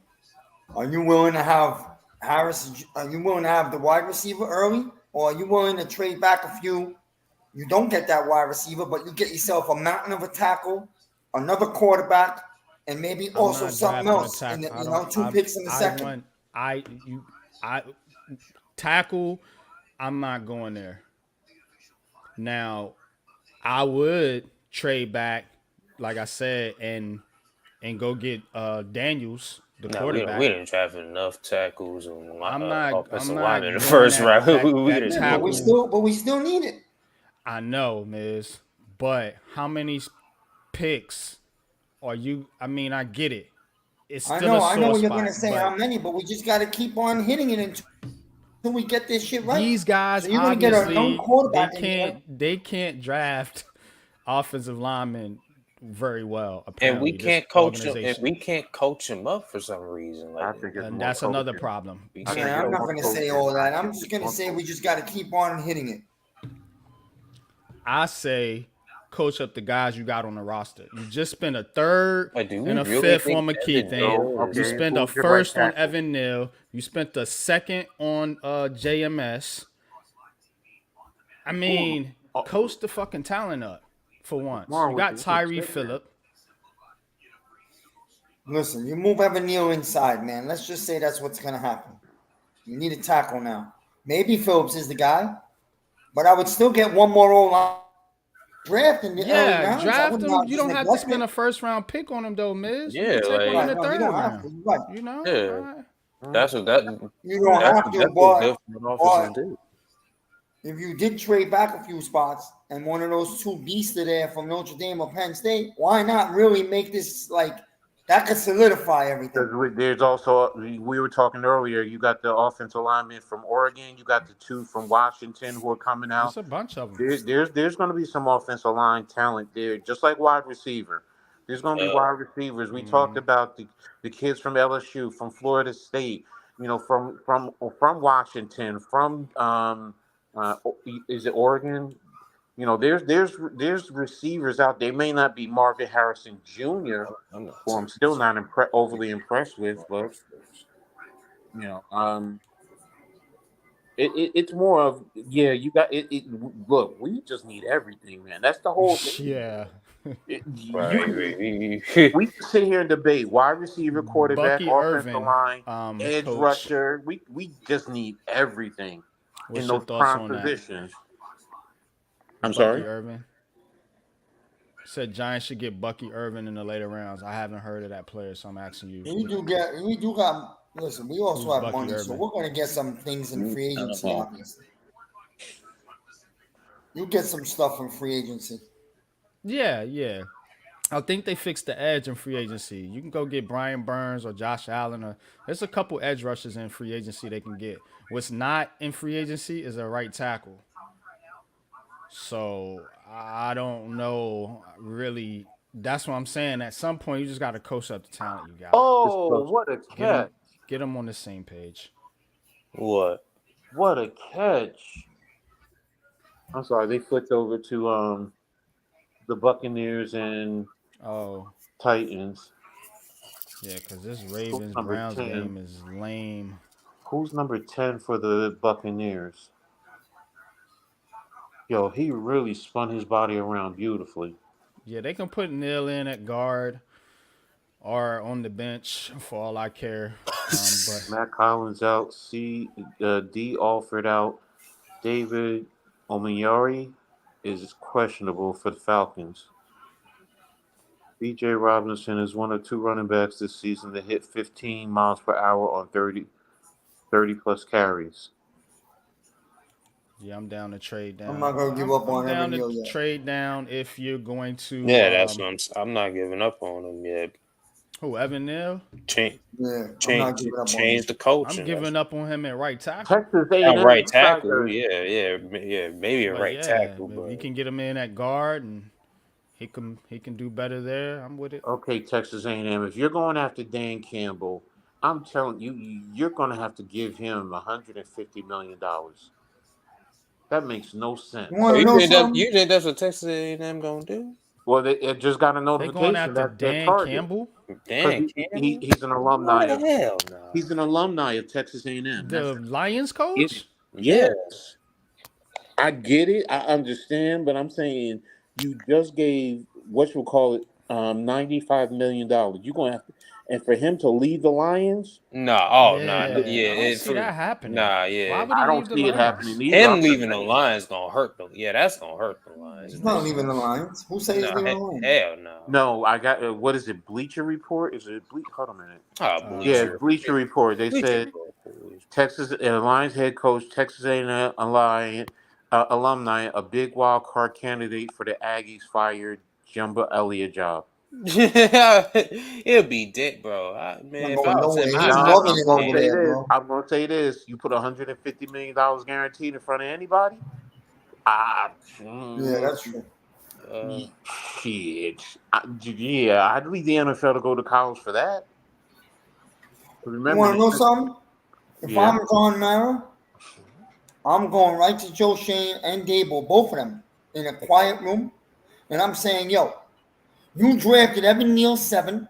Are you willing to have Harris? Are you willing to have the wide receiver early or are you willing to trade back a few? You don't get that wide receiver, but you get yourself a mountain of a tackle, another quarterback, and maybe I'm also not something drafting a else in tackle. the, 2 picks in the I second. want I tackle. I'm not going there. Now, I would trade back, like I said, and go get Daniels, the No, we quarterback. didn't draft enough tackles and I'm offensive not linemen in the going first round. that we that didn't Yeah, but do tackle. we still need it. I know, Miz, but how many picks are you? I mean, I get it. It's still a I know sore what you're gonna spot, say. How but many? But we just got to keep on hitting it until we get this shit right. these guys So you're gonna get a young obviously quarterback in here. they can't draft offensive linemen very well. and we Apparently, this can't coach him, and organization, we can't coach him up for some reason. I Like, think it's and more that's another coaching. problem. we I think can't. Yeah, I'm it's not more gonna say coaching. all that. I I'm think just it's gonna more say we coaching. just got to keep on hitting it. I say coach up the guys you got on the roster. You just spent a third Like, do we and a really fifth think on Evan McKeithen. Neal So, is? You okay, spent a who's your right first on tackle? Evan Neal. You spent the second on JMS. I mean, coach the fucking talent up for once. You got Tyree Phillip. Listen, you move Evan Neal inside, man. Let's just say that's what's gonna happen. You need a tackle now. Maybe Phillips is the guy, but I would still get one more O-line draft in the early Yeah, rounds. I draft would him. not You just don't have to neglect spend it. a first round pick on him though, Miz. You Yeah, can take one in like, the Right? No, you third don't have round. to. Right? You know, yeah. That's what You don't have to, that's what good but front offices do. if you did trade back a few spots and one of those two beasts are there from Notre Dame or Penn State, why not really make this like that could solidify everything? Because there's also we were talking earlier. You got the offensive linemen from Oregon. You got the two from Washington who are coming out. it's a bunch of them. There's going to be some offensive line talent there, just like wide receiver. There's going to be wide receivers. We talked about the kids from LSU, from Florida State. You know, from Washington, from is it Oregon? You know, there's receivers out there. May not be Marvin Harrison Jr., who I'm still not overly impressed with, but you know, it's more of you got it. Look, we just need everything, man. That's the whole thing. Yeah. We can sit here and debate wide receiver, quarterback, Bucky offensive Irvin, line, edge coach. rusher. We just need everything What's in your those thoughts prime on that? positions. I'm Bucky sorry. Irvin said Giants should get Bucky Irvin in the later rounds. I haven't heard of that player, so I'm asking you. We do got. Listen, we also Who's have Bucky money, so Irvin? we're gonna get some things in free agency. Obviously, you get some stuff in free agency. Yeah. I think they fixed the edge in free agency. You can go get Brian Burns or Josh Allen. Or there's a couple edge rushers in free agency they can get. What's not in free agency is a right tackle. So I don't know really. That's what I'm saying. At some point, you just got to coach up the talent you got. Oh, what a catch! Get them on the same page. What? What a catch! I'm sorry, they flipped over to the Buccaneers and Titans. Yeah, because this Ravens number Browns 10? game is lame. Who's number 10 for the Buccaneers? Yo, he really spun his body around beautifully. Yeah, they can put Neal in at guard or on the bench for all I care. But Matt Collins out. D. Alford out. David Omiyari is questionable for the Falcons. B.J. Robinson is one of two running backs this season to hit 15 miles per hour on 30 plus carries. yeah, I'm down to trade down. I'm not gonna give up on Evan Neal yet. Trade down if you're going to. Yeah, that's what I'm not giving up on him yet. Who, Evan Neal? Change the coach. I'm giving up on him at right tackle. Texas A&M, right tackle. Yeah. Maybe a right tackle, but you can get him in at guard and he can do better there. I'm with it. Okay, Texas A&M. If you're going after Dan Campbell, I'm telling you, you're going to have to give him $150 million. That makes no sense. You think that's what Texas A&M gonna do? Well, they just got a notification. They're going after Dan Campbell. Dan Campbell. He's an alumni. What the hell? No. He's an alumni of Texas A&M. The Lions coach. Yes. I get it. I understand, but I'm saying you just gave what you call it $95 million. You're gonna have to, and for him to leave the Lions, Nah, Yeah, I don't see that happening. Why would he I don't leave the see it Lions? happening either. Him I'm just leaving the saying. Lions gonna hurt them. Yeah, that's gonna hurt the Lions. He's Man. not leaving the Lions. Who says he's Nah, leaving the Lions? hell no. No, I got what is it? Bleacher Report? Is it Hold a minute. Yeah, Bleacher. Bleacher Report. They said Texas Lions head coach, Texas A&M alumni, a big wild card candidate for the Aggies fired Jumbo Elliott job. He'll be dead, bro. Man, if Not I going was him, nowhere. I'd He's be loving I'm it gonna over say there, this. bro. I'm gonna say this. You put $150 million guaranteed in front of anybody. Ah, Yeah, that's true. shit. I'd leave the NFL to go to college for that. But You remember, want to know something? If yeah. I'm John Mara, I'm going right to Joe Shane and Dable, both of them, in a quiet room, and I'm saying, yo, you drafted Evan Neal 7.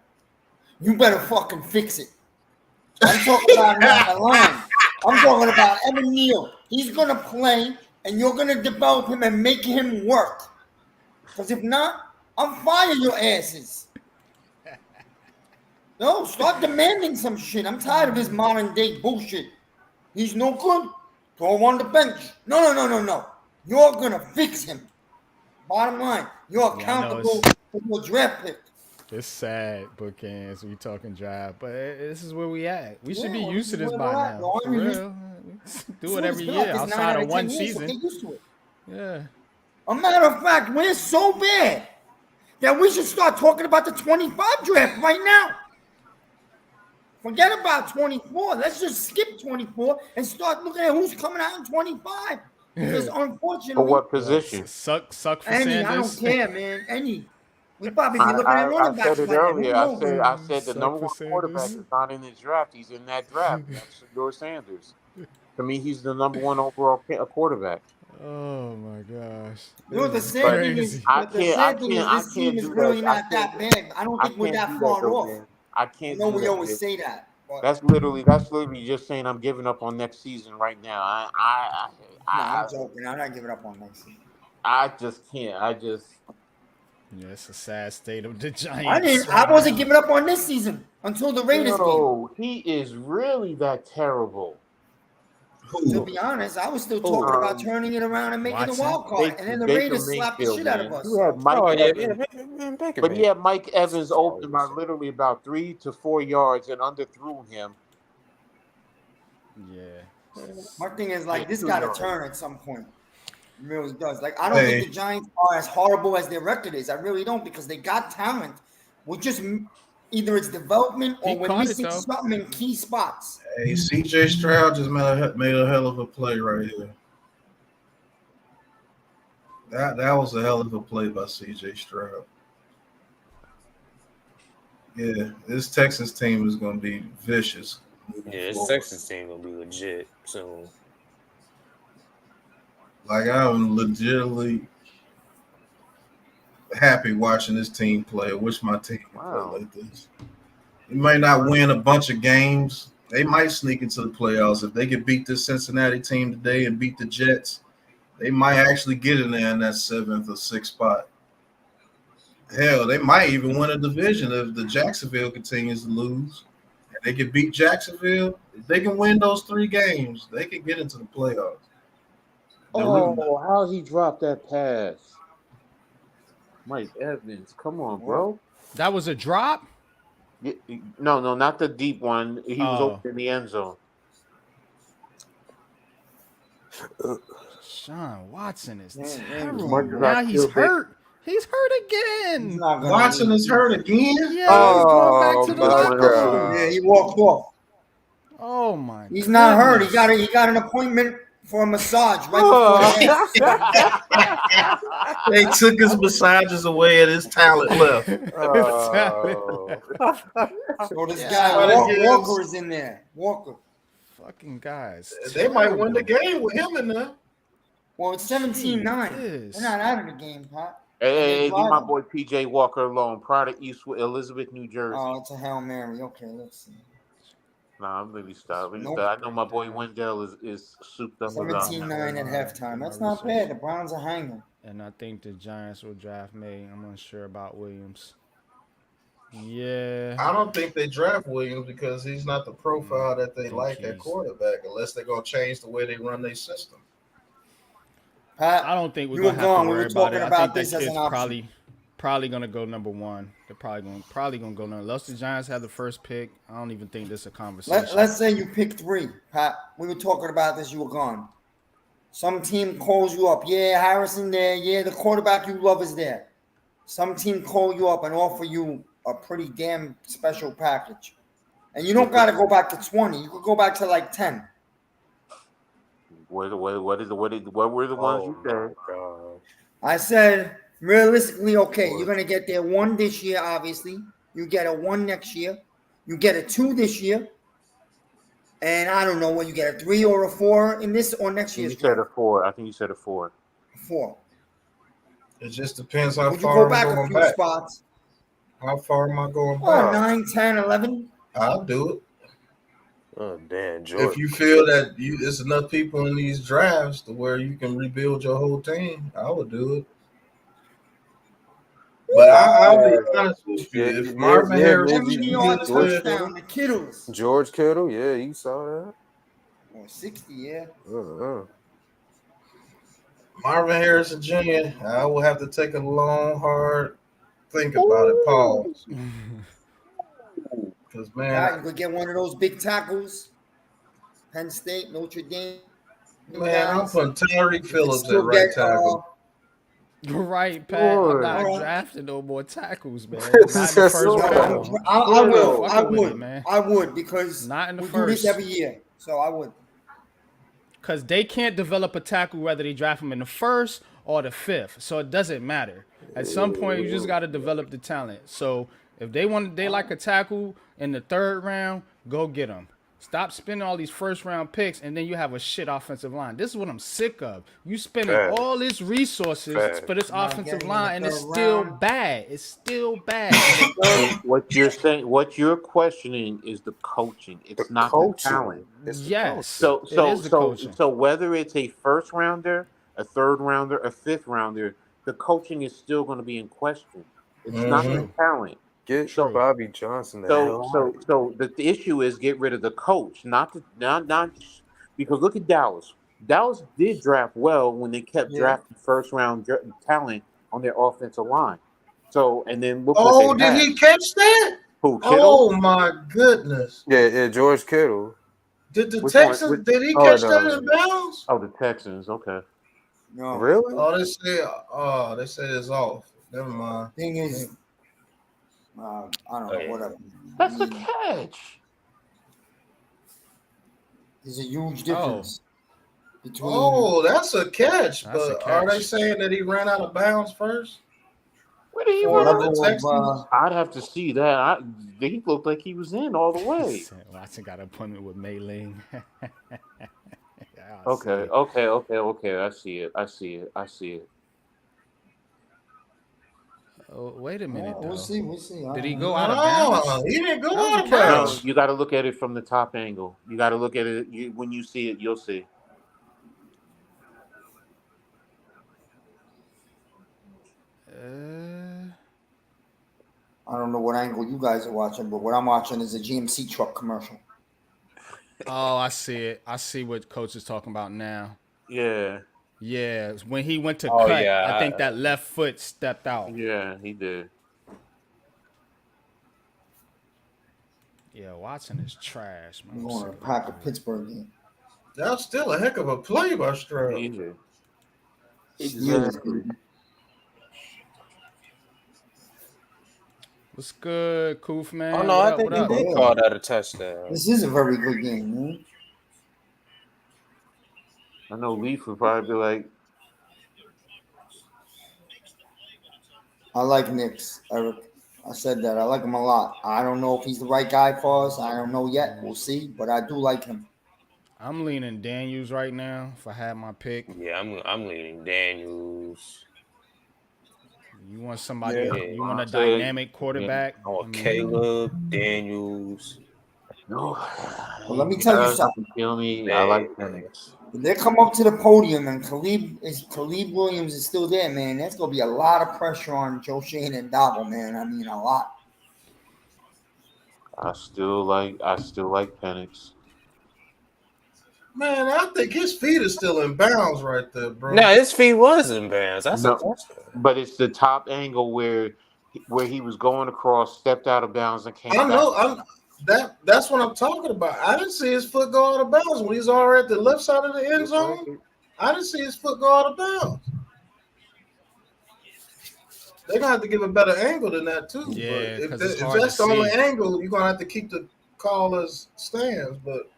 You better fucking fix it. I'm talking about not the line. I'm talking about Evan Neal. He's going to play, and you're going to develop him and make him work. Because if not, I'm firing your asses. No, start demanding some shit. I'm tired of this modern day bullshit. He's no good. Throw him on the bench. No. You're going to fix him. Bottom line, you're accountable for your draft pick. It's sad, bookends. We talking draft, but this is where we at. We should be used to this by now. For real. Do it every year outside of one season. Get used to it. Yeah. A matter of fact, we're so bad that we should start talking about the 25 draft right now. Forget about 24. Let's just skip 24 and start looking at who's coming out in 25. Because unfortunately, for what position? Suck for any, Sanders. I don't care, man. Any. We probably be looking at I running backs said it by then. earlier. I said the Suck number for one quarterback Sanders. is not in his draft. He's in that draft. That's Shedeur Sanders. To me, he's the number one overall quarterback. Oh my gosh. The sad thing is, this team is really not that bad. I don't think we're that far off. Man. I can't. I know do we that, always man. say that. But That's literally just saying I'm giving up on next season right now. I'm joking. I'm not giving up on next season. I just can't. Yeah, it's a sad state of the Giants. I wasn't giving up on this season until the Raiders game. No, he is really that terrible. To be honest, I was still talking about turning it around and making a wild card, and then the Raiders slapped the shit out of us. You had Mike Evans, but he had Mike That's Evans open by literally about 3 to 4 yards and underthrew him. Yeah. My thing is this got to turn at some point. It really does. I don't think the Giants are as horrible as their record is. I really don't, because they got talent. We're just either it's development or we're missing something in key spots. Hey, CJ Stroud just made a hell of a play right here. That was a hell of a play by CJ Stroud. Yeah, this Texas team is going to be vicious. Yeah, this Texas team going to be legit soon. I'm legitimately happy watching this team play. I wish my team could play like this. They might not win a bunch of games. They might sneak into the playoffs. If they could beat this Cincinnati team today and beat the Jets, they might actually get in there in that 7th or 6th spot. Hell, they might even win a division if the Jacksonville continues to lose. And they can beat Jacksonville. If they can win those 3 games, they can get into the playoffs. How he dropped that pass? Mike Evans, come on, bro. That was a drop? No, not the deep one. He was open in the end zone. Sean Watson is terrible. Now he's hurt. He's hurt again. Watson is hurt again? Yeah, he's going back to the God. Yeah, he walked off. Oh my! He's not hurt. He got an appointment for a massage right before They took his massages away and his talent left. So this guy Walker is in there. Walker. Fucking guys. They might win the game with him in there. Well, it's 17-9. They're not out of the game, Pat. Hey, leave my boy PJ Walker alone. Proud of Eastwood, Elizabeth, New Jersey. Oh, it's a Hail Mary. Okay, let's see. Nah, I'm really stopped. Nope. I know my boy Wendell is souped up about. 17-9 at halftime. That's not research. bad. The Browns are hanging. And I think the Giants will draft May. I'm unsure about Williams. Yeah. I don't think they draft Williams because he's not the profile that they like at quarterback, unless they're gonna change the way they run their system. Pat, I don't think we're you gonna were have to gone. We worry were about it. talking I about think that this as an kid's option. probably gonna go number one. They're probably gonna go number. Unless the Giants have the first pick, I don't even think this is a conversation. Let's say you pick 3, Pat. We were talking about this. You were gone. Some team calls you up. Yeah, Harrison there. Yeah, the quarterback you love is there. Some team call you up and offer you a pretty damn special package. And you don't got to go back to 20. You could go back to like 10. What were the ones you said? God. I said, realistically, okay, you're going to get there 1 this year, obviously. You get a 1 next year. You get a 2 this year. And I don't know when you get a 3 or a 4 in this or next year's draft. You said a 4. I think you said a 4. 4. It just depends how Would you far go back I'm a going few back. spots? How far am I going Oh, back? 9, 10, 11? I'll do it. Oh damn, George. If you feel that there's enough people in these drafts to where you can rebuild your whole team, I would do it. But I'll be honest with you. If Marvin Harris, 70-yard touchdown, the Kittles. George Kittle, yeah, you saw that. Or 60, yeah. Marvin Harrison Jr., I will have to take a long, hard think about it. Pause. Because, man, you could get one of those big tackles. Penn State, Notre Dame. Man, I'm putting Tyreek Phillips at right tackle. Right, Pat. I'm not drafting no more tackles, man. Not in the first round. I would because not in the we first. do this every year, so I would. Because they can't develop a tackle whether they draft him in the 1st or the 5th, so it doesn't matter. At some point, you just got to develop the talent. So if they like a tackle in the 3rd round, go get them. Stop spending all these 1st-round picks, and then you have a shit offensive line. This is what I'm sick of. You spending all these resources for this offensive line, and it's still bad. It's still bad. What you're saying, what you're questioning is the coaching. It's not the talent. Yes. So whether it's a 1st rounder, a 3rd rounder, a 5th rounder, the coaching is still going to be in question. It's not the talent. Get Bobby Johnson. So the issue is get rid of the coach, not because look at Dallas. Dallas did draft well when they kept drafting 1st-round talent on their offensive line. So and then look. Oh, did he catch that? Who? Kittle? Oh my goodness! Yeah, George Kittle. Did the Texans? Did he catch that in bounds? Oh, the Texans. Okay. No. Really? Oh, they say it's off. Never mind. Thing is, I don't know. Whatever. That's a catch. There's a huge difference between. Oh, that's a catch. Are they saying that he ran out of bounds first? Where did he run out of Texans? I'd have to see that. He looked like he was in all the way. Watson got an appointment with Mei Ling. Okay. I see it. Oh, wait a minute. We'll see. Did he go out of bounds? He didn't go out of bounds. No, you got to look at it from the top angle. You got to look at it. When you see it, you'll see. I don't know what angle you guys are watching, but what I'm watching is a GMC truck commercial. Oh, I see it. I see what Coach is talking about now. Yeah. Yeah, when he went to cut, I think that left foot stepped out. Yeah, he did. Yeah, Watson is trash, man. I'm going to pack a Pittsburgh game. That's still a heck of a play by Stroud. Exactly. What's good, Koof, man? Oh, no, I think he did call that a touchdown. This is a very good game, man. I know Leaf would probably be like, I like Knicks, Eric. I said that. I like him a lot. I don't know if he's the right guy for us. I don't know yet. We'll see. But I do like him. I'm leaning Daniels right now if I had my pick. Yeah, I'm leaning Daniels. You want somebody, you want a dynamic quarterback? I want Caleb, Daniels. No. Well, let me tell you something. Kill me. I like Penix. When they come up to the podium and Khalid Williams is still there, man, there's gonna be a lot of pressure on Joe Shane and Dabo, man. I mean, a lot. I still like Penix. Man, I think his feet are still in bounds right there, bro. No, his feet was in bounds. That's a touchdown. But it's the top angle where he was going across, stepped out of bounds, and came back. I know. That's what I'm talking about. I didn't see his foot go out of bounds when he's already at the left side of the end zone. I didn't see his foot go out of bounds. They're gonna have to give a better angle than that too. Yeah, but if that's the only angle, you're gonna have to keep the callers stands. But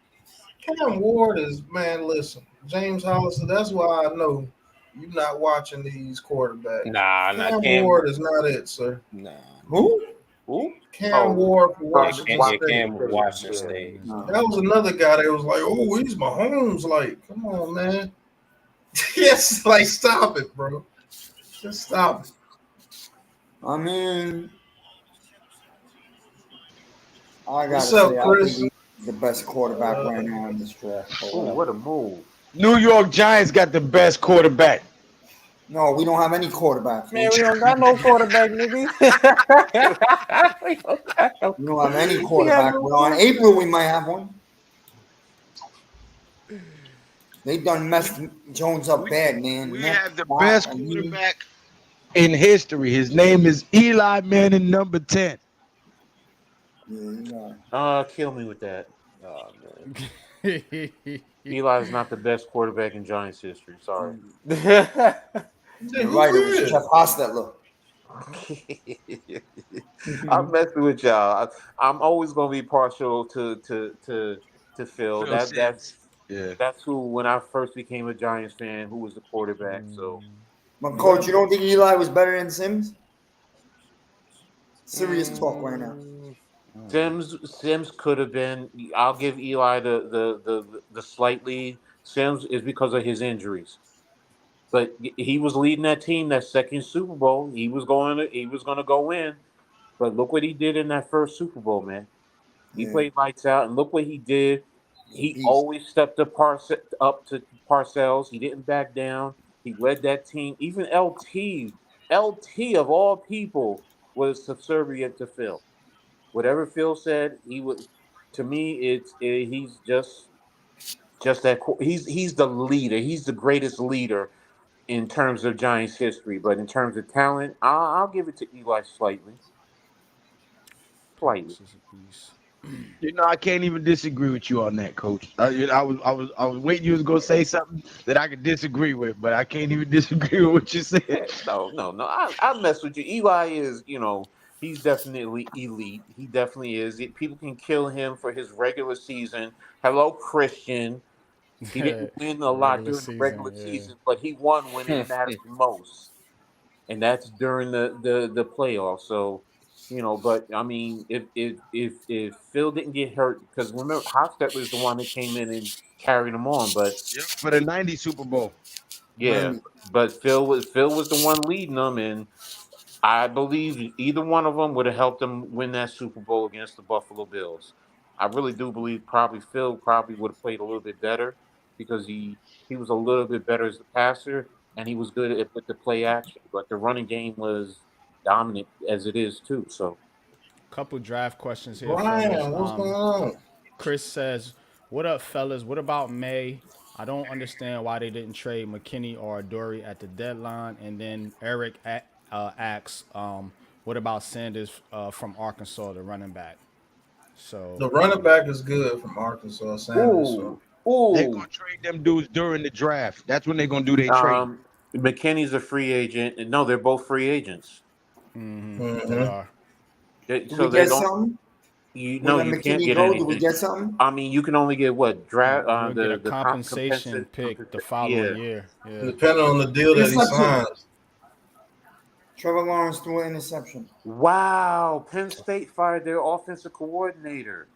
Cam Ward is, man, listen, James Hollister, that's why I know you're not watching these quarterbacks. Cam Ward is not it, sir. Nah. Who? Cam Ward for Washington State. Cam Washington State. That was another guy that was like, oh, he's Mahomes. Like, come on, man. Yes, like, stop it, bro. Just stop it. I mean, I gotta What's up, say, Chris? I think he's the best quarterback right now in this draft. Oh, what a move. New York Giants got the best quarterback. No, we don't have any quarterbacks. Man, we don't got no quarterback, nigga. We don't have any quarterback. Well, in April, we might have one. They done messed Jones up bad, man. We have the best quarterback in history. His name is Eli Manning, number 10. Kill me with that. Oh, man. Eli is not the best quarterback in Giants history. Sorry. You're right. It was Jeff Hostetler. I'm messing with y'all. I'm always gonna be partial to Phil. That's who, when I first became a Giants fan, who was the quarterback. So, But coach, you don't think Eli was better than Sims? Serious talk right now. Sims could have been. I'll give Eli the slight lead. Sims is because of his injuries, but he was leading that team that second Super Bowl. He was going to go in, but look what he did in that first Super Bowl, man. He played lights out, and look what he did. He always stepped up to Parcells. He didn't back down. He led that team. Even LT of all people was subservient to Phil. Whatever Phil said, he would. To me, he's just that. He's the leader. He's the greatest leader in terms of Giants history. But in terms of talent, I'll give it to Eli slightly. Slightly. You know, I can't even disagree with you on that, Coach. I was waiting you was gonna say something that I could disagree with, but I can't even disagree with what you said. No. I mess with you. Eli is, he's definitely elite. He definitely is. People can kill him for his regular season. Hello, Christian. He didn't win a lot during the regular season, but he won when it mattered most, and that's during the playoffs. So, but I mean, if Phil didn't get hurt, because remember, Hofstetler was the one that came in and carried him on, but for the '90 Super Bowl, but Phil was the one leading them, and I believe either one of them would have helped them win that Super Bowl against the Buffalo Bills. I really do believe Phil would have played a little bit better because he was a little bit better as a passer, and he was good with the play action, but the running game was dominant as it is too. So, couple draft questions here. Brian, fellas. what's going on? Chris says, "What up, fellas? What about May? I don't understand why they didn't trade McKinney or Adoree at the deadline." And then Eric asks, "What about Sanders from Arkansas, the running back?" So the running back is good from Arkansas. Sanders. They're gonna trade them dudes during the draft. That's when they're gonna do their trade. McKinney's a free agent. No, they're both free agents. They are. So they don't. You can't get anything. Do we get something? I mean, you can only get what draft the compensation pick the following year. Yeah. Depending on the deal that he signs. Trevor Lawrence threw an interception. Wow, Penn State fired their offensive coordinator.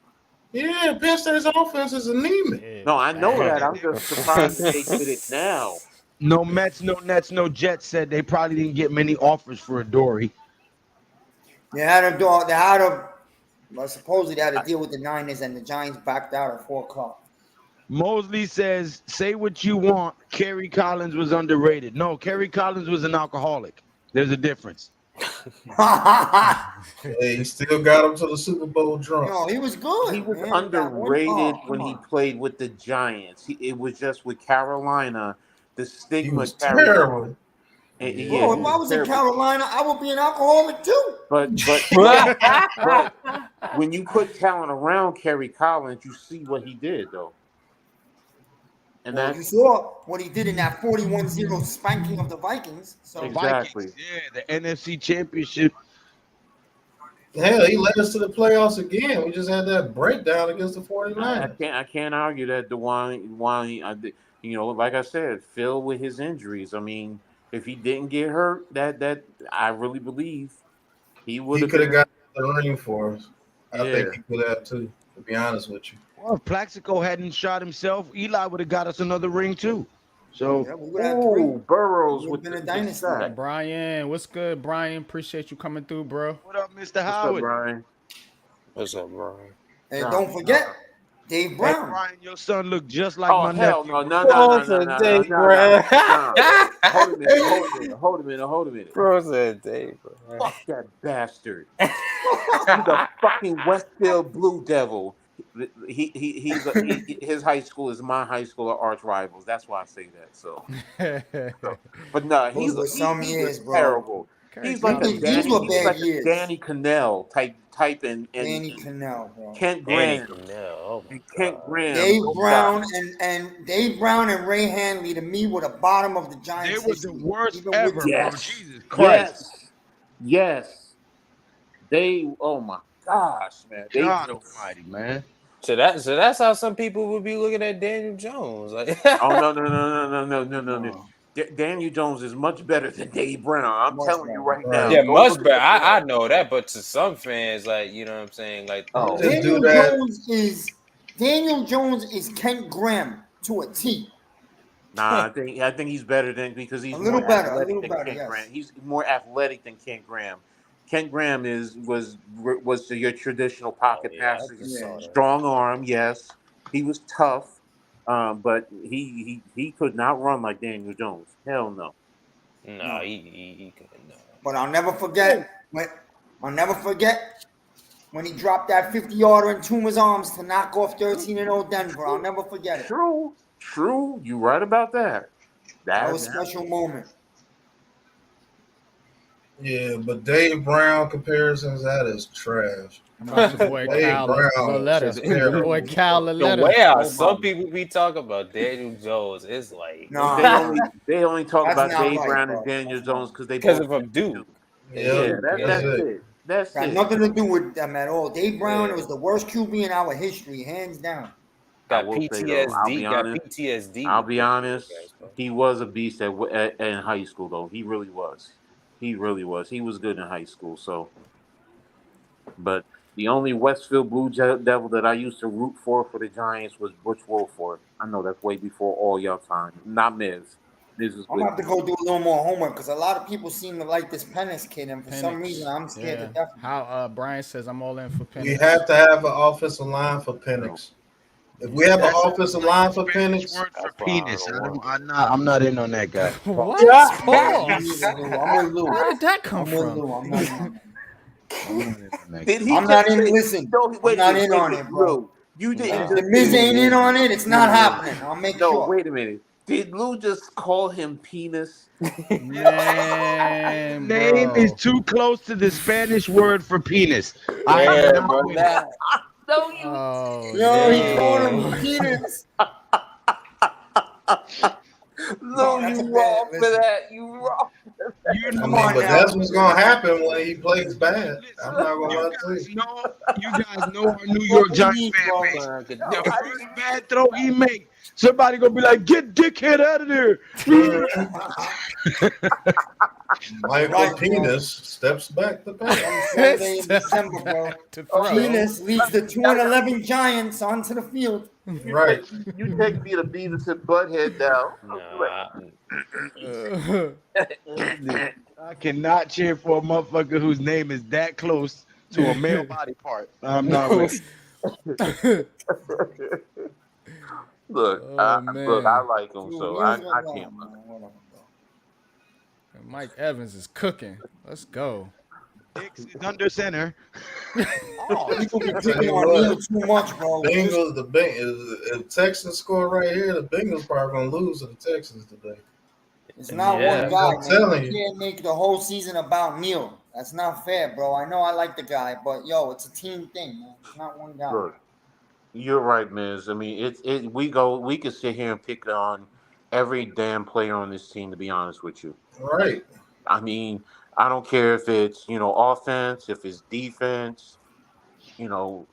Yeah, Penn State's offense is anemic. Yeah, no, I know that. I'm just surprised they did it now. No Mets, no Nets, no Jets said they probably didn't get many offers for Adoree. They had Well, supposedly they had to deal with the Niners, and the Giants backed out at 4 o'clock. Mosley says, "Say what you want. Kerry Collins was underrated. No, Kerry Collins was an alcoholic. There's a difference." Hey, he still got him to the Super Bowl drunk. No, he was good. He was man. underrated Come when he on. played with the Giants. It was just with Carolina, the He stigma was carried terrible. over. And, Bro, yeah, if he I was in terrible. Carolina, I would be an alcoholic too. But when you put talent around Kerry Collins, you see what he did though. And Well, that's you saw what he did in that 41-0 spanking of the Vikings. So exactly. Vikings, yeah, the NFC Championship. Hell, he led us to the playoffs again. We just had that breakdown against the 49ers. I can't argue that Dewan, like I said, Phil with his injuries. I mean, if he didn't get hurt, that I really believe he would He have could have been. got the ring for us. I Yeah. think he could have too, to be honest with you. Well, if Plaxico hadn't shot himself, Eli would have got us another ring too. So yeah, we would have 3. Ooh, Burrows It would with have been a the dynasty. sack. Brian, what's good, Brian? Appreciate you coming through, bro. what up, Mr. What's up, Howard? Brian? What's up, Brian? And Nah, don't forget, Dave Hey, Brown. Brian, your son look just like Oh my hell nephew. no, no, Bro no, no, said no, Dave no, no, Brown. no. Hold a minute. Bro said Dave Brown. Fuck that bastard. He's a fucking Westfield Blue Devil. His high school is my high school are arch rivals. That's why I say that. So. But no, Those were some he's years, bro. terrible. He's like a These were bad years. Danny Cannell type and Danny Cannell, bro. Kent Danny Graham. Cannell. Oh my And Kent God. Graham. Dave those Brown guys. and Dave Brown and Ray Hanley to me were the bottom of the They Giants. was the history, worst even with ever, bro. Yes. Jesus Christ. Yes. They. Oh my gosh, man. They. God Almighty, man. So that's how some people would be looking at Daniel Jones. Like, Oh no. Daniel Jones is much better than Dave Brown. I'm Much telling you better. right now. yeah, Go much look at better. the I film. know that, but to some fans, like, you know what I'm saying, like, Oh. Just do Daniel Jones is Kent Graham to a T. Nah, I think he's better than because he's A little more better, athletic a little than better, Kent yes. Graham. He's more athletic than Kent Graham. Kent Graham was your traditional pocket Oh, yeah, I passer, just saw that. strong arm. Yes, he was tough, but he could not run like Daniel Jones. Hell no. No, he couldn't. No. But I'll never forget when he dropped that 50-yarder in Tuma's arms to knock off 13-0 Denver. I'll never forget it. True. You right about that. That was a special moment. Yeah, but Dave Brown comparisons, that is trash. Your boy Dave Cal Brown Laletta. is Your terrible. boy Cal The Laletta. way out, some people be talking about Daniel Jones is like No, They only talk That's about not Dave right, Brown bro. and Daniel That's not Jones because they because both of a Duke. Yeah, that's it. That's got it. nothing to do with them at all. Dave Brown Yeah. was the worst QB in our history, hands down. I Got will say though, I'll PTSD. be Got honest. PTSD. I'll with be those honest. guys, bro. He was a beast in high school, though. He really was. He was good in high school. So, but the only Westfield Blue Devil that I used to root for the Giants was Butch Wilford. I know that's way before all y'all time. Not Miz. Miz is I'm with gonna have to go do a little more homework because a lot of people seem to like this Penix kid, and for some reason I'm scared to death. How Brian says I'm all in for Penix. We have to have an offensive line for Penix. If we have an offensive line for Penix, word for penis. I'm not in on that guy. What? I'm with Lou. Where did that come I'm with from? Lou. I'm not in on that. Did he I'm not just in. say- Listen, No, I'm not in on it, bro. Lou, you didn't If just the Miz say- ain't in on it, it's not happening. I'll make No, sure. wait a minute. Did Lou just call him penis? Man, Name bro. is too close to the Spanish word for penis. Yeah, am bro. not with it. No, you. Oh, Yo, he no. called him penis. Lou, that's a you bad- wrong for listen. that. You wrong. You I know, mean, on but now. that's what's gonna happen when he plays bad. I'm not gonna lie to you. you guys know our New York Giants fan base. The first bad throw he make, somebody gonna be like, "Get dickhead out of there." Michael Penis steps back to pass. Sunday in December, bro. To throw. Penis leads the 2-11 Giants onto the field. Right. You take me to Beavis and Butthead now. Nah, I cannot cheer for a motherfucker whose name is that close to a male body part. I'm not ready. Look, man. I like him, Dude, so here's I what can't. man. Whatever, bro. Mike Evans is cooking. Let's go. Hicks is under center. People be Tell picking you on what, Neil too much, bro. Bengals, if Texans score right here, the Bengals probably gonna lose to the Texans today. It's not Yeah. one guy, I'm man. telling You you. can't make the whole season about Neil. That's not fair, bro. I know I like the guy, but yo, it's a team thing, man. It's not one guy. Look, you're right, Miz. I mean, we could sit here and pick on every damn player on this team. To be honest with you, Right. I mean, I don't care if it's offense, if it's defense, you know,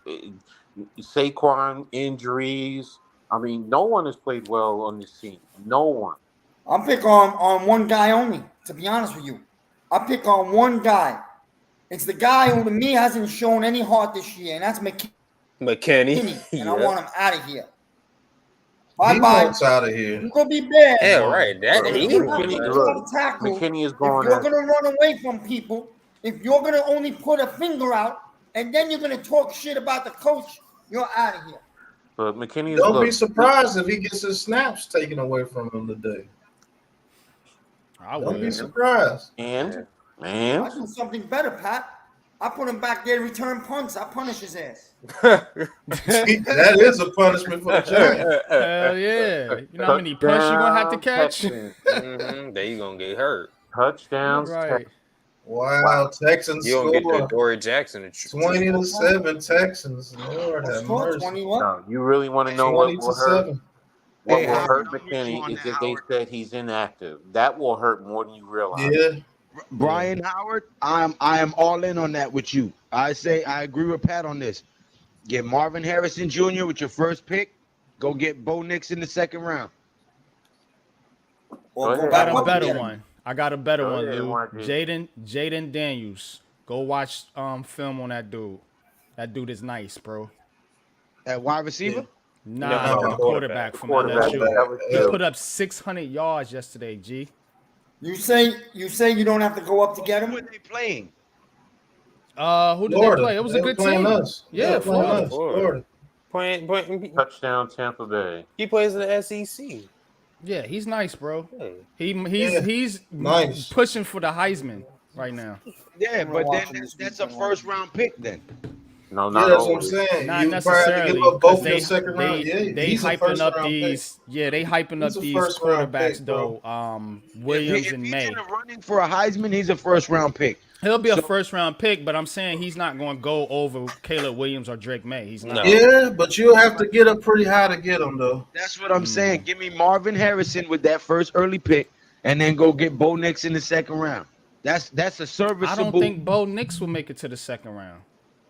Saquon injuries. I mean, no one has played well on this team. No one. I'm pick on one guy only, to be honest with you. I pick on one guy. It's the guy who to me hasn't shown any heart this year, and that's McKinney. McKinney. And I want him out of here. He Bye-bye. wants out of here. You gonna be bad. Yeah, right. That But if he you're not McKinney, gonna look, tackle, McKinney is if going you're at gonna run away from people, if you're gonna only put a finger out, and then you're gonna talk shit about the coach, you're out of here. but McKinney is Don't be surprised if he gets his snaps taken away from him today. Don't be surprised. And I do something better, Pat. I put him back there to return punts. I punish his ass. That is a punishment for the Giants. Hell yeah. You know how many punts you're going to have to catch? Then you're going to get hurt. Touchdowns. Right. Wow, Texans You don't get the score Dory Jackson. 20-7 Texans. Lord have mercy. 21. No, you really want to know what will hurt? 20-7. What will hurt McKinney is if they said he's inactive. That will hurt more than you realize. Yeah. Brian Howard, I am all in on that with you. I say I agree with Pat on this. Get Marvin Harrison Jr. with your first pick. Go get Bo Nix in the second round. Or go I back got a up better again. one. I got a better one, ahead, Lou. YG. Jaden Daniels. Go watch film on that dude. That dude is nice, bro. At wide receiver? Nah, No, the quarterback from Quarterback, LSU. that was He good. put up 600 yards yesterday, G. You say you don't have to go up to get Who him? are they playing? Who did Florida. they play? It was They a good playing team. us. Yeah, They playing Florida. us. Florida. Touchdown, Tampa Bay. He plays in the SEC. Yeah, he's nice, bro. Hey. He's Nice. pushing for the Heisman right now. Yeah, but then watching this that's a weekend. first round pick then. No, Yeah, not that's what I'm always. saying. Not You probably have to necessarily give up both in they the second round. Yeah, they he's a hyping first up round these they hyping He's up a these first round quarterbacks pick, bro. though. Williams if and he's May. in the running for a Heisman, he's a first round pick. He'll be a So- first round pick, but I'm saying he's not going to go over Caleb Williams or Drake May. He's not. No. pick. Yeah, but you'll have to get up pretty high to get him though. That's what I'm saying. Give me Marvin Harrison with that first early pick, and then go get Bo Nix in the second round. That's a serviceable. I don't think Bo Nix will make it to the second round.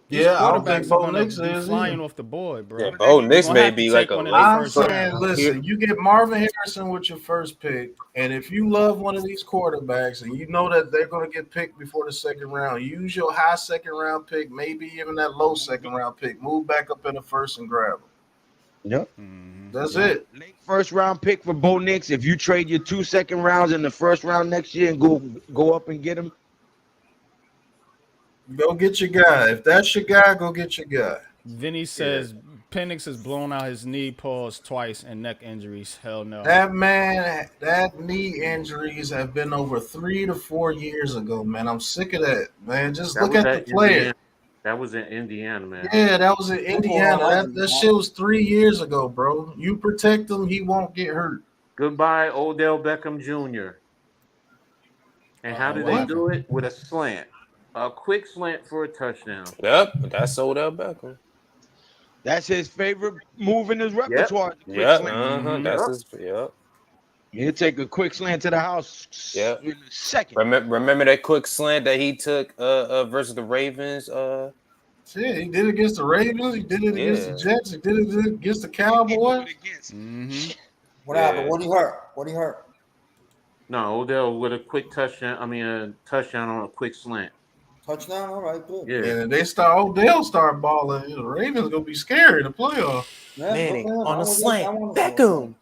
These Yeah, I don't quarterbacks think are Bo gonna Nix be is flying either. off the board, bro. Yeah, Bo Nix gonna may have to be take like a one of their late I'm first saying, round. listen, you get Marvin Harrison with your first pick, and if you love one of these quarterbacks and you know that they're going to get picked before the second round, use your high second round pick, maybe even that low second round pick, move back up in the first and grab him. Yep. That's it. Late first round pick for Bo Nix. If you trade your 2 second rounds in the first round next year and go up and get him, Go get your guy. If that's your guy, go get your guy. Vinny says Penix has blown out his knee paws twice and neck injuries. Hell no. That man, that knee injuries have been over 3 to 4 years ago, man. I'm sick of that, man. Just look at the player. That was in Indiana, man. Yeah, that was in Indiana. That shit was 3 years ago, bro. You protect him, he won't get hurt. Goodbye, Odell Beckham Jr. And how did they do it? With a slant. A quick slant for a touchdown. Yep, that's Odell Beckham. that's his favorite move in his repertoire. Yep, That's his. Yep. You take a quick slant to the house. Yep. In a second. Remember that quick slant that he took versus the Ravens. Shit, he did it against the Ravens. He did it against the Jets. He did it against the Cowboys. What happened? What do you hurt? No, Odell with a quick touchdown. I mean, a touchdown on a quick slant. Touchdown? All right, good. Yeah. And if Odell start balling, the Ravens gonna be scary in the playoffs. Yeah, Manning okay, on I a was- slant. I wanna- Beckham.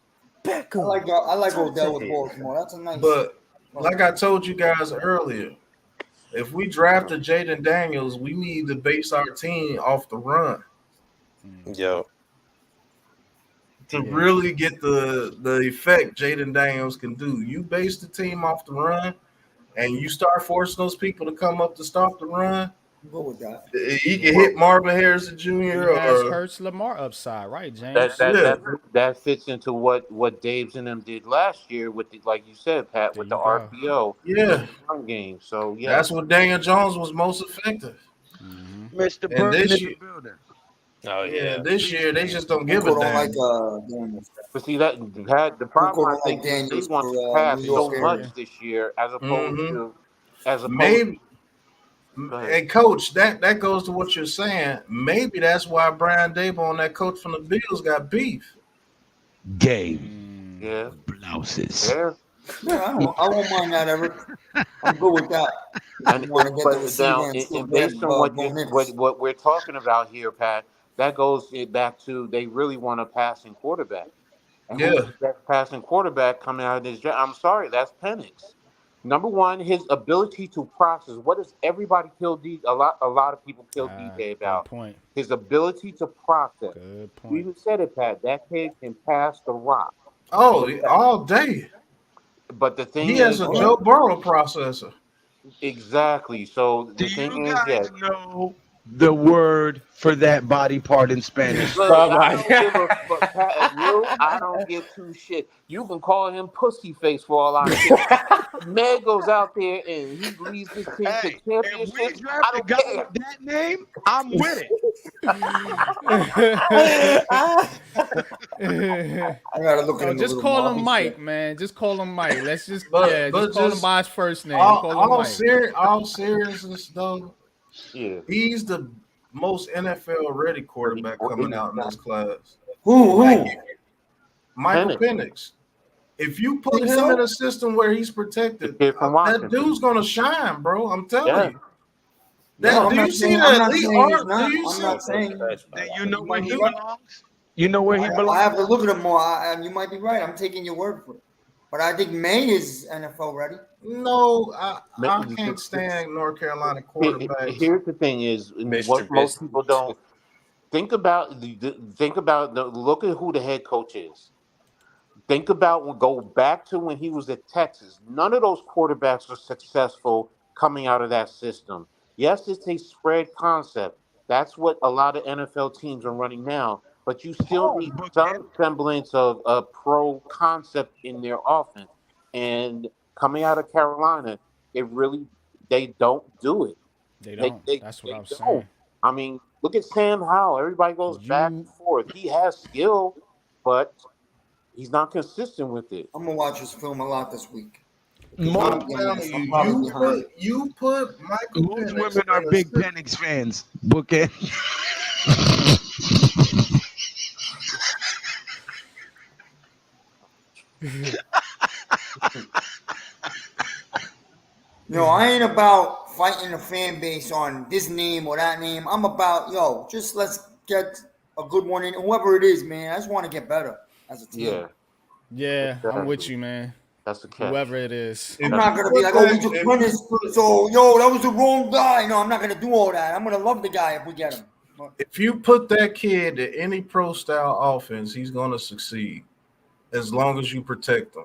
I like Odell with Baltimore. That's a nice. But like I told you guys earlier, If we drafted Jaden Daniels, we need to base our team off the run. Yo. To really get the effect Jaden Daniels can do. You base the team off the run, and you start forcing those people to come up to stop the run. Go with that. He can hit Marvin Harrison Jr. He has or Hurts Lamar upside, right, James? That fits into what Dave's and them did last year with the, like you said, Pat, with the RPO, yeah, run game. So yeah, that's what Daniel Jones was most effective. Mr. And Burton in this the year, building. Oh yeah. this year they just don't give a Don't damn. like Daniels. but see that had the problem. I like think is they Daniels want for, to pass New so York much area. this year as opposed to Maybe. Go ahead. And coach, that goes to what you're saying. Maybe that's why Brian Dable and that coach from the Bills got beef. Game. Yeah. Blouses. Yeah. Yeah, I won't mind that, Eric. I'm good with that. And You want to get the but receiver now, and still and based grab, on Bo Nix. what we're talking about here, Pat, that goes back to they really want a passing quarterback. And who's the best passing quarterback coming out of this draft? I'm sorry, that's Penix. Number one, his ability to process. What does everybody kill DJ? A lot of people kill DJ about Good point. his ability to process. Good point. You even said it, Pat. That kid can pass the rock. Oh, all day. But the thing He has is, a Joe Burrow processor. Exactly. So the Do thing you is, guys know the word for that body part in Spanish? Look, I don't give a fuck, Pat. I don't give two shit. You can call him pussy face for all I care. Man goes out there and he leads this team to If we championships. draft I a don't guy care. with that name, I'm with it. I gotta look at him. Just call him Mike, man. Just call him Mike. Let's just just call him by his first name. All seriousness though, he's the most NFL ready quarterback coming out in this class. Who? Michael Penix. If you put him in a system where he's protected, that dude's gonna shine, bro. I'm telling you. Do you see that elite art? Do you see? I'm not saying. You know where he belongs? You know where he belongs? I have to look at him more. You might be right. I'm taking your word for it. But I think May is NFL ready. No, I can't stand North Carolina quarterbacks. Here's the thing: is what most people don't think about. Look at who the head coach is. Think about go back to when he was at Texas. None of those quarterbacks were successful coming out of that system. Yes, it's a spread concept. That's what a lot of NFL teams are running now. But you still need some semblance of a pro concept in their offense. And coming out of Carolina, they don't do it. They don't. That's what I'm saying. I mean, look at Sam Howell. Everybody goes back and forth. He has skill, but he's not consistent with it. I'm gonna watch his film a lot this week. You put Michael Most women are big Penix fans. Bookend. I ain't about fighting the fan base on this name or that name. I'm about, just let's get a good one in. Whoever it is, man. I just want to get better as a team. Yeah, I'm with you, man. That's the catch. Whoever it is. I'm not going to be like, we took Penix, so, that was the wrong guy. No, I'm not going to do all that. I'm going to love the guy if we get him. If you put that kid in any pro-style offense, he's going to succeed as long as you protect him.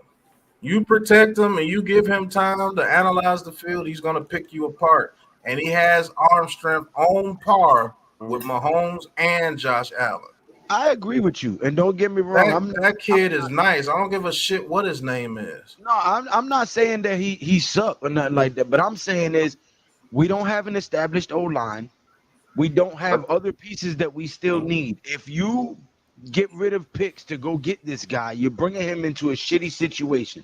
You protect him and you give him time to analyze the field, he's going to pick you apart. And he has arm strength on par with Mahomes and Josh Allen. I agree with you, and don't get me wrong. That kid is nice. I don't give a shit what his name is. No, I'm not saying that he sucked or nothing like that. But I'm saying is we don't have an established O-line. We don't have other pieces that we still need. If you get rid of picks to go get this guy, you're bringing him into a shitty situation.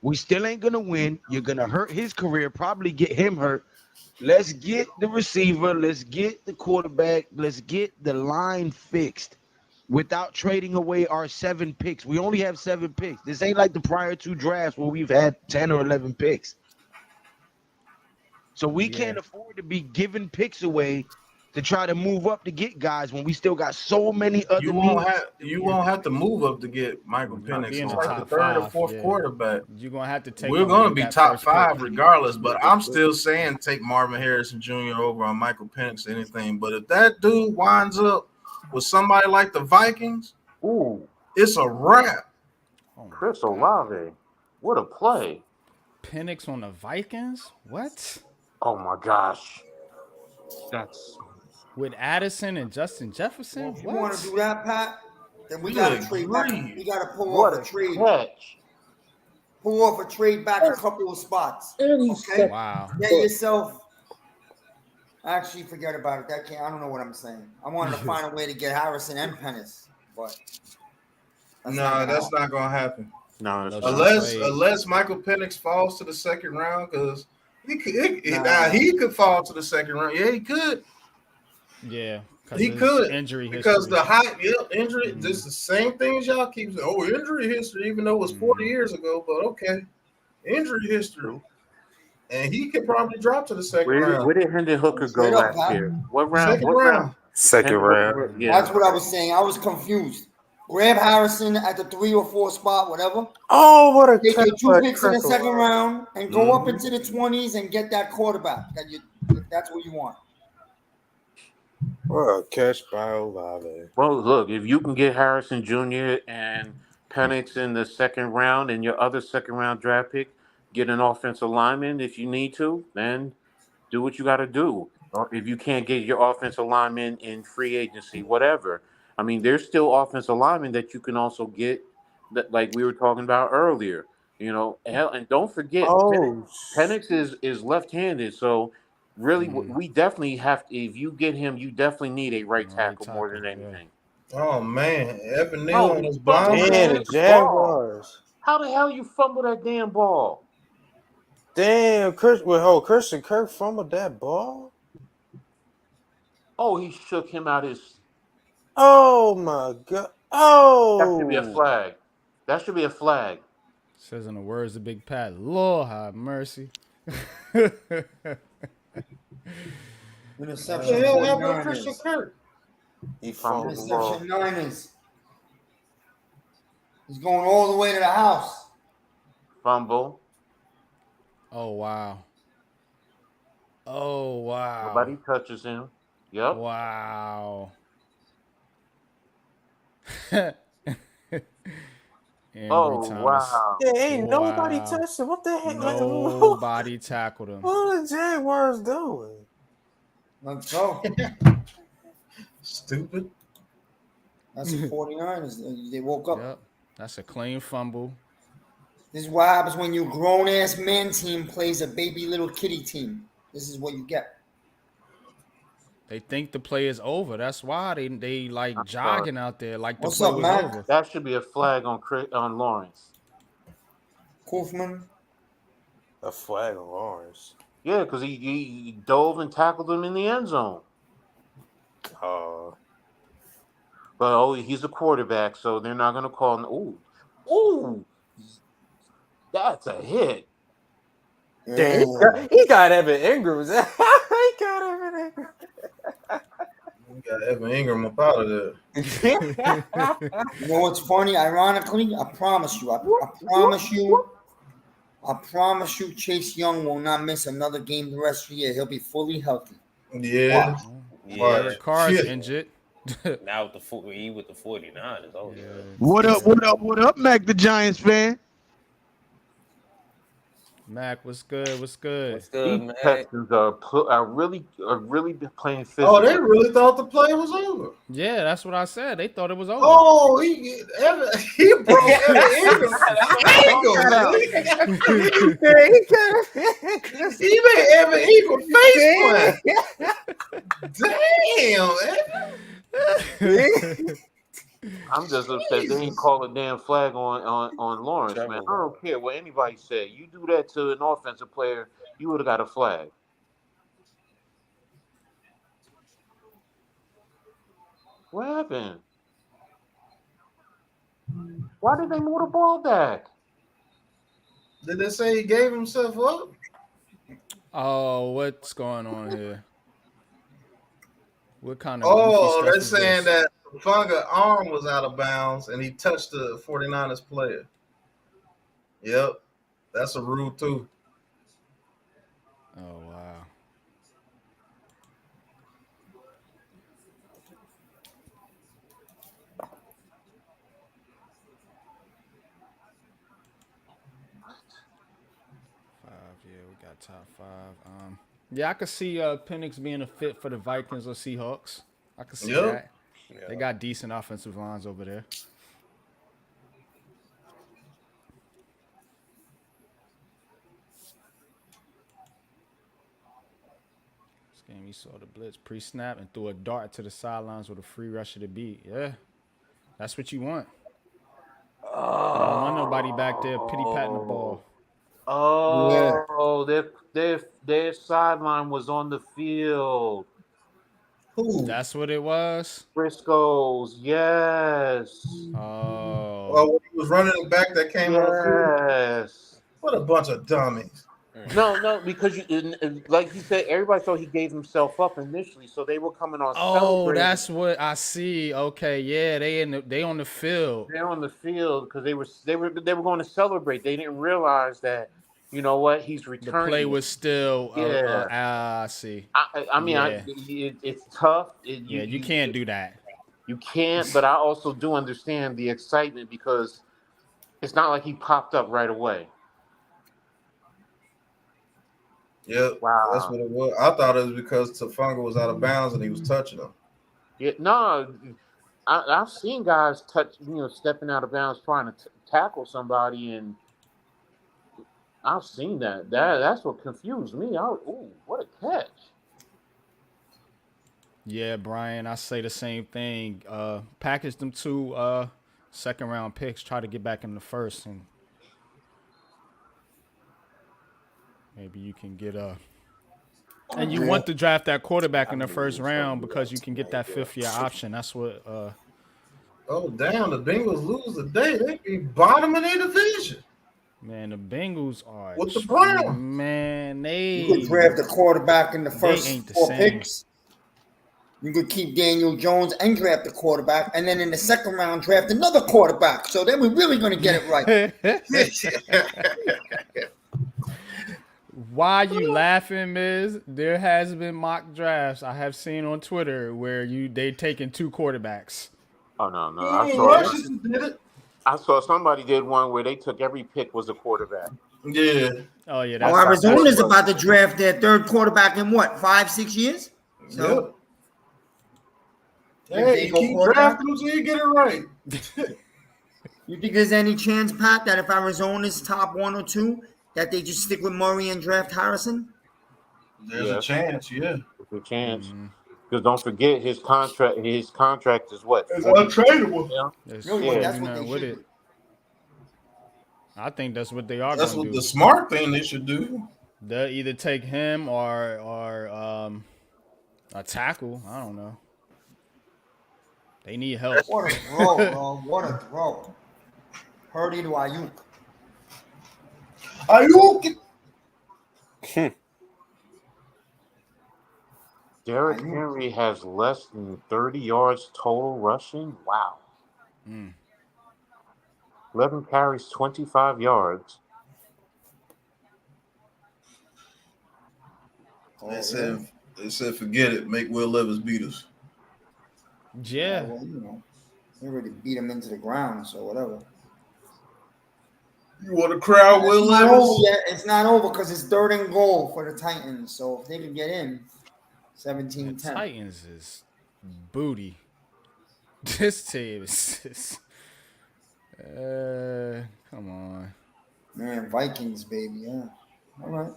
We still ain't gonna win. You're gonna hurt his career, probably get him hurt. Let's get the receiver. Let's get the quarterback. Let's get the line fixed without trading away our 7 picks. We only have 7 picks. This ain't like the prior 2 drafts where we've had 10 or 11 picks. So we can't afford to be giving picks away to try to move up to get guys when we still got so many other You needs. won't have to move up to get Michael Not Penix. be in It's the like the top third or five. fourth Yeah. quarterback. You're gonna have to take. We're him going to with be that top first five pick. regardless, but I'm still saying take Marvin Harrison Jr. over on Michael Penix or anything. But if that dude winds up with somebody like the Vikings, Ooh, it's a wrap. Oh my Chris God. Olave. What a play. Penix on the Vikings? What? Oh my gosh. That's With Addison and Justin Jefferson? Well, if you want to What? do that, Pat, then we got Good to trade back. grief. We got to pull what off a a trade. catch. Pull off a trade back a couple of spots. And he Okay. stepped Wow. Get yourself. Actually, forget about it. That can't. I don't know what I'm saying. I wanted to find a way to get Harrison and Pennis, but That's not going to happen. No, No it's not. Unless Michael Penix falls to the second round, because he could fall to the second round. Yeah, he could. Yeah. He could injury because history. the injury. This is the same thing as y'all keep saying. Oh, injury history, even though it was 40 years ago. But okay, injury history, and he could probably drop to the second round. Where did Hendon Hooker go Straight up, last Pat. year? What round? Second What round. round? Second Hendon round. Hooker, yeah. That's what I was saying. I was confused. Grab Harrison at the 3 or 4 spot, whatever. Oh, what a Take your catch 2 by picks in the Chris second Olave. round and go up into the 20s and get that quarterback. If that's what you want. What a catch by Olave. Well, look, if you can get Harrison Jr. and Penix in the second round and your other second round draft pick, get an offensive lineman if you need to, then do what you got to do. Or if you can't get your offensive lineman in free agency, whatever. I mean, there's still offensive linemen that you can also get, that like we were talking about earlier. You know, and don't forget, Penix is left-handed, so really, we definitely have to. If you get him, you definitely need a right tackle more than anything. Oh man, Evan Neal No, on he his fumbled blind. And the that ball. Jaguars. How the hell you fumble that damn ball? Damn, Christian Kirk fumbled that ball? Oh, he shook him out his. Oh my God. That should be a Oh. flag. That should be a flag. Says in the words of Big Pat, Lord have mercy. Interception What the hell happened to 49ers. Christian Kirk? He fumbled the ball. Interception 9ers. He's going all the way to the house. Fumble. Oh wow. Oh wow. Nobody touches him. Yep. Wow. Oh, Thomas. wow. Yeah, ain't nobody touched him. What the heck? Nobody tackled him. What are the Jaguars doing? Let's go. Stupid. That's the 49ers. They woke up. Yep. That's a clean fumble. This is what happens when your grown-ass man team plays a baby little kitty team. This is what you get. They think the play is over. That's why they like jogging out there like the What's play up, was Mac? over. That should be a flag on Lawrence. Kaufman. A flag on Lawrence. Yeah, because he dove and tackled him in the end zone. But he's a quarterback, so they're not going to call him. Ooh, that's a hit. Damn, he got Evan Ingram. He got Evan Ingram. We got Evan Ingram up out of there. You know what's funny? Ironically, I promise you, Chase Young will not miss another game the rest of the year. He'll be fully healthy. Yeah. Derek Carr's injured. Now with the 49ers. Oh yeah. What up, Mac, the Giants fan? Mac, what's good? What's good, These man? Texans are really physical. Oh, they really thought the play was over. Yeah, that's what I said. They thought it was over. Oh, he broke Evan Ingram's ankle. He made Evan Ingram face plant. Damn, I'm just upset they didn't call a damn flag on Lawrence, man. I don't care what anybody said. You do that to an offensive player, you would have got a flag. What happened? Why did they move the ball back? Did they say he gave himself up? Oh, what's going on here? What kind of goofy stuff they're is saying this? that Funga arm was out of bounds and he touched the 49ers player. Yep. That's a rule too. Oh wow. Yeah, we got top 5. Yeah, I could see Penix being a fit for the Vikings or Seahawks. I could see Yep. that. They got decent offensive lines over there. This game, he saw the blitz pre-snap and threw a dart to the sidelines with a free rusher to beat. Yeah, that's what you want. You don't want nobody back there pity patting the ball. Yeah. Oh, their sideline was on the field. Who? That's what it was. Briscoes, yes. Oh, Well, when he was running it back that came on the field. Yes. What a bunch of dummies. No, because like he said, everybody thought he gave himself up initially, so they were coming on oh, celebrating. that's what I see. Okay, yeah, they on the field. They're on the field because they were going to celebrate. They didn't realize that, you know what, he's The returning. play was still. Yeah. I see. I mean, Yeah. it's tough. You can't do that. You can't, but I also do understand the excitement because it's not like he popped up right away. Yep. Wow. That's what it was. I thought it was because Tafanga was out of bounds and he was touching him. Yeah, no, I've seen guys stepping out of bounds trying to tackle somebody, and I've seen that. That's what confused me. Ooh, what a catch! Yeah, Brian, I say the same thing. Package them 2 second round picks. Try to get back in the first, and maybe you can get a. And you want to draft that quarterback in the first round because you can get that 5th-year option. That's what. Oh damn! The Bengals lose today. They be bottom of their division. Man, the Bengals are with the Browns. Man, You could draft a quarterback in the first ain't the 4 same. picks. You could keep Daniel Jones and draft a quarterback, and then in the second round draft another quarterback. So then we're really going to get it right. Why you laughing, Miz? There has been mock drafts I have seen on Twitter where they taking 2 quarterbacks. Oh no! Washington did it. I saw somebody did one where they took every pick was a quarterback. Yeah. Oh yeah. That's Arizona's about to draft their 3rd quarterback in what, 5-6 years? So. Yep. Hey, you keep drafting them till you get it right. You think there's any chance, Pat, that if Arizona's top 1 or 2, that they just stick with Murray and draft Harrison? There's a chance, yeah. There's a chance. Because don't forget his contract is what? It's untradeable. Yeah. Really, that's what they should do. I think that's what they are. That's what the smart thing they should do. They'll either take him or a tackle. I don't know. They need help. What a throw, bro! What a throw! Purdy to Ayuk. Ayuk. Derrick Henry has less than 30 yards total rushing. Wow. 11 carries, 25 yards. They said forget it. Make Will Levis beat us. Yeah. Well, they already beat him into the ground, so whatever. You want to crowd Will Levis? It's not over because it's 3rd and goal for the Titans. So if they can get in, 17-10. The Titans is booty. This team is come on. Man, Vikings, baby. Yeah. All right.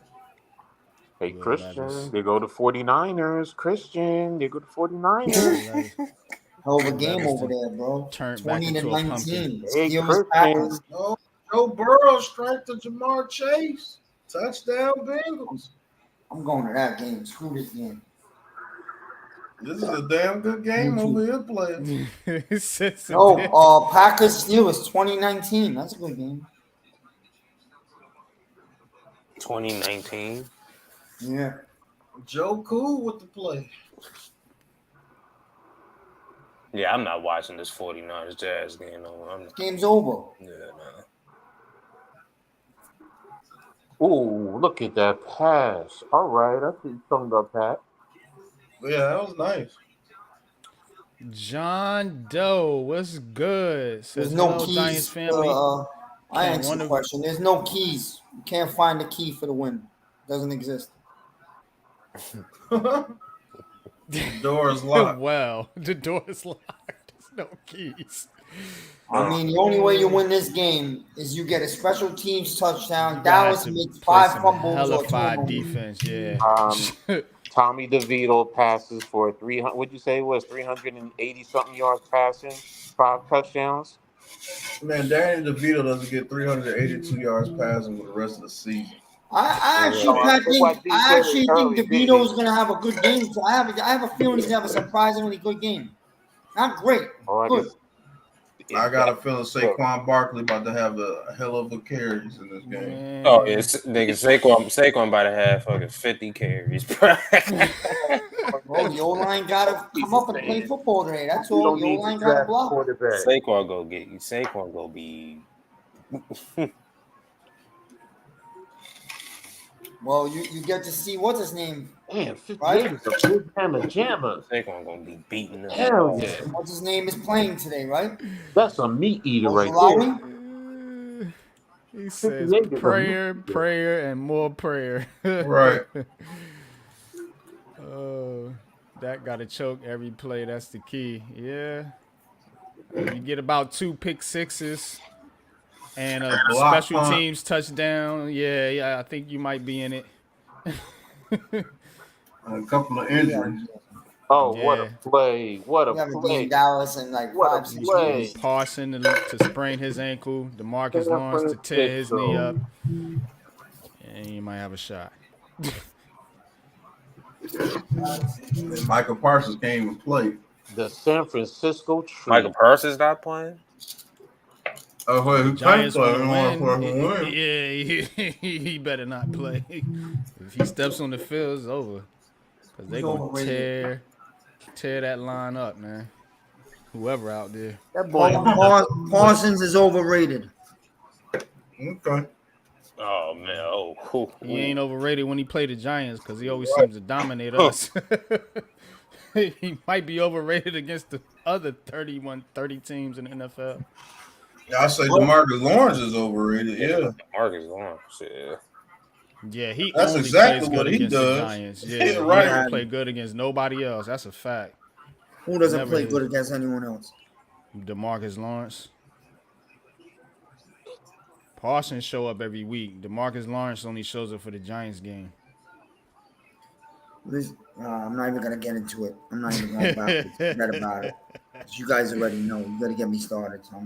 Hey, Christian, they go to 49ers. Christian, they go to 49ers. Hell of a game over there, bro. 20-19. Hey, Christian. Oh, Joe Burrow strike to Jamar Chase. Touchdown, Bengals. I'm going to that game. Screw this game. This is a damn good game over here, players. Packers Steelers 2019. That's a good game. 2019. Yeah. Joe Cool with the play. Yeah, I'm not watching this 49ers Jazz game. Game's over. Yeah, no. Ooh, look at that pass. All right, I see you talking about Pat. Yeah, that was nice. John Doe, what's good? There's Says no hello, Giants keys. family. I Can answer one the of question. There's no keys. You can't find the key for the win. Doesn't exist. The door is locked. well, the door is locked. There's no keys. I mean, the only way you win this game is you get a special teams touchdown. You Dallas got to makes play 5 some fumbles or hellified turnovers. defense. Yeah. Tommy DeVito passes for 300. What'd you say it was 380 something yards passing, 5 touchdowns. Man, Danny DeVito doesn't get 382 yards passing for the rest of the season. I actually think DeVito is going to have a good game. So I have a feeling he's going to have a surprisingly good game. Not great. Good. I got a feeling Saquon Barkley about to have a hell of a carries in this game. Man. Oh, yeah, nigga, Saquon about to have fucking 50 carries, bro. Bro, the O-line got to come up and play football today. That's all. The O-line got to block. Saquon go get you. Saquon go be... Well, you get to see what's his name. Damn, 58 is a big jammer. Saquon gonna be beating up. Hell yeah. What's his name is playing today, right? That's a meat eater right there. He says prayer, and more prayer. Right. That got to choke every play. That's the key. Yeah. You get about 2 pick sixes and a special teams touchdown. Yeah, I think you might be in it. A couple of injuries. Oh, yeah. What a play. What a play. Dallas and like what 5 play. Parson to sprain his ankle. DeMarcus Lawrence to tear his knee up. And you might have a shot. Michael Parsons can't even play. The San Francisco Tree. Michael Parsons not playing? Oh, wait, who Giants win? Yeah, he better not play. If he steps on the field, it's over. Because they're going to tear that line up, man. Whoever out there. That boy Parsons is overrated. Okay. Oh, man. He ain't overrated when he played the Giants because he always seems to dominate us. He might be overrated against the other 30 teams in the NFL. Yeah, I say DeMarcus Lawrence is overrated. Yeah. DeMarcus Lawrence, yeah. Yeah, he That's only exactly plays good what he against does. the Giants. Yeah, Yeah, he right. don't play good against nobody else. That's a fact. Who doesn't play good against anyone else? DeMarcus Lawrence. Parsons show up every week. DeMarcus Lawrence only shows up for the Giants game. I'm not even gonna get into it. I'm not even going back. Forget about it. You guys already know. You gotta get me started. So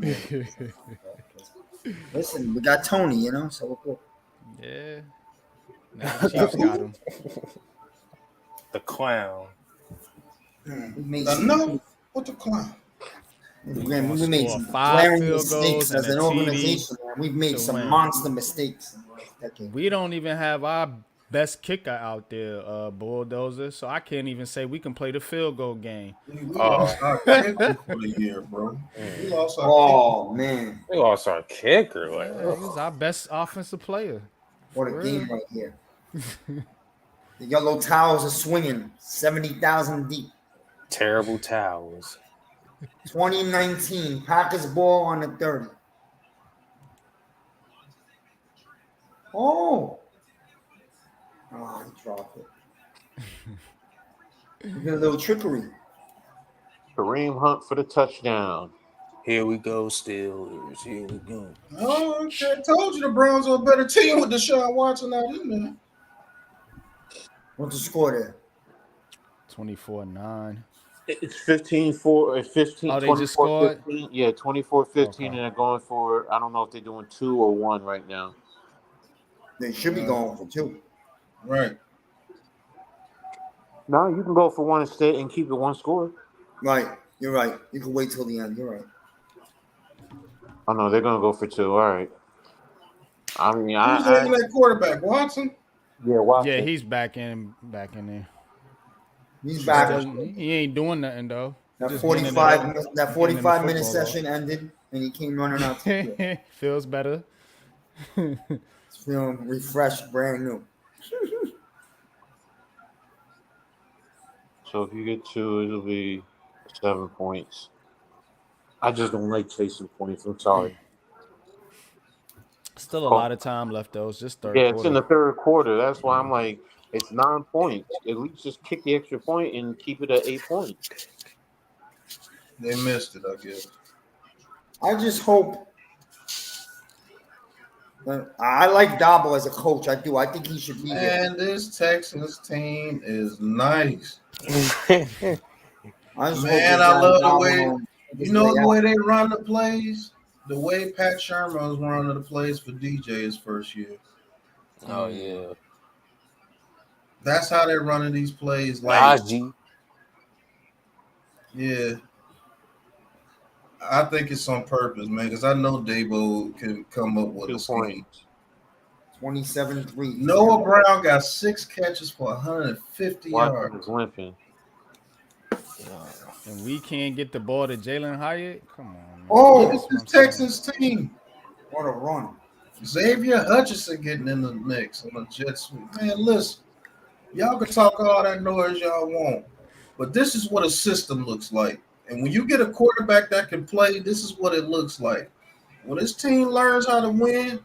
listen, we got Tony, so we're cool. Yeah. Now the Chiefs got him. The clown. No, what the clown? We made some glaring mistakes as an organization. Man. We've made some monster mistakes. We don't even have our best kicker out there, Bulldozer. So I can't even say we can play the field goal game. We lost our kicker for the year, bro. We lost our kicker. Man. We lost our kicker. He was our best offensive player. What a game right here. The yellow towels are swinging 70,000 deep. Terrible towels. 2019, Packers ball on the 30. Oh, he dropped it. You got a little trickery. Kareem Hunt for the touchdown. Here we go, Steelers. Here we go. Oh, okay. I told you the Browns are a better team with Deshaun Watson out here, man. What's the score there? 24-9. It's 15-4. 15. Oh, they just scored? 15. Yeah, 24-15, and they're going for, I don't know if they're doing 2 or 1 right now. They should be going for 2. Right. No, you can go for 1 instead and keep it 1 score. Right. You're right. You can wait till the end. You're right. Oh, no, they're going to go for 2. All right. I mean, who's that quarterback? Watson? Yeah, Watson. Yeah, he's back in there. He's back. He ain't doing nothing, though. That Just 45 getting that in 45 minute football, session ended, and he came running out to the field. Feels better. Feeling refreshed, brand new. So if you get 2, it'll be 7 points. I just don't like chasing points. I'm sorry. Still a lot of time left though. It's just third Yeah, it's in quarter. the third quarter. That's why I'm like, it's 9 points. At least just kick the extra point and keep it at 8 points. They missed it, I guess. I just hope. I like Dabo as a coach. I do. I think he should be here. And this Texans team is nice. I just hope Man, this I guy love the way Dabo you know the way they run the plays. The way Pat Shermer was running the plays for DJ his first year. Oh yeah. That's how they're running these plays. Like, Najee. yeah, I think it's on purpose, man, because I know Dabo can come up with 2 a scheme. points. 27-3. Noah Brown got 6 catches for 150 Watson yards. is limping. And we can't get the ball to Jalen Hyatt. Come on, man. Oh, That's this what is I'm Texans team. What a run. Xavier Hutchinson getting in the mix on the jet sweep. Man, listen, y'all can talk all that noise y'all want, but this is what a system looks like. And when you get a quarterback that can play, this is what it looks like. When this team learns how to win,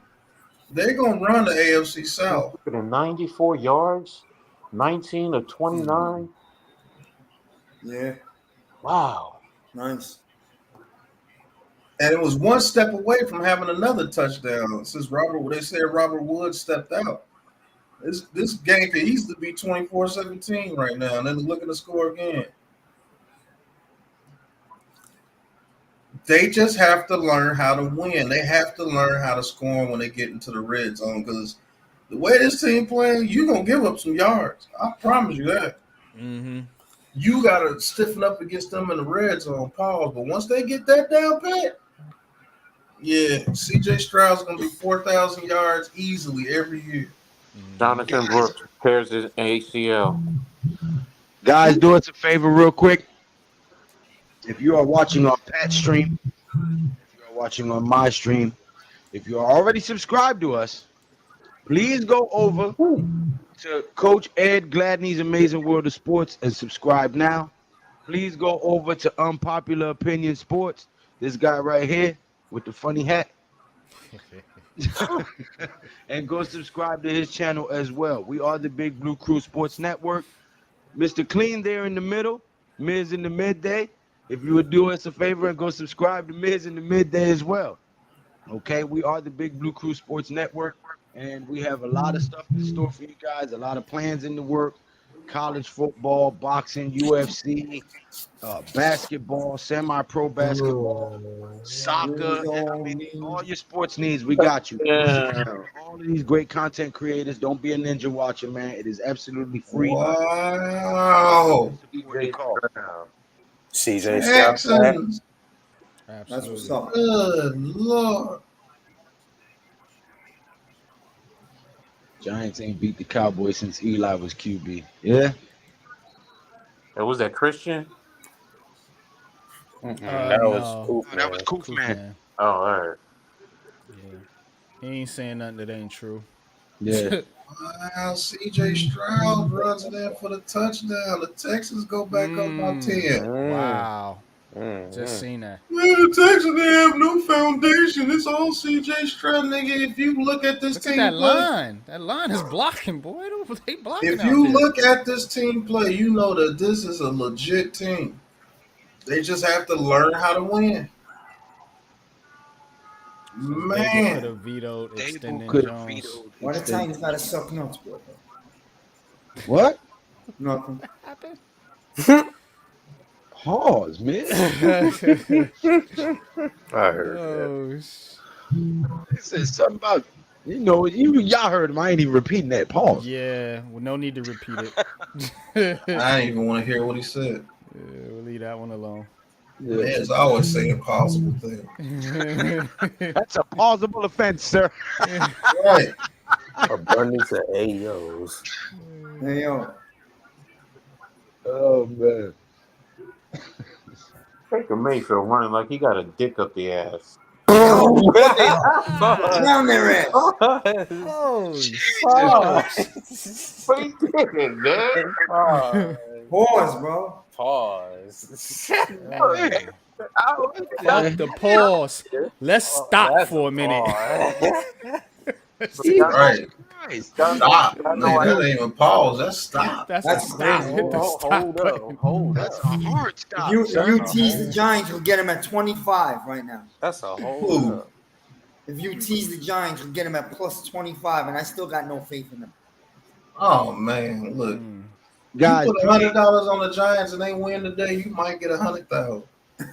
they're going to run the AFC South. Look at 94 yards, 19 of 29. Yeah. Wow. Nice. And it was one step away from having another touchdown since they said Robert Woods stepped out. This game could easily be 24-17 right now, and then looking to score again. They just have to learn how to win. They have to learn how to score when they get into the red zone, because the way this team playing, you're going to give up some yards. I promise you that. Mm-hmm. You got to stiffen up against them in the red zone, pause. But once they get that down pat, yeah, C.J. Stroud's going to be 4,000 yards easily every year. Jonathan Brooks tears his ACL. Guys, do us a favor real quick. If you are watching on Pat's stream, if you are watching on my stream, if you are already subscribed to us, please go over to Coach Ed Gladney's Amazing World of Sports and subscribe now. Please go over to Unpopular Opinion Sports. This guy right here with the funny hat. And go subscribe to his channel as well. We are the Big Blue Crew Sports Network. Mr. Clean there in the middle, Miz in the midday. If you would do us a favor and go subscribe to Miz in the midday as well. Okay, we are the Big Blue Crew Sports Network, and we have a lot of stuff in store for you guys, a lot of plans in the works. College football, boxing, UFC, basketball, semi-pro basketball, soccer, all your sports needs, we got you. Yeah. All of these great content creators, don't be a ninja watcher, man. It is absolutely free. Wow. CJ Texans. That's what's up. Good Lord. Giants ain't beat the Cowboys since Eli was QB. Yeah. Was that Christian? That was No. cool. That was Kook, man. Oh, all right. Yeah. He ain't saying nothing that ain't true. Yeah. Wow, C.J. Stroud runs it in for the touchdown. The Texans go back up by 10. Wow. Just seen that. Man, the Texans, they have no foundation. It's all C.J. Stroud, nigga. If you look at this Look team at that play, line. That line is blocking, boy. They blocking if out you there. look at this team play, you know that this is a legit team. They just have to learn how to win. They could Man, have vetoed extending could have Jones. vetoed. Why the Titans gotta suck nuts, boy? What? Nothing. Pause, man. I heard that. Oh, It says something about, y'all heard him. I ain't even repeating that. Pause. yeah. Well, no need to repeat it. I didn't even want to hear what he said. Yeah, we'll leave that one alone. Yeah. Man's always saying possible things. That's a plausible offense, sir. Right. Abundance of AOs. Hey, yo. Oh, man. Baker Mayfield running like he got a dick up the ass. Down their ass. Holy Pause. What he did, man? Pause, bro. Pause. Fuck the pause. Let's stop That's for a minute. Right. Stop. Y'all know Man, I that ain't even pause. That's stop. That's That's a stop. crazy. Hit the stop button. Hold That's up. a hard stop. If son. you tease the Giants, we'll get him at 25 right now. That's a hold Ooh. up. If you tease the Giants, we'll get him at plus 25, and I still got no faith in them. Oh man, look. Guys, You put $100 on the Giants and they win today, you might get 100,000.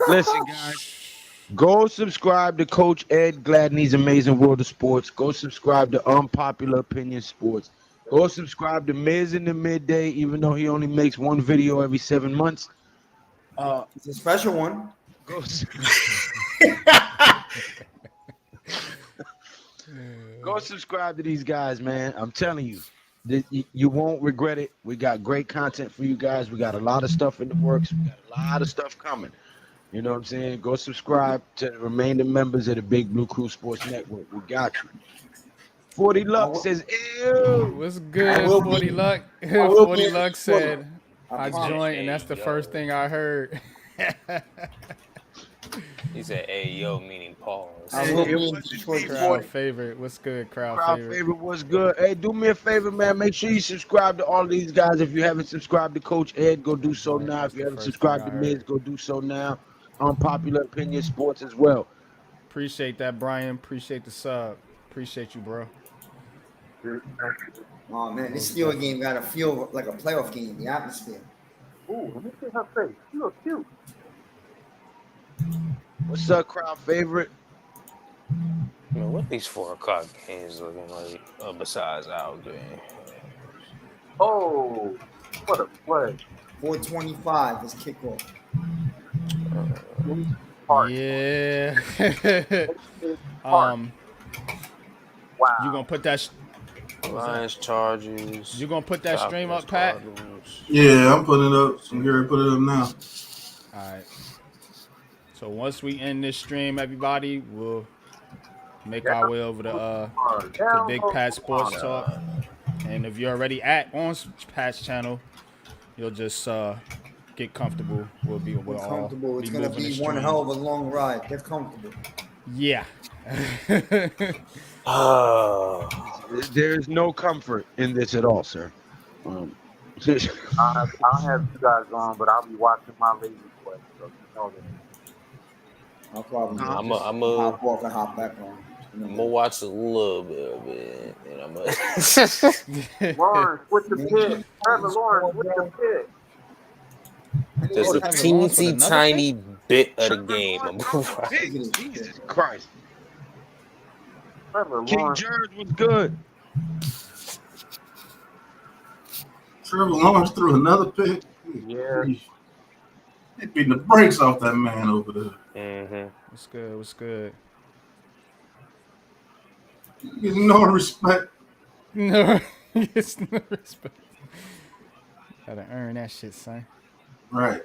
listen, guys. Go subscribe to Coach Ed Gladney's Amazing World of Sports. Go subscribe to Unpopular Opinion Sports. Go subscribe to Miz in the Midday, even though he only makes one video every 7 months. It's a special one. Go, go subscribe to these guys, man. I'm telling you, you won't regret it. We got great content for you guys. We got a lot of stuff in the works. We got a lot of stuff coming. You know what I'm saying? Go subscribe to the remaining members of the Big Blue Crew Sports Network. We got you. 40 Luck says, ew. What's good, will 40 be- Luck? will 40 be Luck said, I promise. joined, and that's the first thing I heard. He said, "Hey yo," meaning pause. I will be in Detroit. Crowd favorite. What's good, crowd favorite? Favorite was good. Hey, do me a favor, man. Make sure you subscribe to all these guys. If you haven't subscribed to Coach Ed, go do so Right, now. that's If you the haven't first subscribed to thing I Miz, heard. go do so now. Unpopular Opinion Sports as well. Appreciate that, Brian. Appreciate the sub. Appreciate you, bro. Oh man, this Steelers game got to feel like a playoff game. The atmosphere. Ooh, let me see her face. She look cute. What's up, crowd favorite? Man, what these 4 o'clock games looking like besides our game? Oh, what a play. 4:25 is kickoff. Yeah. Wow. You gonna put that? Lions, Chargers. You gonna put that stream up, Pat? Yeah, I'm putting it up. So Gary put it up now. All right. So once we end this stream, everybody, we'll make our way over to Big Pat Sports Talk. And if you're already on Pat's channel, you'll just get comfortable. We'll It's all comfortable. It's gonna moving the be one stream. hell of a long ride. Get comfortable. Yeah. There's no comfort in this at all, sir. I'll have you guys on, but I'll be watching my lazy play. So you know that. I'll probably I'm hop off and hop back on. gonna watch a little bit of it, and I'm gonna. Lawrence with the pick. Trevor Lawrence with the pick. Just a Trevor Lawrence with teensy another tiny bit of the game. I'm Jesus Christ. Trevor King Lawrence. George was good. Trevor Lawrence threw another pick. Yeah. They beating the brakes off that man over there. Mm-hmm. What's good? What's good? There's no respect. No, it's no respect. Gotta earn that shit, son. Right.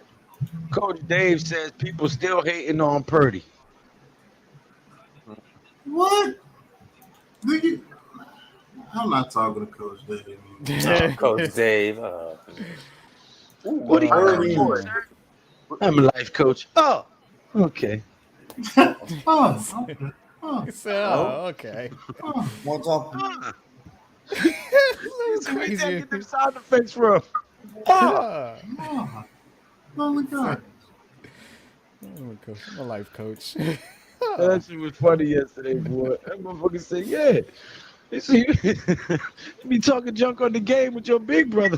Coach Dave says people still hating on Purdy. What? Nigga, I'm not talking to Coach Dave. Coach Dave. What are you doing, sir? I'm a life coach. Oh, okay. Oh, okay. Oh, He said, "Oh, okay." oh. What's up? Where'd that get them sound effects from? Ah. Oh. Oh my God. I'm a life coach. That shit was funny yesterday, boy. That motherfucker said, "Yeah, you see, you be talking junk on the game with your big brother."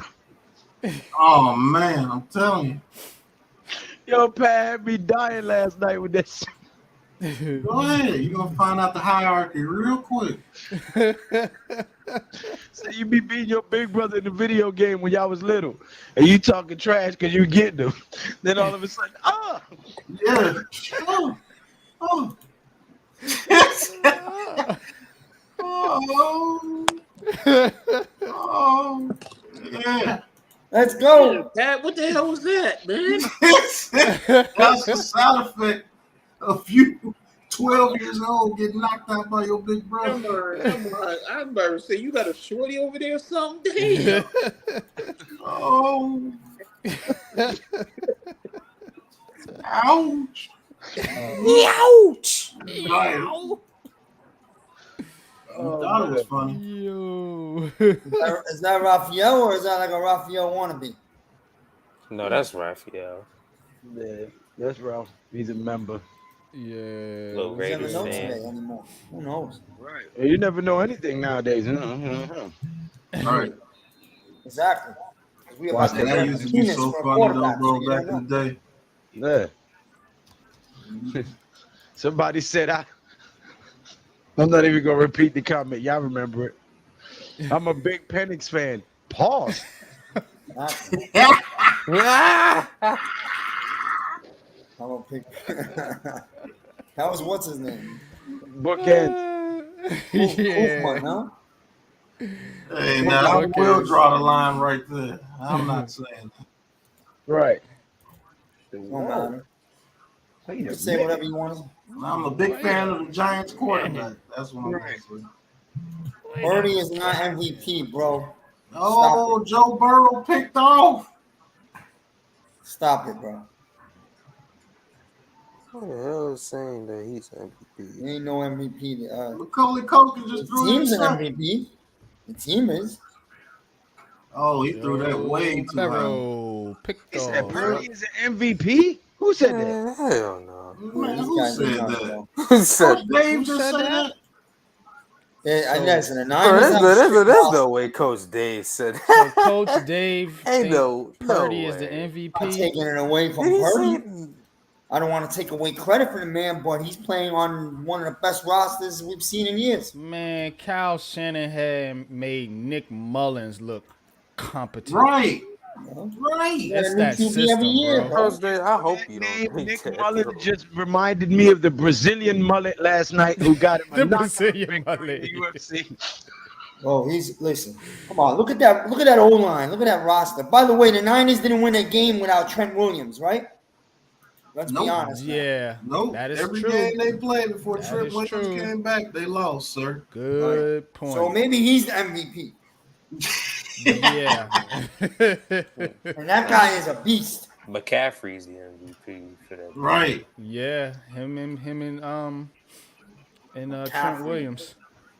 Oh man, I'm telling you. Yo, Pat had me dying last night with that shit. Go ahead. You're gonna find out the hierarchy real quick. So you be beating your big brother in the video game when y'all was little, and you talking trash because you getting them. Then all of a sudden, Yeah. Oh. Oh. Oh. Oh. Yeah. Let's go. Pat, what the hell was that, man? That's a sound effect of you 12 years old getting knocked out by your big brother. I'm about to say, you got a shorty over there or something? Damn. Oh. Ouch. Ouch! Right. Thought it was funny. Yo. Is that Raphael or is that like a Raphael wannabe? No, that's Raphael. Yeah, that's Ralph. He's a member. Yeah. Little Who's never Raiders know fan. today anymore? Who knows? Right. You never know anything nowadays. Right. Exactly. We Watch about to And that used to be penis so for a funny though, quarterback, bro, so you back don't in the know. day. Yeah. Somebody said I'm not even gonna repeat the comment. Y'all remember it. I'm a big Penix fan. Pause. I'm a pick. That was what's his name? Bookends. Hoofman, huh? Hey, now I will draw the line right there. I'm not saying that. Right. No matter. You can say whatever you want. I'm a big fan of the Giants quarterback. That's what I'm going to say. Birdie is not MVP, bro. Oh, Joe Burrow picked off. Stop it, bro. What the hell is saying that he's MVP? He ain't no MVP. Macaulay Culkin just threw the team's it. an MVP. The team is. Oh, he threw that way too Burrow picked He off. said Birdie is an MVP? Who said that? Hell no. Man, who said that? Who said Coach Dave just said that? Yeah, listen, the Bro, Niners there's no way Coach Dave said that. So Coach Dave Ain't think no Purdy is way. the MVP. I'm taking it away from Purdy. I don't want to take away credit for the man, but he's playing on one of the best rosters we've seen in years. Man, Kyle Shanahan made Nick Mullins look competent. Right. Right. That's that system, bro. Coach Dave, I hope you don't. Nick Mullins just reminded me of the Brazilian mullet last night who got him The a Brazilian mullet in the UFC. Oh, listen. Come on, look at that. Look at that O-line. Look at that roster. By the way, the Niners didn't win a game without Trent Williams, right? Let's be honest. Yeah. Nope. That is Every true. game they played before That Trent is Williams true. came back, they lost, sir. Good point. So maybe he's the MVP. Yeah. And that guy is a beast. McCaffrey's the MVP for that. Right. Yeah. Him and Trent Williams.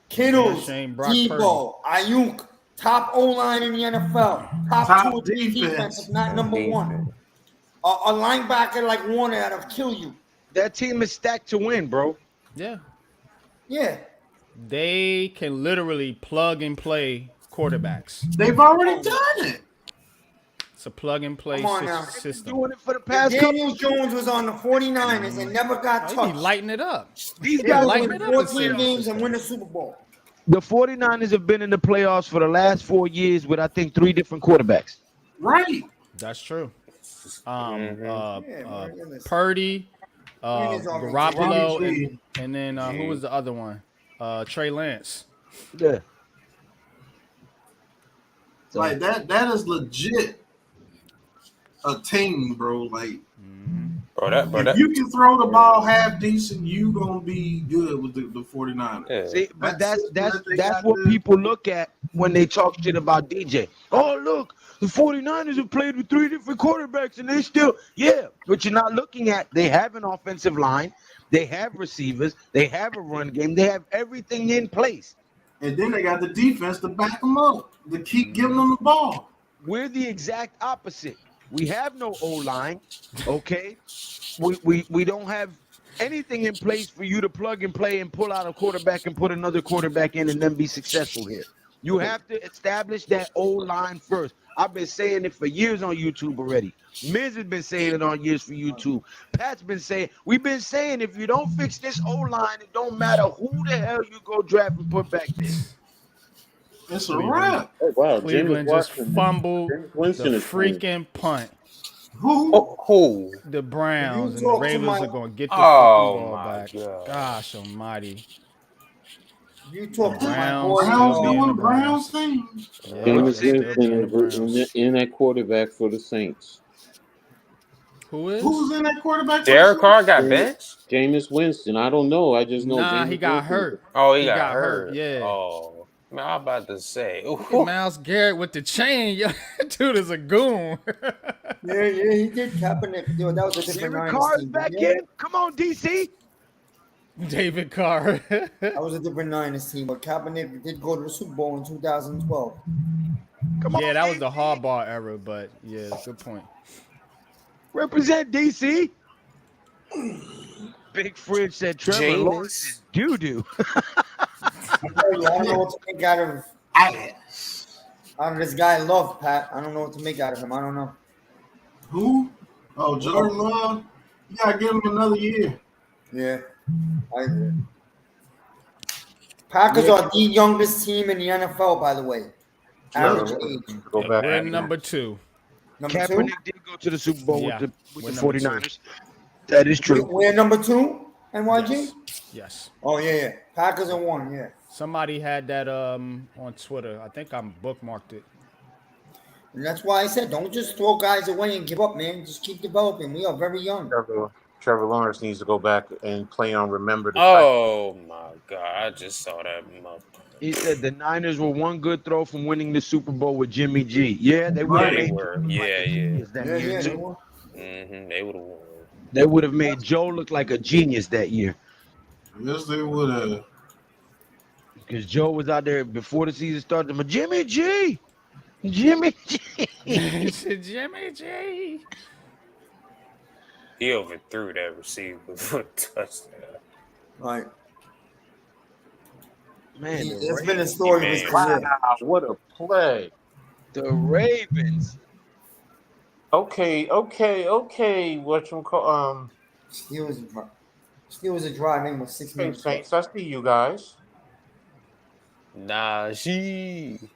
Kittles, Shane Brock Debo, Ayuk, top O-line in the NFL. Top 2 or 3 defense, if not number 1. A linebacker like Warner that'll kill you. That team is stacked to win, bro. Yeah. Yeah. They can literally plug and play quarterbacks. They've already done it. It's a plug and play Come on now. system. Doing it for the past Daniel Jones was on the 49ers and never got He touched. be lighting it up. These They guys win lighting it up. 14 games and win the Super Bowl. The 49ers have been in the playoffs for the last 4 years with, I think, 3 different quarterbacks. Right. That's true. Purdy, Garoppolo, and then who was the other one? Trey Lance. Yeah. Like that is legit a team, bro. Like if you can throw the ball half decent, you gonna be good with the 49ers. Yeah. See, but that's what people look at when they talk shit about DJ. Oh, look, the 49ers have played with 3 different quarterbacks and they still, but you're not looking at, they have an offensive line, they have receivers, they have a run game, they have everything in place. And then they got the defense to back them up, to keep giving them the ball. We're the exact opposite. We have no O-line, okay? We don't have anything in place for you to plug and play and pull out a quarterback and put another quarterback in and then be successful here. You have to establish that O-line first. I've been saying it for years on YouTube already. Miz has been saying it on years for YouTube. Pat's been saying, we've been saying if you don't fix this O-line, it don't matter who the hell you go draft and put back there. It's a wrap. Oh, wow. Cleveland just fumbled James Winston the is playing. freaking punt. Who? The Browns and the Ravens are going to get the Oh, fucking ball my back. God. Gosh almighty. You talk to my Browns boy. still being the Browns Browns. thing. Yeah, Jameis they still Winston being the Browns. in that quarterback for the Saints. Who is? Who's in that quarterback for the Derek Carr Saints? got benched. Jameis Winston. I don't know. I just know Nah, he Jameis got Winston. hurt. Oh, he He got got hurt. hurt. Yeah. Oh, man, I'm about to say. Look at Myles Garrett with the chain. Yo, dude is a goon. Yeah, he did Kaepernick. Yo, that was a different David Niners Carr is team. back Yeah, in. Come on, DC. David Carr. that was a different Niners team. But Kaepernick did go to the Super Bowl in 2012. Come on, Yeah, that was the DC. hardball era, but yeah, good point. Represent DC. Big Fridge said Trevor Lawrence is doo doo. I tell you, I don't know what to make out of this guy Love, Pat. I don't know what to make out of him. I don't know. Who? Oh, Jordan Love. You gotta give him another year. Yeah, I agree. Packers are the youngest team in the NFL, by the way. Average age. Go back. We're number 2. Number two? Kaepernick did go to the Super Bowl Yeah, with we're the number 49ers. That is true. We're number 2, NYG? Yes. Oh, yeah. Packers are 1, yeah. Somebody had that on Twitter. I think I bookmarked it. And that's why I said, don't just throw guys away and give up, man. Just keep developing. We are very young. Trevor Lawrence needs to go back and play on Remember the Oh my God! I just saw that. He said the Niners were one good throw from winning the Super Bowl with Jimmy G. Yeah, they would have They made were. Joe look like a genius that year too. They would have won. They would have made Joe look like a genius that year. Yes, they would have. Because Joe was out there before the season started. But Jimmy G. Jimmy G. He overthrew that receiver for a touchdown. Right. Man, It's been a story of his career. Wow, what a play. The Ravens. Okay. What you call Steelers are driving with 6 Hey, minutes. Saints, I see you guys. Najee.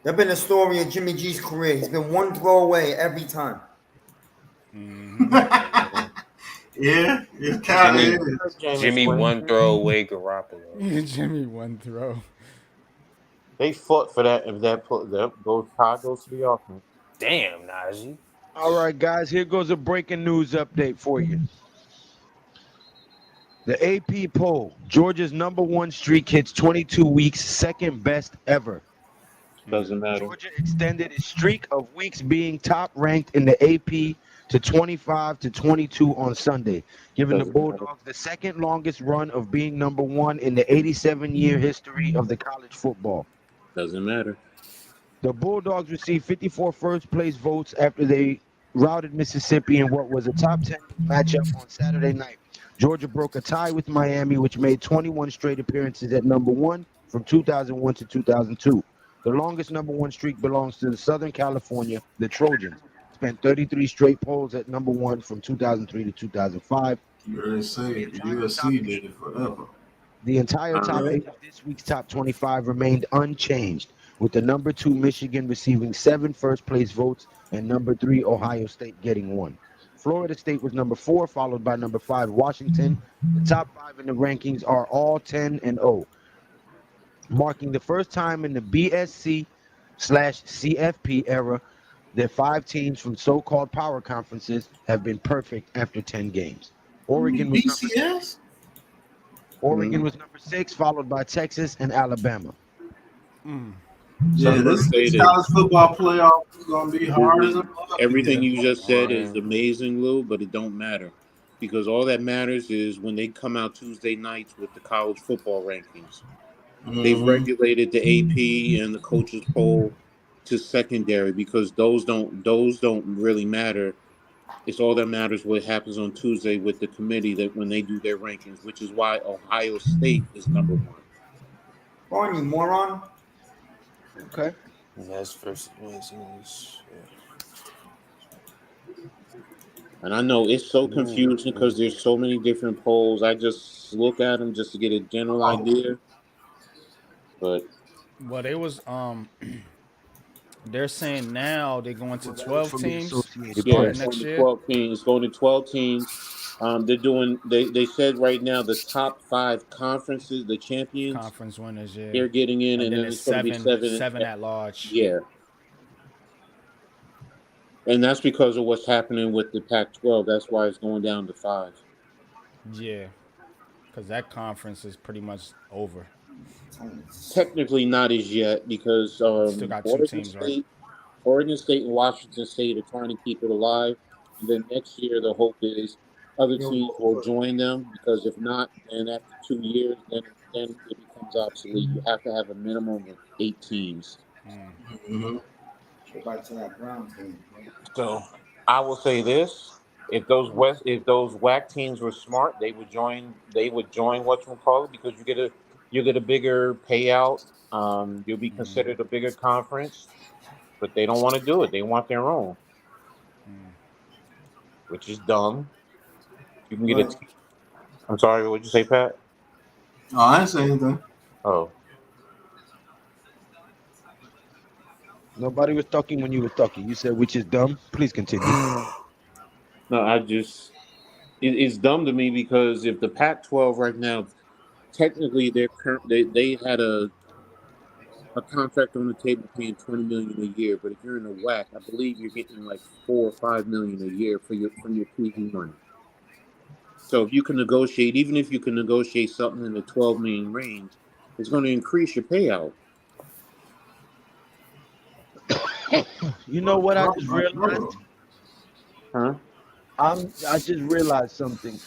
There's been a story of Jimmy G's career. He's been one throw away every time. Yeah, it's kind of Jimmy one throw away Garoppolo. Jimmy one throw. They fought for that. If those tie goes to the offense. Damn, Najee. All right, guys, here goes a breaking news update for you. The AP poll, Georgia's #1 streak hits 22 weeks, second best ever. Doesn't matter. Georgia extended its streak of weeks being top ranked in the AP to 25-22 on Sunday, giving the Bulldogs the second longest run of being #1 in the 87-year history of the college football. Doesn't matter. The Bulldogs received 54 first-place votes after they routed Mississippi in what was a top 10 matchup on Saturday night. Georgia broke a tie with Miami, which made 21 straight appearances at #1 from 2001 to 2002. The longest #1 streak belongs to the Southern California, the Trojans. Spent 33 straight polls at #1 from 2003 to 2005. You already say USC did it forever. The entire top 8 of this week's top 25 remained unchanged, with the #2 Michigan receiving 7 first-place votes and #3 Ohio State getting 1. Florida State was #4, followed by #5 Washington. The top 5 in the rankings are all 10-0, marking the first time in the BSC/CFP era that 5 teams from so-called power conferences have been perfect after 10 games. Oregon was BCS? Oregon was #6, followed by Texas and Alabama. Yeah, this college football playoff is gonna be hard as a Everything you just said is amazing, Lou, but it don't matter because all that matters is when they come out Tuesday nights with the college football rankings. They've regulated the AP and the coaches poll to secondary because those don't really matter. It's all that matters what happens on Tuesday with the committee that when they do their rankings, which is why Ohio State is #1. On you moron. Okay. That's first. And I know it's so confusing because there's so many different polls. I just look at them just to get a general idea. But well, they was they're saying now they're going to 12 teams starting next year. 12 teams. It's going to 12 teams. They're doing. They said right now the top 5 conferences, the champions, Conference winners, yeah. they're getting in, And and then then it's it's going to be seven at large. Yeah, and that's because of what's happening with the Pac-12. That's why it's going down to 5. Yeah, because that conference is pretty much over. Technically, not as yet because Still got 2 teams, right? Oregon State and Washington State are trying to keep it alive, and then next year the hope is other teams will join them because if not, then after 2 years, then it becomes obsolete. You have to have a minimum of 8 teams. Mm-hmm. Go back to that Browns game. So I will say this: if those WAC teams were smart, they would join. They would join whatchamacallit because you get a bigger payout. You'll be considered a bigger conference, but they don't want to do it. They want their own, which is dumb. You can get a. Right. I'm sorry. What'd you say, Pat? Oh, I didn't say anything. Oh, Nobody was talking when you were talking. You said which is dumb. Please continue. no. It's dumb to me because if the Pac-12 right now, technically they had a contract on the table paying $20 million a year, but if you're in the WAC, I believe you're getting like $4 or $5 million a year for your TV money. So if you can negotiate, even if you can negotiate something in the 12 million range, it's going to increase your payout. You know what I just realized? Huh? I just realized something.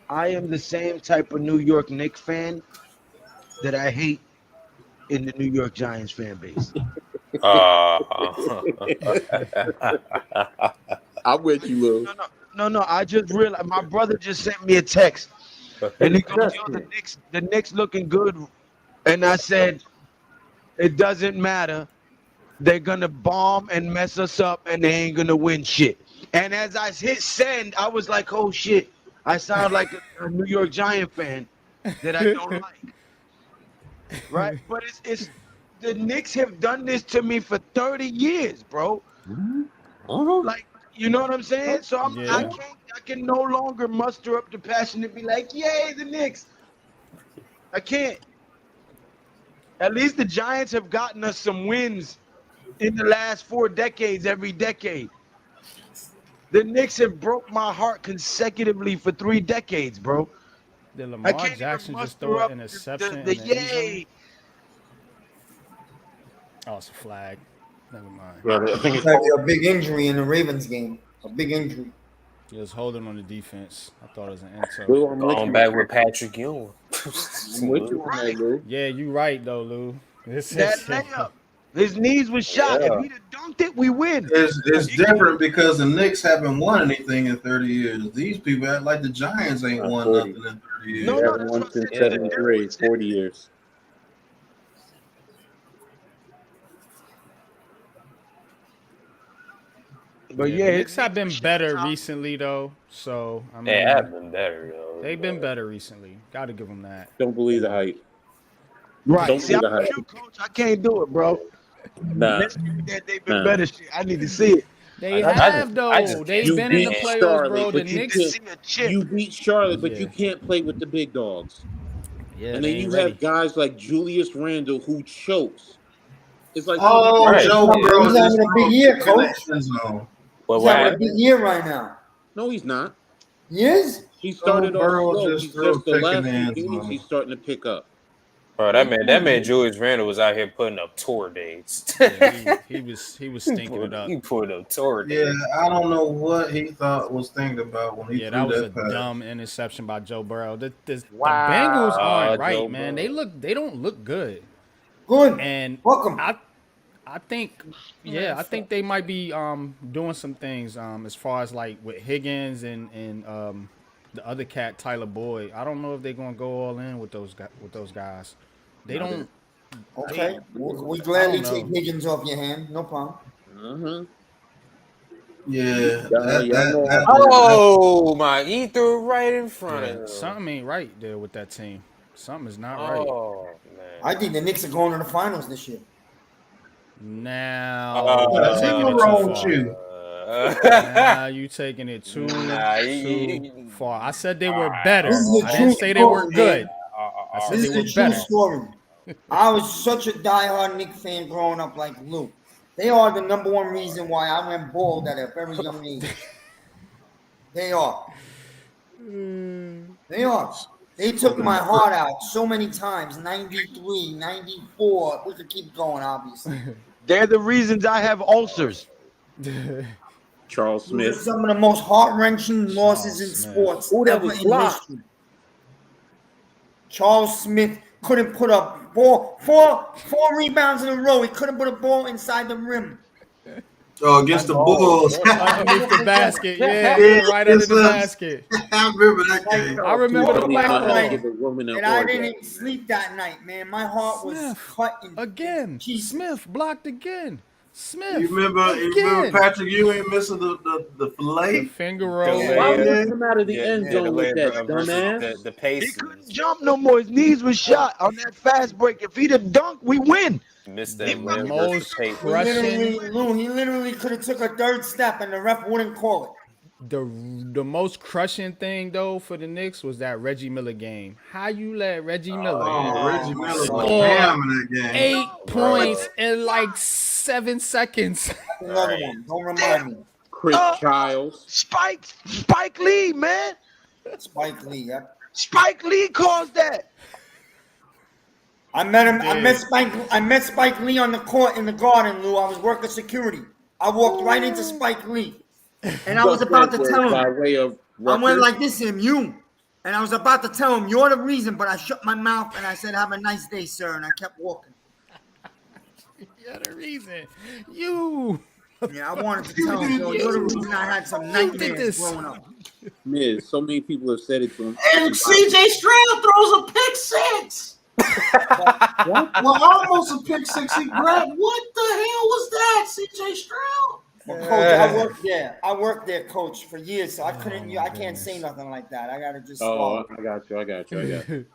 I am the same type of New York Knicks fan that I hate in the New York Giants fan base. I'm with you, Lou. No. I just realized my brother just sent me a text, and he goes, "Yo, the Knicks looking good," and I said, "It doesn't matter. They're gonna bomb and mess us up, and they ain't gonna win shit." And as I hit send, I was like, "Oh shit!" I sound like a New York Giant fan that I don't like, right? But it's the Knicks have done this to me for 30 years, bro. Like, you know what I'm saying? So I can no longer muster up the passion to be like, "Yay, the Knicks!" I can't. At least the Giants have gotten us some wins in the last 4 decades, every decade. The Knicks have broke my heart consecutively for 3 decades, bro. Did I Lamar can't even Jackson just throw muster an up interception the in the end zone? yay. Oh, it's a flag. Never mind. Yeah, I think it's A big injury in the Ravens game. A big injury. He was holding on the defense. I thought it was an intel. Lou, I'm with Going you. back with Patrick Ewing. I'm with you on that, Lou. Yeah, you right though, Lou. That layup. His knees was shot. Yeah. If he'd have dunked it, we win. It's different because the Knicks haven't won anything in 30 years. These people act like the Giants ain't won 40. nothing in 30 years. No, We no, haven't that's won what I since said. 73, 40 years. But The yeah, his Knicks have knees been was better shot. recently though. So I mean, They have been better, yo. they've been better recently. Got to give them that. Don't believe the hype. Right. Don't See, I'm believe the with hype. you, coach. I can't do it, bro. Nah, Let's give me that they've been nah. better shit. I need to see it. They I have just though. They've You been in the beat playoffs, bro. Charlotte, The but you Need to Knicks. can't. see a chip. You beat Charlotte, but Yeah. you can't play with the big dogs. Yeah, And they then ain't you ready. have guys like Julius Randle who chokes. It's like Oh, Right. Joe Yeah. Burrow He's just having a threw big a year, pick in the coach. end zone. But He's what having a happened? big year right now. no, he's not. He is? He Joe started off Burrow slow. just He's threw a just the pick in the last 2 end games zone. he's starting to pick up. Bro, that man Julius Randle was out here putting up tour dates. Yeah, he was stinking it up. He put up tour Yeah, dates. I don't know what he was thinking about when he Yeah, threw that was a that pass. dumb interception by Joe Burrow. The Wow. Bengals aren't Joe right, man. Burrow. They don't look good. Good. And Welcome. I think I think they might be doing some things as far as like with Higgins and the other cat Tyler Boyd. I don't know if they're gonna go all in with those guys. They don't. Okay. We I gladly don't take know. Higgins off your hand. No problem. Mm-hmm. Yeah, Y'all know how Oh my! He threw it right in front Yeah, of him. something ain't right there with that team. Something is not right. Oh man! I think the Knicks are going to the finals this year. Now What the you're taking hell it too wrong with far. you? Nah, you taking it too far. I said they were better. This is a I true didn't say they were story, good. man. I said This they is a were true better. story. I was such a diehard Nick fan growing up like Lou. They are the number one reason why I went bald at a very young age. They are. They are. They took my heart out so many times. 93, 94. We could keep going, obviously. They're the reasons I have ulcers. Charles Those are Smith. some of the most heart-wrenching losses in Smith. sports Ooh, that ever was in blocked. history. Charles Smith couldn't put a ball, four rebounds in a row. He couldn't put a ball inside the rim. Oh, against the Bulls. Underneath the basket. Yeah, Yeah, right under the yes, basket. I remember that game. I remember the Tony play Allen call. give a woman an And I orgasm, didn't sleep that night, man. My heart was Smith, cut in again. pieces. Smith blocked again. Smith. You remember Patrick Ewing missing the fillet? The finger The roll. Why would layup. he come out of the end The zone with that, layup versus dumbass? the He Pacers. couldn't jump no more. His knees were shot on that fast break. If he'd have dunked, we win. Missed The that layup versus most the Pacers. crushing. He literally could have took a third step and the ref wouldn't call it. The most crushing thing though for the Knicks was that Reggie Miller game. How you let Reggie Miller Reggie Miller was score ham in that game. 8 points in like 7 seconds? Another one. Don't remind me. Chris Childs. Spike Lee, man. Spike Lee. Yep. Spike Lee caused that. I met him. I met Spike Lee on the court in the Garden, Lou. I was working security. I walked right into Spike Lee, and I was about to tell By him. way of I went record. like this to him, you. And I was about to tell him, you're the reason, but I shut my mouth and I said, have a nice day, sir. And I kept walking. You're the reason. You. Yeah, I wanted to tell him, you're the reason I had some nightmares this. growing up. Miz, so many people have said it to him. And CJ Stroud throws a pick six. Well, almost a pick six. He grabbed. What the hell was that, CJ Stroud? Well, Coach, I worked there, Coach, for years, so I can't say nothing like that. I gotta just. Oh, I got you.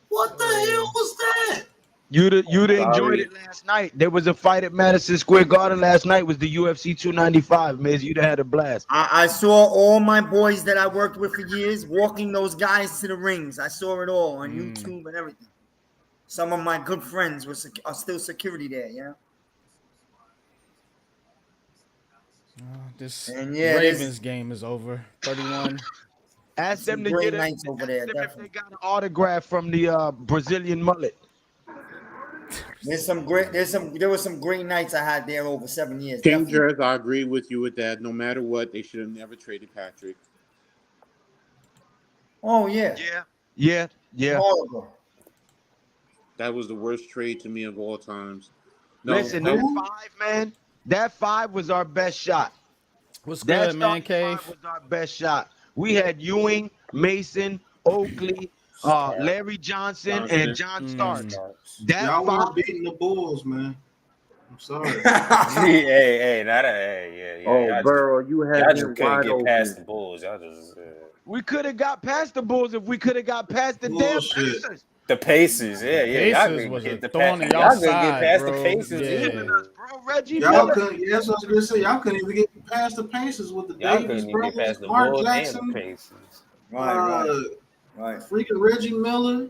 What the hell was that? You'd enjoyed it last night. There was a fight at Madison Square Garden last night. Was the UFC 295, Miz? You'd have had a blast. I saw all my boys that I worked with for years walking those guys to the rings. I saw it all on YouTube and everything. Some of my good friends are still security there, you know? This Yeah, Ravens game is over. 31. Ask them to great get nights over there, if definitely. they got an autograph from the Brazilian mullet. There were some great nights I had there over 7 years. King definitely. Jerez, I agree with you with that. No matter what, they should have never traded Patrick. Oh yeah. Yeah. Horrible. That was the worst trade to me of all times. No, Listen, that 5, man. That 5 was our best shot. What's That good, man, Cave? 5 was our best shot. We had Ewing, Mason, Oakley, Larry Johnson, and John Starks. That Y'all 5 weren't beating the Bulls, man. I'm sorry. hey, not a Oh, y'all Burrow, you y'all had just him couldn't wide get open. past the Bulls. Y'all just we could have got past the Bulls if we could have got past the damn Bullshit. Pacers. the Pacers. Yeah. Y'all Pacers couldn't was get a the thorn in y'all y'all couldn't get side, past bro. the Pacers. Yeah. either. Bro, Reggie Y'all Miller. couldn't. Yes, I was gonna say y'all couldn't even get past the Pacers with the Y'all Davis couldn't even get brothers, past the Mark Bulls and the Jackson, Pacers. Right. freaking Reggie Miller.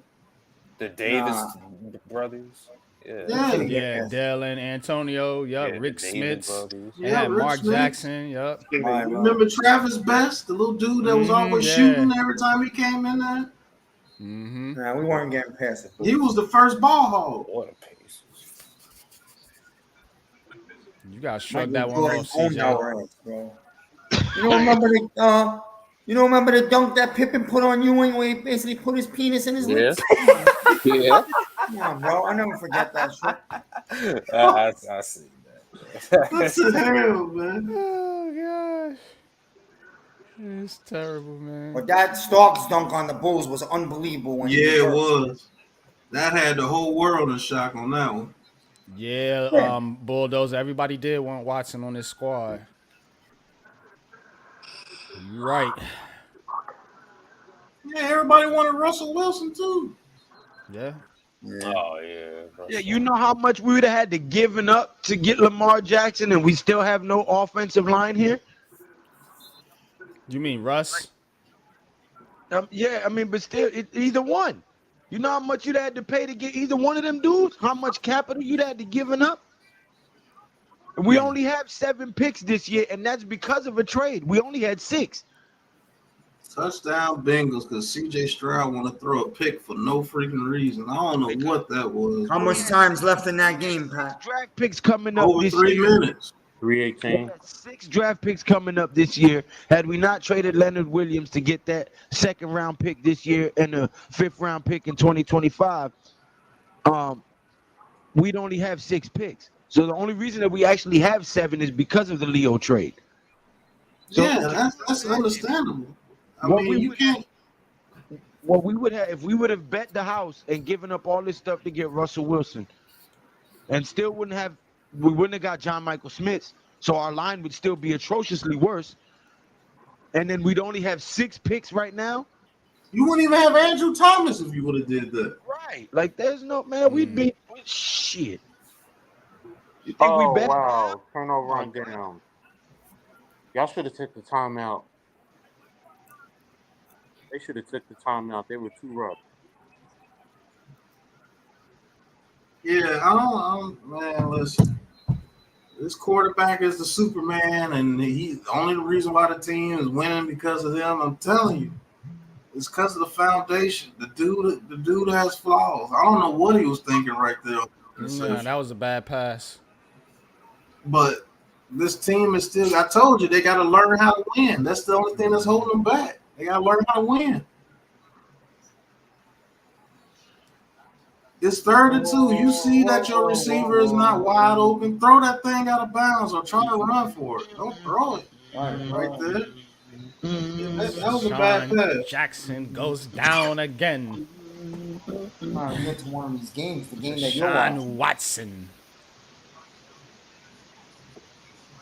The Davis brothers. Yeah, Dylan, Antonio, Yeah, Rick the Davis Smits. brothers. They Yeah, had Rick Mark Smith. Jackson, yup. Right. Remember Travis Best, the little dude that was always yeah. shooting every time he came in there? Nah, we weren't getting past it. He was the first ball hog. What a Pacers. You gotta shrug that one off, Owned CJ. our ass, bro. You don't remember the dunk that Pippen put on Ewing where he basically put his penis in his lips? Yeah. Come on, bro. I'll never forget that shit. I see that. What the hell, man? Oh gosh. It's terrible, man. But that Starks dunk on the Bulls was unbelievable. When Yeah, it was. That had the whole world in shock on that one. Yeah, Bulldozer. Everybody did want Watson on this squad. You right. Yeah, everybody wanted Russell Wilson too. Yeah. Yeah. Oh yeah. Yeah, you know how much we would have had to given up to get Lamar Jackson, and we still have no offensive line here. You mean Russ? Yeah, I mean, but still, either one. You know how much you'd had to pay to get either one of them dudes? How much capital you'd had to given up? And we only have 7 picks this year, and that's because of a trade. We only had 6. Touchdown Bengals because CJ Stroud want to throw a pick for no freaking reason. I don't know what that was. How much time's left in that game, Pat? Draft picks coming up Over this 3 year. minutes. 318. 6 draft picks coming up this year. Had we not traded Leonard Williams to get that 2nd round pick this year and a 5th round pick in 2025, we'd only have 6 picks. So the only reason that we actually have 7 is because of the Leo trade. So yeah, that's understandable. I mean, you can't. What we would have if we would have bet the house and given up all this stuff to get Russell Wilson, and still we wouldn't have got John Michael Smith. So our line would still be atrociously worse. And then we'd only have 6 picks right now. You wouldn't even have Andrew Thomas if you would have did that. Right. Like there's no man, we'd be shit. You think we bet? Wow. Turnover on down. Y'all should have took the timeout. They should have took the timeout. They were too rough. Yeah, man, listen. This quarterback is the Superman, and he's the only reason why the team is winning because of him. I'm telling you. It's because of the foundation. The dude has flaws. I don't know what he was thinking right there. Nah, that was a bad pass. But this team is still, I told you, they got to learn how to win. That's the only thing that's holding them back. They got to learn how to win. It's 3rd and 2. You see that your receiver is not wide open. Throw that thing out of bounds or try to run for it. Don't throw it. Right there. That was a bad pass. Jackson goes down again. I'm trying to get to one of these games, the game that you're watching. Sean Watson.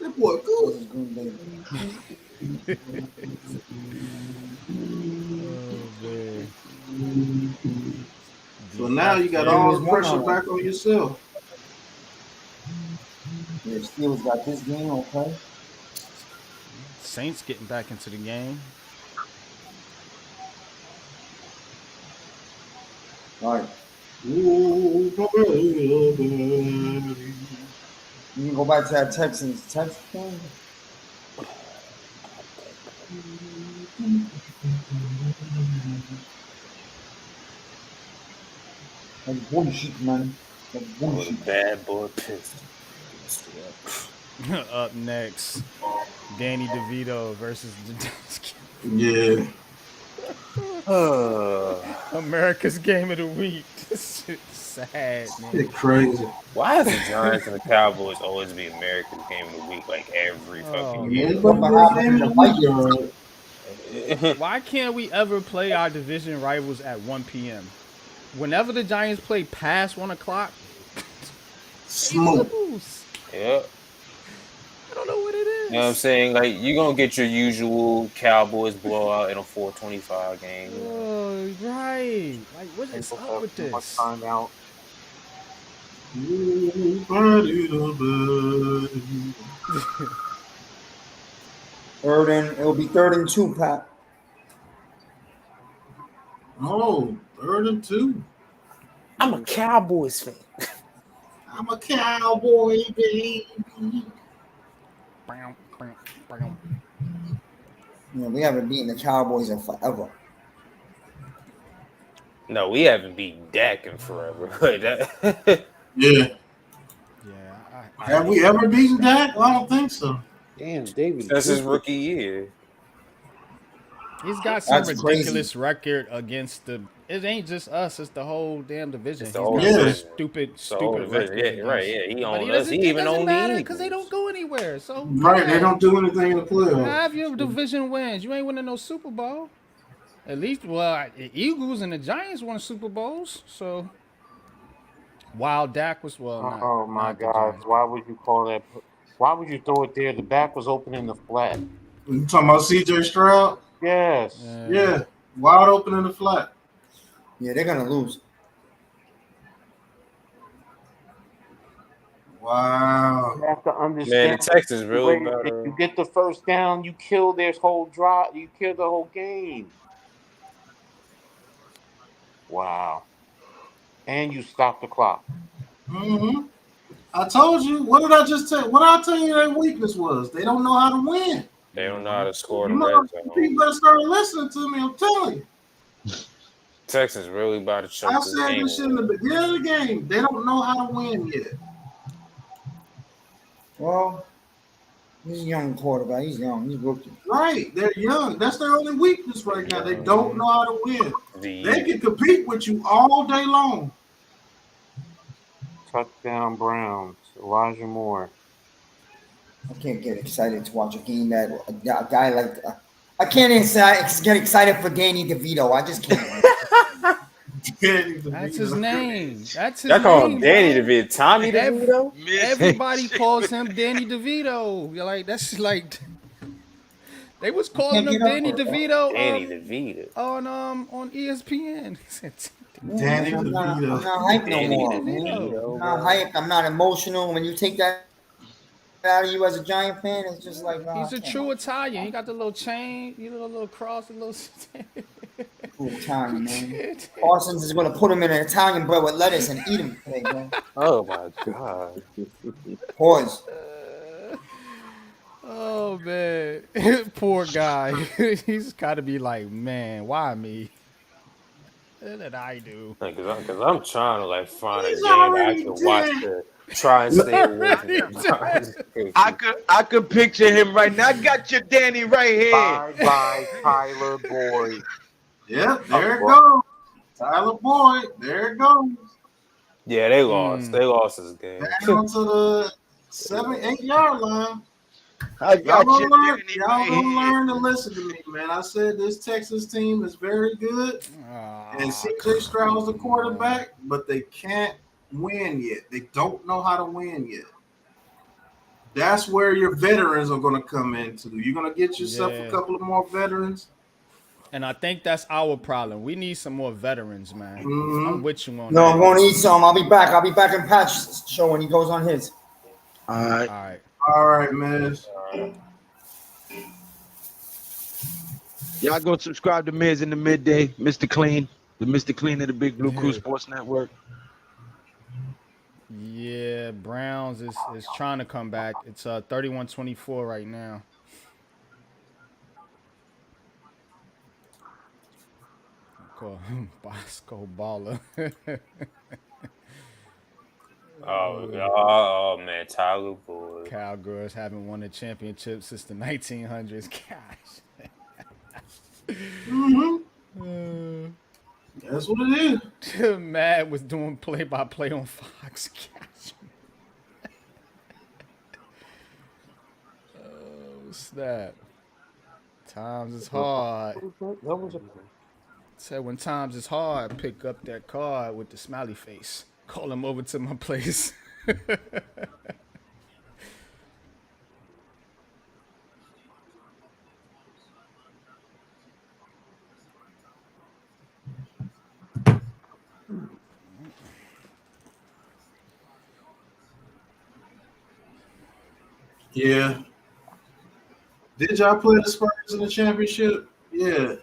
That boy good. So now you got all the pressure back on yourself. Yeah, Steelers got this game, okay. Saints getting back into the game. All right. You can go back to that Texans game. That's bullshit, man. That's bullshit. Bad boy piss. Up next, Danny DeVito versus Yeah. America's Game of the Week. This shit's sad, man. It's crazy. Why does the Giants and the Cowboys always be America's Game of the Week like every fucking year? Why can't we ever play our division rivals at 1 p.m.? Whenever the Giants play past 1 o'clock, smoke. Yeah. I don't know what it is. You know what I'm saying? Like, you're going to get your usual Cowboys blowout in a 425 game. You know? Oh, right. Like, what is up with this? Timeout. It'll be 3rd and 2, Pat. Oh, 3rd and 2. I'm a Cowboys fan. I'm a cowboy, baby. We haven't beaten the Cowboys in forever. No, we haven't beaten Dak in forever. Yeah. Yeah. Have we ever beaten Dak? I don't think so. Damn, David. That's his rookie year. He's got some That's ridiculous crazy. record against the. It ain't just us; it's the whole damn division. It's the He's whole got some division. stupid division. record. Yeah, right. Yeah, he But owned us. He even owned the because they don't go anywhere. So Right, they don't do anything in the playoffs. have your division wins. You ain't winning no Super Bowl. At least, well, the Eagles and the Giants won Super Bowls. So while Dak was Oh my not the God! Giants. Why would you call that? Why would you throw it there? The back was open in the flat. You talking about CJ Stroud? Yes. Yeah. Wide open in the flat. Yeah, they're gonna lose. Wow. You have to Man, understand. the Texans really If better. you get the first down, you kill their whole drive. You kill the whole game. Wow. And you stop the clock. Mm-hmm. I told you. What did I just tell? What did I tell you their weakness was? They don't know how to win. They don't know how to score You the know, red zone. people better start listening to me. I'm telling you. Texans really about to choke I this said game. this shit in the beginning of the game. They don't know how to win yet. Well, he's a young quarterback. He's young. He's rookie. Right. They're young. That's their only weakness right now. They don't know how to win. They can compete with you all day long. Touchdown Browns. Elijah Moore. I can't get excited to watch a game that a guy like I can't get excited for Danny DeVito. I just can't. That's his name. That's his Y'all call name. him Danny bro. DeVito. Tommy DeVito? Everybody calls him Danny DeVito. You're like, that's like they was calling him Danny DeVito. Danny DeVito. On ESPN. Danny I'm not DeVito. hyped no more. I'm not hyped. I'm not emotional. When you take that out of you as a Giant fan, it's just like He's a true Italian. He got the little chain, you know, the little cross, the little. True Italian, man. Parsons is going to put him in an Italian bread with lettuce and eat him today, man. Oh my god. Pause. Oh man, poor guy. He's got to be like, man, why me? What did I do? Because I'm trying to like find a He's game I already can watch dead. to try and stay away from I could picture him right now. I got your Danny right here. Bye, Tyler Boyd. Yep, there it goes. Tyler Boyd. There it goes. Yeah, they lost. They lost this game. Down to the 7-8 yard line. I got Y'all your gonna Danny learn, right y'all gonna here. learn to listen to me, man. I said this Texas team is very good, and CJ Stroud's the quarterback, but they can't win yet. They don't know how to win yet. That's where your veterans are going to come into. You're going to get yourself a couple of more veterans. And I think that's our problem. We need some more veterans, man. I'm with you on No, that. I'm going to eat some. I'll be back. I'll be back in Pat's show when he goes on his. All right. All right. All right, man. Y'all go subscribe to Miz in the midday, Mr. Clean, the Mr. Clean of the Big Blue Crew Sports Network. Yeah, Browns is trying to come back. It's 31-24 right now. Call Bosco Baller. Oh man, Tyler Boyd. Cowgirls haven't won a championship since the 1900s. Gosh. That's what it is. Mad was doing play-by-play on Fox. Gosh. Oh, snap. Times is hard. Said when times is hard, pick up that card with the smiley face. Call him over to my place. Yeah. Did y'all play the Spurs in the championship? Yeah.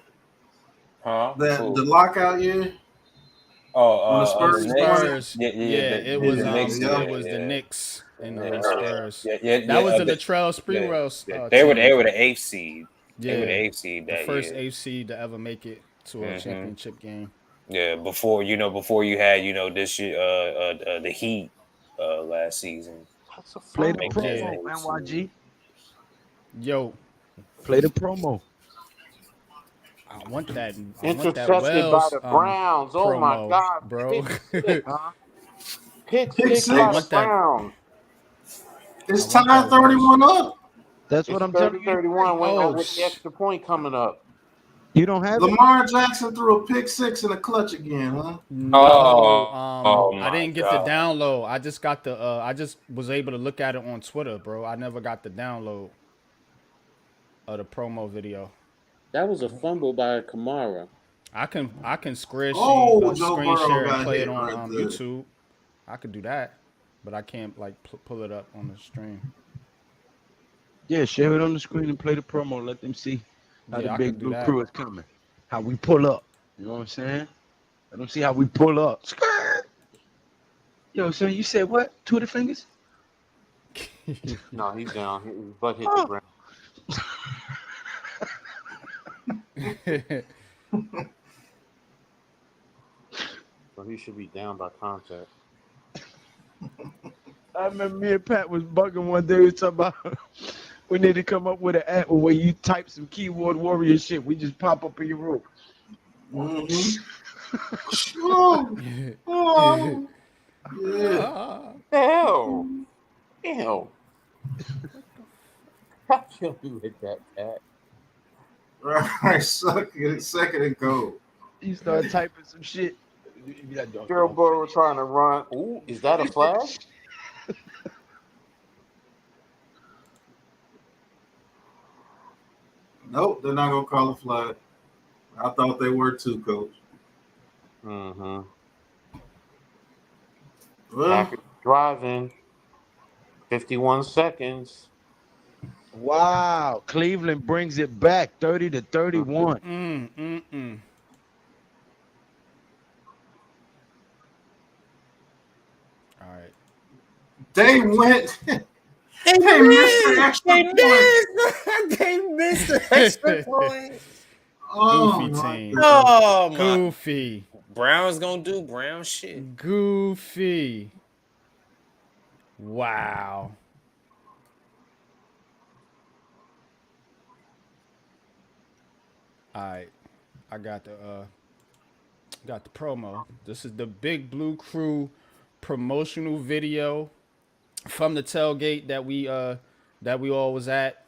Huh? The lockout year? Oh, Spurs. Yeah, it was the Knicks and Spurs. That was the Latrell Sprewell. They were the eighth seed. Yeah, they were the eighth seed that the first year. eighth seed to ever make it to a championship game. Yeah, before you had this year the Heat last season. Play the promo, NYG. Yo, play the promo. I want that. Intercepted by the Browns. Oh promo, my God, bro! Pick six by the Browns. It's tied 31 up. That's what I'm telling you. 31 with the extra point coming up. You don't have Lamar Jackson threw a pick six in a clutch again, huh? No, I didn't get the download. I just got the. I just was able to look at it on Twitter, bro. I never got the download of the promo video. That was a fumble by Kamara. I can screen Joe screen Burrow share and got play hit it on right there. YouTube. I could do that. but I can't like pull it up on the stream. Yeah, share it on the screen and play the promo. Let them see how the Yeah, I big could do blue that. crew is coming. How we pull up. You know what I'm saying? Let them see how we pull up. Skirt. Yo, son, you said what? 2 of the fingers? No, he's down. His butt hit the Oh. ground. So he should be down by contact. I remember me and Pat was bugging one day. We was talking about we need to come up with an app where you type some keyboard warrior shit. We just pop up in your room. Oh, yeah. Hell. Hell. How can you hit that, Pat? Right, suck it, second and go. You start typing some shit. You be like, Joe Burrow trying to run. Ooh, is that a flag? Nope, they're not gonna call a flag. I thought they were too, Coach. Mm-hmm. Well, Packers driving. 51 seconds. Wow, Cleveland brings it back 30-31. All right. they went. They missed the extra point. They missed the extra point. Oh, Goofy my team. God. Oh my! Goofy. Brown's gonna do Brown shit. Goofy. Wow. All right. I got the promo. This is the Big Blue Crew promotional video from the tailgate that we all was at.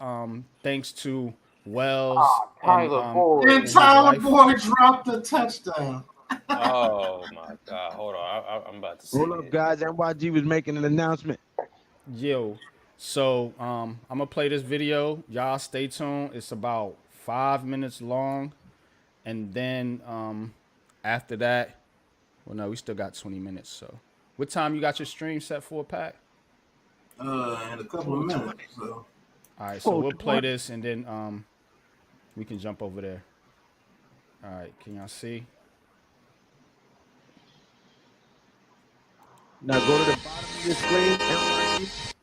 Thanks to Wells Tyler Boyd. And Tyler Boyd dropped the touchdown. Oh my God! Hold on, I'm about to see Roll up, it. guys. NYG was making an announcement. Yo, so I'm gonna play this video. Y'all stay tuned. It's about 5 minutes long, and then after that, well, no, we still got 20 minutes. So, what time you got your stream set for, Pat? In a couple of minutes. So. All right, so we'll play this, and then we can jump over there. All right, can y'all see? Now go to the bottom of your screen, NYG.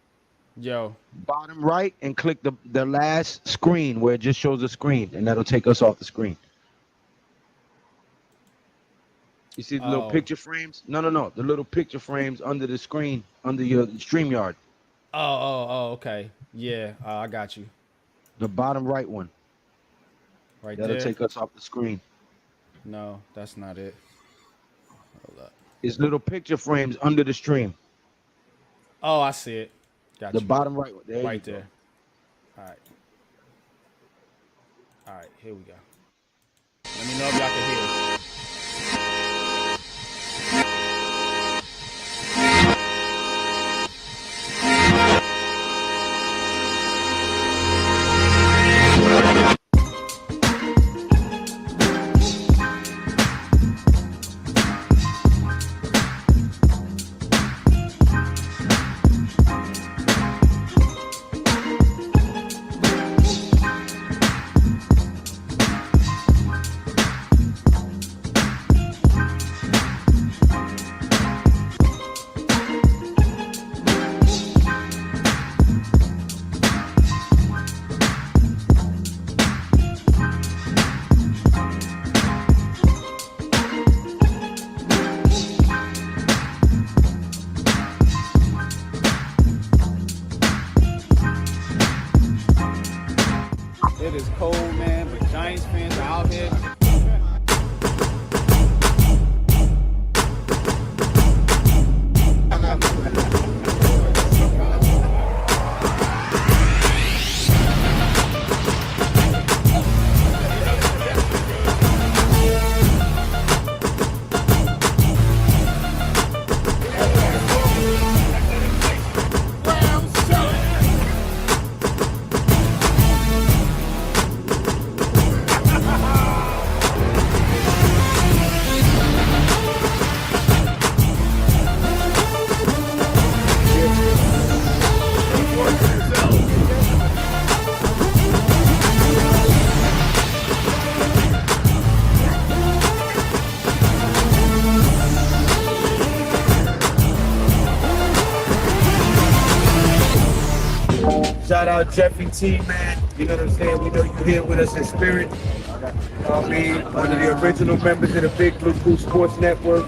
Yo, Bottom right, and click the last screen where it just shows the screen, and that'll take us off the screen. You see the little picture frames? No. The little picture frames under the screen, under your StreamYard. Oh, okay. Yeah, I got you. The bottom right one. Right That'll there. take us off the screen. No, that's not it. Hold up. It's little picture frames under the stream. Oh, I see it. Got The you. bottom right one. There Right you go. there. All right. All right, here we go. Let me know if y'all can hear. It is cold, man, but Giants fans are out here. Shout out Jeffy T, man. You know what I'm saying? We know you're here with us in spirit. You know what I mean? One of the original members of the Big Blue Cool Sports Network.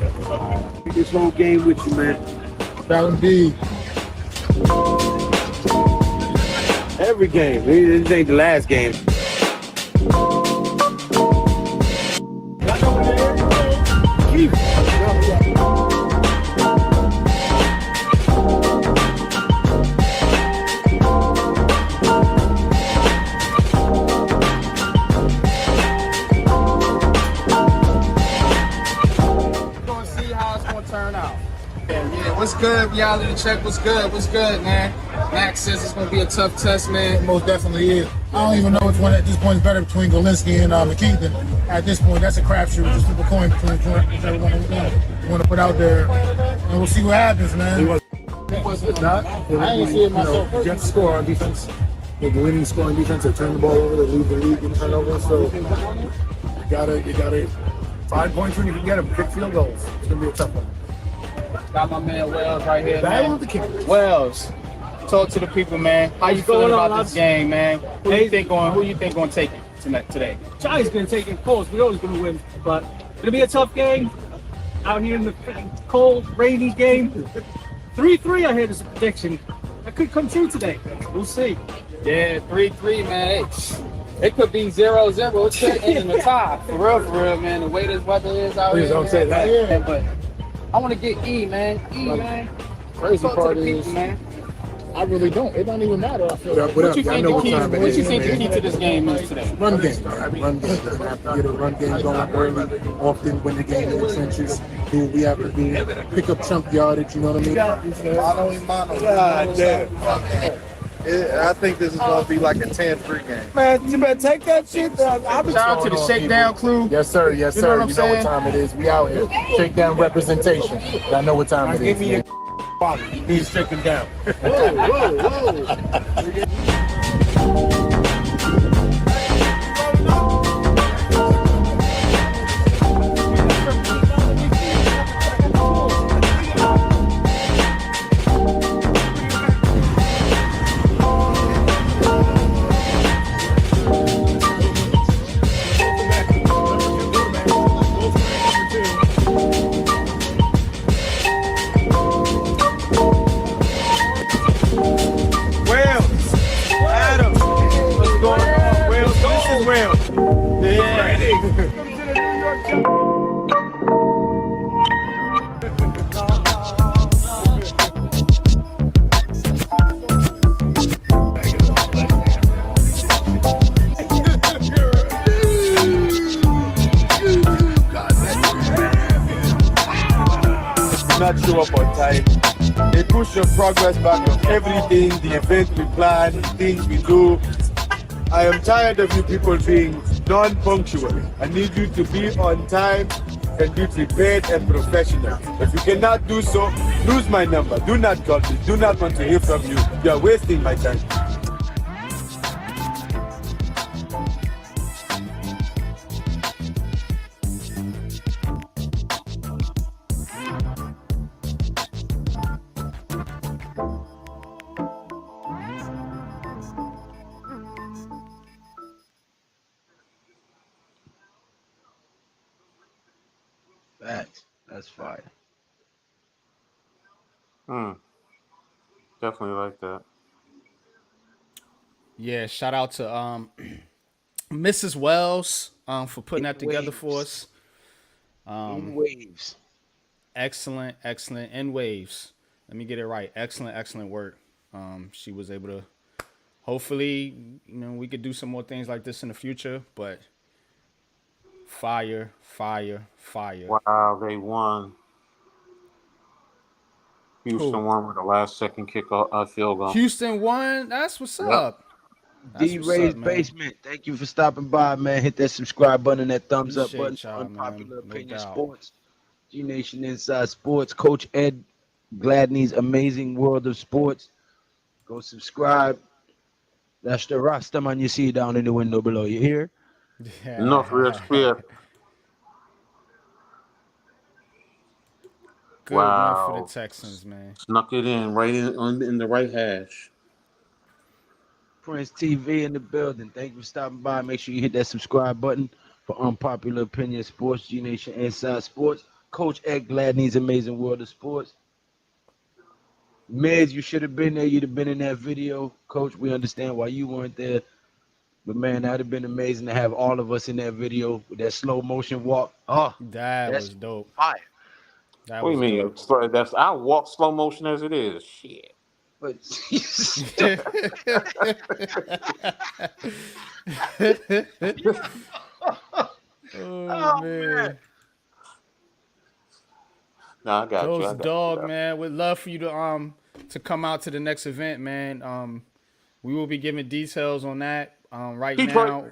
Be this whole game with you, man. Fountain D. Every game. This ain't the last game. What's good, reality check? What's good? What's good, man? Max says it's gonna be a tough test, man. It most definitely is. I don't even know which one at this point is better between Golinski and McKeithen. At this point, that's a crapshoot. Just flip a coin between whichever one you want to put out there, and we'll see what happens, man. I ain't see it myself. You have to score on defense. The winning scoring defense, they turn the ball over, they lead the league in turnover. So you gotta 5 points when you can get them. Kick field goals. It's gonna be a tough one. Got my man Wells right here, Battle man. of the Kings. Wells, talk to the people, man. How you feeling about this game, man? Who you think going to take it today? Charlie's going to take it, of course. We're always going to win, but it'll be a tough game out here in the cold, rainy game. 3-3, I heard is a prediction. That could come true today. We'll see. Yeah, 3-3, man. It could be 0-0. It's in the top. For real, man. The way this weather is out here. Please don't say that. Yeah, but I want to get E, man. Man. Crazy part is, man. I really don't. It don't even matter. I feel What you think the key to this game is today? Run game. Run game. We have to get a run game going early. Often win the game in the trenches. Do what we have to do. Pick up chunk yardage. You know what I mean? God damn. I think this is going to be like a 10-3 game. Man, you better take that shit. Shout out to the Shakedown crew. Yes, sir. Yes, You sir. know what I'm You know what saying? time it is. We out here. Shakedown representation. I know what time it Give is. me man. your he's shaking down. Not show up on time. They push your progress back on everything, the event we plan, the things we do. I am tired of you people being non-punctual. I need you to be on time and be prepared and professional. If you cannot do so, lose my number. Do not call me. Do not want to hear from you. You are wasting my time. That's fire. Definitely like that. Yeah, shout out to Mrs. Wells for putting that together for us. In waves. Excellent in waves. Let me get it right. Excellent work. She was able to. Hopefully, we could do some more things like this in the future. But fire. Wow, they won. Houston won with a last-second field goal. Houston won. That's what's up. D-Ray's Basement. Thank you for stopping by, man. Hit that subscribe button, that thumbs up button. Unpopular Opinion Sports. G-Nation Inside Sports. Coach Ed Gladney's Amazing World of Sports. Go subscribe. That's the Rasta man you see down in the window below. You hear? North Real Spear. Good one for the Texans, man. Snuck it in right in the right hash. Prince TV in the building. Thank you for stopping by. Make sure you hit that subscribe button for Unpopular Opinion Sports, G Nation Inside Sports. Coach Ed Gladney's Amazing World of Sports. Miz, you should have been there. You'd have been in that video. Coach, we understand why you weren't there. But man, that'd have been amazing to have all of us in that video with that slow motion walk. Oh, That that's was dope. fire. That What do was you mean? dope. I walk slow motion as it is. Shit. But oh man. No, I got you. Coach Dog, man, we'd love for you to come out to the next event, man. We will be giving details on that. Right Detroit. now,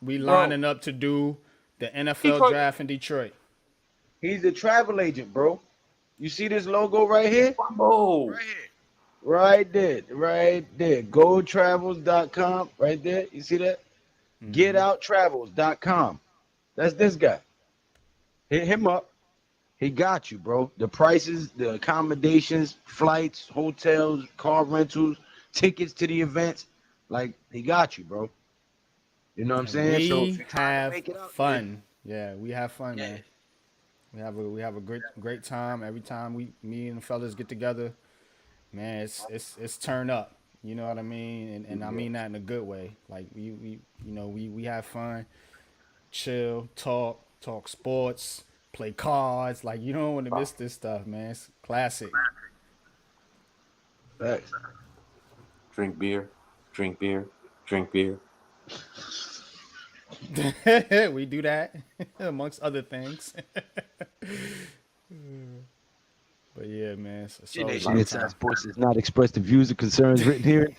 we lining up to do the NFL Detroit. draft in Detroit. He's a travel agent, bro. You see this logo right here? Oh. Right here. Right there. Right there. GoTravels.com. Right there. You see that? GetOutTravels.com. That's this guy. Hit him up. He got you, bro. The prices, the accommodations, flights, hotels, car rentals, tickets to the events. Like, he got you, bro. You know what I'm saying? We So if you're trying have to make it out, fun. Yeah, we have fun, Yeah. man. We have a great time every time me and the fellas get together. Man, it's turn up. You know what I mean? And I mean that in a good way. Like we have fun, chill, talk sports, play cards. Like you don't want to miss this stuff, man. It's classic. Thanks. Drink beer. Drink beer. Drink beer. We do that amongst other things. But yeah, man. So Nation Inside Sports does not express the views or concerns written here.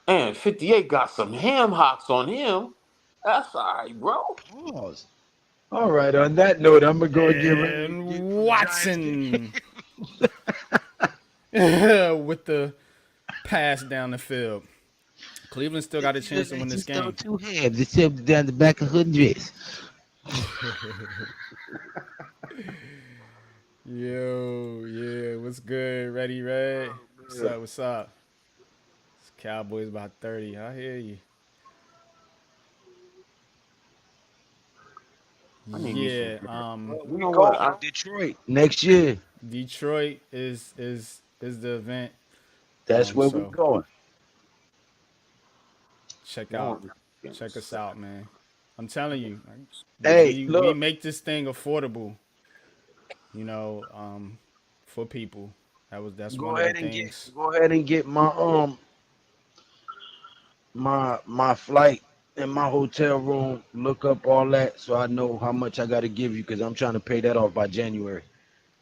And 58 got some ham hocks on him. That's all right, bro. Pause. All right. On that note, I'm gonna go and get ready. And Watson with the pass down the field. Cleveland still got a chance to win this game. Two hands, except down the back of her dress. Yo, yeah, what's good? Ready, Red? What's up? What's up? It's Cowboys by 30. I hear you. Yeah, we going Detroit next year. Detroit is the event. That's where we're going. Check us out, man. I'm telling you. Hey, we make this thing affordable. You know, for people. That's one of the things. Go ahead and get my my flight and my hotel room. Look up all that so I know how much I got to give you because I'm trying to pay that off by January.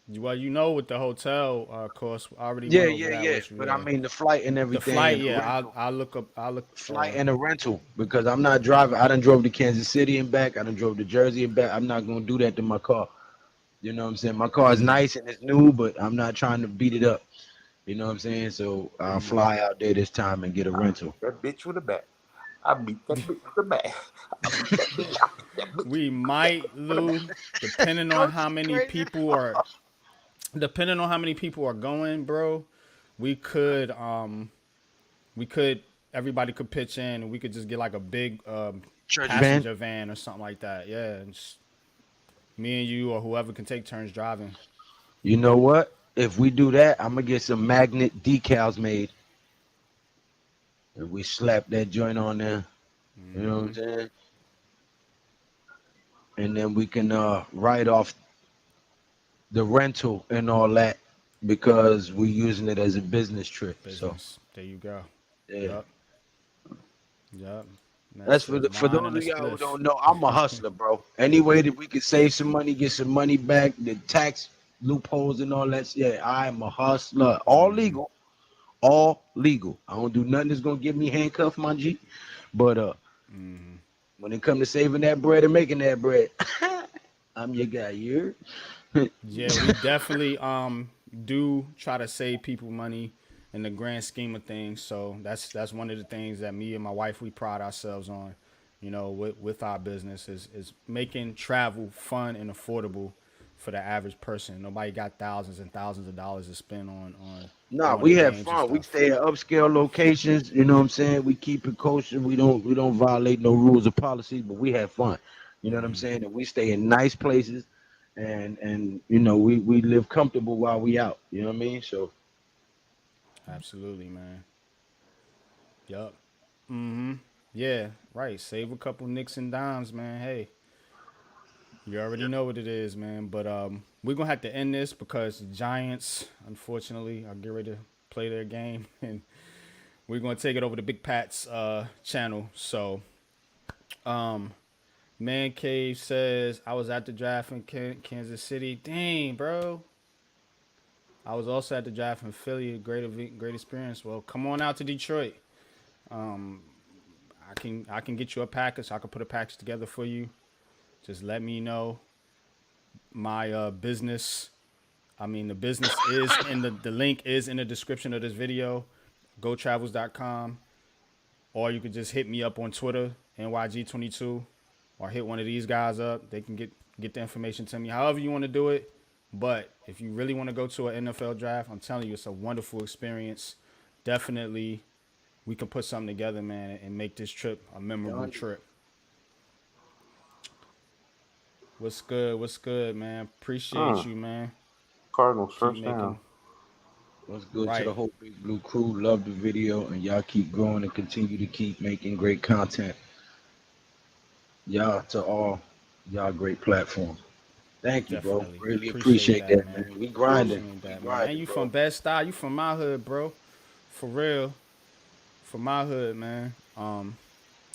Well, you know, with the hotel cost, I already yeah. But I mean the flight and everything. The flight, yeah. I'll look flight and a rental because I'm not driving. I done drove to Kansas City and back. I done drove to Jersey and back. I'm not gonna do that to my car. You know what I'm saying? My car is nice and it's new, but I'm not trying to beat it up. You know what I'm saying? So I'll fly out there this time and get a rental. That bitch with a bat. I beat that bitch with a bat. We might, Lou, depending on how many people are going, bro. We could everybody could pitch in and we could just get like a big passenger van or something like that. Yeah, and just me and you or whoever can take turns driving. You know what? If we do that, I'm gonna get some magnet decals made. And we slap that joint on there. You know what I'm saying? And then we can write off the rental and all that because we're using it as a business trip. So there you go. Yeah. Yep. That's for those of y'all who don't know, I'm a hustler, bro. Any way that we can save some money, get some money back, the tax loopholes and all that. Yeah, I am a hustler. All legal. All legal. I don't do nothing that's gonna get me handcuffed, my G. But when it comes to saving that bread and making that bread, I'm your guy here. Yeah, we definitely do try to save people money in the grand scheme of things. So that's one of the things that me and my wife we pride ourselves on. with our business is making travel fun and affordable for the average person. Nobody got thousands and thousands of dollars to spend on Nah, going to we have games and fun. We stuff. stay at upscale locations. You know what I'm saying? We keep it kosher. We don't violate no rules or policies, but we have fun. You know what I'm saying? And we stay in nice places, and we live comfortable while we out. You know what I mean? So Absolutely, man. Yup. Mm-hmm. Yeah, right. Save a couple nicks and dimes, man. Hey, you already know what it is, man. But we're gonna have to end this because the Giants, unfortunately, are getting ready to play their game, and we're gonna take it over to Big Pat's channel. So, Man Cave says I was at the draft in Kansas City. Dang, bro. I was also at the draft in Philly. Great experience. Well, come on out to Detroit. I can get you a package. I can put a package together for you. Just let me know. My business. I mean, the business is in the link is in the description of this video. GoTravels.com, or you could just hit me up on Twitter, NYG22, or hit one of these guys up. They can get the information to me. However you want to do it. But if you really want to go to an NFL draft, I'm telling you, it's a wonderful experience. Definitely, we can put something together, man, and make this trip a memorable trip. What's good? What's good, man? Appreciate you, man. Cardinals Keep first down. making what's good to right. the whole Big Blue crew? Love the video, and y'all keep growing and continue to keep making great content. Y'all to all y'all great platforms. Thank you, bro. Definitely. Really Appreciate appreciate that, that, man. man. We grinding. Appreciate We that, man. And grinding, you bro. from Bed-Stuy. You from my hood, bro. For real. From my hood, man.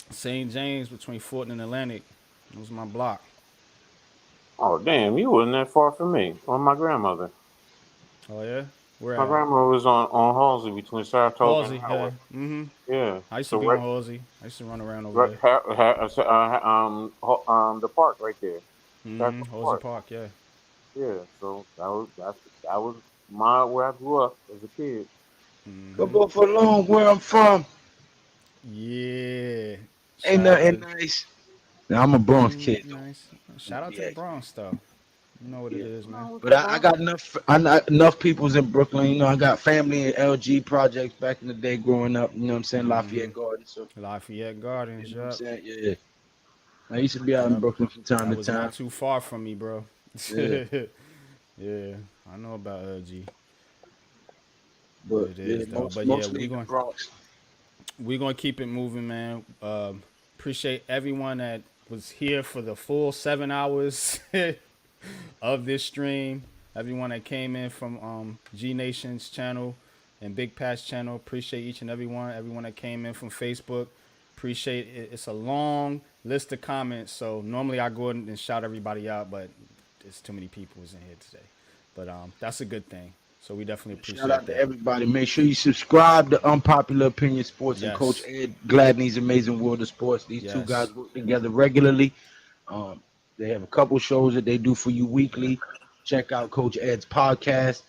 St. James between Fulton and Atlantic. It was my block. Oh damn, you wasn't that far from me. Or my grandmother. Oh, yeah? Where My at? grandmother was on Halsey between Saratoga and Halsey, yeah. Howard. Mm-hmm. Yeah. I used to So be on Halsey. I used to run around over right, there. the park right there. Mm-hmm. Saratoga Halsey Park. Park, yeah. Yeah. So that was my where I grew up as a kid. Football for long, where I'm from. Yeah. Ain't Shout out nothing to nice. Now I'm a Bronx Ain't kid nothing though. nice. Shout out to the Yeah, Bronx, though. You know what it yeah. is, man. But I got enough peoples in Brooklyn. You know, I got family in LG projects back in the day growing up. You know what I'm saying? Lafayette Gardens. So Lafayette you Gardens, know what I'm yup. saying? Yeah. I used to be out in Yep. Brooklyn from time That to was not time. too far from me, bro. Yeah. Yeah, I know about LG. What But it yeah, is though. But yeah, mostly in the Bronx. we're gonna keep it moving, man. Appreciate everyone that was here for the full 7 hours of this stream. Everyone that came in from G Nation's channel and Big Pat's channel. Appreciate each and every one. Everyone that came in from Facebook. Appreciate it. It's a long list of comments. So normally I go in and shout everybody out, but there's too many people in here today. But that's a good thing. So we definitely Shout appreciate out to that. everybody. Make sure you subscribe to Unpopular Opinion Sports and Coach Yes. Ed Gladney's Amazing World of Sports. These two Yes. guys work together regularly. They have a couple shows that they do for you weekly. Check out Coach Ed's podcast.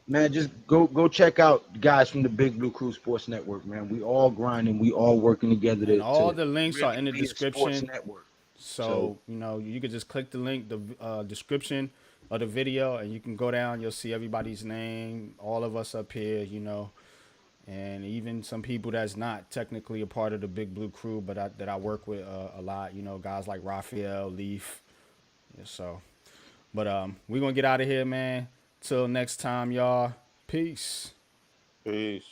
Man, just go check out the guys from the Big Blue Crew Sports Network, man. We all grinding, we all working together And all to the links are really in the be a sports description. network. So So, you could just click the link, the description of the video, and you can go down. You'll see everybody's name, all of us up here, and even some people that's not technically a part of the Big Blue Crew, but that I work with a lot, guys like Raphael, Leaf. Yeah, so, but we're going to get out of here, man. Till next time, y'all. Peace. Peace.